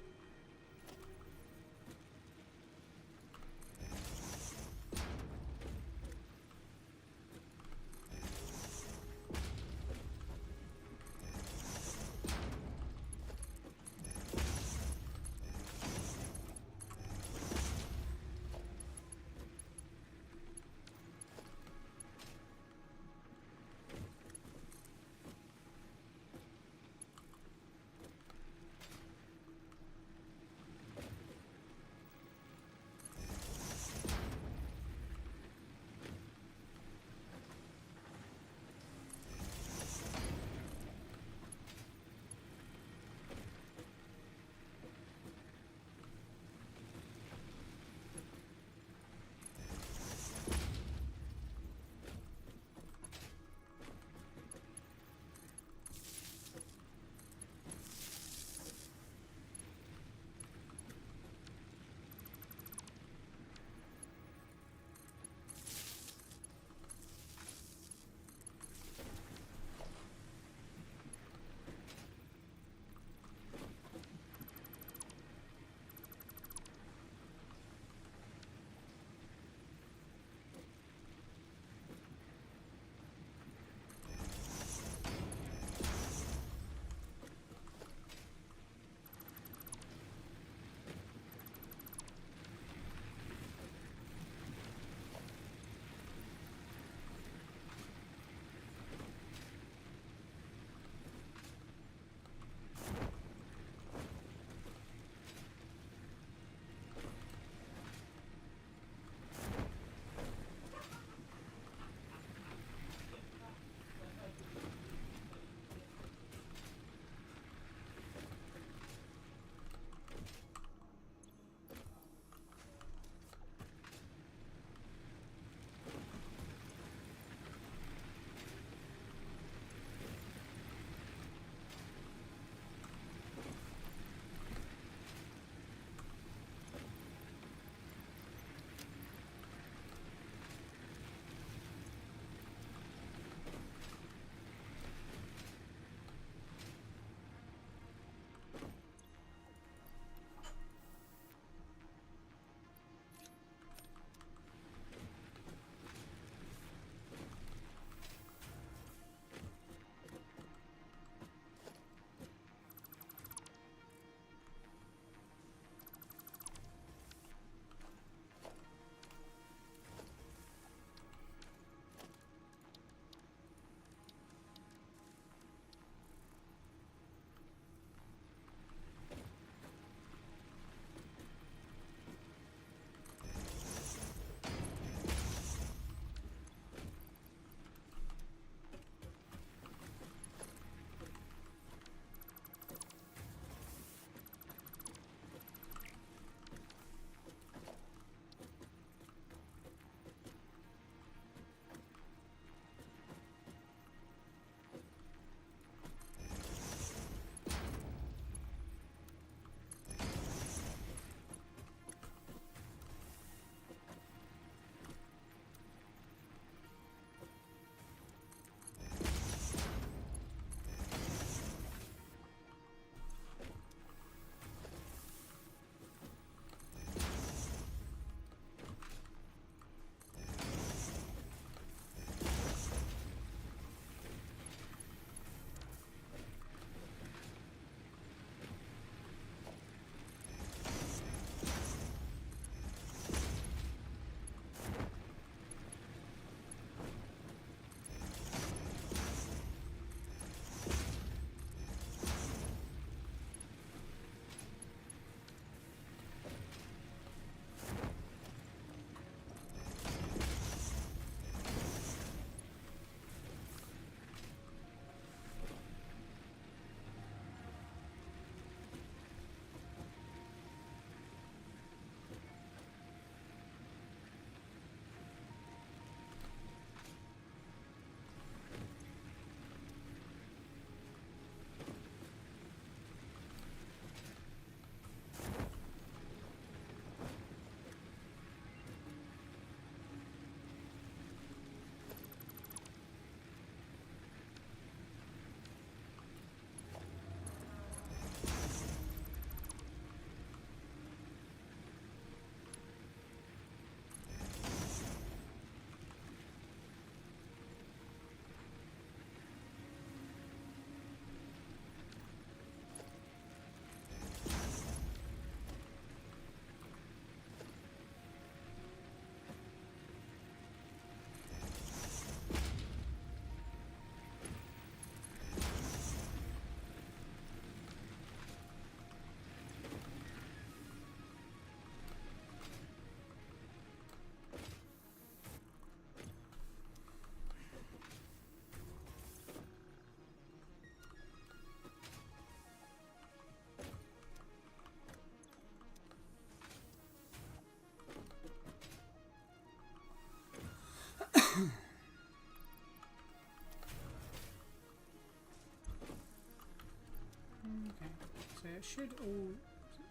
So it should all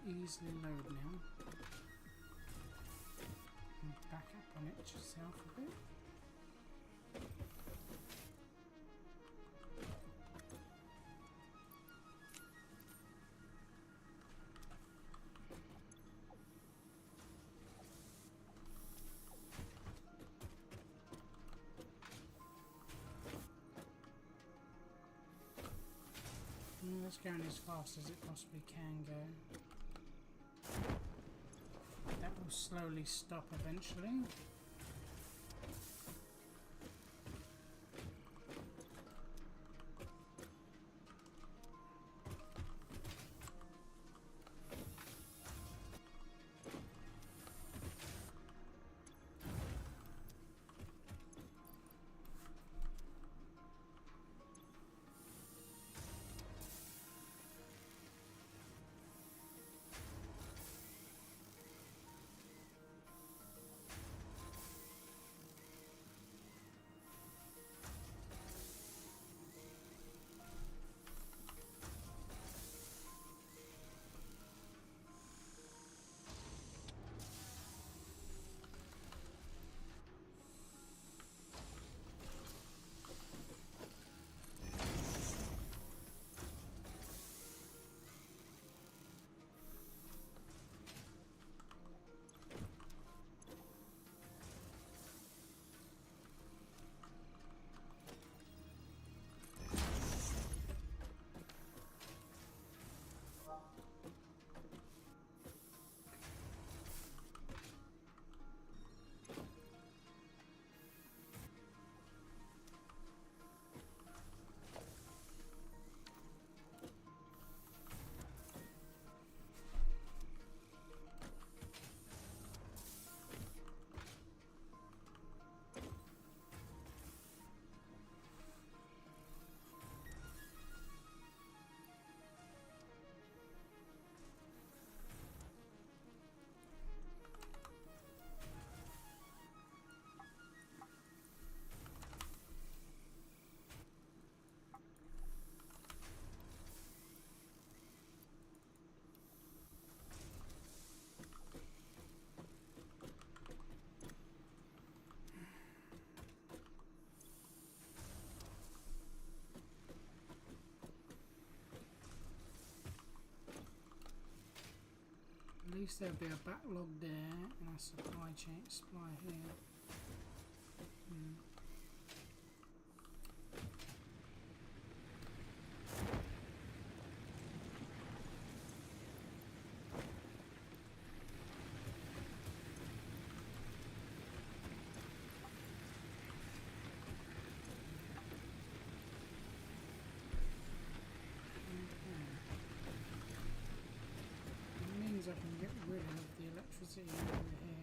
easily load now. And back up on itself a bit. It's going as fast as it possibly can go. That will slowly stop eventually. At least there'll be a backlog there and a supply here. I can get rid of the electricity over here.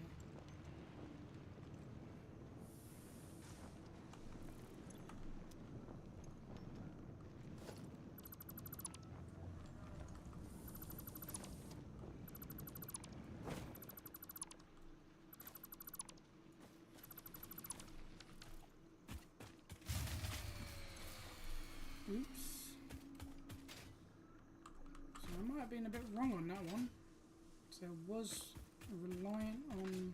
Oops. So I might have been a bit wrong on that one. So I was reliant on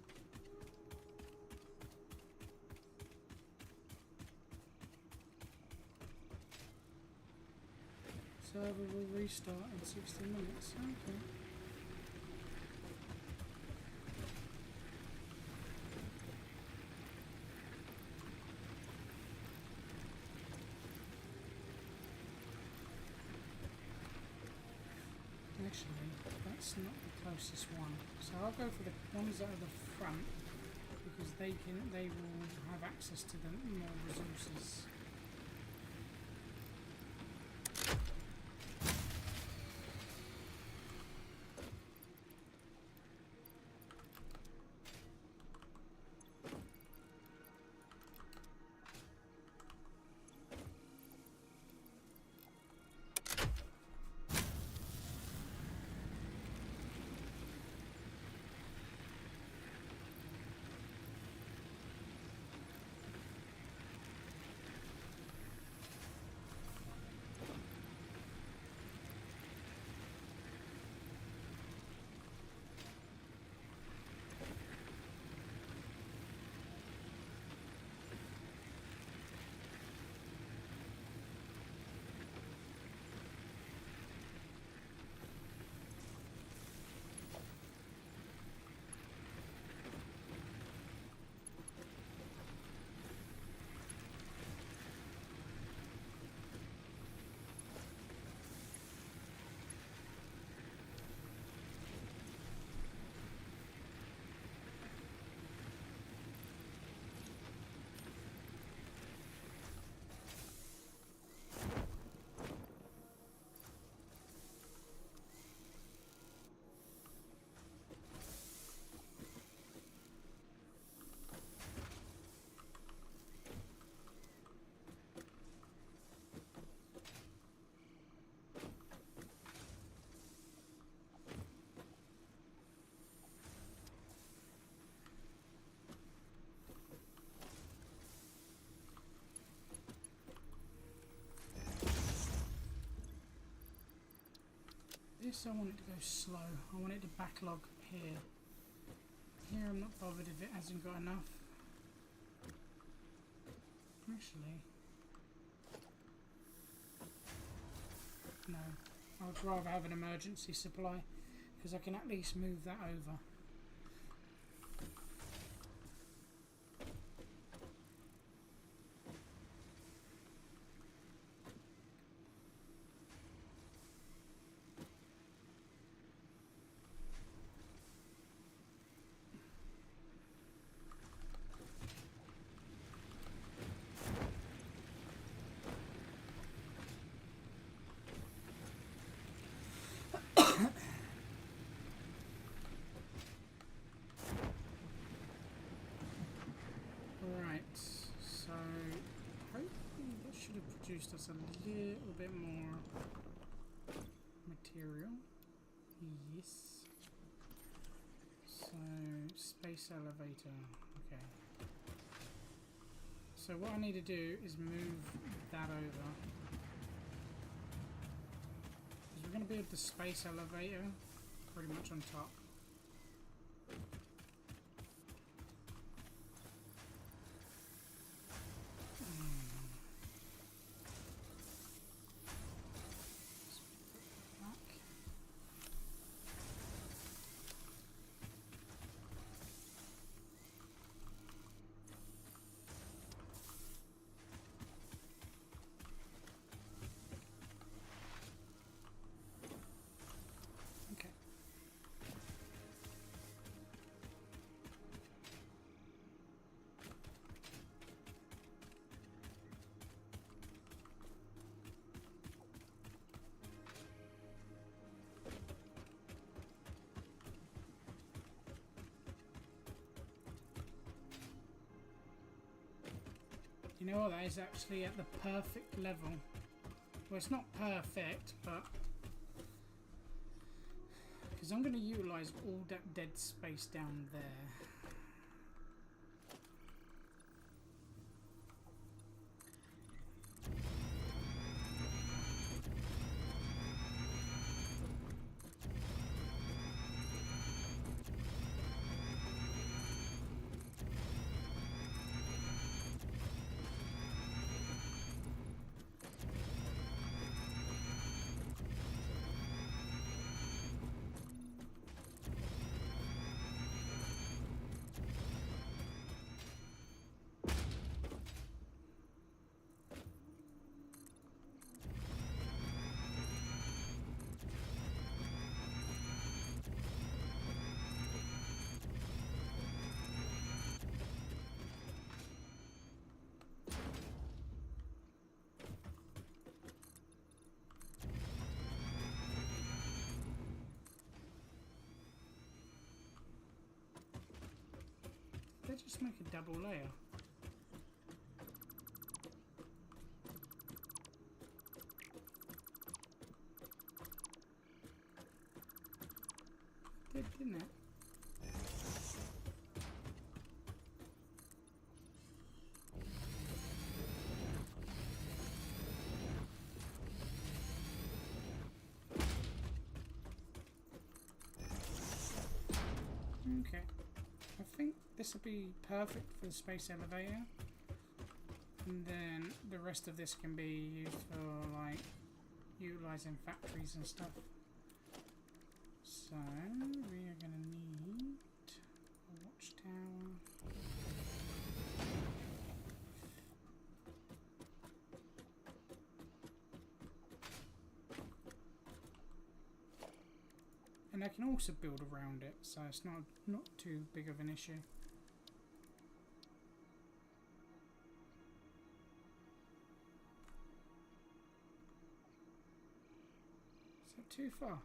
server will restart in 60 minutes. Okay. Actually, that's not the closest one. So I'll go for the ones that are the front because they will have access to the more resources. This I want it to go slow. I want it to backlog here. Here I'm not bothered if it hasn't got enough. Actually, no. I would rather have an emergency supply because I can at least move that over. Produced us a little bit more material. Yes. So, space elevator. Okay. So what I need to do is move that over. Because we're going to build the space elevator pretty much on top. You know what, that is actually at the perfect level. Well, it's not perfect, but because I'm going to utilise all that dead space down there. They just make a double layer. Didn't it? Okay. I think this will be perfect for the space elevator, and then the rest of this can be used for like utilizing factories and stuff. So we are going to need a watchtower. And I can also build around it, so it's not too big of an issue. Is that too far?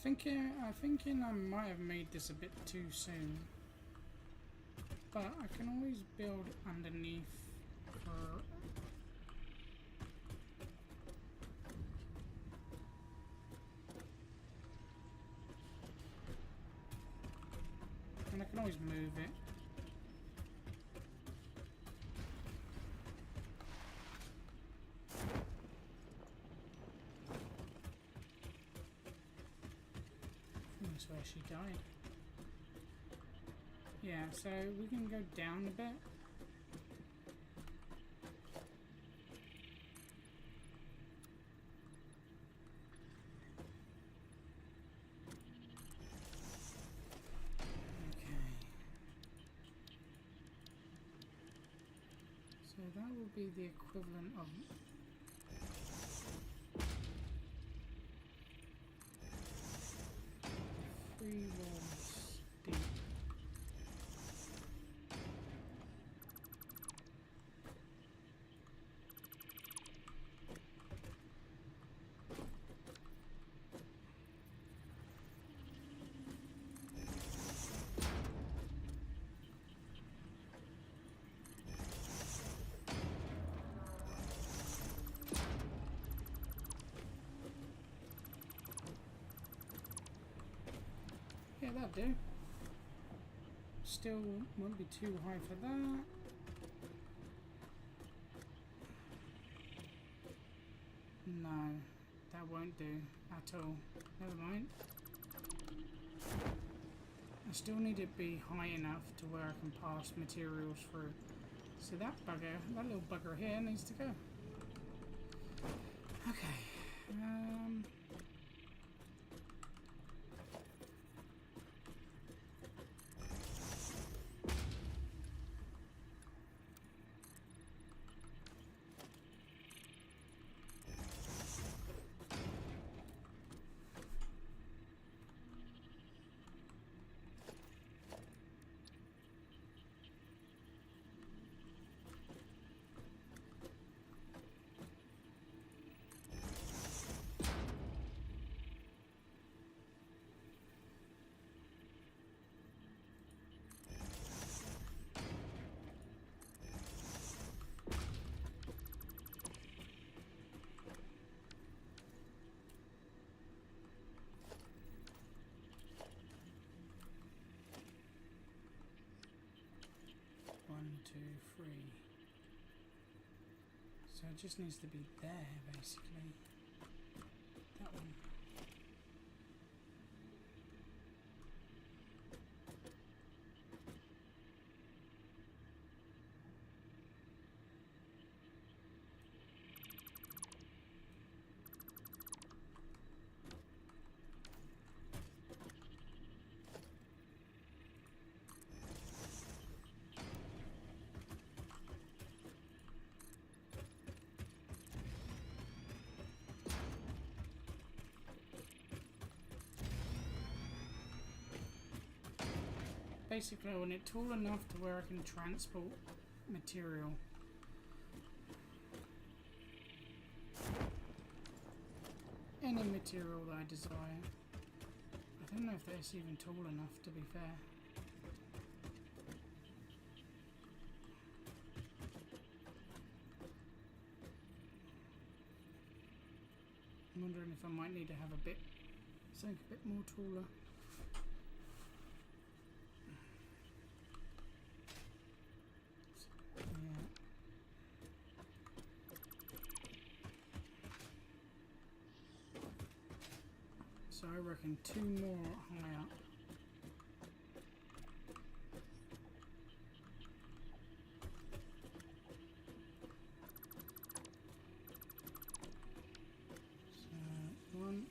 thinking I might have made this a bit too soon. But I can always build underneath for... And I can always move it. That's where she died. Yeah, so we can go down a bit. Okay. So that will be the equivalent of 3 walls deep. Yeah, that'll do. Still won't be too high for that. No, that won't do at all. Never mind. I still need it to be high enough to where I can pass materials through. So that bugger, that little bugger here needs to go. Okay. One, two, three. So it just needs to be there, basically. That one. Basically, I want it tall enough to where I can transport material. Any material that I desire. I don't know if that's even tall enough, to be fair. I'm wondering if I might need to have a bit, something a bit more taller. So I reckon 2 more high up. So 1.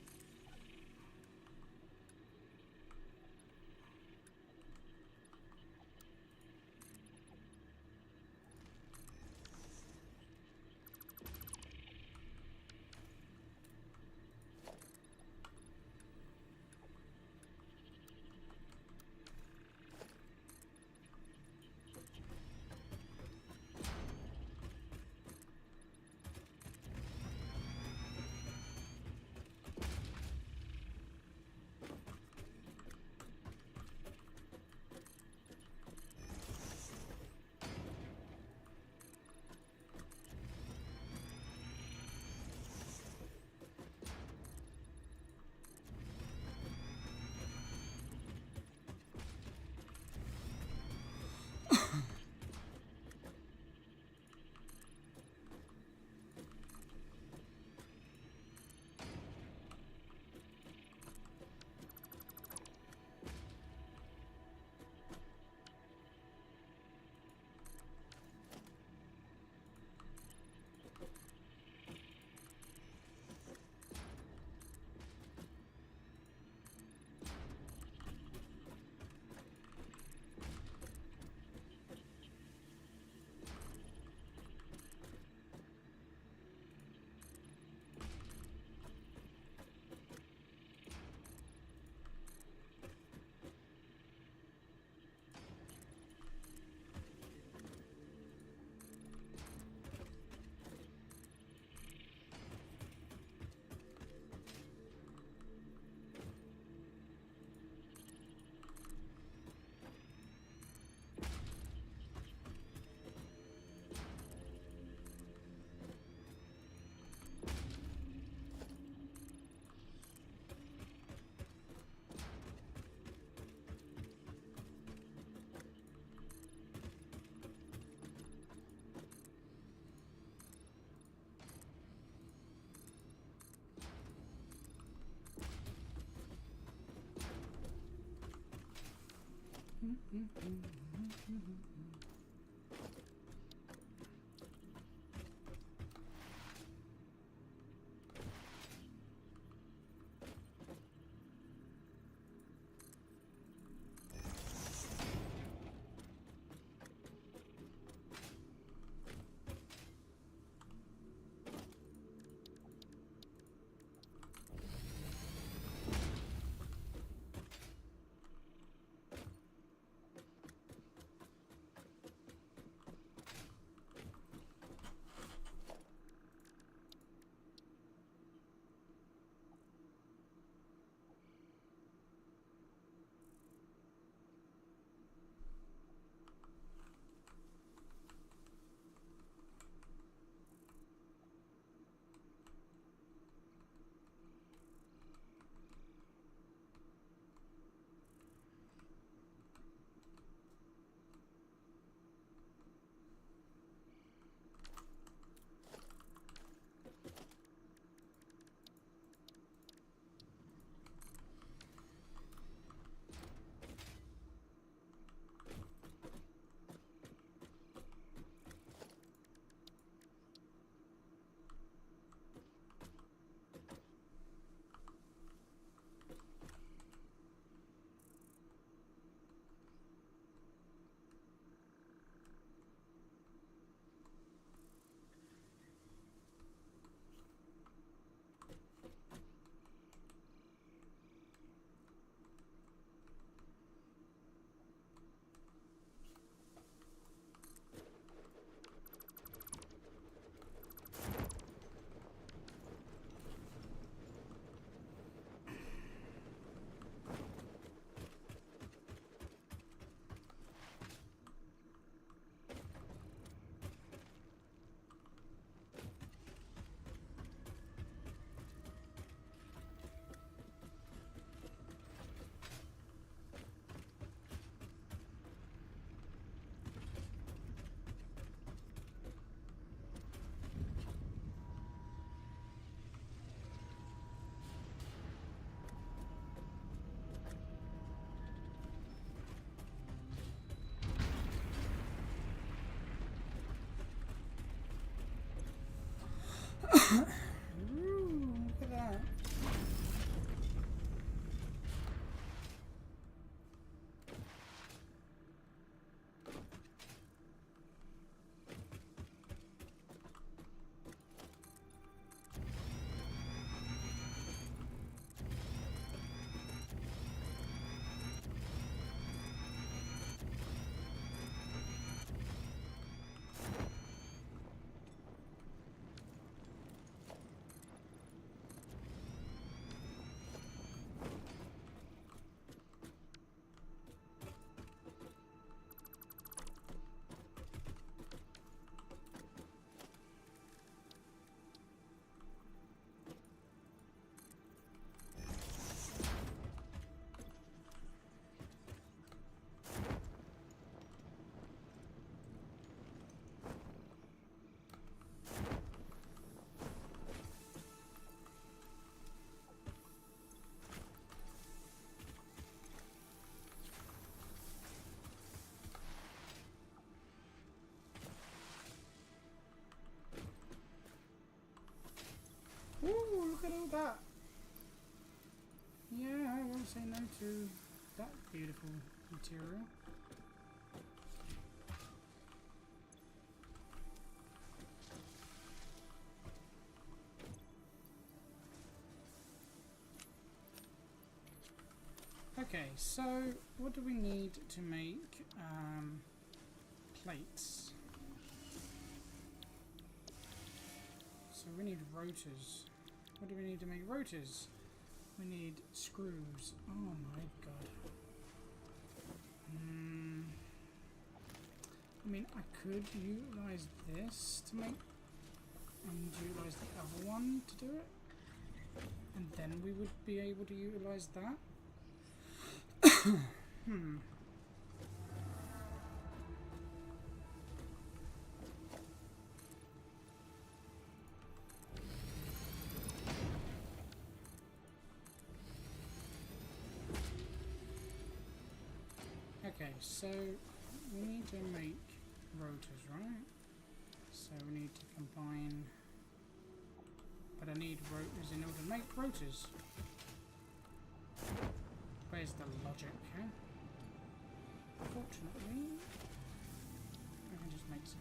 Ooh, look at that. Ooh, look at all that. Yeah, I won't say no to that beautiful material. Okay, so what do we need to make plates? So we need rotors. What do we need to make rotors? We need screws. Oh my god. I mean, I could utilize this to make, and utilize the other one to do it, and then we would be able to utilize that. Okay, so we need to make rotors, right? So we need to combine, but I need rotors in order to make rotors. Where's the logic, huh? Fortunately, I can just make some.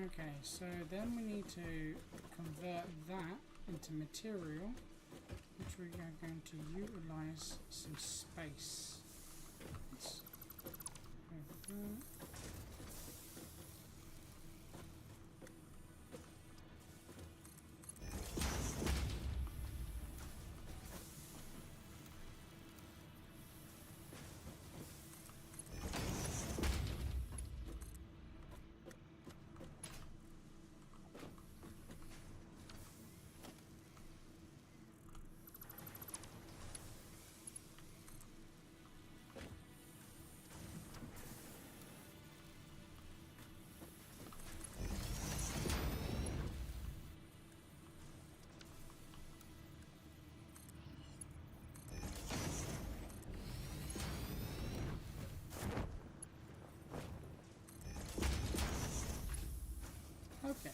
Okay, so then we need to convert that into material, which we are going to utilize some space. Let's have that. Okay.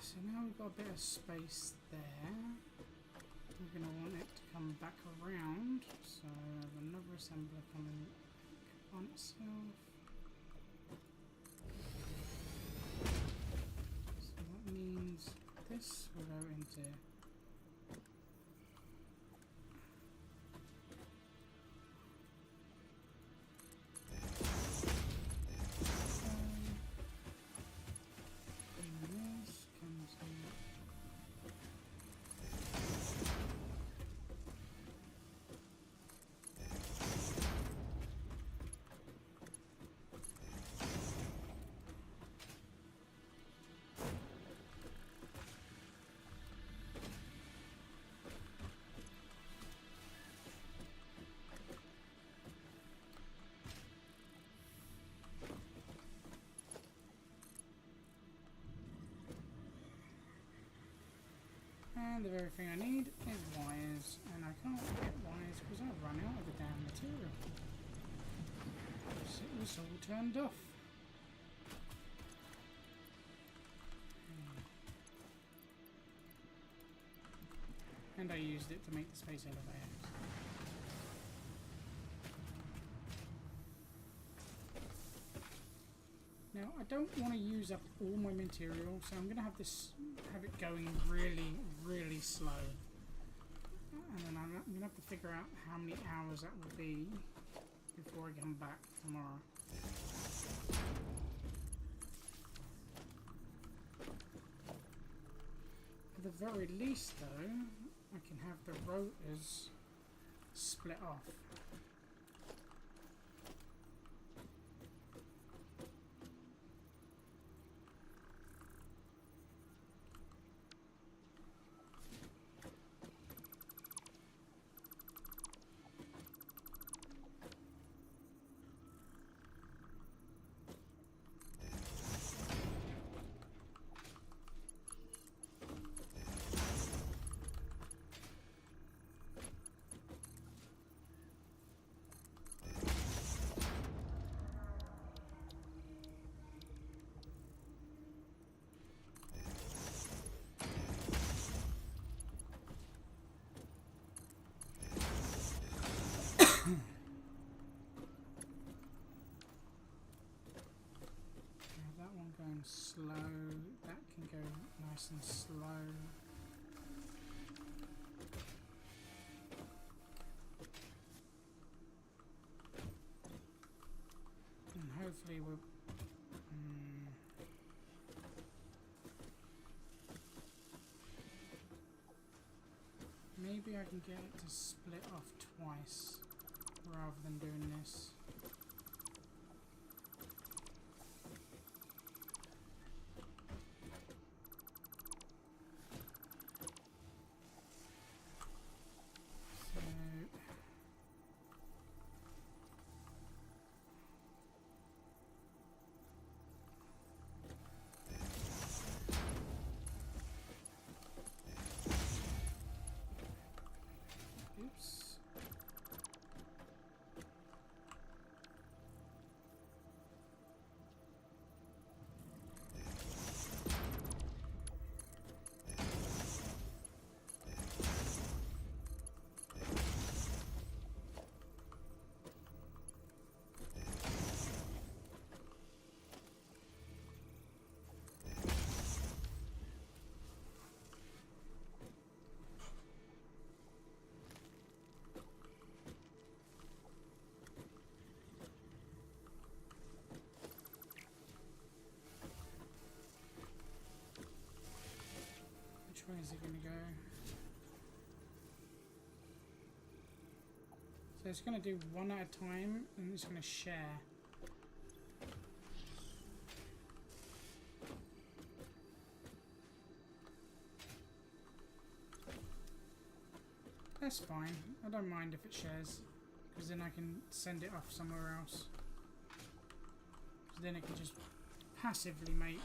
So now we've got a bit of space there. We're going to want it to come back around. So I have another assembler coming on itself. So that means this will go into and the very thing I need is wires, and I can't get wires because I've run out of the damn material. It was all turned off. And I used it to make the space elevator. Now I don't want to use up all my material, so I'm going to have it going really, really slow. And then I'm going to have to figure out how many hours that will be before I come back tomorrow. At the very least though, I can have the rotors split off. Going slow, that can go nice and slow. body will... Maybe I can get it to split off twice rather than doing this. Oops. Which way is it going to go? So it's going to do one at a time and it's going to share. That's fine. I don't mind if it shares, because then I can send it off somewhere else. Because then it can just passively make...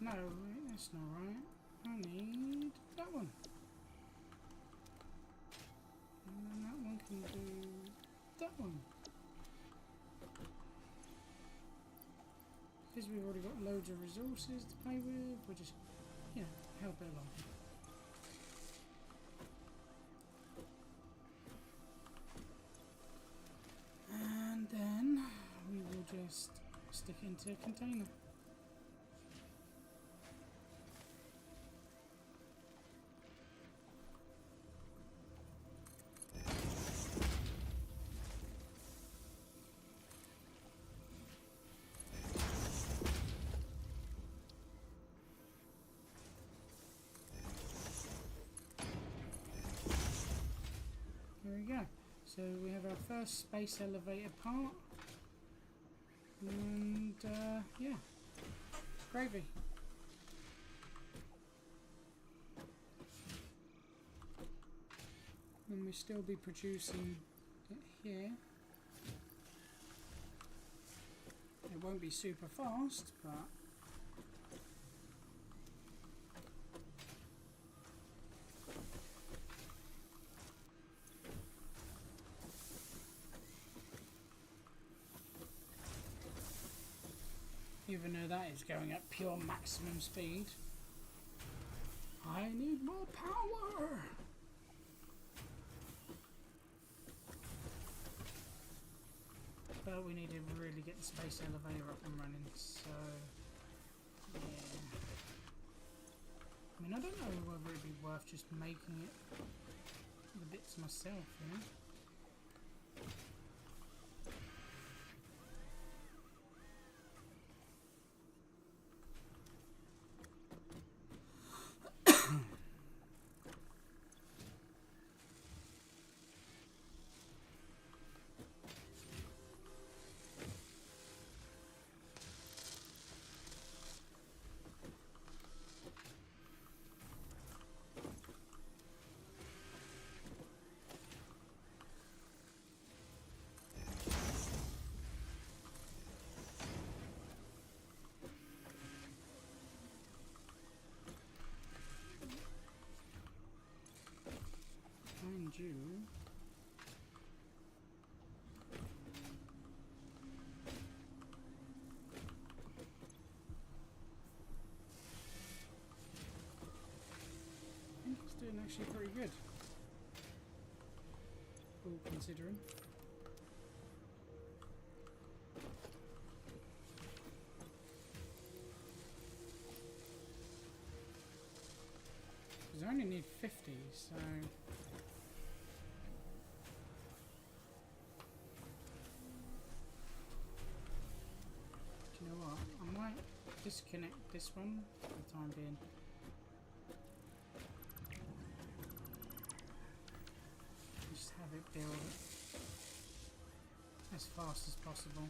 No, wait, that's not right. I need that one. And then that one can do that one. Because we've already got loads of resources to play with, we'll just, you know, help it along. And then we will just stick it into a container. There we go. So we have our first space elevator part, and yeah, gravy. And we still be producing it here. It won't be super fast, but even though that is going at pure maximum speed. I need more power! But we need to really get the space elevator up and running, so... yeah. I mean, I don't know whether it'd be worth just making it the bits myself, you know? Find you. I think it's doing actually pretty good, all considering. Because I only need 50, so... disconnect this one for the time being. Just have it build as fast as possible.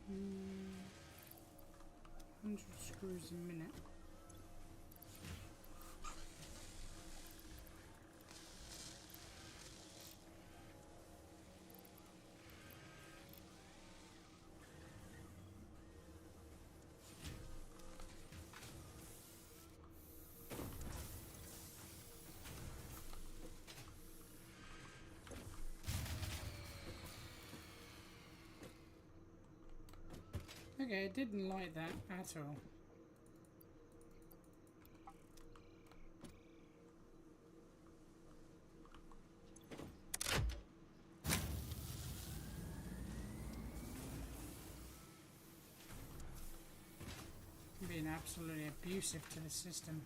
Hmm, 100 screws a minute. Okay, it didn't like that at all. Being absolutely abusive to the system.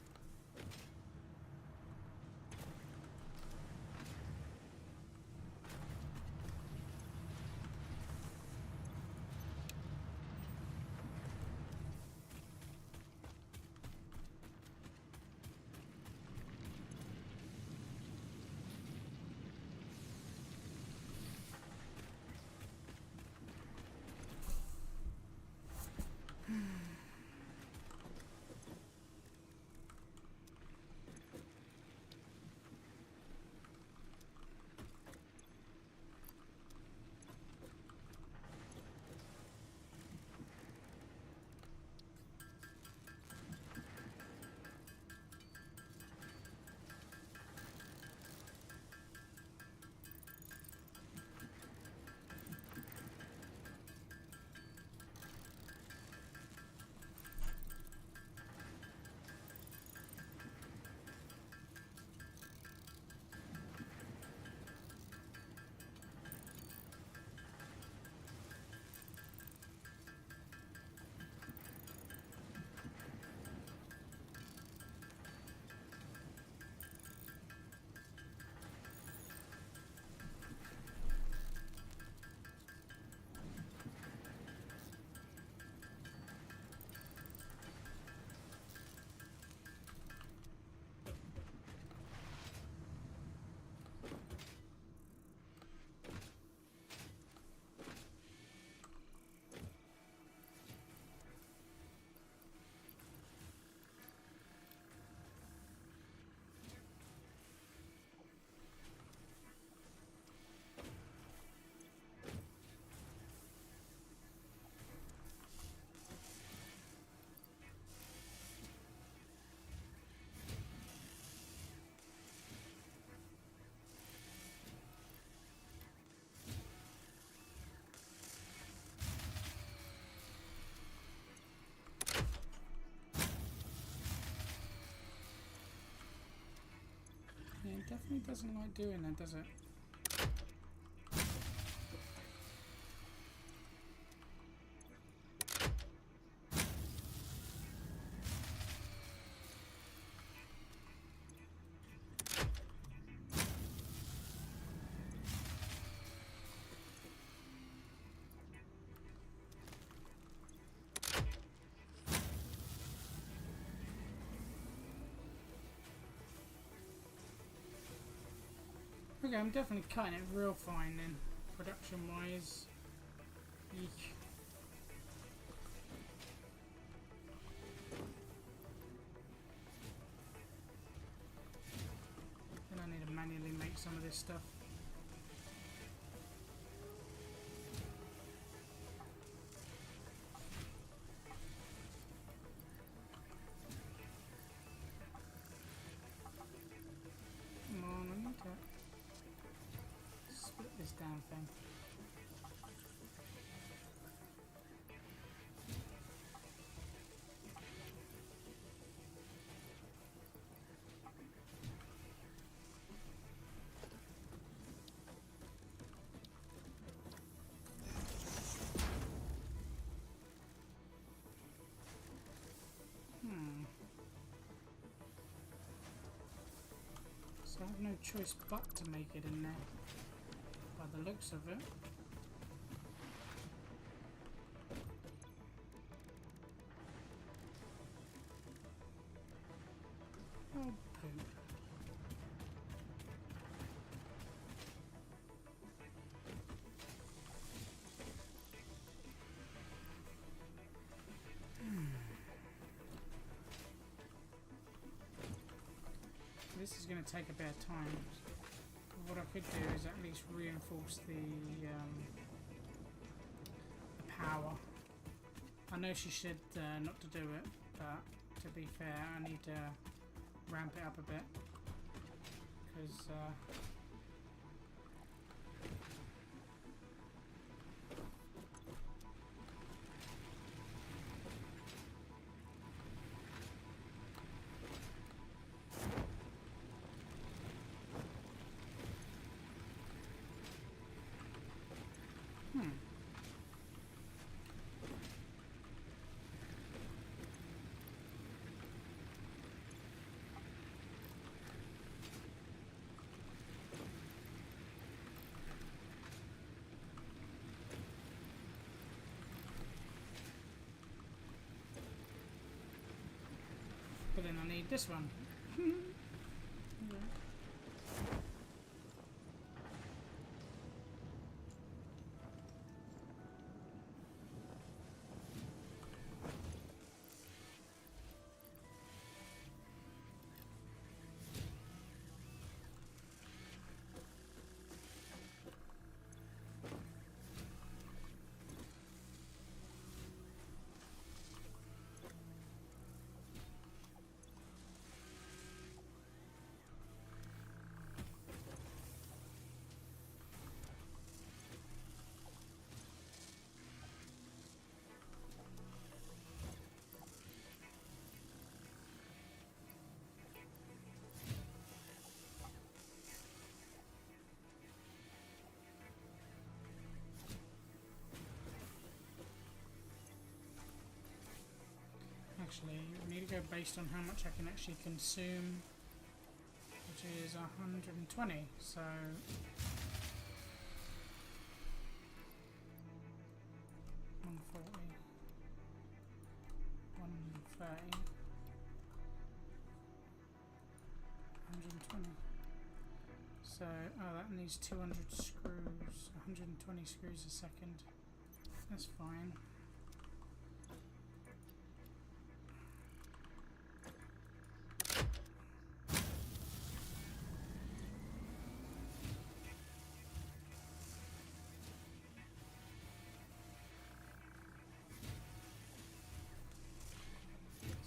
Yeah, it definitely doesn't like doing that, does it? Okay, I'm definitely cutting it real fine then, production wise. Eek. Then I need to manually make some of this stuff. Come on, I need to split this damn thing. So I have no choice but to make it in there, by the looks of it. Oh, poop. This is going to take a bit of time. What I could do is at least reinforce the power. I know she said not to do it, but to be fair, I need to ramp it up a bit because but then I need this one. Actually, we need to go based on how much I can actually consume, which is 120. So 140, 130, 120. So, oh, that needs 200 screws, 120 screws a second. That's fine.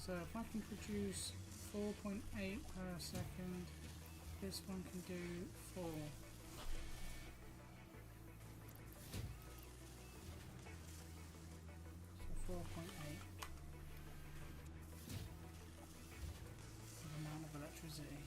So if I can produce 4.8 per second, this one can do 4. So 4.8. The amount of electricity.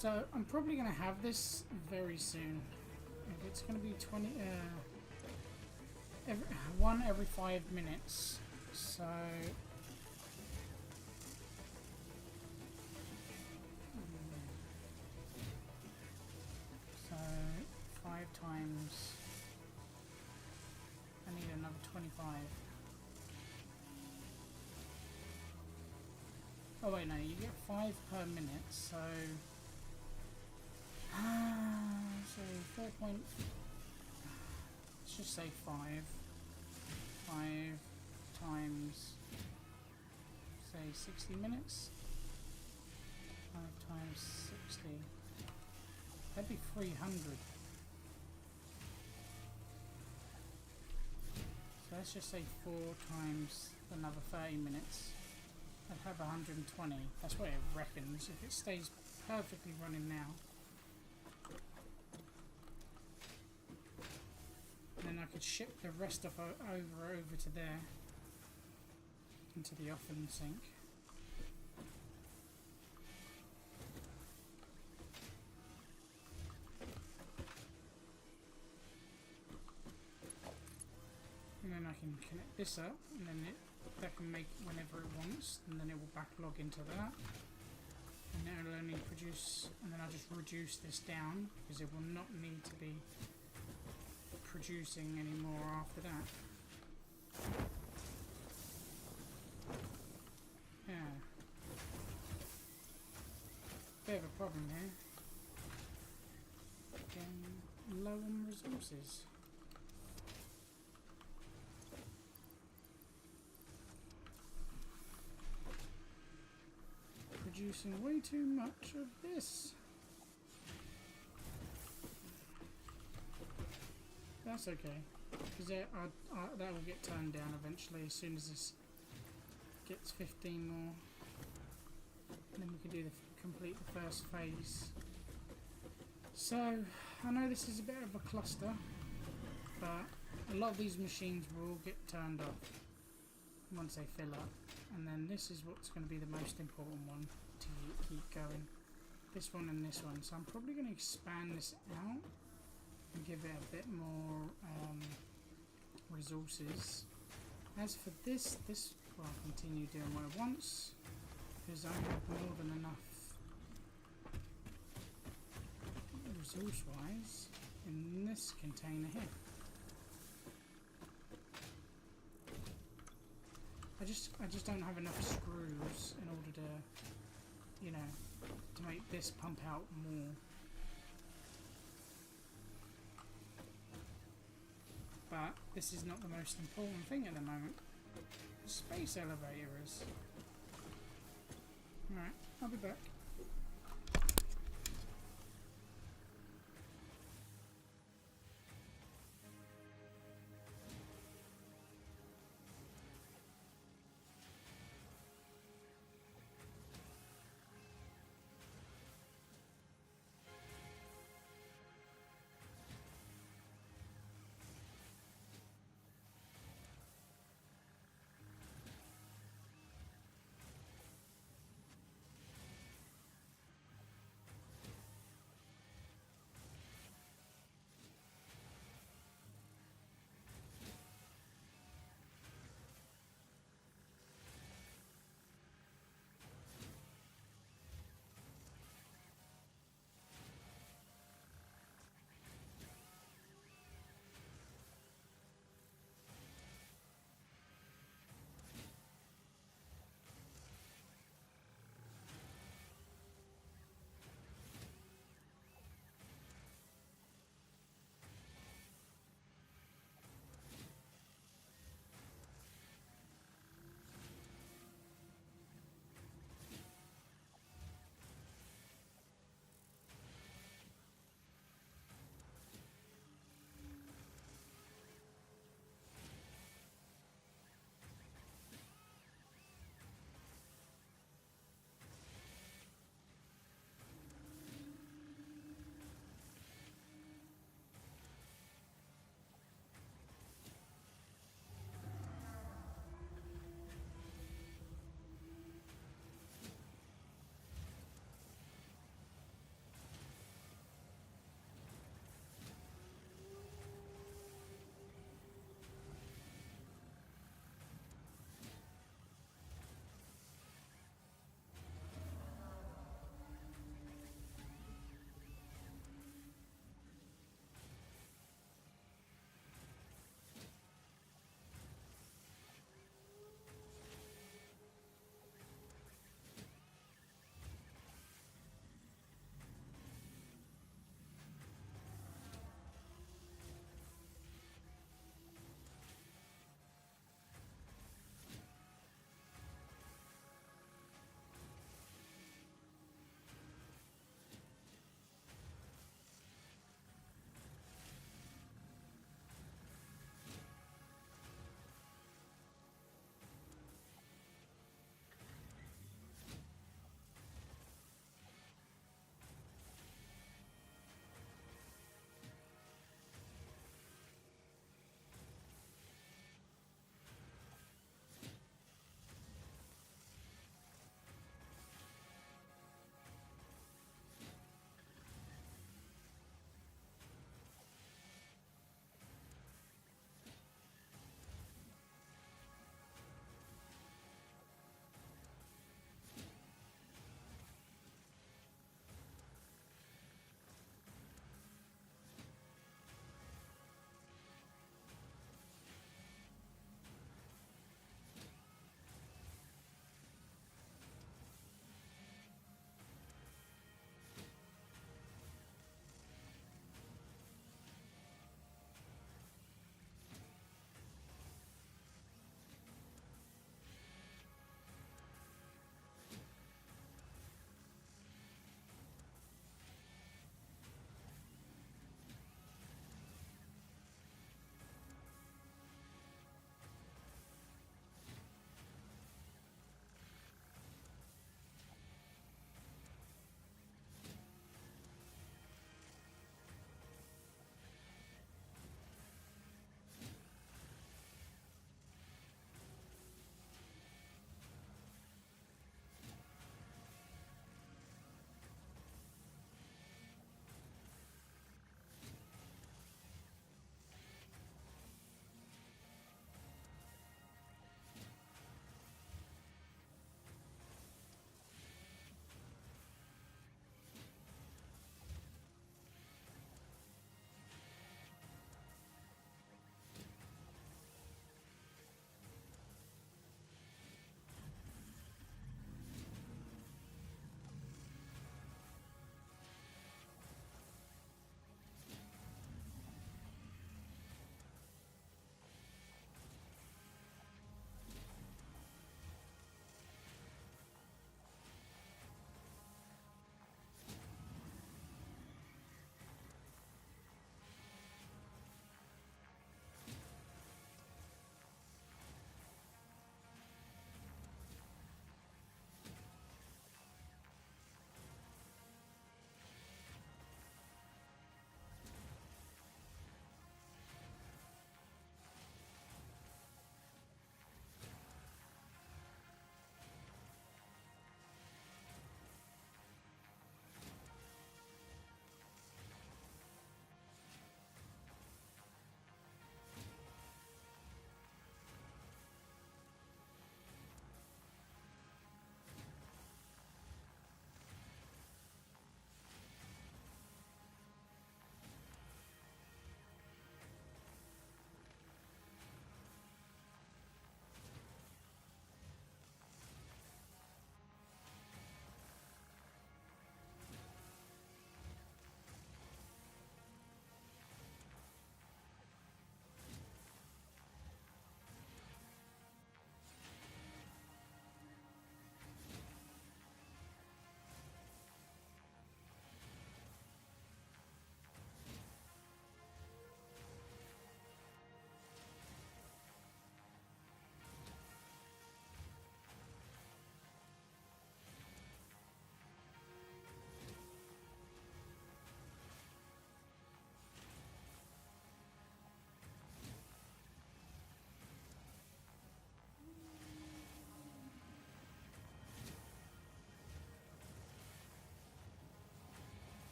So I'm probably going to have this very soon. It's going to be 20, one every 5 minutes. So so 5 times. I need another 25. Oh wait, no, you get 5 per minute. So. So 4 point. Let's just say 5. 5 times, say 60 minutes. 5 times 60. That'd be 300. So let's just say 4 times another 30 minutes. I'd have 120. That's what it reckons. If it stays perfectly running now. Then I could ship the rest of over to there. Into the oven sink. And then I can connect this up, and then that can make whenever it wants, and then it will backlog into that. And then it'll only produce, and then I'll just reduce this down, because it will not need to be producing anymore after that. Yeah. Bit of a problem here. Getting low on resources. Producing way too much of this. That's okay, because that will get turned down eventually as soon as this gets 15 more. And then we can do complete the first phase. So I know this is a bit of a cluster, but a lot of these machines will get turned off once they fill up. And then this is what's going to be the most important one to keep going. This one and this one. So I'm probably going to expand this out and give it a bit more resources. As for this will continue doing what it wants, because I have more than enough resource wise in this container here. I just don't have enough screws in order to, you know, to make this pump out more. But this is not the most important thing at the moment. The space elevator is. Alright, I'll be back.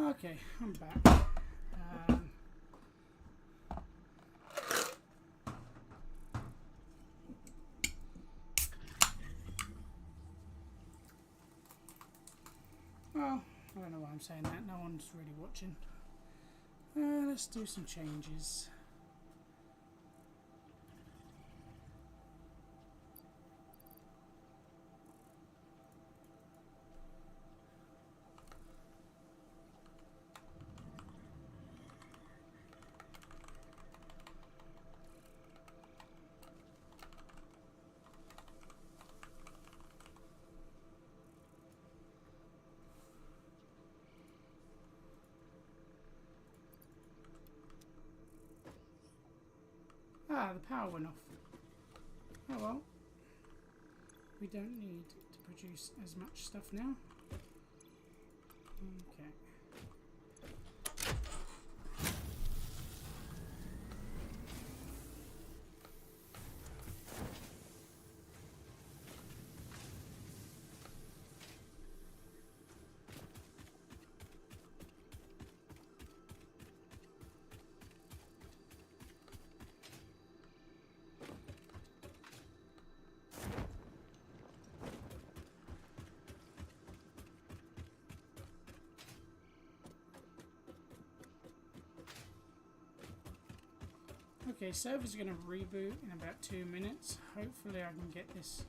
Okay, I'm back. Well, I don't know why I'm saying that. No one's really watching. Let's do some changes. Ah, the power went off. Oh well. We don't need to produce as much stuff now. Okay. Okay, server's going to reboot in about 2 minutes. Hopefully I can get this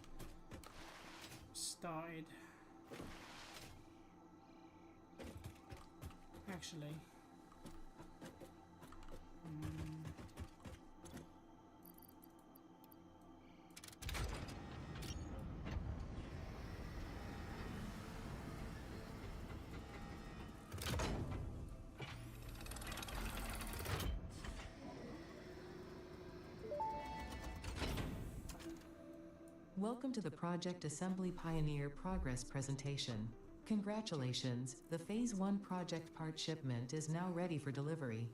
started. Actually. Welcome to the Project Assembly Pioneer Progress presentation. Congratulations, the Phase 1 project part shipment is now ready for delivery.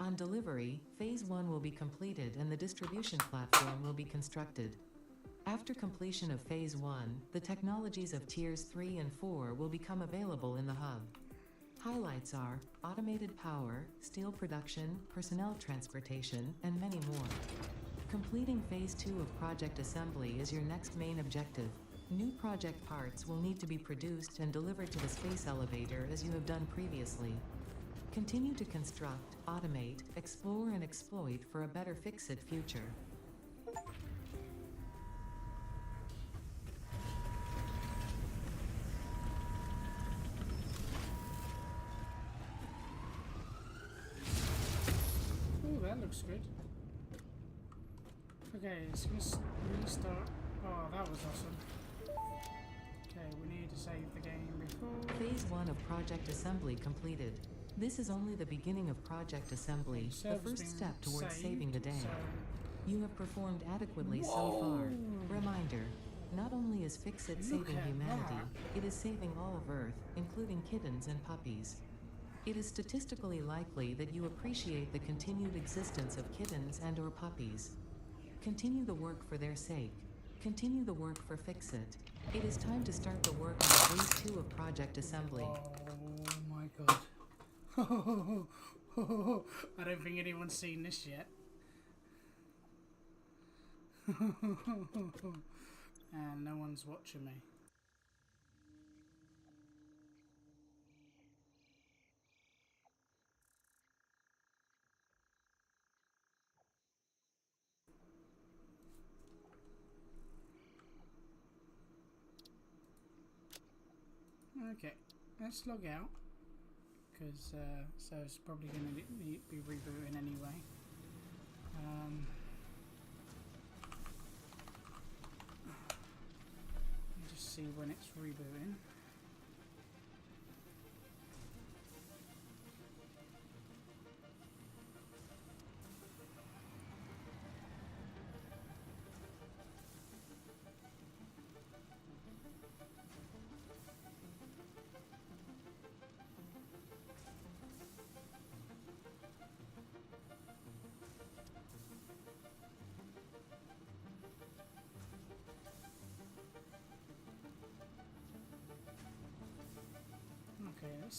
On delivery, Phase 1 will be completed and the distribution platform will be constructed. After completion of Phase 1, the technologies of Tiers 3 and 4 will become available in the hub. Highlights are automated power, steel production, personnel transportation, and many more. Completing Phase 2 of Project Assembly is your next main objective. New project parts will need to be produced and delivered to the space elevator as you have done previously. Continue to construct, automate, explore and exploit for a better Fix-It future. Oh, that looks good. Okay, it's going to restart. Oh, that was awesome. Okay, we need to save the game before. Phase 1 of Project Assembly completed. This is only the beginning of Project Assembly, the first step towards saving the day. You have performed adequately so far. Reminder, not only is Fix-It saving humanity, it is saving all of Earth, including kittens and puppies. It is statistically likely that you appreciate the continued existence of kittens and or puppies. Continue the work for their sake. Continue the work for Fix-It. It is time to start the work on Phase 2 of Project Assembly. Oh my god. I don't think anyone's seen this yet. And no one's watching me. Okay, let's log out, because so it's probably going to be rebooting anyway. Let me just see when it's rebooting.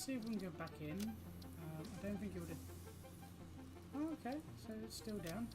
see if we can go back in. I don't think it would have... Oh, okay, so it's still down.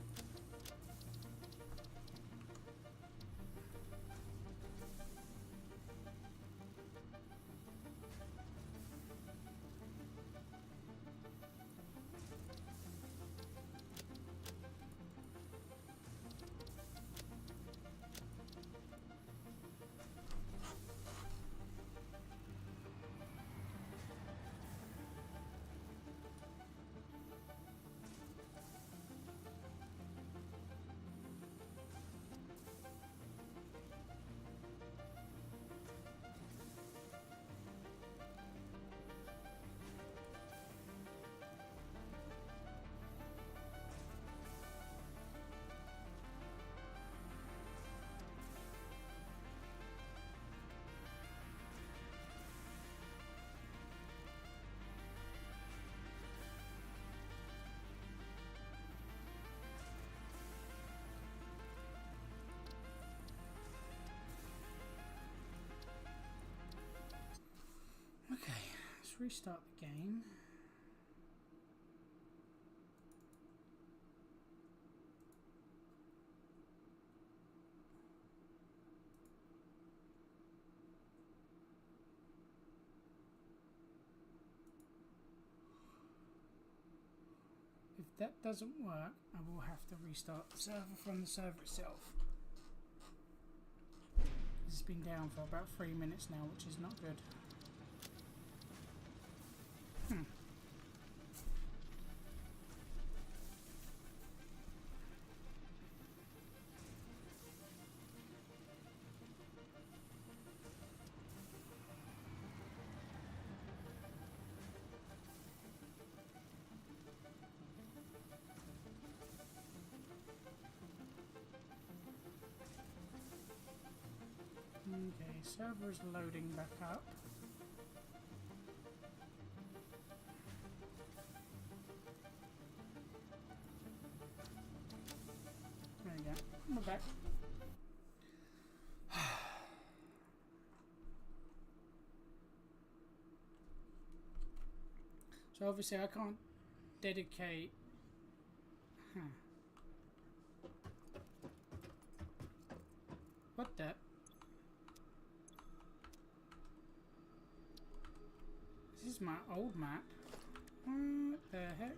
Okay, let's restart the game. If that doesn't work, I will have to restart the server from the server itself. It's been down for about 3 minutes now, which is not good. Okay, server's loading back up. There you go. We're back. So obviously I can't dedicate... What the... This is my old map. What the heck?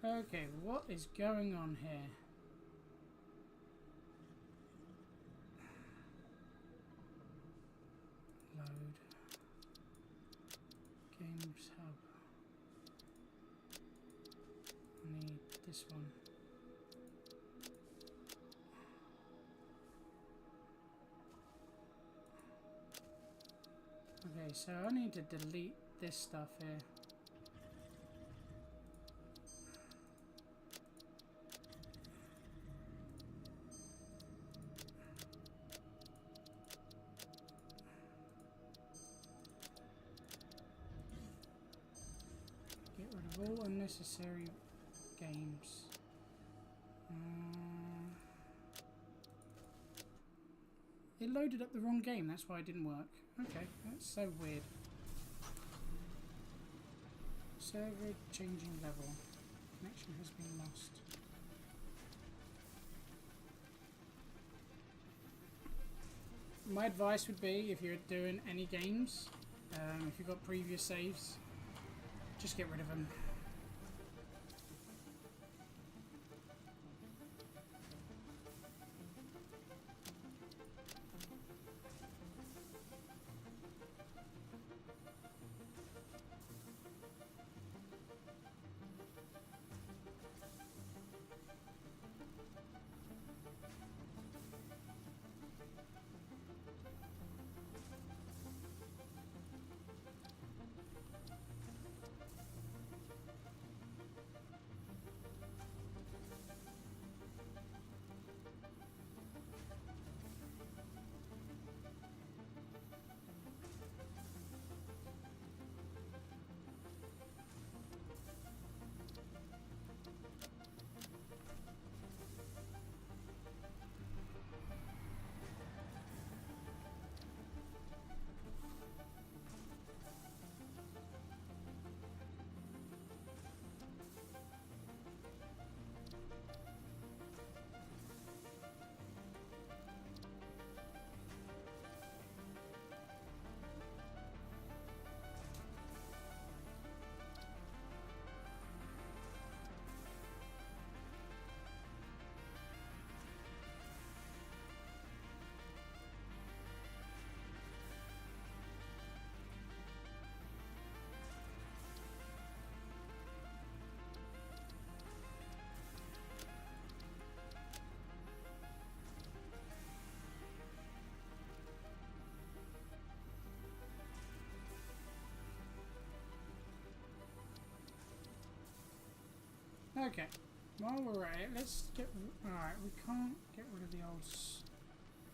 Okay, what is going on here? Load. Games Hub. I need this one. Okay, so I need to delete this stuff here. Get rid of all unnecessary games. It loaded up the wrong game, that's why it didn't work. Okay, that's so weird. Server changing level. Connection has been lost. My advice would be, if you're doing any games, if you've got previous saves, just get rid of them. Okay, while we're at it, let's get... Alright, we can't get rid of the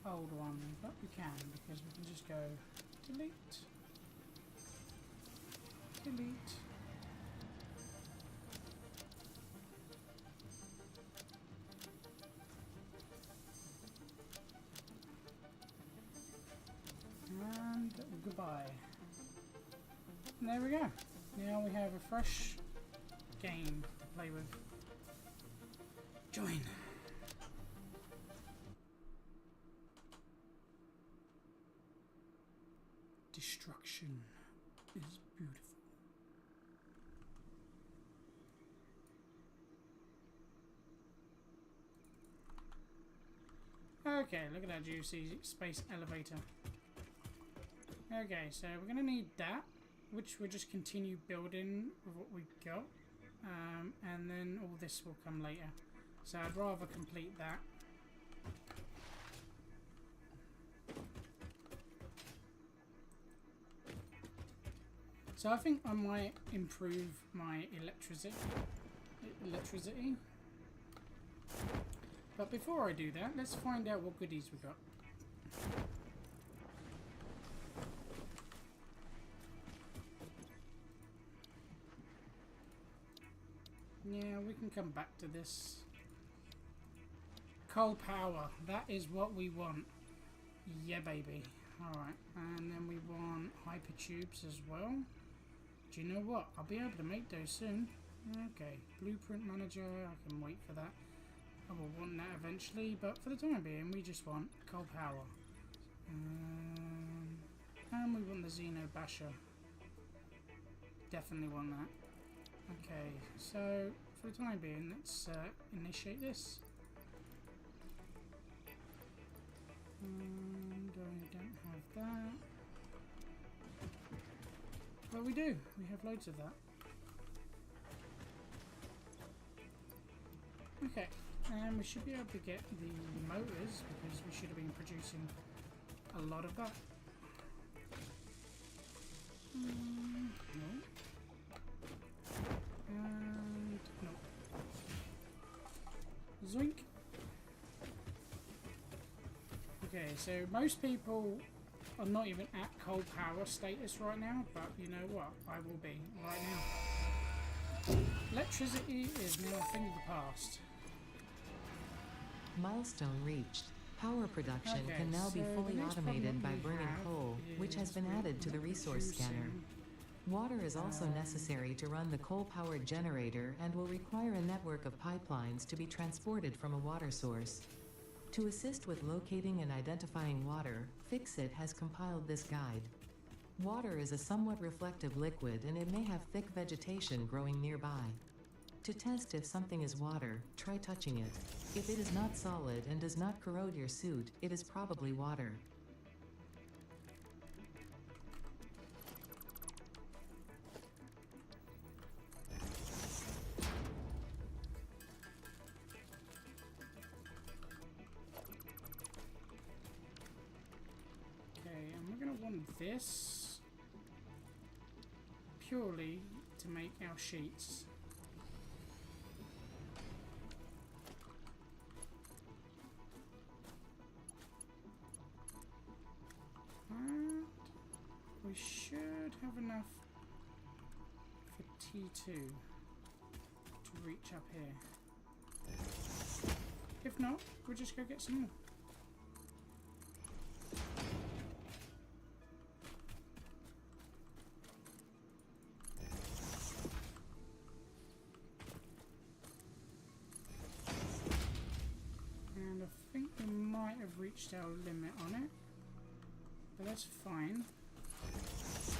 old one, but we can, because we can just go delete, delete. And goodbye. And there we go. Now we have a fresh game to play with. Join. Destruction is beautiful. Okay, look at that juicy space elevator. Okay, so we're going to need that, which we'll just continue building with what we got, and then all this will come later. So I'd rather complete that. So I think I might improve my electricity. But before I do that, let's find out what goodies we got. Yeah, we can come back to this. Coal power, that is what we want. Yeah, baby. Alright, and then we want hypertubes as well. Do you know what? I'll be able to make those soon. Okay, blueprint manager, I can wait for that. I will want that eventually, but for the time being, we just want coal power. And we want the Xeno Basher. Definitely want that. Okay, so for the time being, let's initiate this. And I don't have that. But we do. We have loads of that. Okay, and we should be able to get the motors because we should have been producing a lot of that. No. And no. Zoink. Okay, so most people are not even at coal power status right now, but you know what? I will be right now. Electricity is now a thing of the past. Milestone reached. Power production Okay, can now be so the fully next problem automated by we burning have coal, which has is been we're added to the not resource scanner. producing, Water is also necessary to run the coal-powered generator and will require a network of pipelines to be transported from a water source. To assist with locating and identifying water, Fixit has compiled this guide. Water is a somewhat reflective liquid and it may have thick vegetation growing nearby. To test if something is water, try touching it. If it is not solid and does not corrode your suit, it is probably water. Okay, and we're going to want this purely to make our sheets. And we should have enough for T2 to reach up here. If not, we'll just go get some more. And I think we might have reached our limit on it. But that's fine. So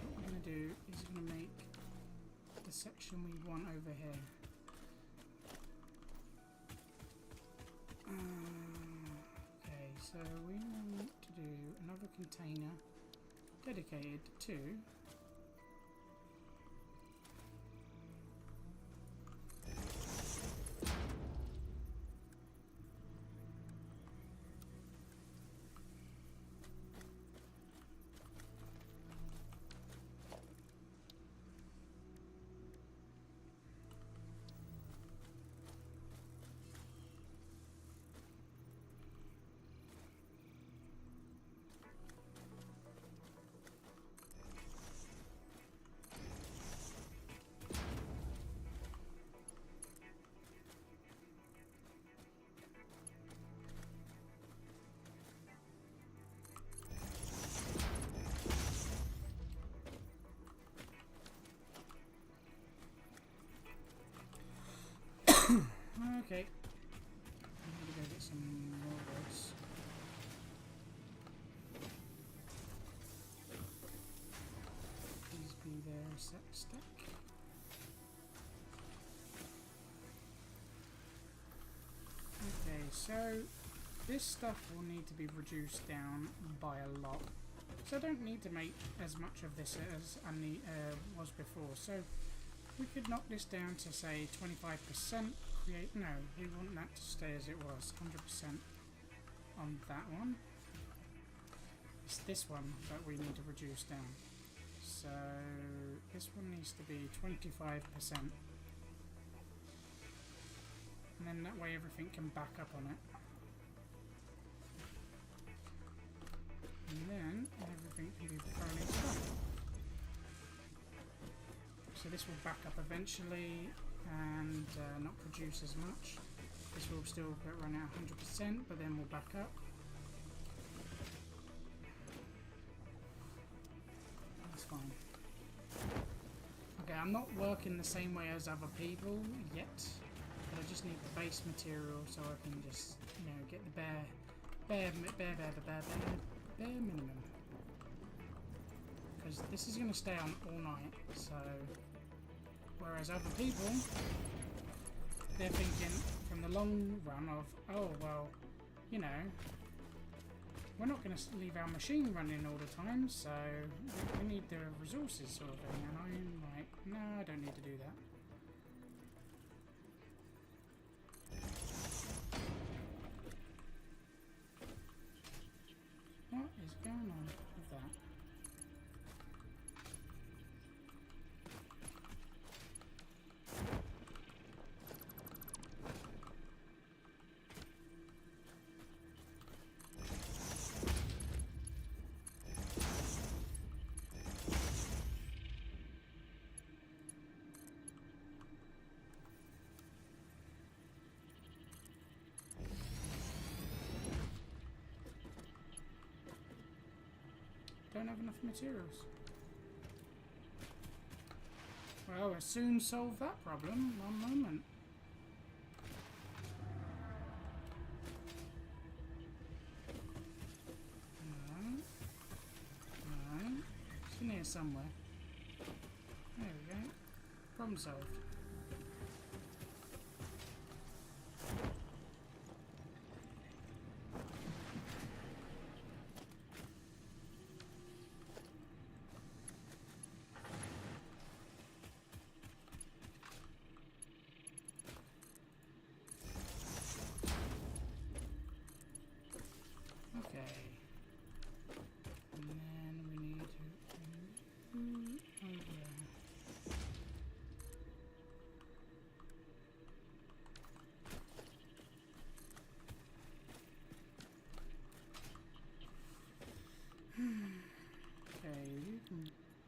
what we're going to do is we're going to make the section we want over here. Okay, so we want to do another container dedicated to Okay. I'm gonna go get some more wood. Please be there, set stack. Okay, so this stuff will need to be reduced down by a lot. So I don't need to make as much of this as I was before. So we could knock this down to say 25%. No, we want that to stay as it was, 100% on that one. It's this one that we need to reduce down. So this one needs to be 25%. And then that way everything can back up on it. And then everything can be thrown into that. So this will back up eventually and not produce as much. This will still run out 100%, but then we'll back up. That's fine. Okay, I'm not working the same way as other people yet, but I just need the base material so I can just, you know, get the bare minimum. Because this is going to stay on all night, so whereas other people, they're thinking from the long run of, oh well, you know, we're not going to leave our machine running all the time, so we need the resources sort of thing. And I'm like, no, I don't need to do that. What is going on with that? Don't have enough materials. Well, we'll soon solve that problem. One moment. No. It's in here somewhere. There we go. Problem solved.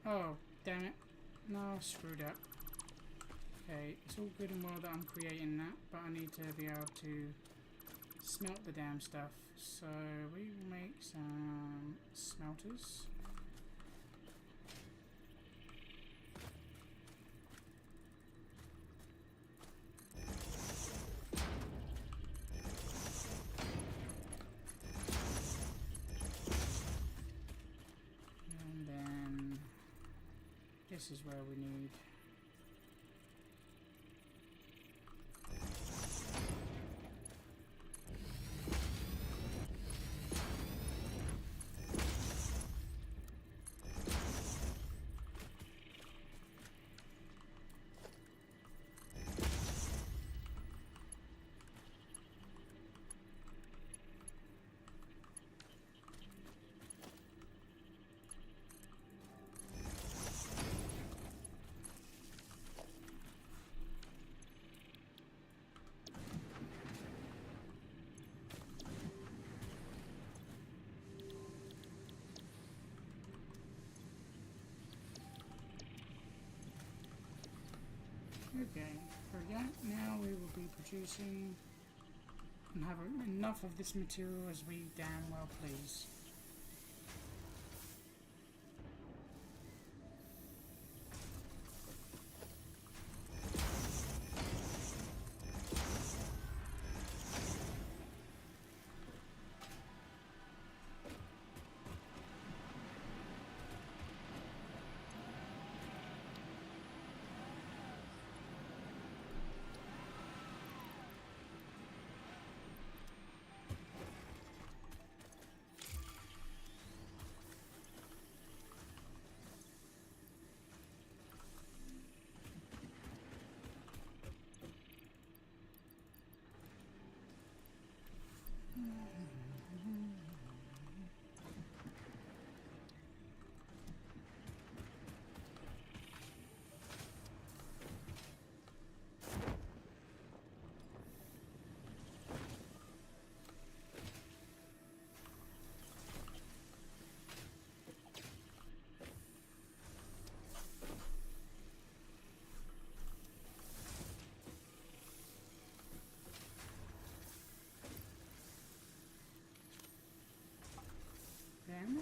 Oh, damn it. No, I screwed up. Okay, it's all good and well that I'm creating that, but I need to be able to smelt the damn stuff. So we will make some smelters. This is where we need okay, for that now we will be producing and have enough of this material as we damn well please.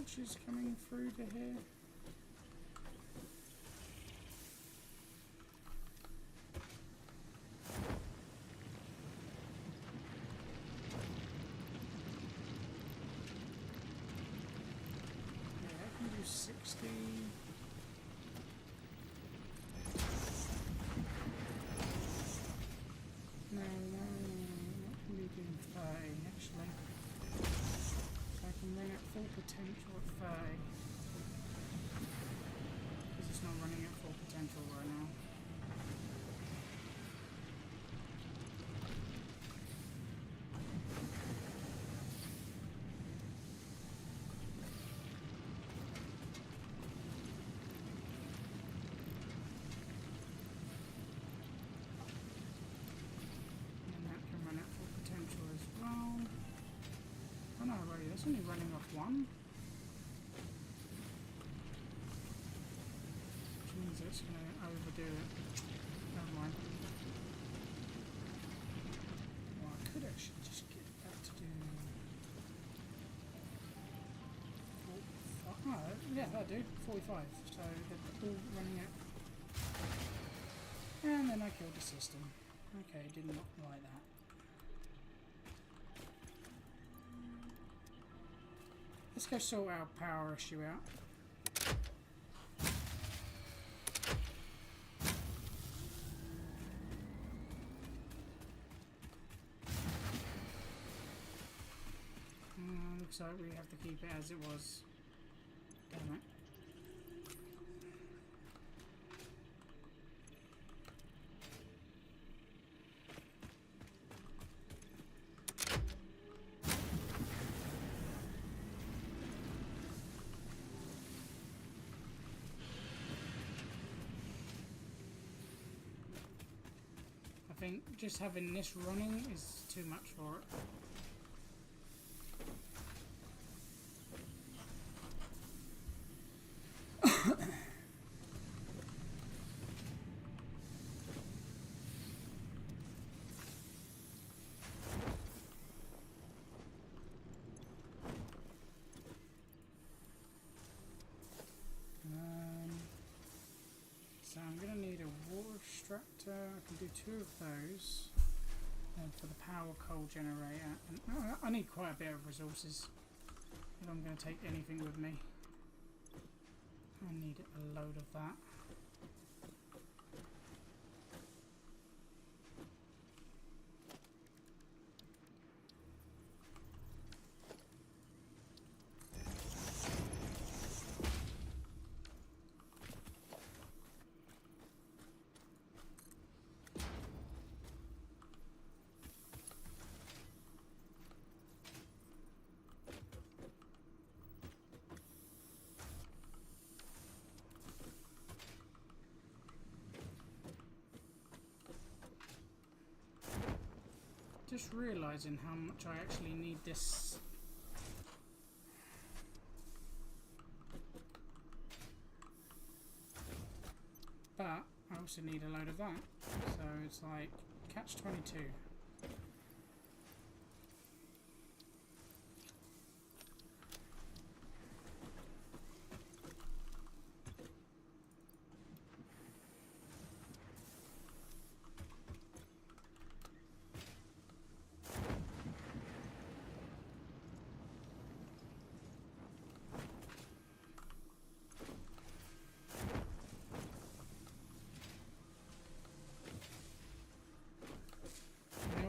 which is coming through to here. Yeah, I can do 60. No, what can we do 30 actually? So I can run at full potential at 30. Because it's not running at full potential right now. And that can run at full potential as well. Oh no, wait, that's only running off one. Which means it's going to overdo it. Never mind. Well, I could actually just get that to do... 45. Oh, yeah, that'll do. 45. So they're all running out. And then I killed the system. Okay, did not like that. Let's go sort our power issue out. Looks like we have to keep it as it was. Damn it. I think just having this running is too much for it. So I'm going to need a water extractor. I can do 2 of those. And for the power coal generator. And I need quite a bit of resources if I'm going to take anything with me. I need a load of that. Just realising how much I actually need this. But I also need a load of that. So it's like catch-22.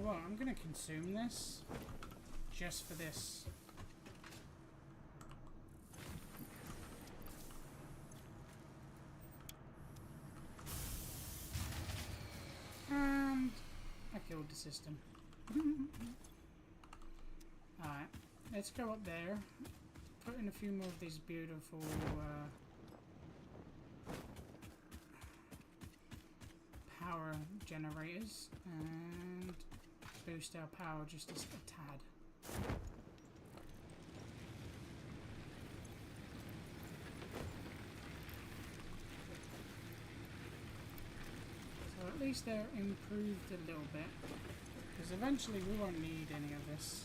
I'm going to consume this just for this. And I killed the system. Alright, let's go up there, put in a few more of these beautiful power generators and boost our power just a tad. So at least they're improved a little bit, because eventually we won't need any of this.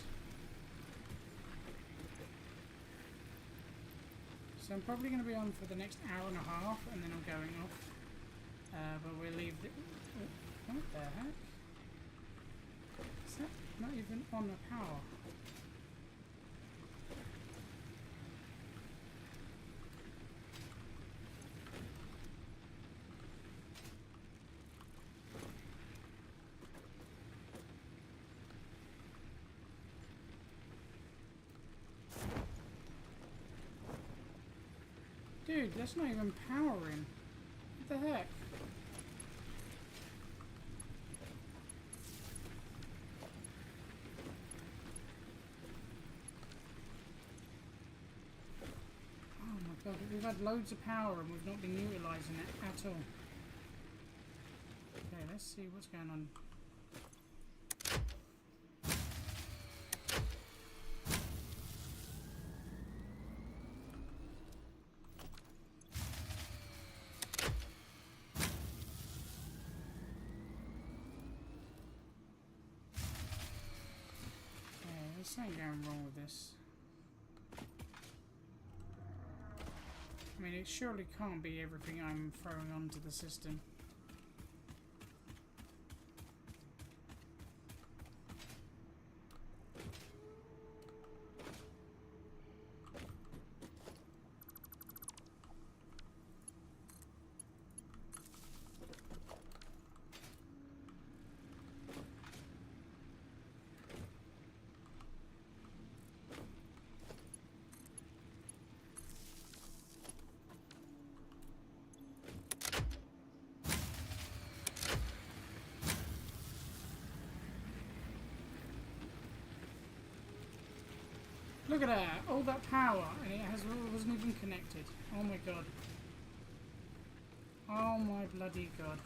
So I'm probably going to be on for the next hour and a half, and then I'm going off. But we'll leave the... What the heck? Is that not even on the power? Dude, that's not even powering. What the heck? Oh my god, we've had loads of power and we've not been utilising it at all. Okay, let's see what's going on. There's something going wrong with this. I mean, it surely can't be everything I'm throwing onto the system. Look at that, all that power, and it wasn't even connected. Oh my god. Oh my bloody god.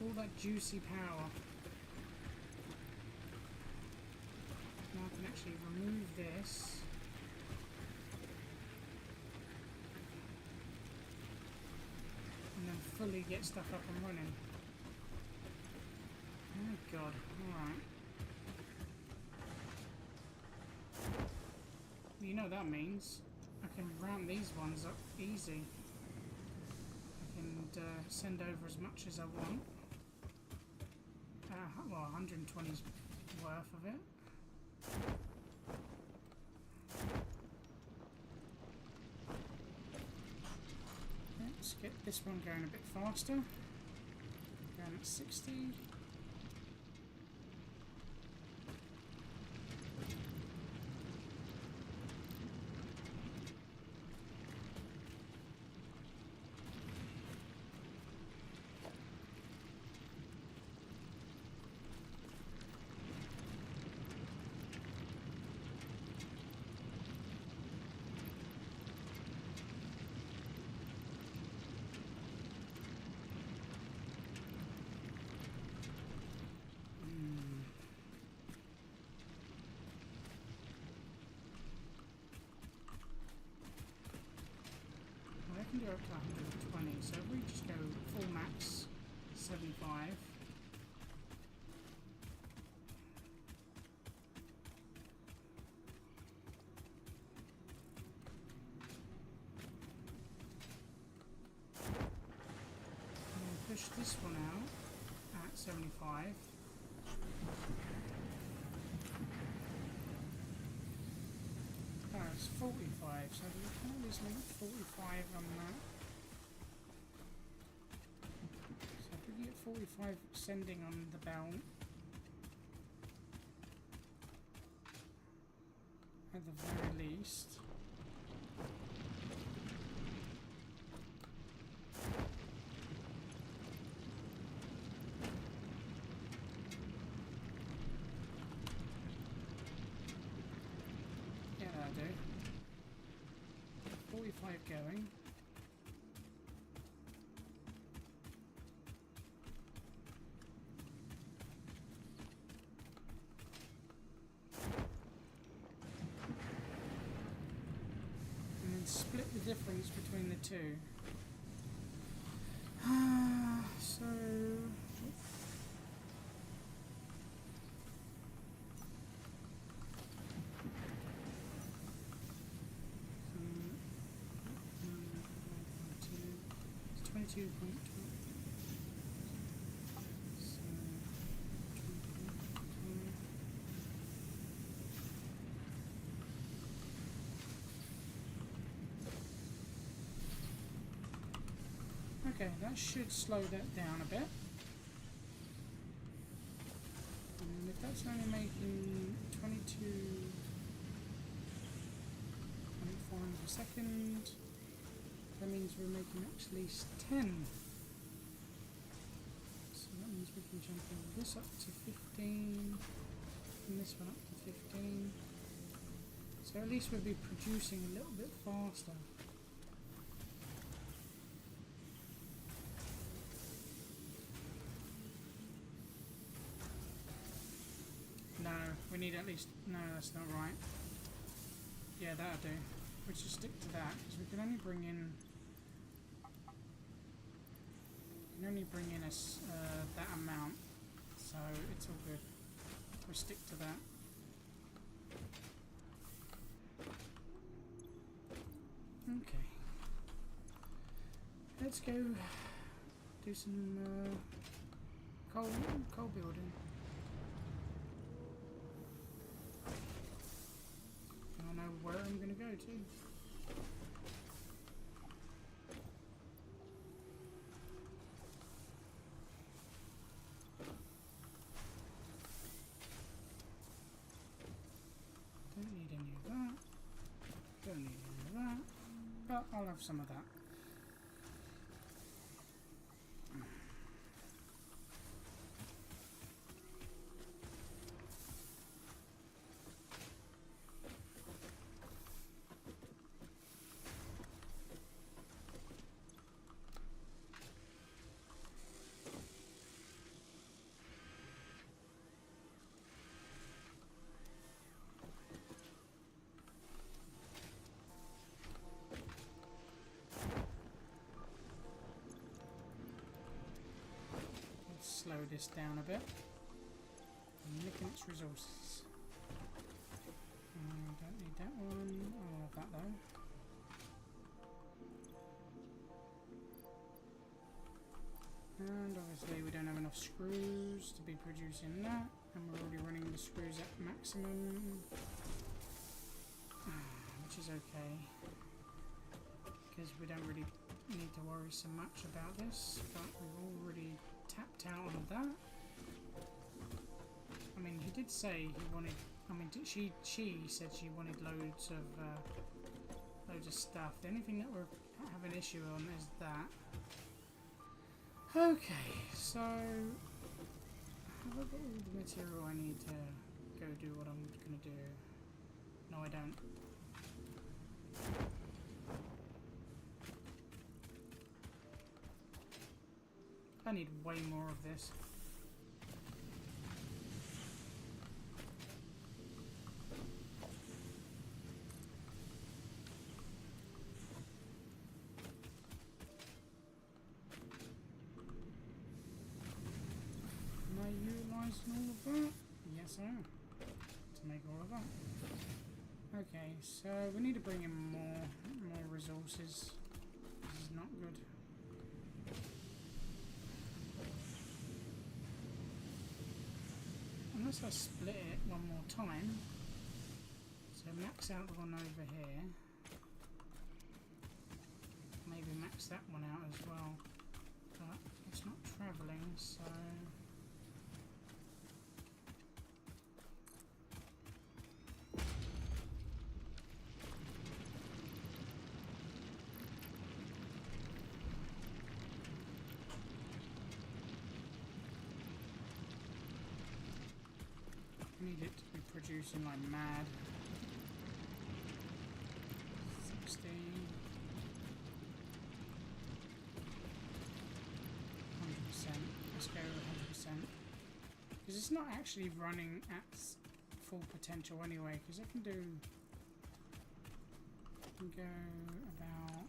All that juicy power. Now I can actually remove this. And then fully get stuff up and running. Oh my god, alright. You know what that means. I can ramp these ones up easy. I can send over as much as I want. Well, 120's worth of it. Let's get this one going a bit faster. Going at 60. Can do up to 120, so if we just go full max 75. And push this one out at 75. Oh, it's 45, so we can always link 45 on that. So if we get 45 sending on the bell, at the very least. Yeah, that'll do. 45 going. And then split the difference between the two. So... 22.2. So, 20.2. Okay, that should slow that down a bit. And if that's only making 22, 25 a second, that means we're making at least 10. So that means we can jump this up to 15, and this one up to 15. So at least we'll be producing a little bit faster. No, we need at least... No, that's not right. Yeah, that'll do. We'll just stick to that, because we can only bring in... that amount, so it's all good. We'll stick to that. Okay. Let's go do some coal building. I know where I'm going to go to. Don't need any of that. Don't need any of that. But I'll have some of that. Slow this down a bit. I'm looking at its resources. Don't need that one. I'll have that though. And obviously we don't have enough screws to be producing that, and we're already running the screws at maximum, which is okay because we don't really need to worry so much about this, but we've already tapped out on that. I mean, he did say he wanted... I mean, she said she wanted loads of stuff. The only thing that we're having an issue on is that. Okay, so have I got all the material I need to go do what I'm gonna do? No, I don't. I need way more of this. Am I utilising all of that? Yes, I am. To make all of that. Okay, so we need to bring in more resources. This is not good. Unless I split it one more time, so max out the one over here, maybe max that one out as well, but it's not travelling, so need it to be producing like mad. 60, 100%. Let's go 100%. Because it's not actually running at full potential anyway, because I can go about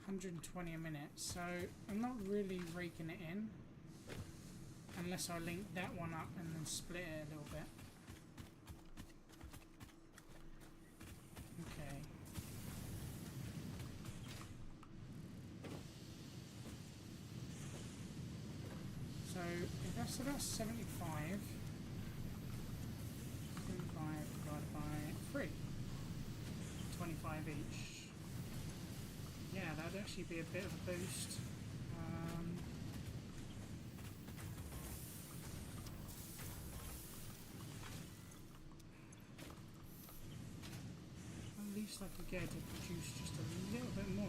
120 a minute, so I'm not really raking it in. Unless I link that one up and then split it a little bit. Okay. so that's 75. 75 divided by 3. 25 each. Yeah, that'd actually be a bit of a boost. At least I could get it to produce just a little bit more.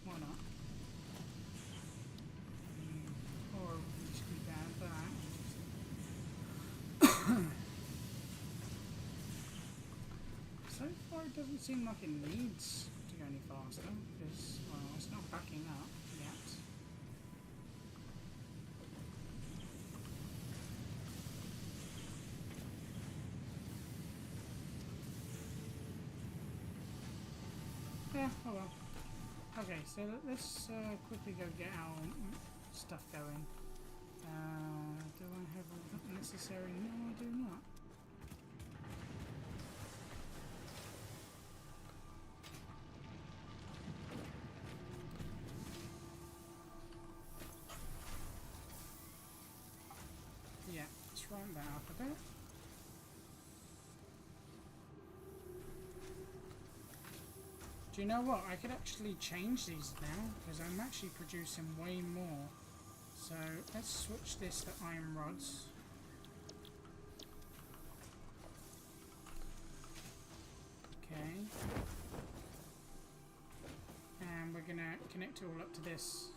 Why not? Or we just keep that. So far it doesn't seem like it needs to go any faster, because, well, it's not backing up yet. Yeah, oh well. Okay, so let's quickly go get our stuff going. Do I have all that necessary? No, I do not. Yeah, let's round that up a bit. Do you know what? I could actually change these now, because I'm actually producing way more. So let's switch this to iron rods. Okay. And we're gonna connect it all up to this.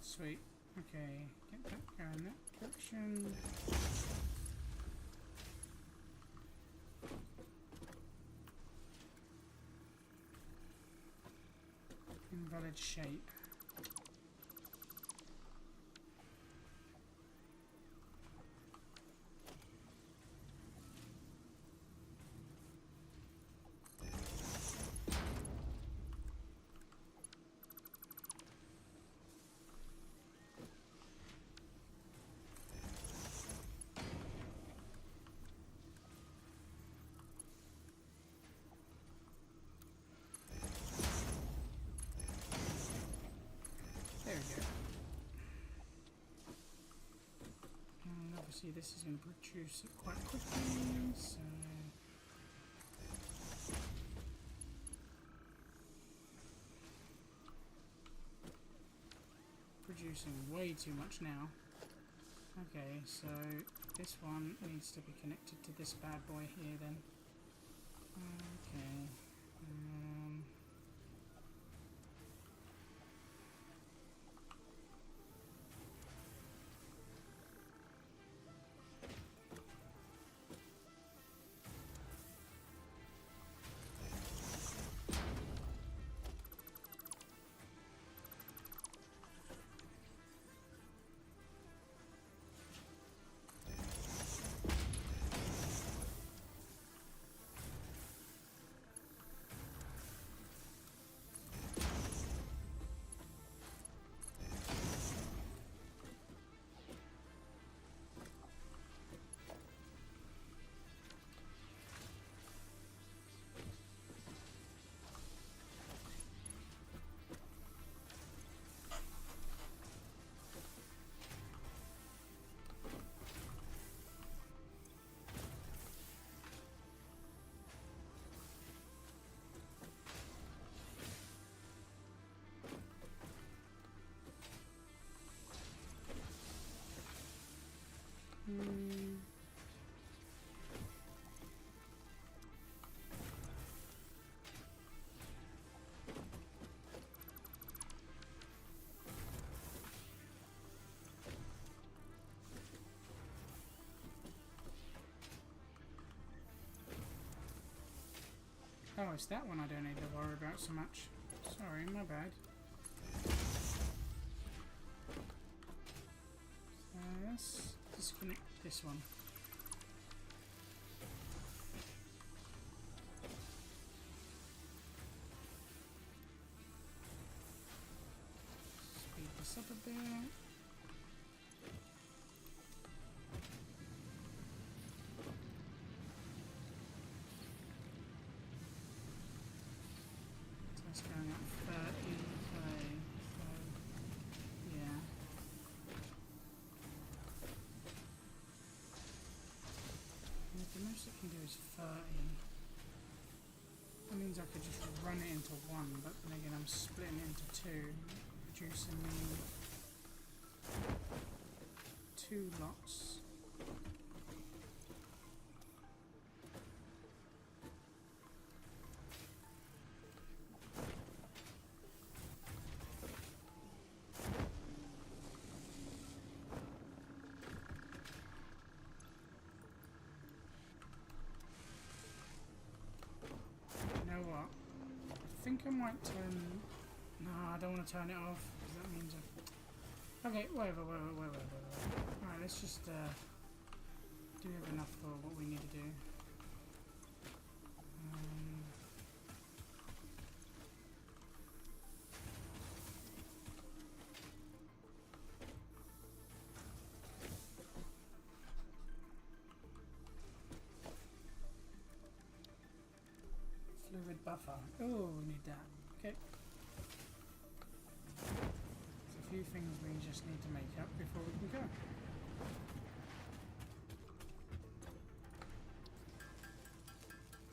Sweet. Okay, get that going in that direction. Invalid shape. There we go. And obviously this is going to produce it quite quickly, so... Producing way too much now. Okay, so this one needs to be connected to this bad boy here then. Okay. Hmm. Oh, it's that one I don't need to worry about so much. Sorry, my bad. Let's disconnect this one. Speed this up a bit. So it's going up 30k. So, yeah. The most it can do is 30. That means I could just run it into one, but then again I'm splitting it into two, reducing me 2 lots. You know what? I think I might turn... No, I don't want to turn it off, because that means I... Okay, whatever. Alright, let's just do have enough for what we need to do. Fluid buffer. Oh, we need that. Okay. There's a few things we just need to make up before we can go.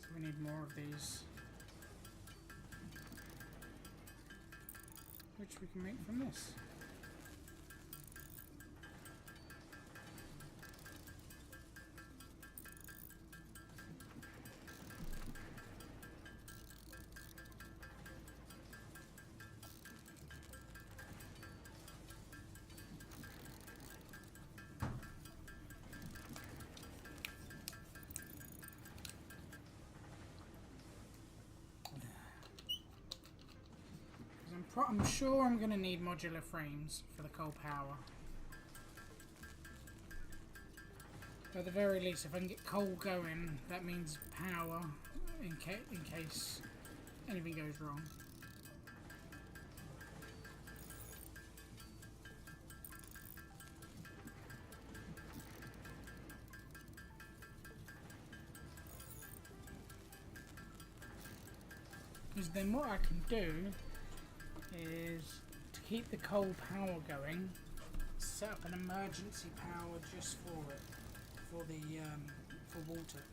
So we need more of these, which we can make from this. I'm sure I'm going to need modular frames for the coal power. At the very least, if I can get coal going, that means power in case anything goes wrong. Because then what I can do is to keep the coal power going, set up an emergency power just for it, for the for water.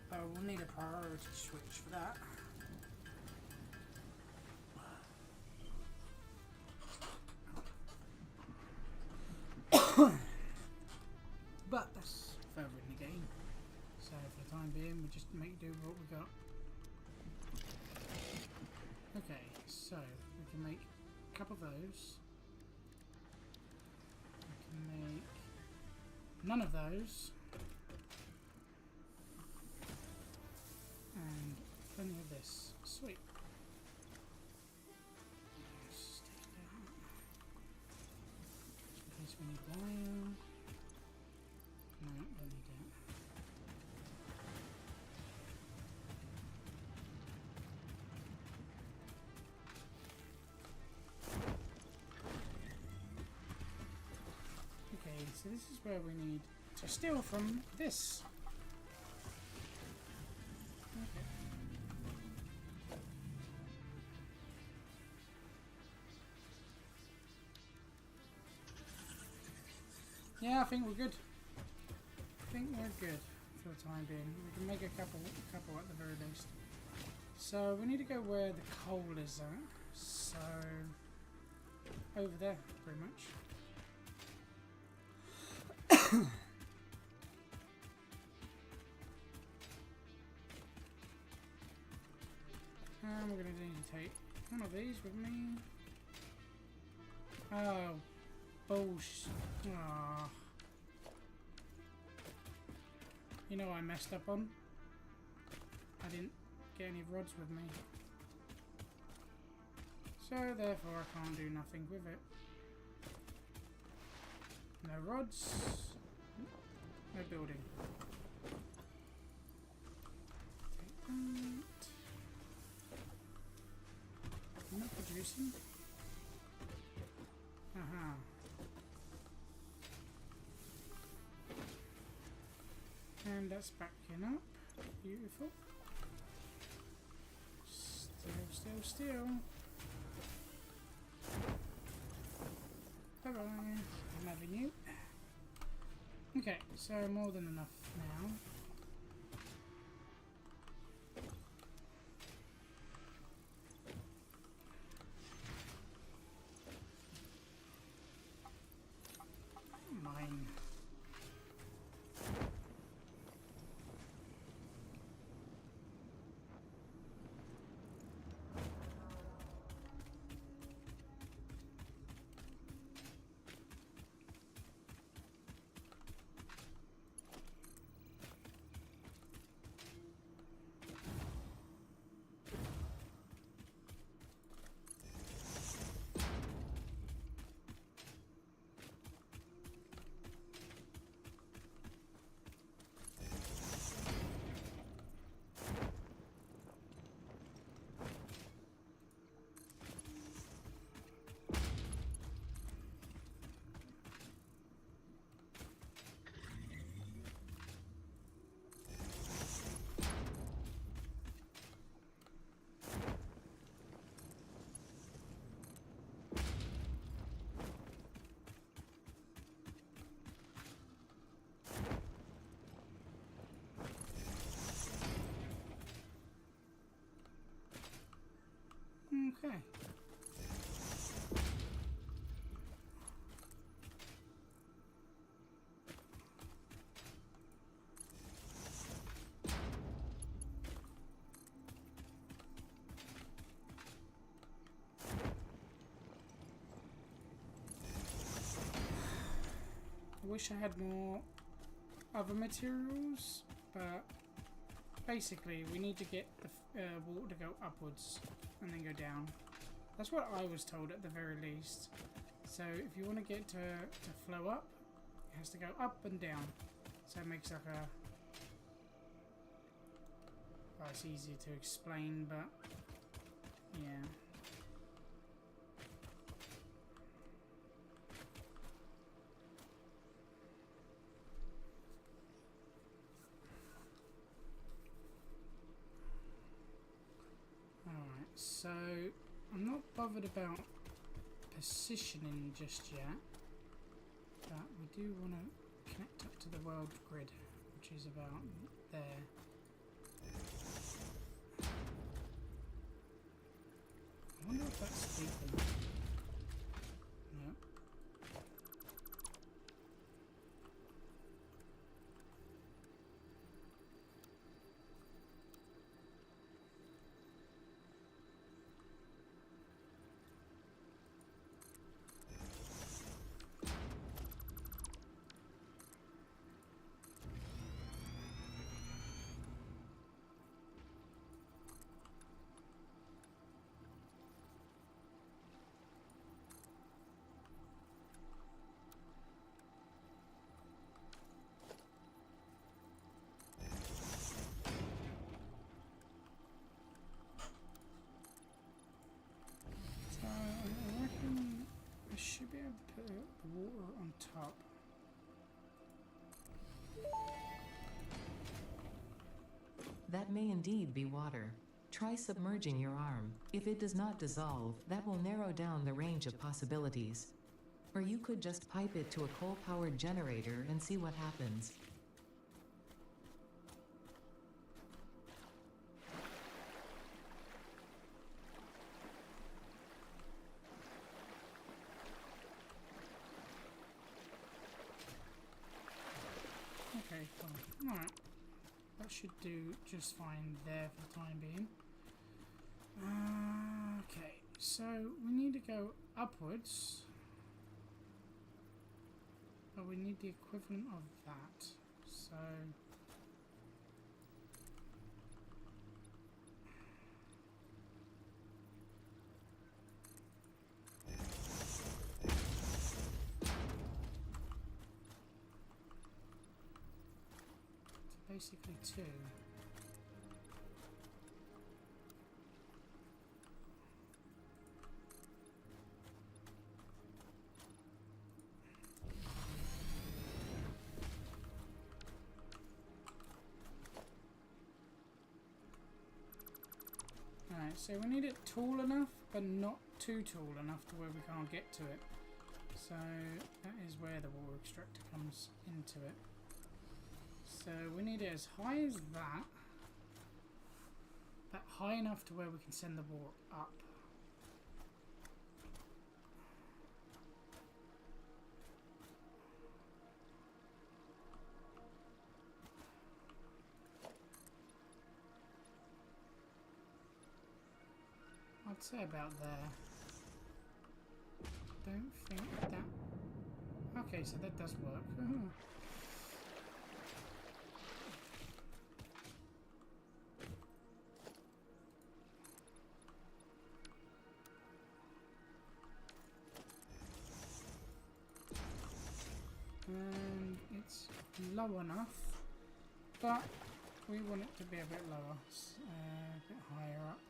But we'll need a priority switch for that. But that's further in the game. So for the time being, we just make do with what we got. Okay, so we can make a couple of those. We can make none of those. And plenty of this. Sweet. Stick that. In case we need wire. No, we need that. Okay, so this is where we need to steal from this. Okay. Yeah, I think we're good. I think we're good for the time being. We can make a couple at the very least. So we need to go where the coal is at. So over there, pretty much. We're going to need to take one of these with me. Oh, bullshit. Oh. You know what I messed up on? I didn't get any rods with me. So therefore I can't do nothing with it. No rods. No building. Take that. Not producing. Aha. And that's backing up. Beautiful. Still. Bye bye. I'm having you. Okay, so more than enough now. Mine. Okay. I wish I had more other materials, but basically we need to get the water to go upwards and then go down. That's what I was told at the very least. So if you want to get to flow up, it has to go up and down. So it makes like a... Well, it's easier to explain, but yeah. Alright, so I'm not bothered about positioning just yet, but we do want to connect up to the world grid, which is about there. I wonder if that's sleeping. No. So I reckon I should be able to put the water on top. That may indeed be water. Try submerging your arm. If it does not dissolve, that will narrow down the range of possibilities. Or you could just pipe it to a coal-powered generator and see what happens. Okay, cool. Alright. That should do just fine there for the time being. Okay, so we need to go upwards. But we need the equivalent of that. So... basically 2. Alright, so we need it tall enough, but not too tall enough to where we can't get to it. So that is where the water extractor comes into it. So we need it as high as that, but high enough to where we can send the water up. I'd say about there. Don't think that... Okay, so that does work. And it's low enough, but we want it to be a bit lower, a bit higher up.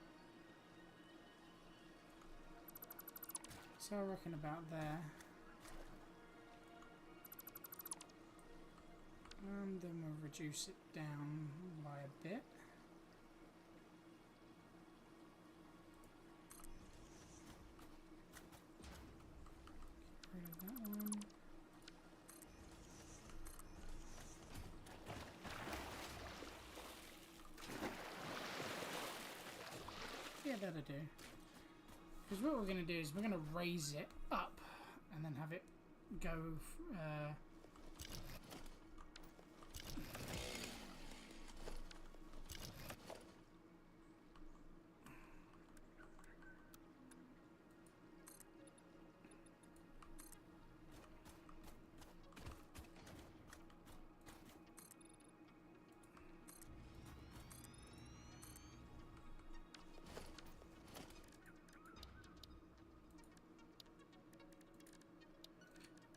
So I reckon about there. And then we'll reduce it down by a bit. Get rid of that one. Yeah, that'll do. Because what we're going to do is we're going to raise it up and then have it go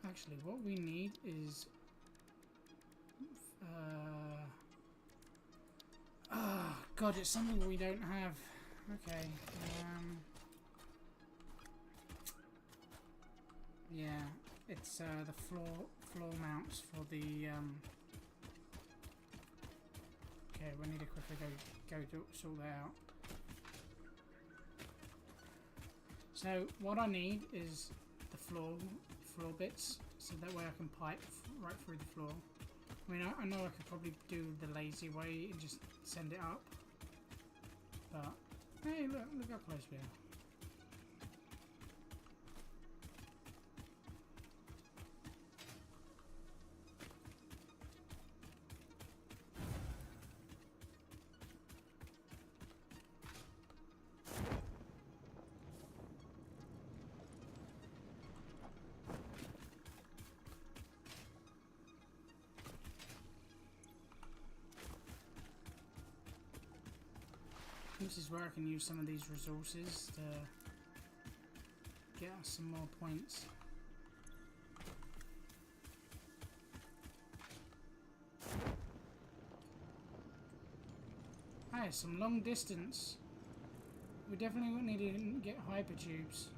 actually, what we need is God, it's something we don't have. Okay. Yeah, it's the floor mounts for the okay, we need to quickly go sort that out. So what I need is the floor bits, so that way I can pipe right through the floor. I mean, I know I could probably do the lazy way and just send it up, but hey, look how close we are. This is where I can use some of these resources to get us some more points. Hey, some long distance. We definitely need to get hypertubes.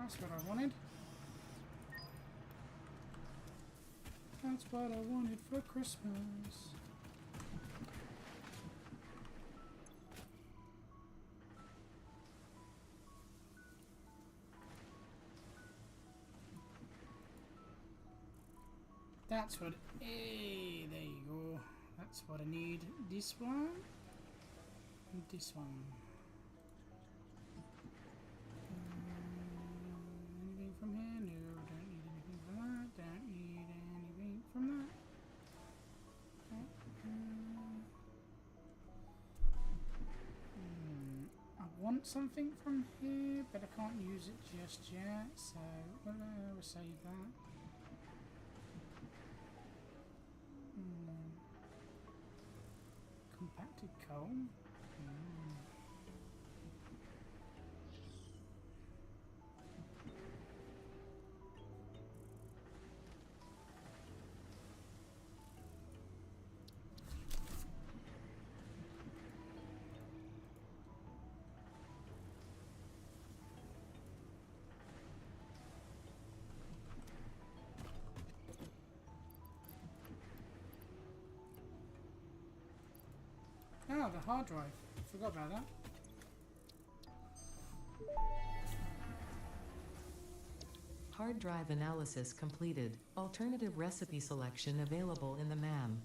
That's what I wanted. That's what I wanted for Christmas. That's what. Hey, there you go. That's what I need. This one. And this one. Anything from here? No, don't need anything from that. Don't need anything from that. I want something from here, but I can't use it just yet, so we'll save that. Compacted coal. Oh, the hard drive. Forgot about that. Hard drive analysis completed. Alternative recipe selection available in the MAM.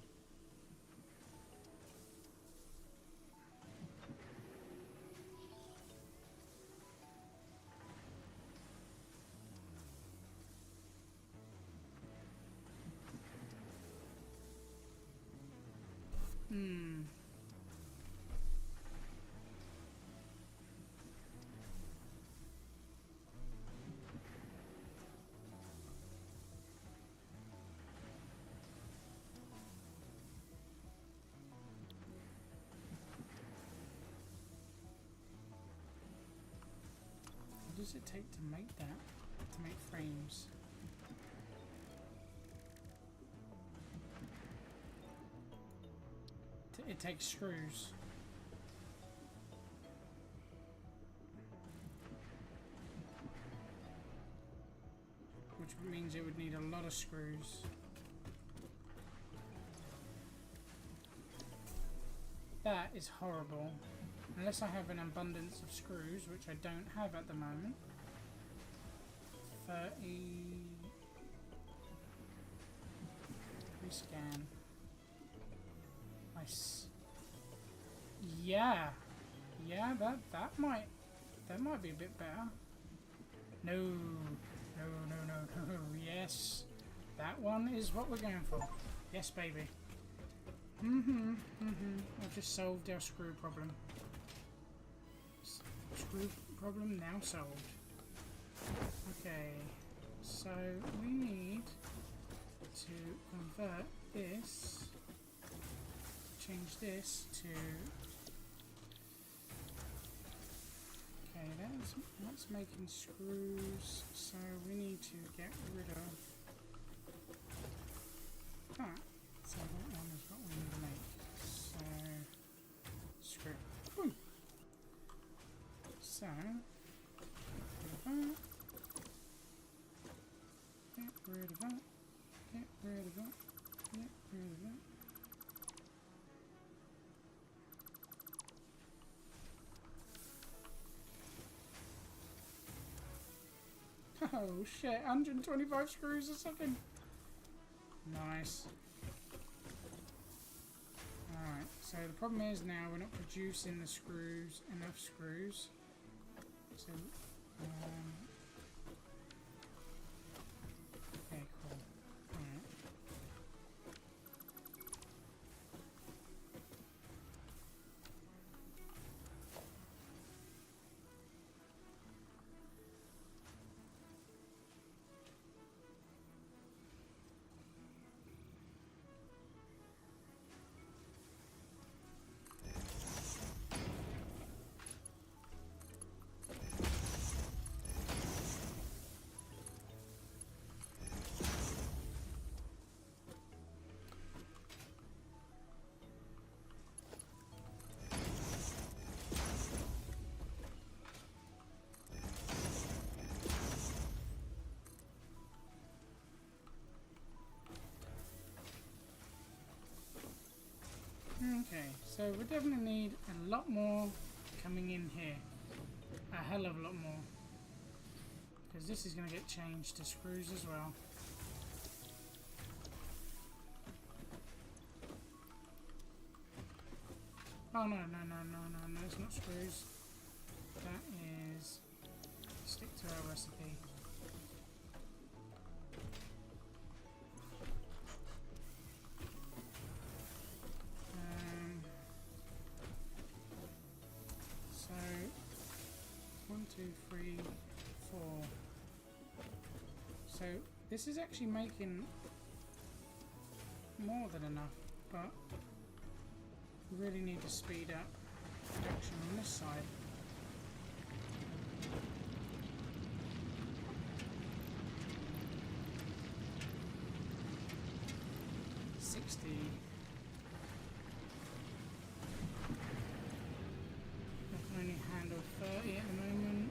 What does it take to make that? To make frames? It takes screws. Which means it would need a lot of screws. That is horrible. Unless I have an abundance of screws, which I don't have at the moment. 30... Rescan. Nice. Yeah. Yeah, that might be a bit better. No. No, no, no, no. Yes. That one is what we're going for. Yes, baby. I've just solved our screw problem. Screw problem now solved. Okay. So we need to convert this. Change this to. Okay, that's making screws. So we need to get rid of that. So that one is what we need to make. So screw. Whew. So get rid of that. Get rid of that. Get rid of that. Oh shit, 125 screws a second. Nice. Alright, so the problem is now we're not producing the screws, enough screws. So, okay, cool. Alright. Okay, so we definitely need a lot more coming in here. A hell of a lot more. Because this is going to get changed to screws as well. Oh no, it's not screws. That is... stick to our recipe. So... 1, 2, 3, 4. So this is actually making more than enough, but we really need to speed up production on this side. I can only handle 30 at the moment.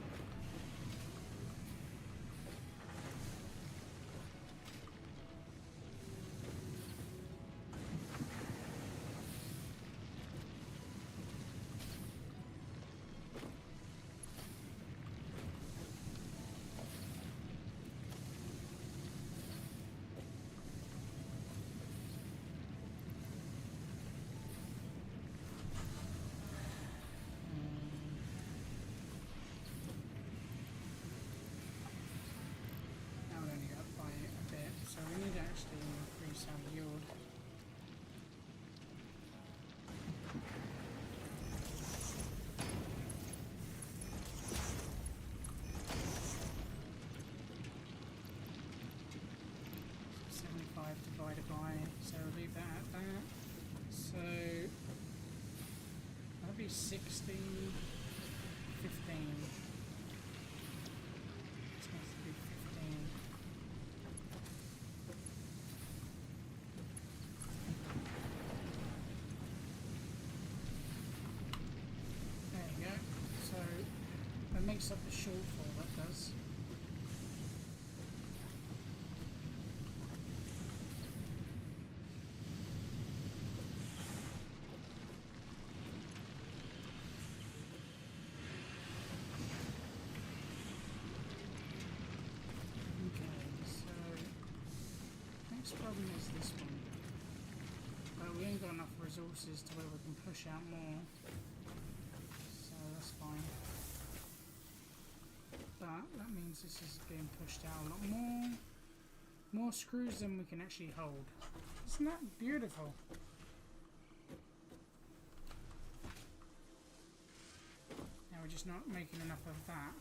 Now we only got by a bit, so we need to actually increase our yield. So 75 divided by, so we'll leave that at that. So that'll be 60, 15. This needs to be 15. There you go. So that makes up the shortfall, that does. Next problem is this one. But we ain't got enough resources to where we can push out more. So that's fine. But that means this is being pushed out a lot more. More screws than we can actually hold. Isn't that beautiful? Now we're just not making enough of that.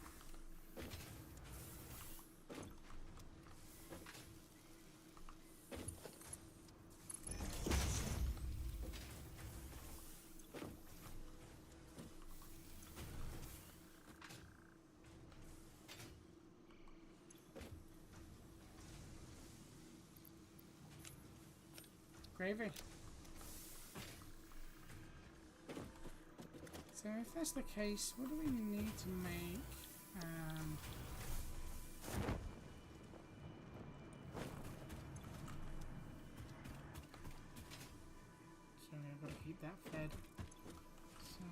Gravy. So if that's the case, what do we need to make? Sorry, I've got to keep that fed. So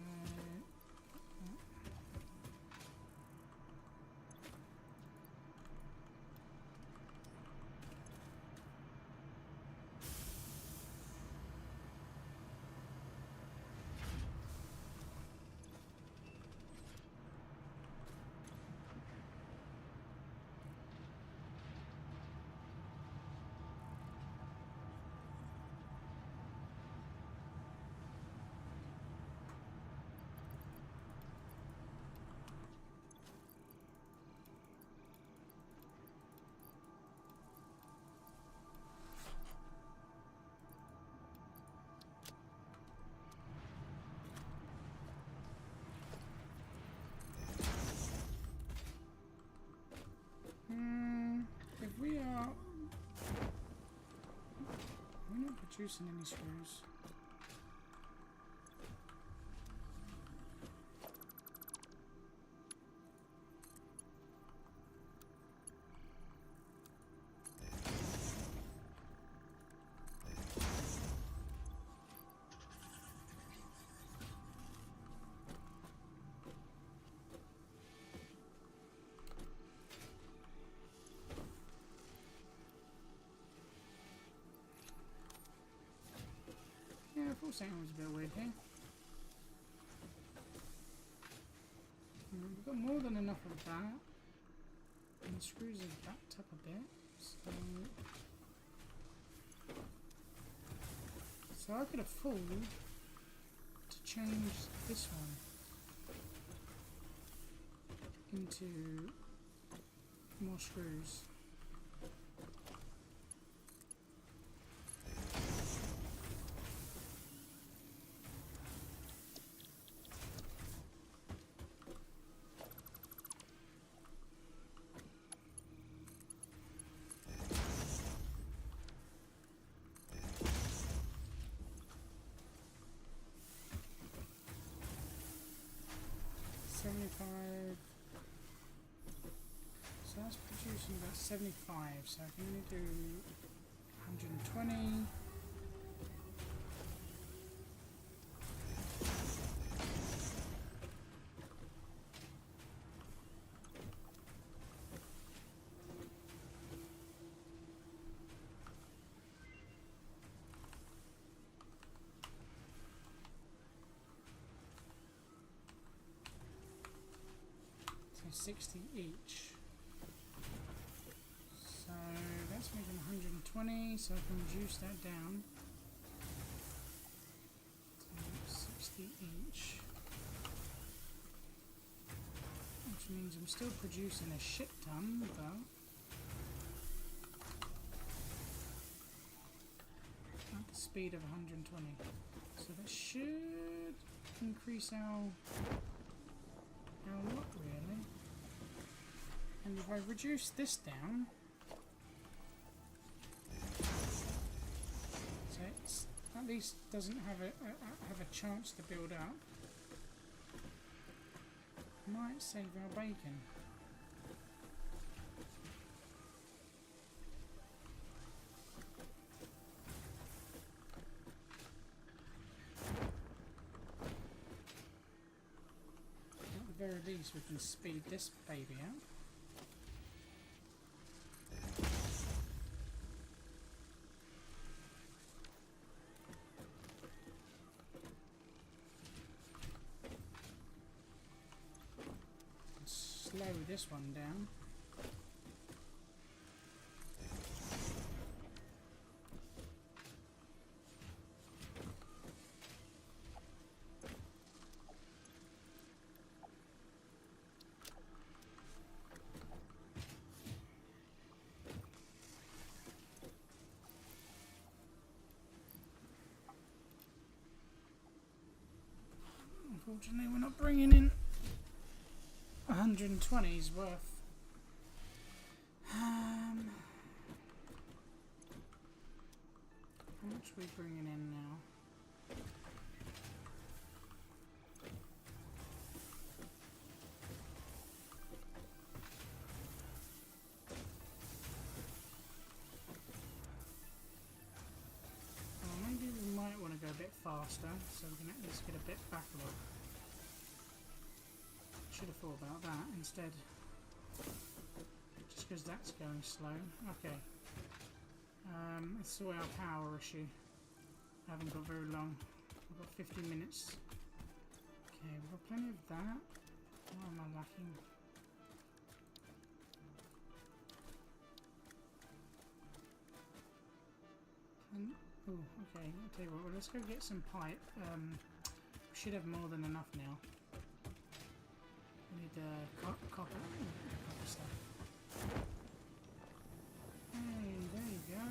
if we're not producing any screws. thought something was a bit weird here. We've got more than enough of that. And the screws are backed up a bit. So I could afford to change this one into more screws. So that's producing about 75, so I can only do 120. So 60 each. So that's making 120, so I can reduce that down to 60 each. Which means I'm still producing a shit ton, but at the speed of 120. So that should increase our what really? And if I reduce this down, so it's at least doesn't have a chance to build up. Might save our bacon. At the very least, we can speed this baby up. Slow this one down. Unfortunately, we're not bringing in 120's worth. How much are we bringing in now? Well, maybe we might want to go a bit faster so we can at least get a bit backlog. Should have thought about that instead. Just because that's going slow. Okay. Let's sort our power issue. I haven't got very long. We've got 50 minutes. Okay, we've got plenty of that. What am I lacking? Oh, okay. I'll tell you what. Well, let's go get some pipe. We should have more than enough now. We need copper stuff. Hey, there you go.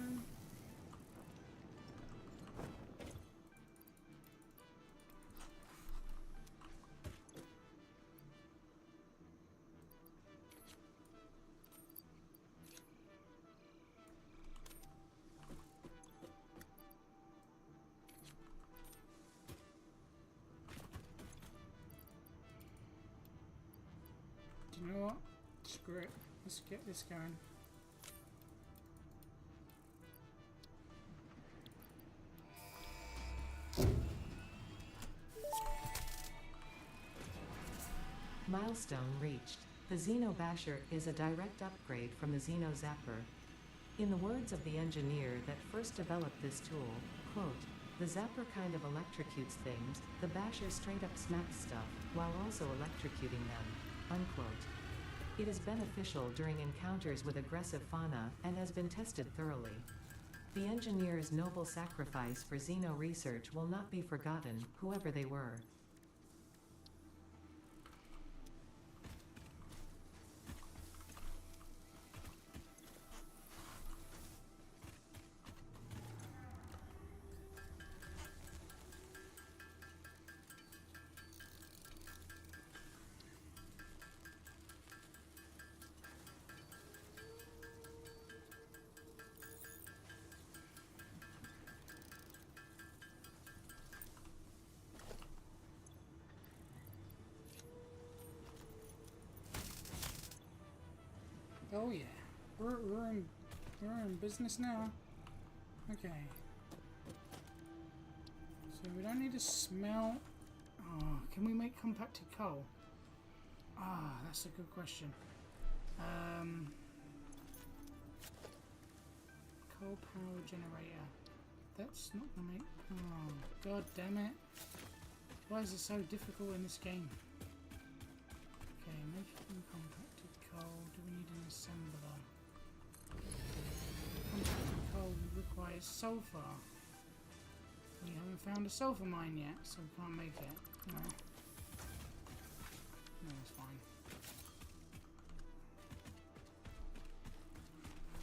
You know what? Screw it. Let's get this going. Milestone reached. The Xeno Basher is a direct upgrade from the Xeno Zapper. In the words of the engineer that first developed this tool, quote, The zapper kind of electrocutes things, the basher straight up smacks stuff, while also electrocuting them. Unquote. It is beneficial during encounters with aggressive fauna, and has been tested thoroughly. The engineer's noble sacrifice for xeno research will not be forgotten, whoever they were. Oh yeah, we're in business now. Okay. So we don't need to smell. Oh, can we make compacted coal? Ah, that's a good question. Coal power generator. That's not gonna make. Oh, god damn it! Why is it so difficult in this game? Okay, making compacted coal. Do we need an assembler? Compacted coal requires sulfur. We haven't found a sulfur mine yet, so we can't make it. No. No, it's fine.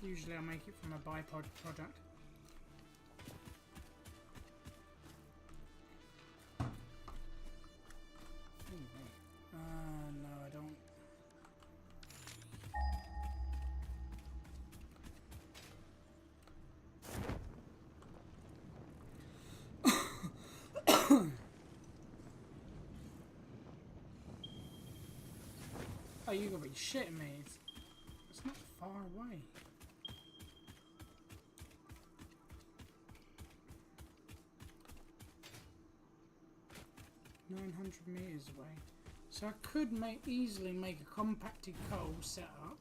Usually I make it from a bipod product. No, I don't. Oh, you gotta be shitting me. It's not far away. $900 away. So I could easily make a compacted coal setup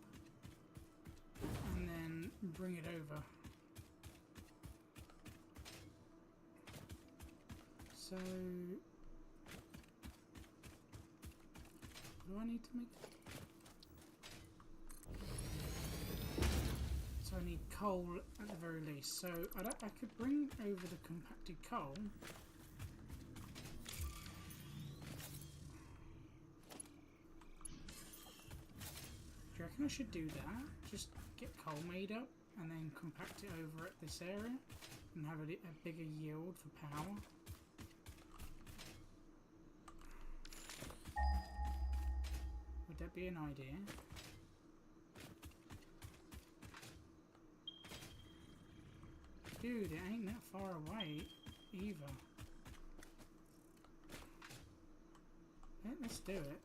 and then bring it over. So what do I need to make? So I need coal at the very least. So I could bring over the compacted coal. Do you reckon I should do that? Just get coal made up and then compact it over at this area and have a bigger yield for power. Would that be an idea? Dude, it ain't that far away either. Yeah, let's do it.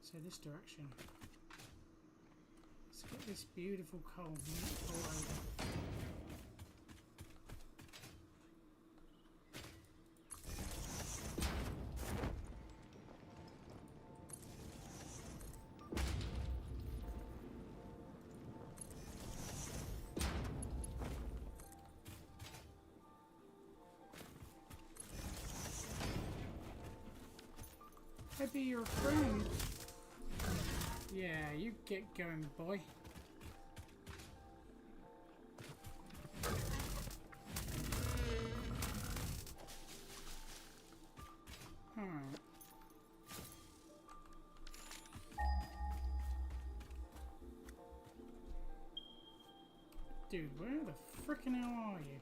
So this direction. Let's get this beautiful coal all over. I'd be your friend. Yeah, you get going, boy. Alright. Dude, where the frickin' hell are you?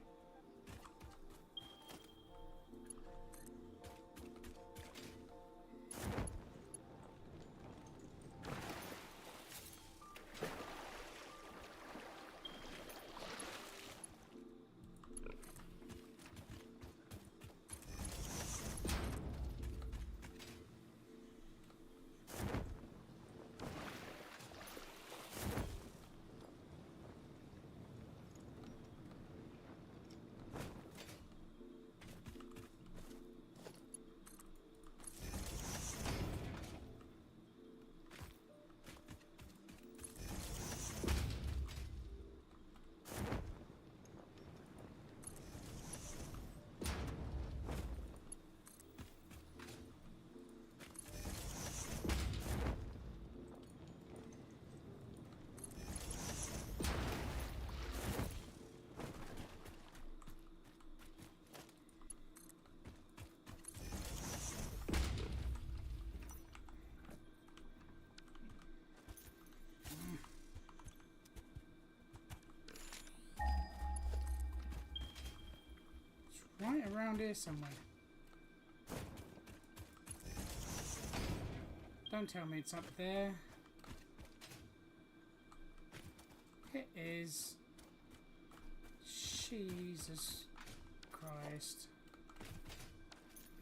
right around here somewhere. Don't tell me it's up there. It is. Jesus Christ.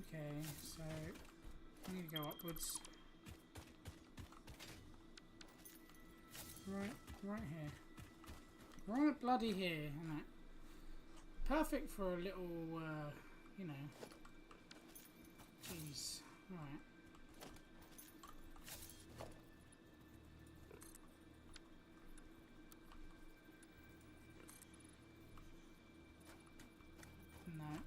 Okay, so I need to go upwards. Right here. Right bloody here, isn't it? Perfect for a little, you know. Jeez. Alright. No.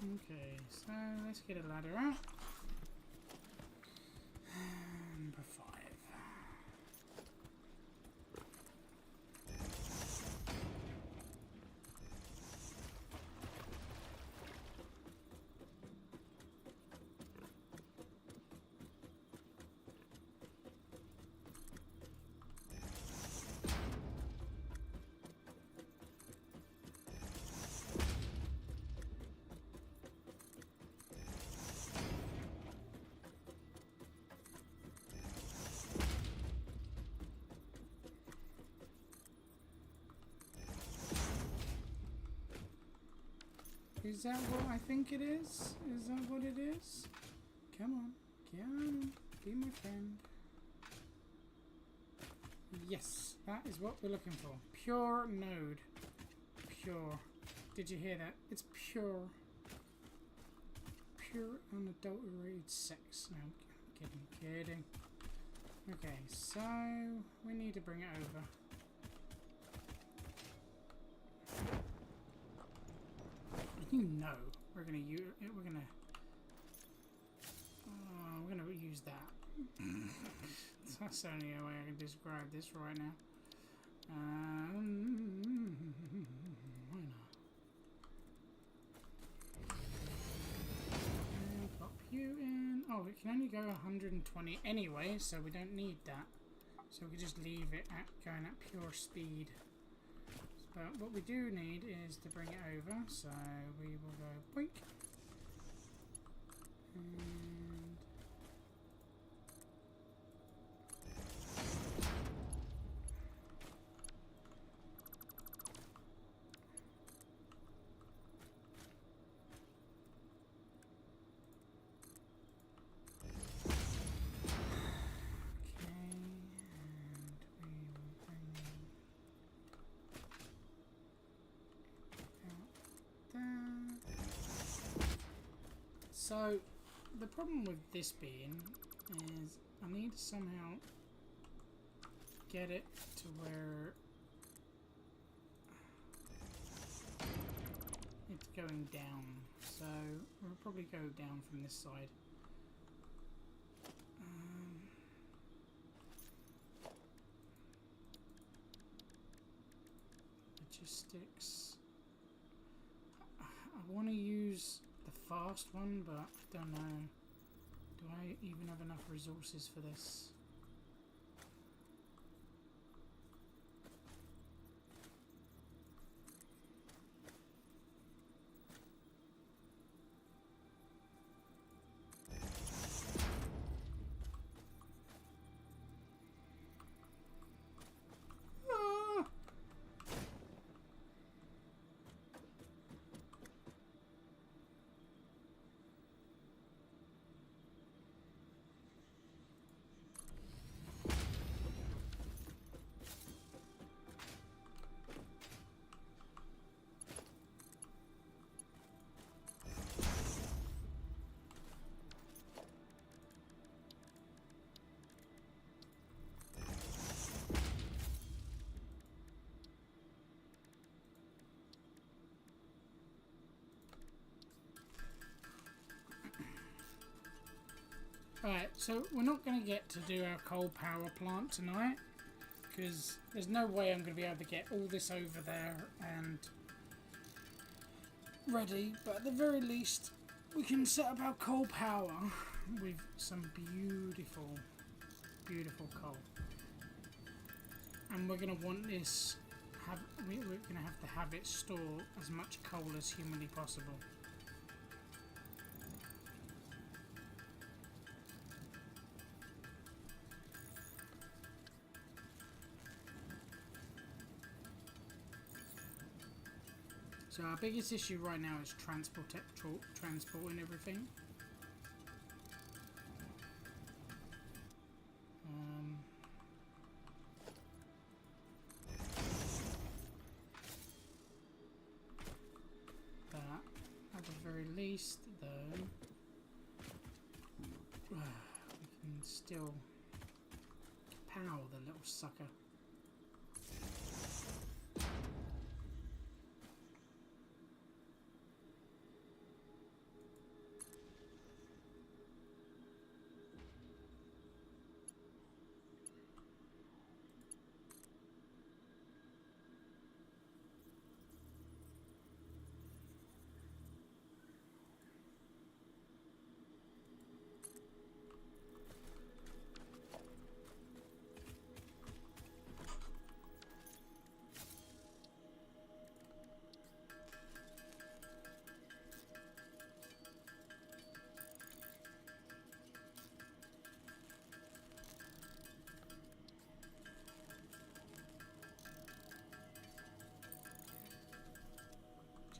Okay, so let's get a ladder out. Number 5. Is that what I think it is? Is that what it is? Come on, be my friend. Yes, that is what we're looking for. Pure node. Pure. Did you hear that? It's pure. Pure unadulterated sex. No, I'm kidding. Okay, so we need to bring it over. You know we're gonna use use that. That's the only way I can describe this right now. Why not? And pop you in. Oh, it can only go 120 anyway, so we don't need that. So we can just leave it at going at pure speed. But what we do need is to bring it over, so we will go boink. And so the problem with this being is I need to somehow get it to where it's going down. So we'll probably go down from this side. Logistics. I want to use the fast one, but I don't know. Do I even have enough resources for this? Alright, so we're not going to get to do our coal power plant tonight, because there's no way I'm going to be able to get all this over there and ready, but at the very least we can set up our coal power with some beautiful, beautiful coal. And we're going to want this, we're going to have it store as much coal as humanly possible. So our biggest issue right now is transporting everything. But at the very least, though, we can still pow the little sucker.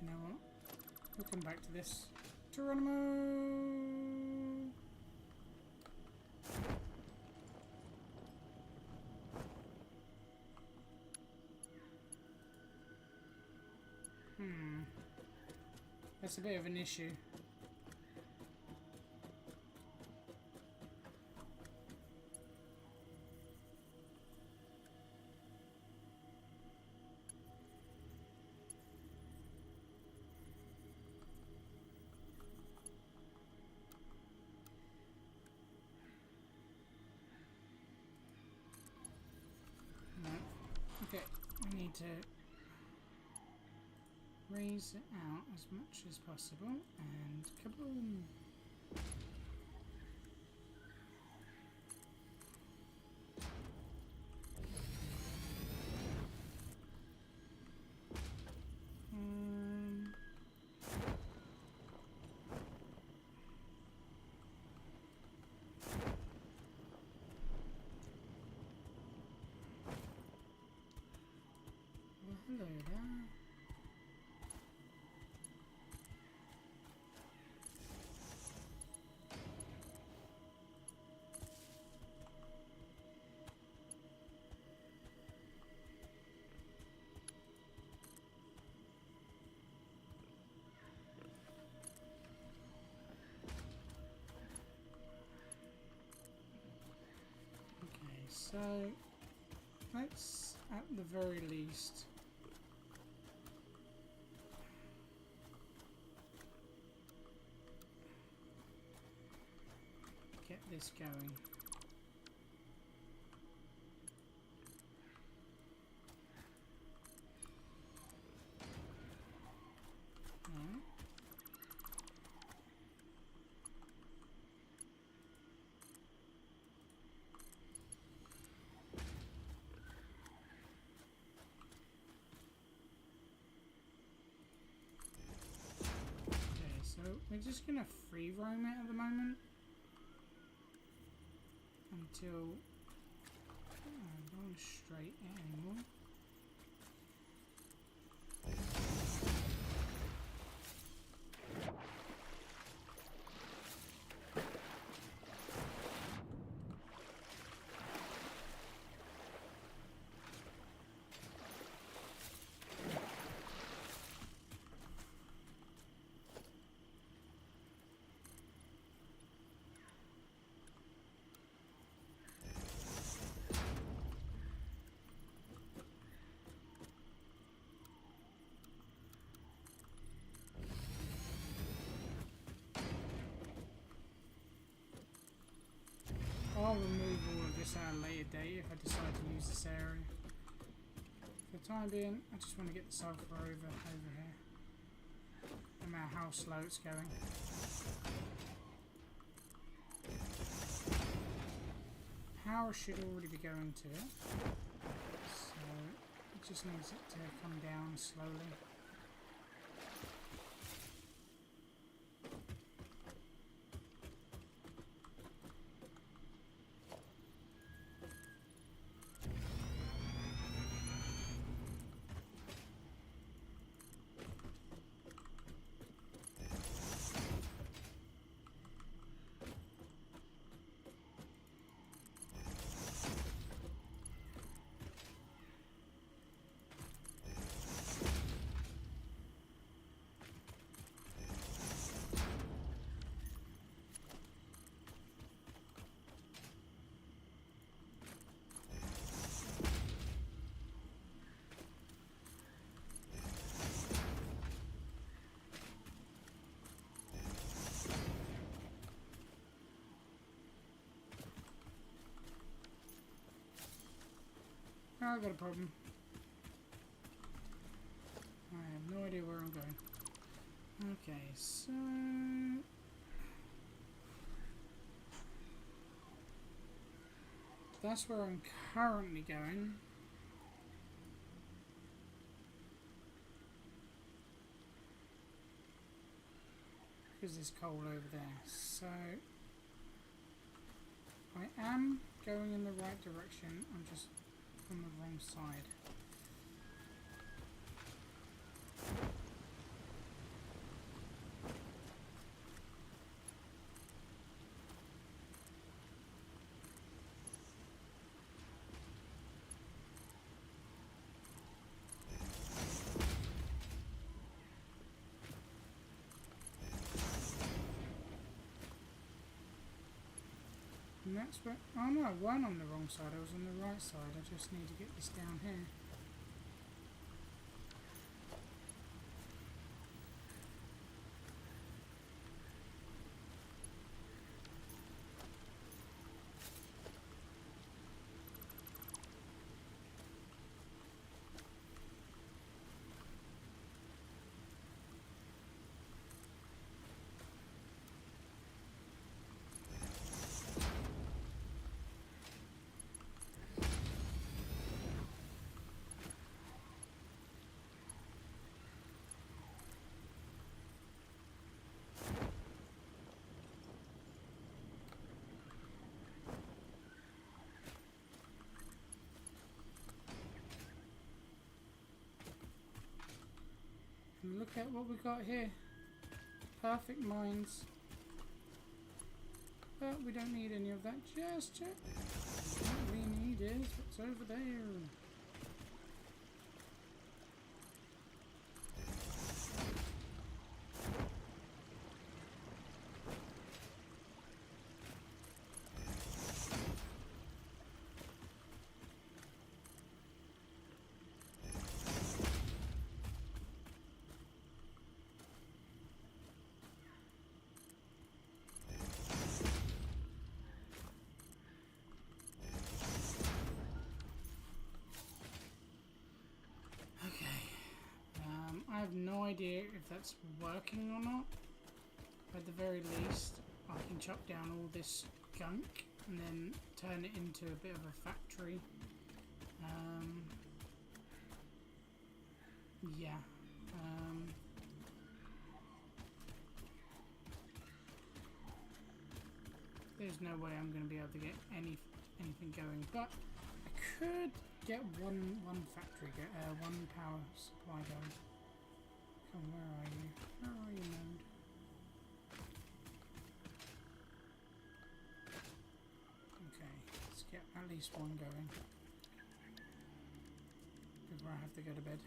You know what? We'll come back to this. Geronimo! That's a bit of an issue. Okay, we need to raise it out as much as possible and kaboom! Hello there. Okay, so let's at the very least get this going. Right. Okay, so we're just gonna free roam it at the moment. Until I don't straight it anymore. I'll remove all of this at a later date if I decide to use this area. For the time being, I just want to get the sulfur over here. No matter how slow it's going. Power should already be going to it. So it just needs it to come down slowly. Oh, I got a problem. I have no idea where I'm going. Okay, so... that's where I'm currently going. Because there's coal over there. So... I am going in the right direction. I'm just on the wrong side. And that's where... oh no, I wasn't on the wrong side, I was on the right side. I just need to get this down here. And look at what we got here. Perfect mines. But we don't need any of that just yet. What we need is what's over there. I have no idea if that's working or not. At the very least, I can chop down all this gunk and then turn it into a bit of a factory. Yeah. There's no way I'm going to be able to get anything going, but I could get one factory, one power supply going. Come, where are you? Where are you, node? Okay, let's get at least one going before I have to go to bed.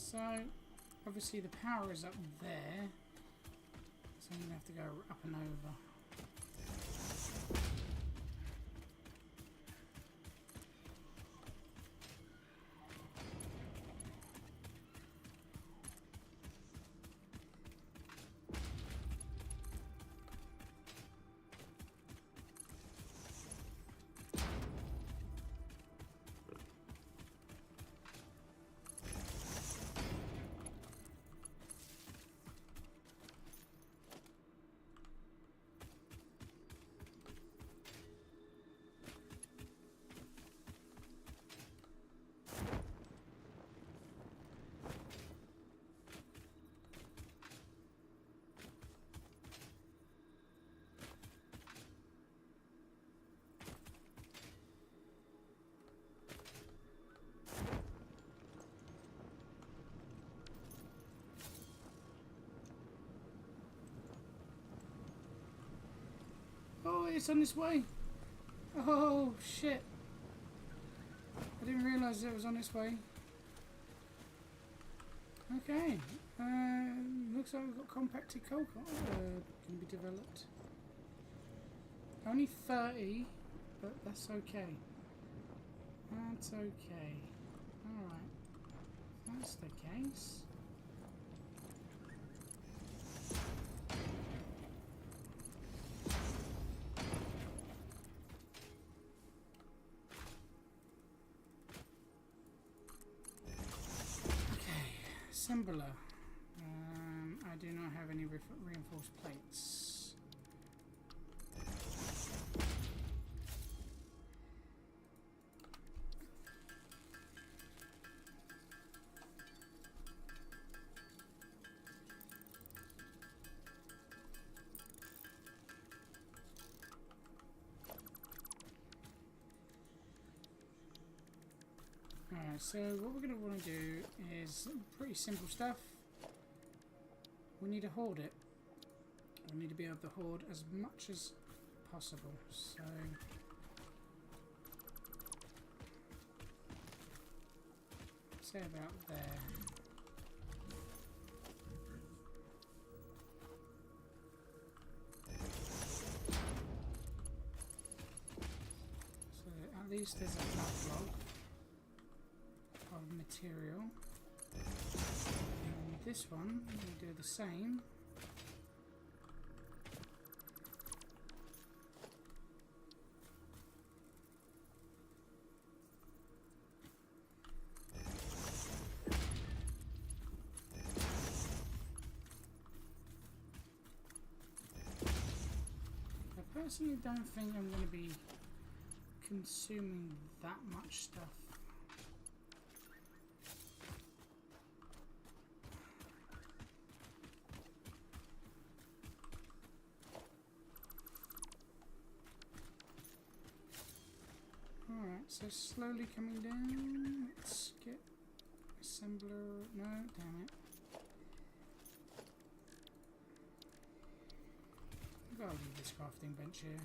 So, obviously the power is up there. So I'm going to have to go up and over. Oh, it's on its way. Oh, shit. I didn't realise it was on its way. Okay. Looks like we've got compacted coal can be developed. Only 30, but that's okay. That's okay. Alright. If that's the case. Assembler. I do not have any reinforced plates. Alright, so what we're going to want to do is pretty simple stuff. We need to hoard it. We need to be able to hoard as much as possible. So say about there. So at least there's a backlog of material. And this one we'll do the same. I personally don't think I'm going to be consuming that much stuff. Alright, so slowly coming down. Let's get assembler. No, damn it. I've got to leave this crafting bench here.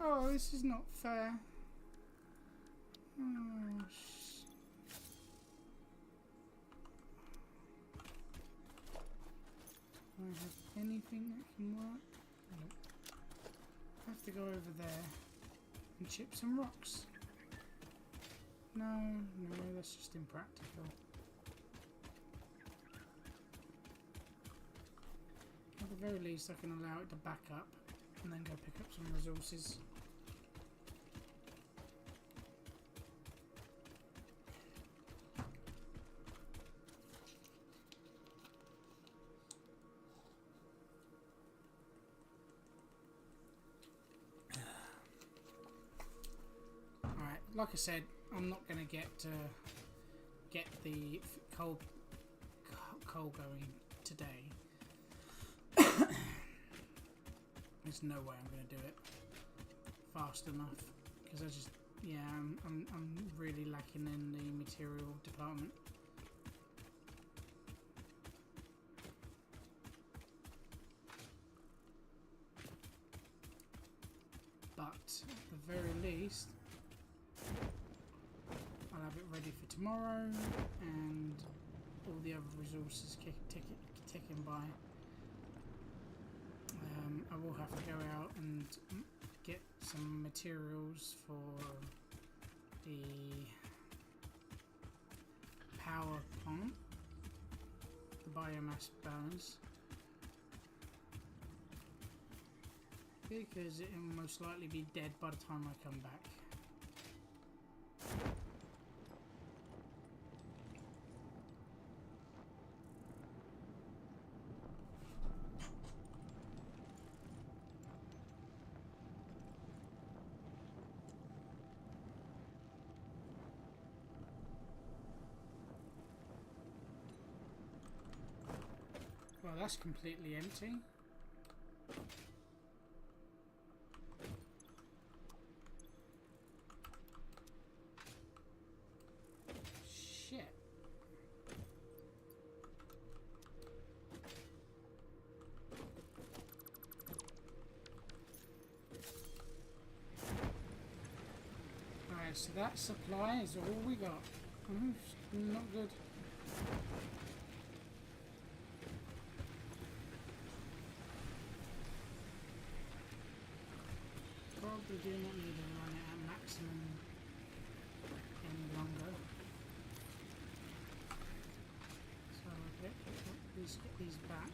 Oh, this is not fair. Oh, do I have anything that can work? Nope. I have to go over there and chip some rocks. No, that's just impractical. At the very least, I can allow it to back up and then go pick up some resources. like I said, I'm not going to get the coal going today. There's no way I'm going to do it fast enough because I'm really lacking in the material department. But at the very least, I'll have it ready for tomorrow, and all the other resources ticking by. I will have to go out and get some materials for the power plant, the biomass burners, because it will most likely be dead by the time I come back. Well, that's completely empty. Shit. Alright, so that supply is all we got. Not good. Probably do not need to run it at maximum any longer. So okay, let's get these back.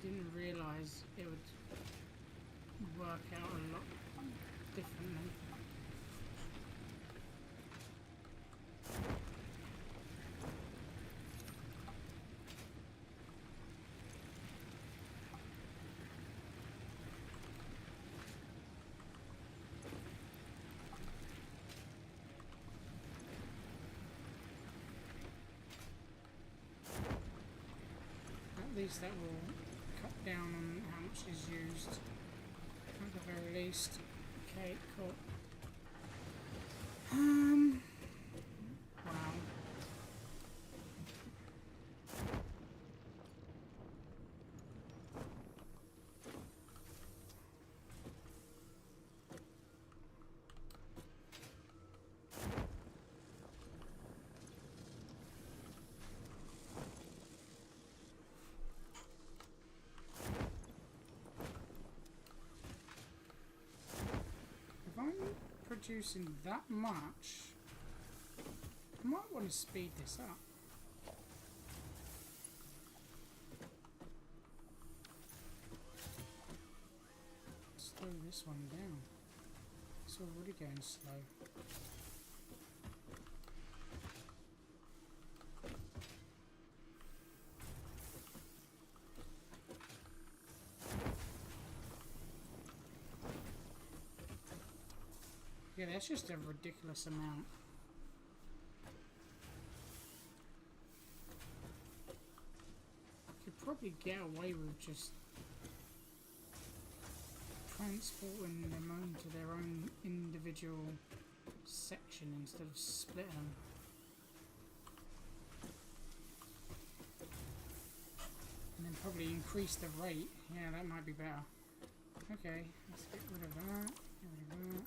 Didn't realise it would work out a lot differently. At least that will cut down on how much is used at the very least. Okay, cool. Wow. If I'm producing that much, I might want to speed this up. Slow this one down. It's already going slow. Yeah, that's just a ridiculous amount. Could probably get away with just transporting them onto their own individual section instead of splitting them. And then probably increase the rate. Yeah, that might be better. Okay, let's get rid of that. Get rid of that.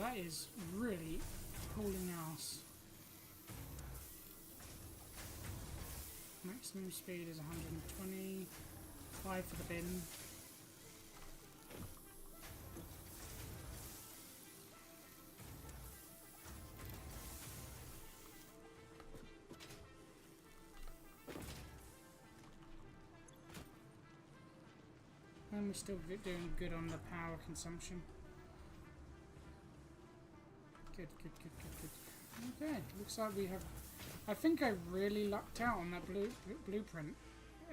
that is really hauling ass. Maximum speed is 120. 5 for the bin. And we're still doing good on the power consumption. Good. Okay, looks like we have... I think I really lucked out on that blueprint.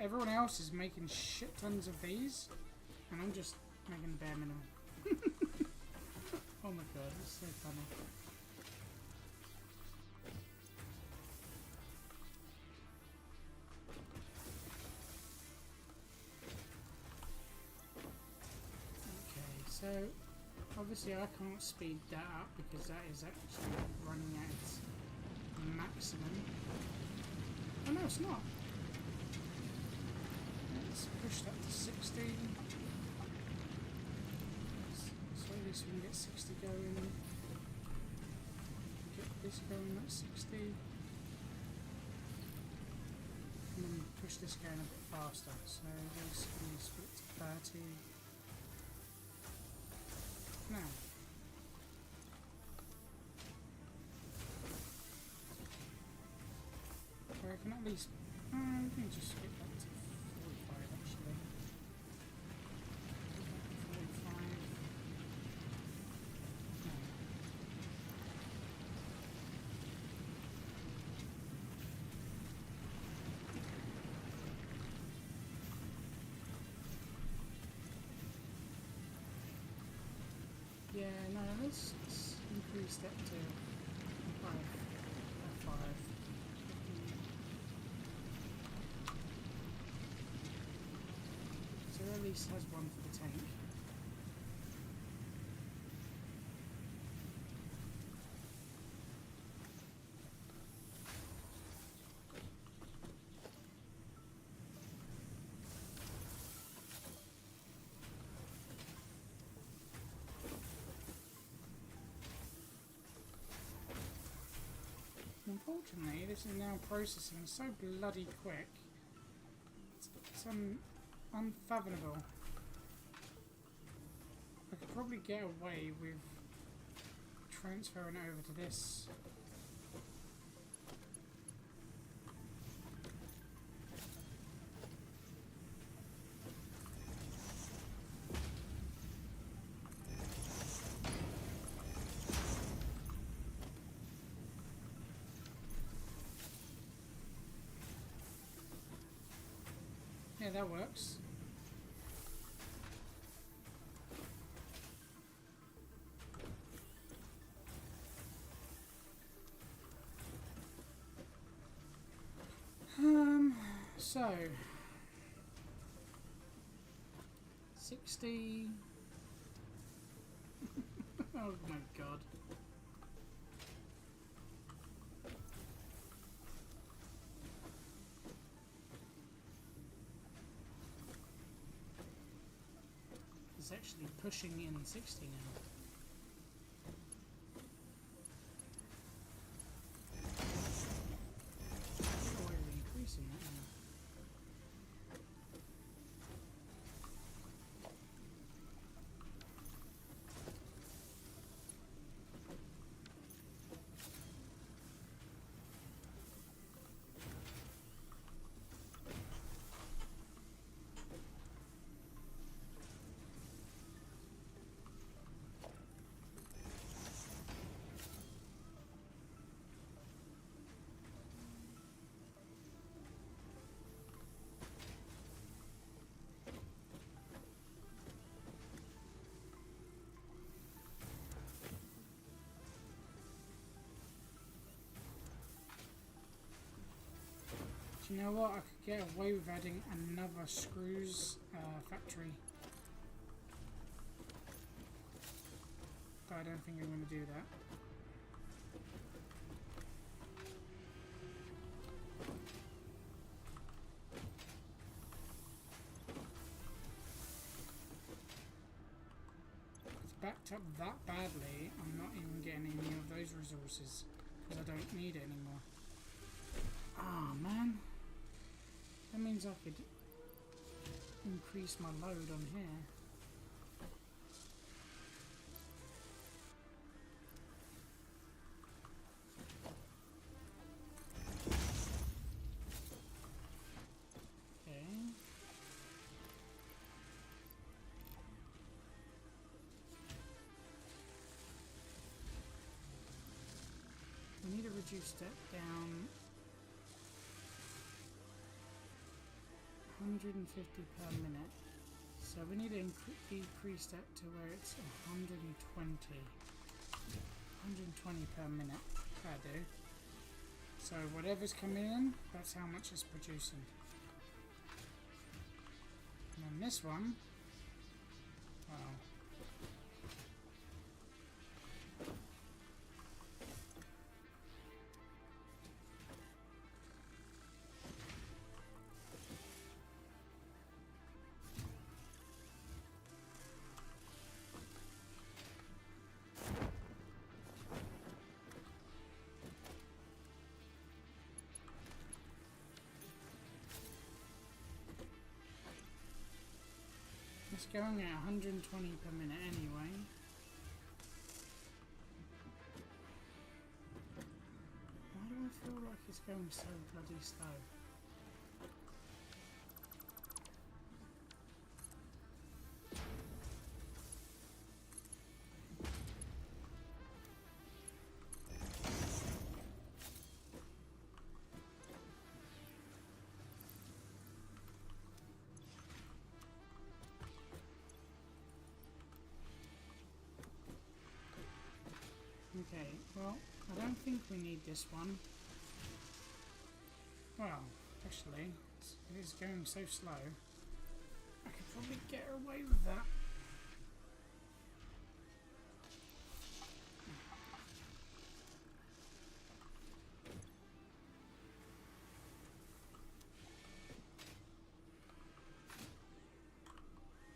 Everyone else is making shit tons of these, and I'm just making the bare minimum. Oh my god, that's so funny. So, obviously I can't speed that up because that is actually running at its maximum. Oh no, it's not. Let's push that to 60. So at least we can get 60 going. Get this going at 60. And then push this going a bit faster. So this can be split to 30. Now, or I can at least, we can just skip that to 45 actually. 45. No. Yeah, no, let's increase that to 5. So it at least has one for the tank. Unfortunately, this is now processing so bloody quick. It's unfathomable. I could probably get away with transferring over to this. Yeah, that works. So 60. Oh my god. It's actually pushing in 60 now. Oh, we're increasing that now. Do you know what? I could get away with adding another screws factory. But I don't think I'm going to do that. It's backed up that badly, I'm not even resources because I don't need it anymore. Ah, man. That means I could increase my load on here. Okay. We need to reduce that down 150 per minute. So we need to decrease that to where it's 120. 120 per minute. That'll do. So whatever's coming in, that's how much it's producing. And then this one, well, it's going at 120 per minute anyway. Why do I feel like it's going so bloody slow? Okay, well, I don't think we need this one. Well, actually, it's going so slow. I could probably get away with that.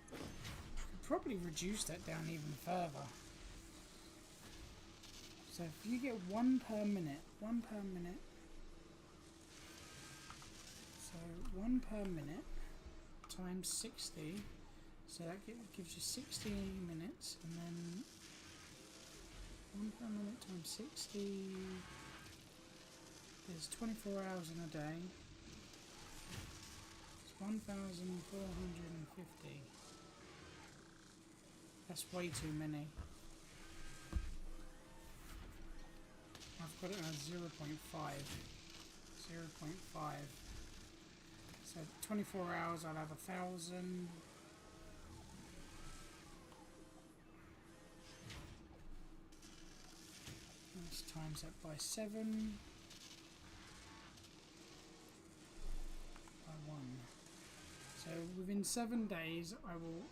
I could probably reduce that down even further. So if you get one per minute, so 1 per minute times 60, so that gives you 60 minutes, and then 1 per minute times 60 is 24 hours in a day. It's 1,450. That's way too many. I've got it at 0.5. So 24 hours I'll have 1,000. Let's times that by 7. By 1. So within 7 days I will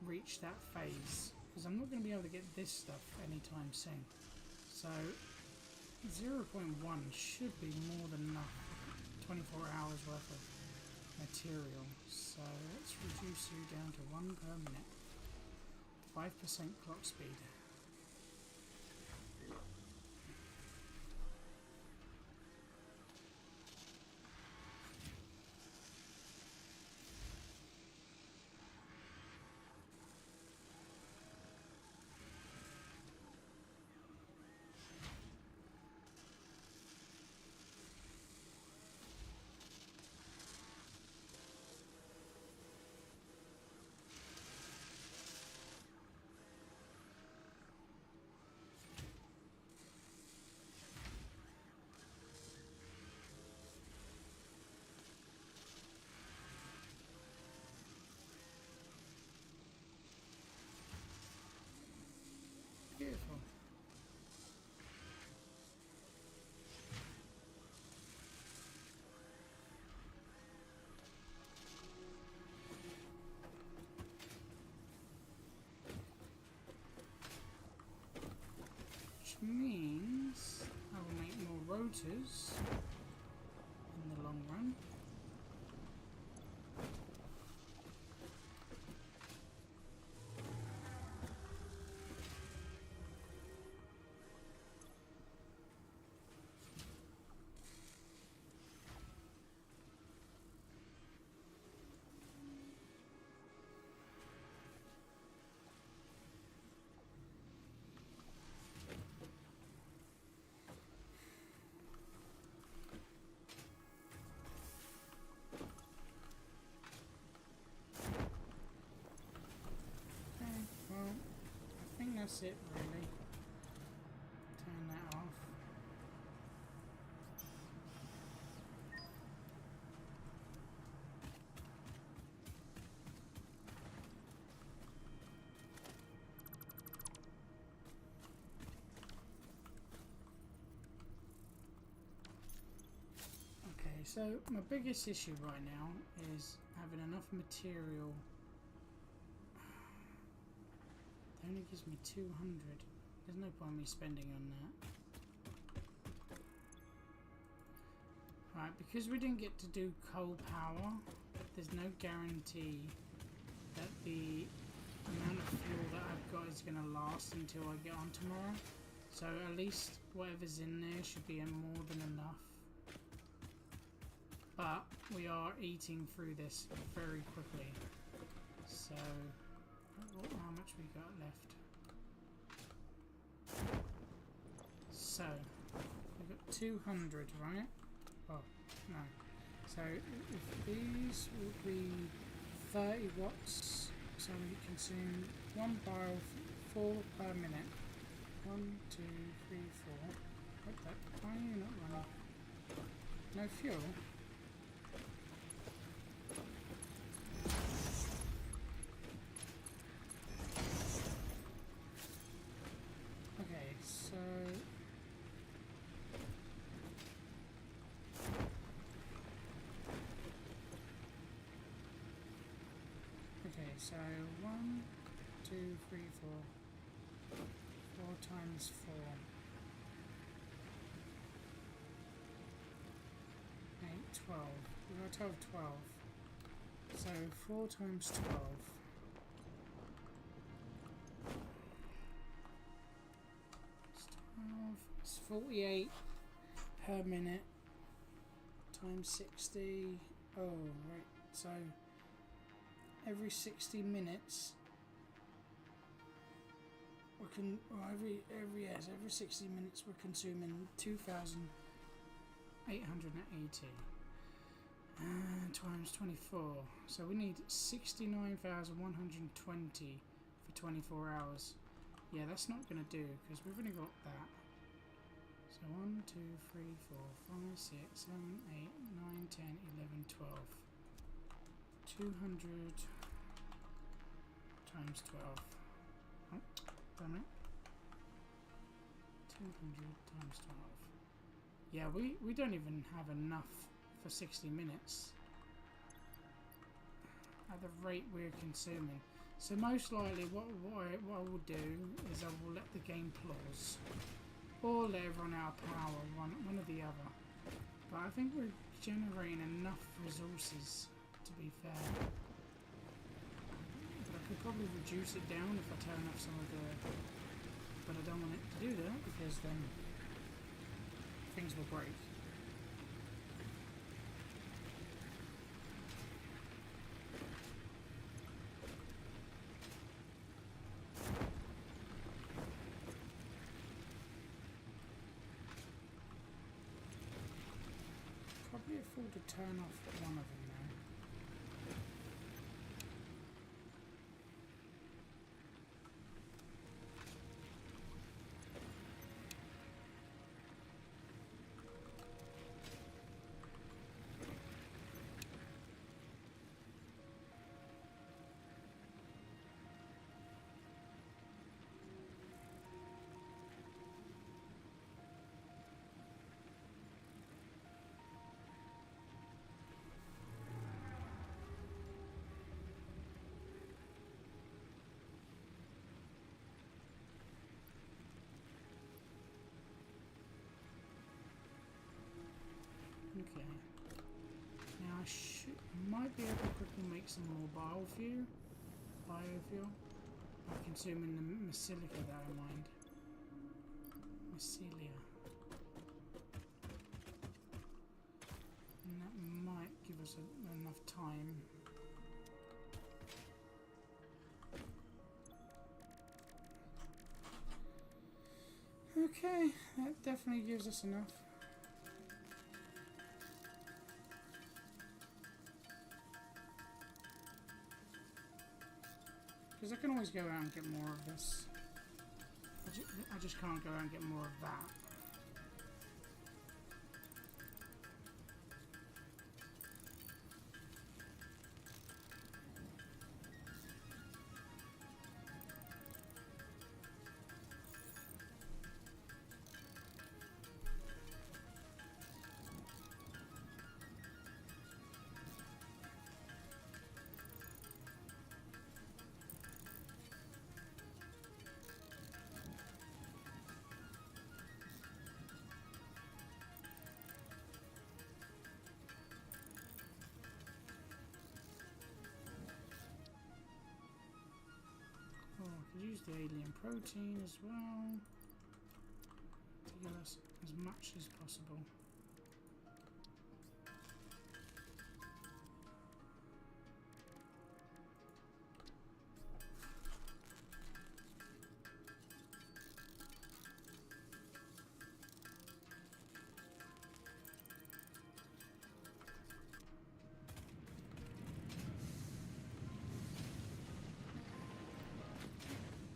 reach that phase. Because I'm not going to be able to get this stuff anytime soon. So 0.1 should be more than enough. 24 hours worth of material. So let's reduce you down to 1 per minute. 5% clock speed. Beautiful. Which means I will make more rotors in the long run. that's it really. Turn that off. Okay, so my biggest issue right now is having enough material. It only gives me 200. There's no point in me spending on that. Right, because we didn't get to do coal power, there's no guarantee that the amount of fuel that I've got is going to last until I get on tomorrow. So at least whatever's in there should be more than enough. But we are eating through this very quickly. So, how much we got left? So, we've got 200, right? Oh, no. So, if these will be 30 watts, so we consume 1 barrel 4 per minute. 1, 2, 3, 4. What the? Why are you not running? No fuel? Okay, so so 1, 2, 3, 4. 4 times 4. 8, 12. We got a total of 12. So 4 times 12. It's 48 per minute times 60. Oh, right. So every 60 minutes we can, every 60 minutes we're consuming 2,880 times 24. So we need 69,120 for 24 hours. Yeah, that's not going to do because we've only got that. So 1, 2, 3, 4, 5, 6, 7, 8, 9, 10, 11, 12. 200 times 12. Oh, damn it. 200 times 12. Yeah, we don't even have enough for 60 minutes at the rate we're consuming. So most likely what I will do is I will let the game pause or let it run out of power, one or the other. But I think we're generating enough resources to be fair. But I could probably reduce it down if I turn off some of the... But I don't want it to do that because then things will break. Probably afford to turn off one of them now. Okay. Now I might be able to quickly make some more biofuel by consuming the mycelica that I mined. Mycelia. And that might give us enough time. Okay, that definitely gives us enough. Because I can always go out and get more of this. I just can't go and get more of that. Oh, I could use the alien protein as well to give us as much as possible.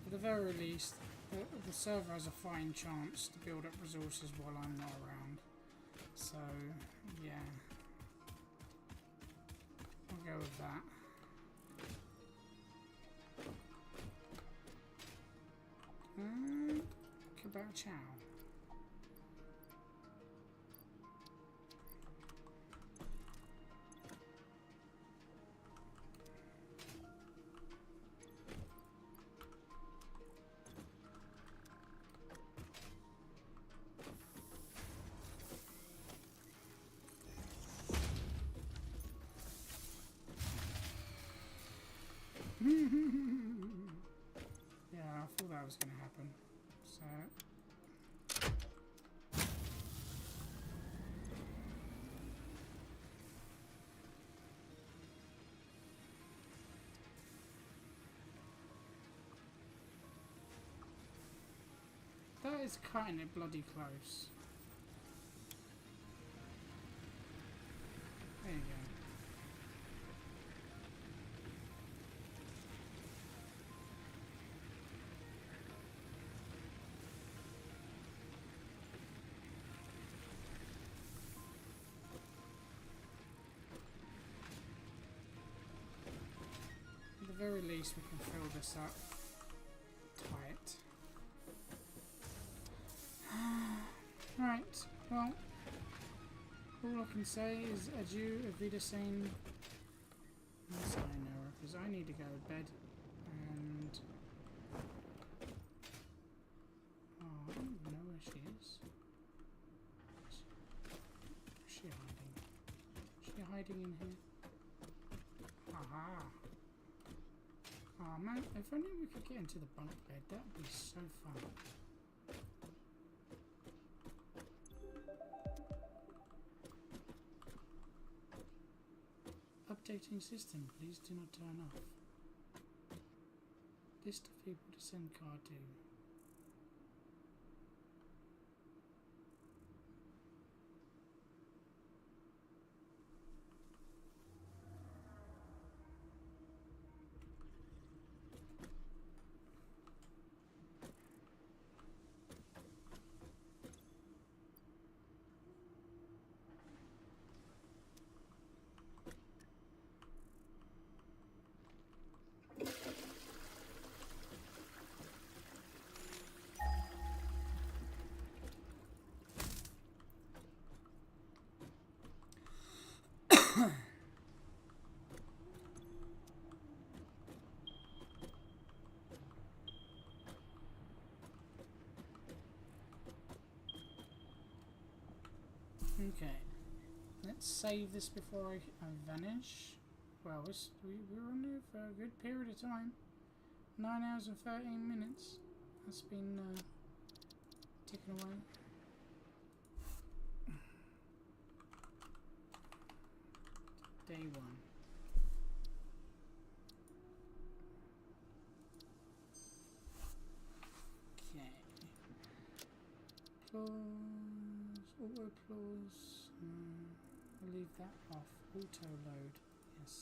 At the very least, the server has a fine chance to build up resources while I'm not around. So, yeah. I'll go with that. Kebab chow. Yeah, I thought that was going to happen. So. That is cutting it bloody close. There you go. At the very least, we can fill this up tight. Right, well, all I can say is adieu, auf Wiedersehen, sayonara, because I need to go to bed, and oh, I don't even know where she is. Where's she hiding? Is she hiding in here? Aha! Oh man, if only we could get into the bunk bed, that would be so fun. Updating system, please do not turn off. List of people to send card to. Okay, let's save this before I vanish. Well, we're on there for a good period of time. 9 hours and 13 minutes. That's been ticking away. Day 1. Okay. Clause. Auto clause. I'll leave that off. Auto load. Yes.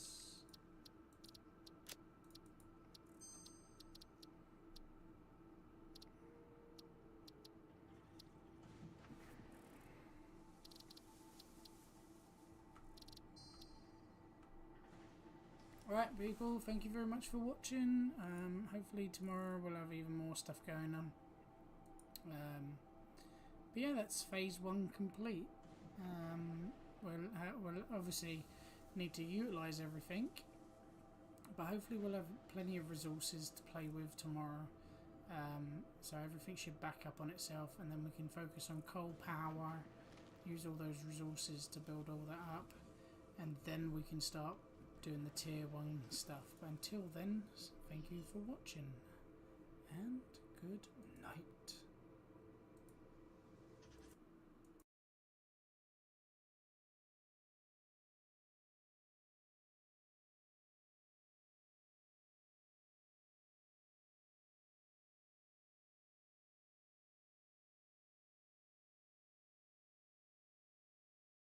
Right, people, thank you very much for watching. Hopefully tomorrow we'll have even more stuff going on. But yeah, that's phase 1 complete. We'll obviously need to utilise everything, but hopefully we'll have plenty of resources to play with tomorrow. So everything should back up on itself, and then we can focus on coal power, use all those resources to build all that up, and then we can start doing the tier 1 stuff. But until then, thank you for watching, and good night.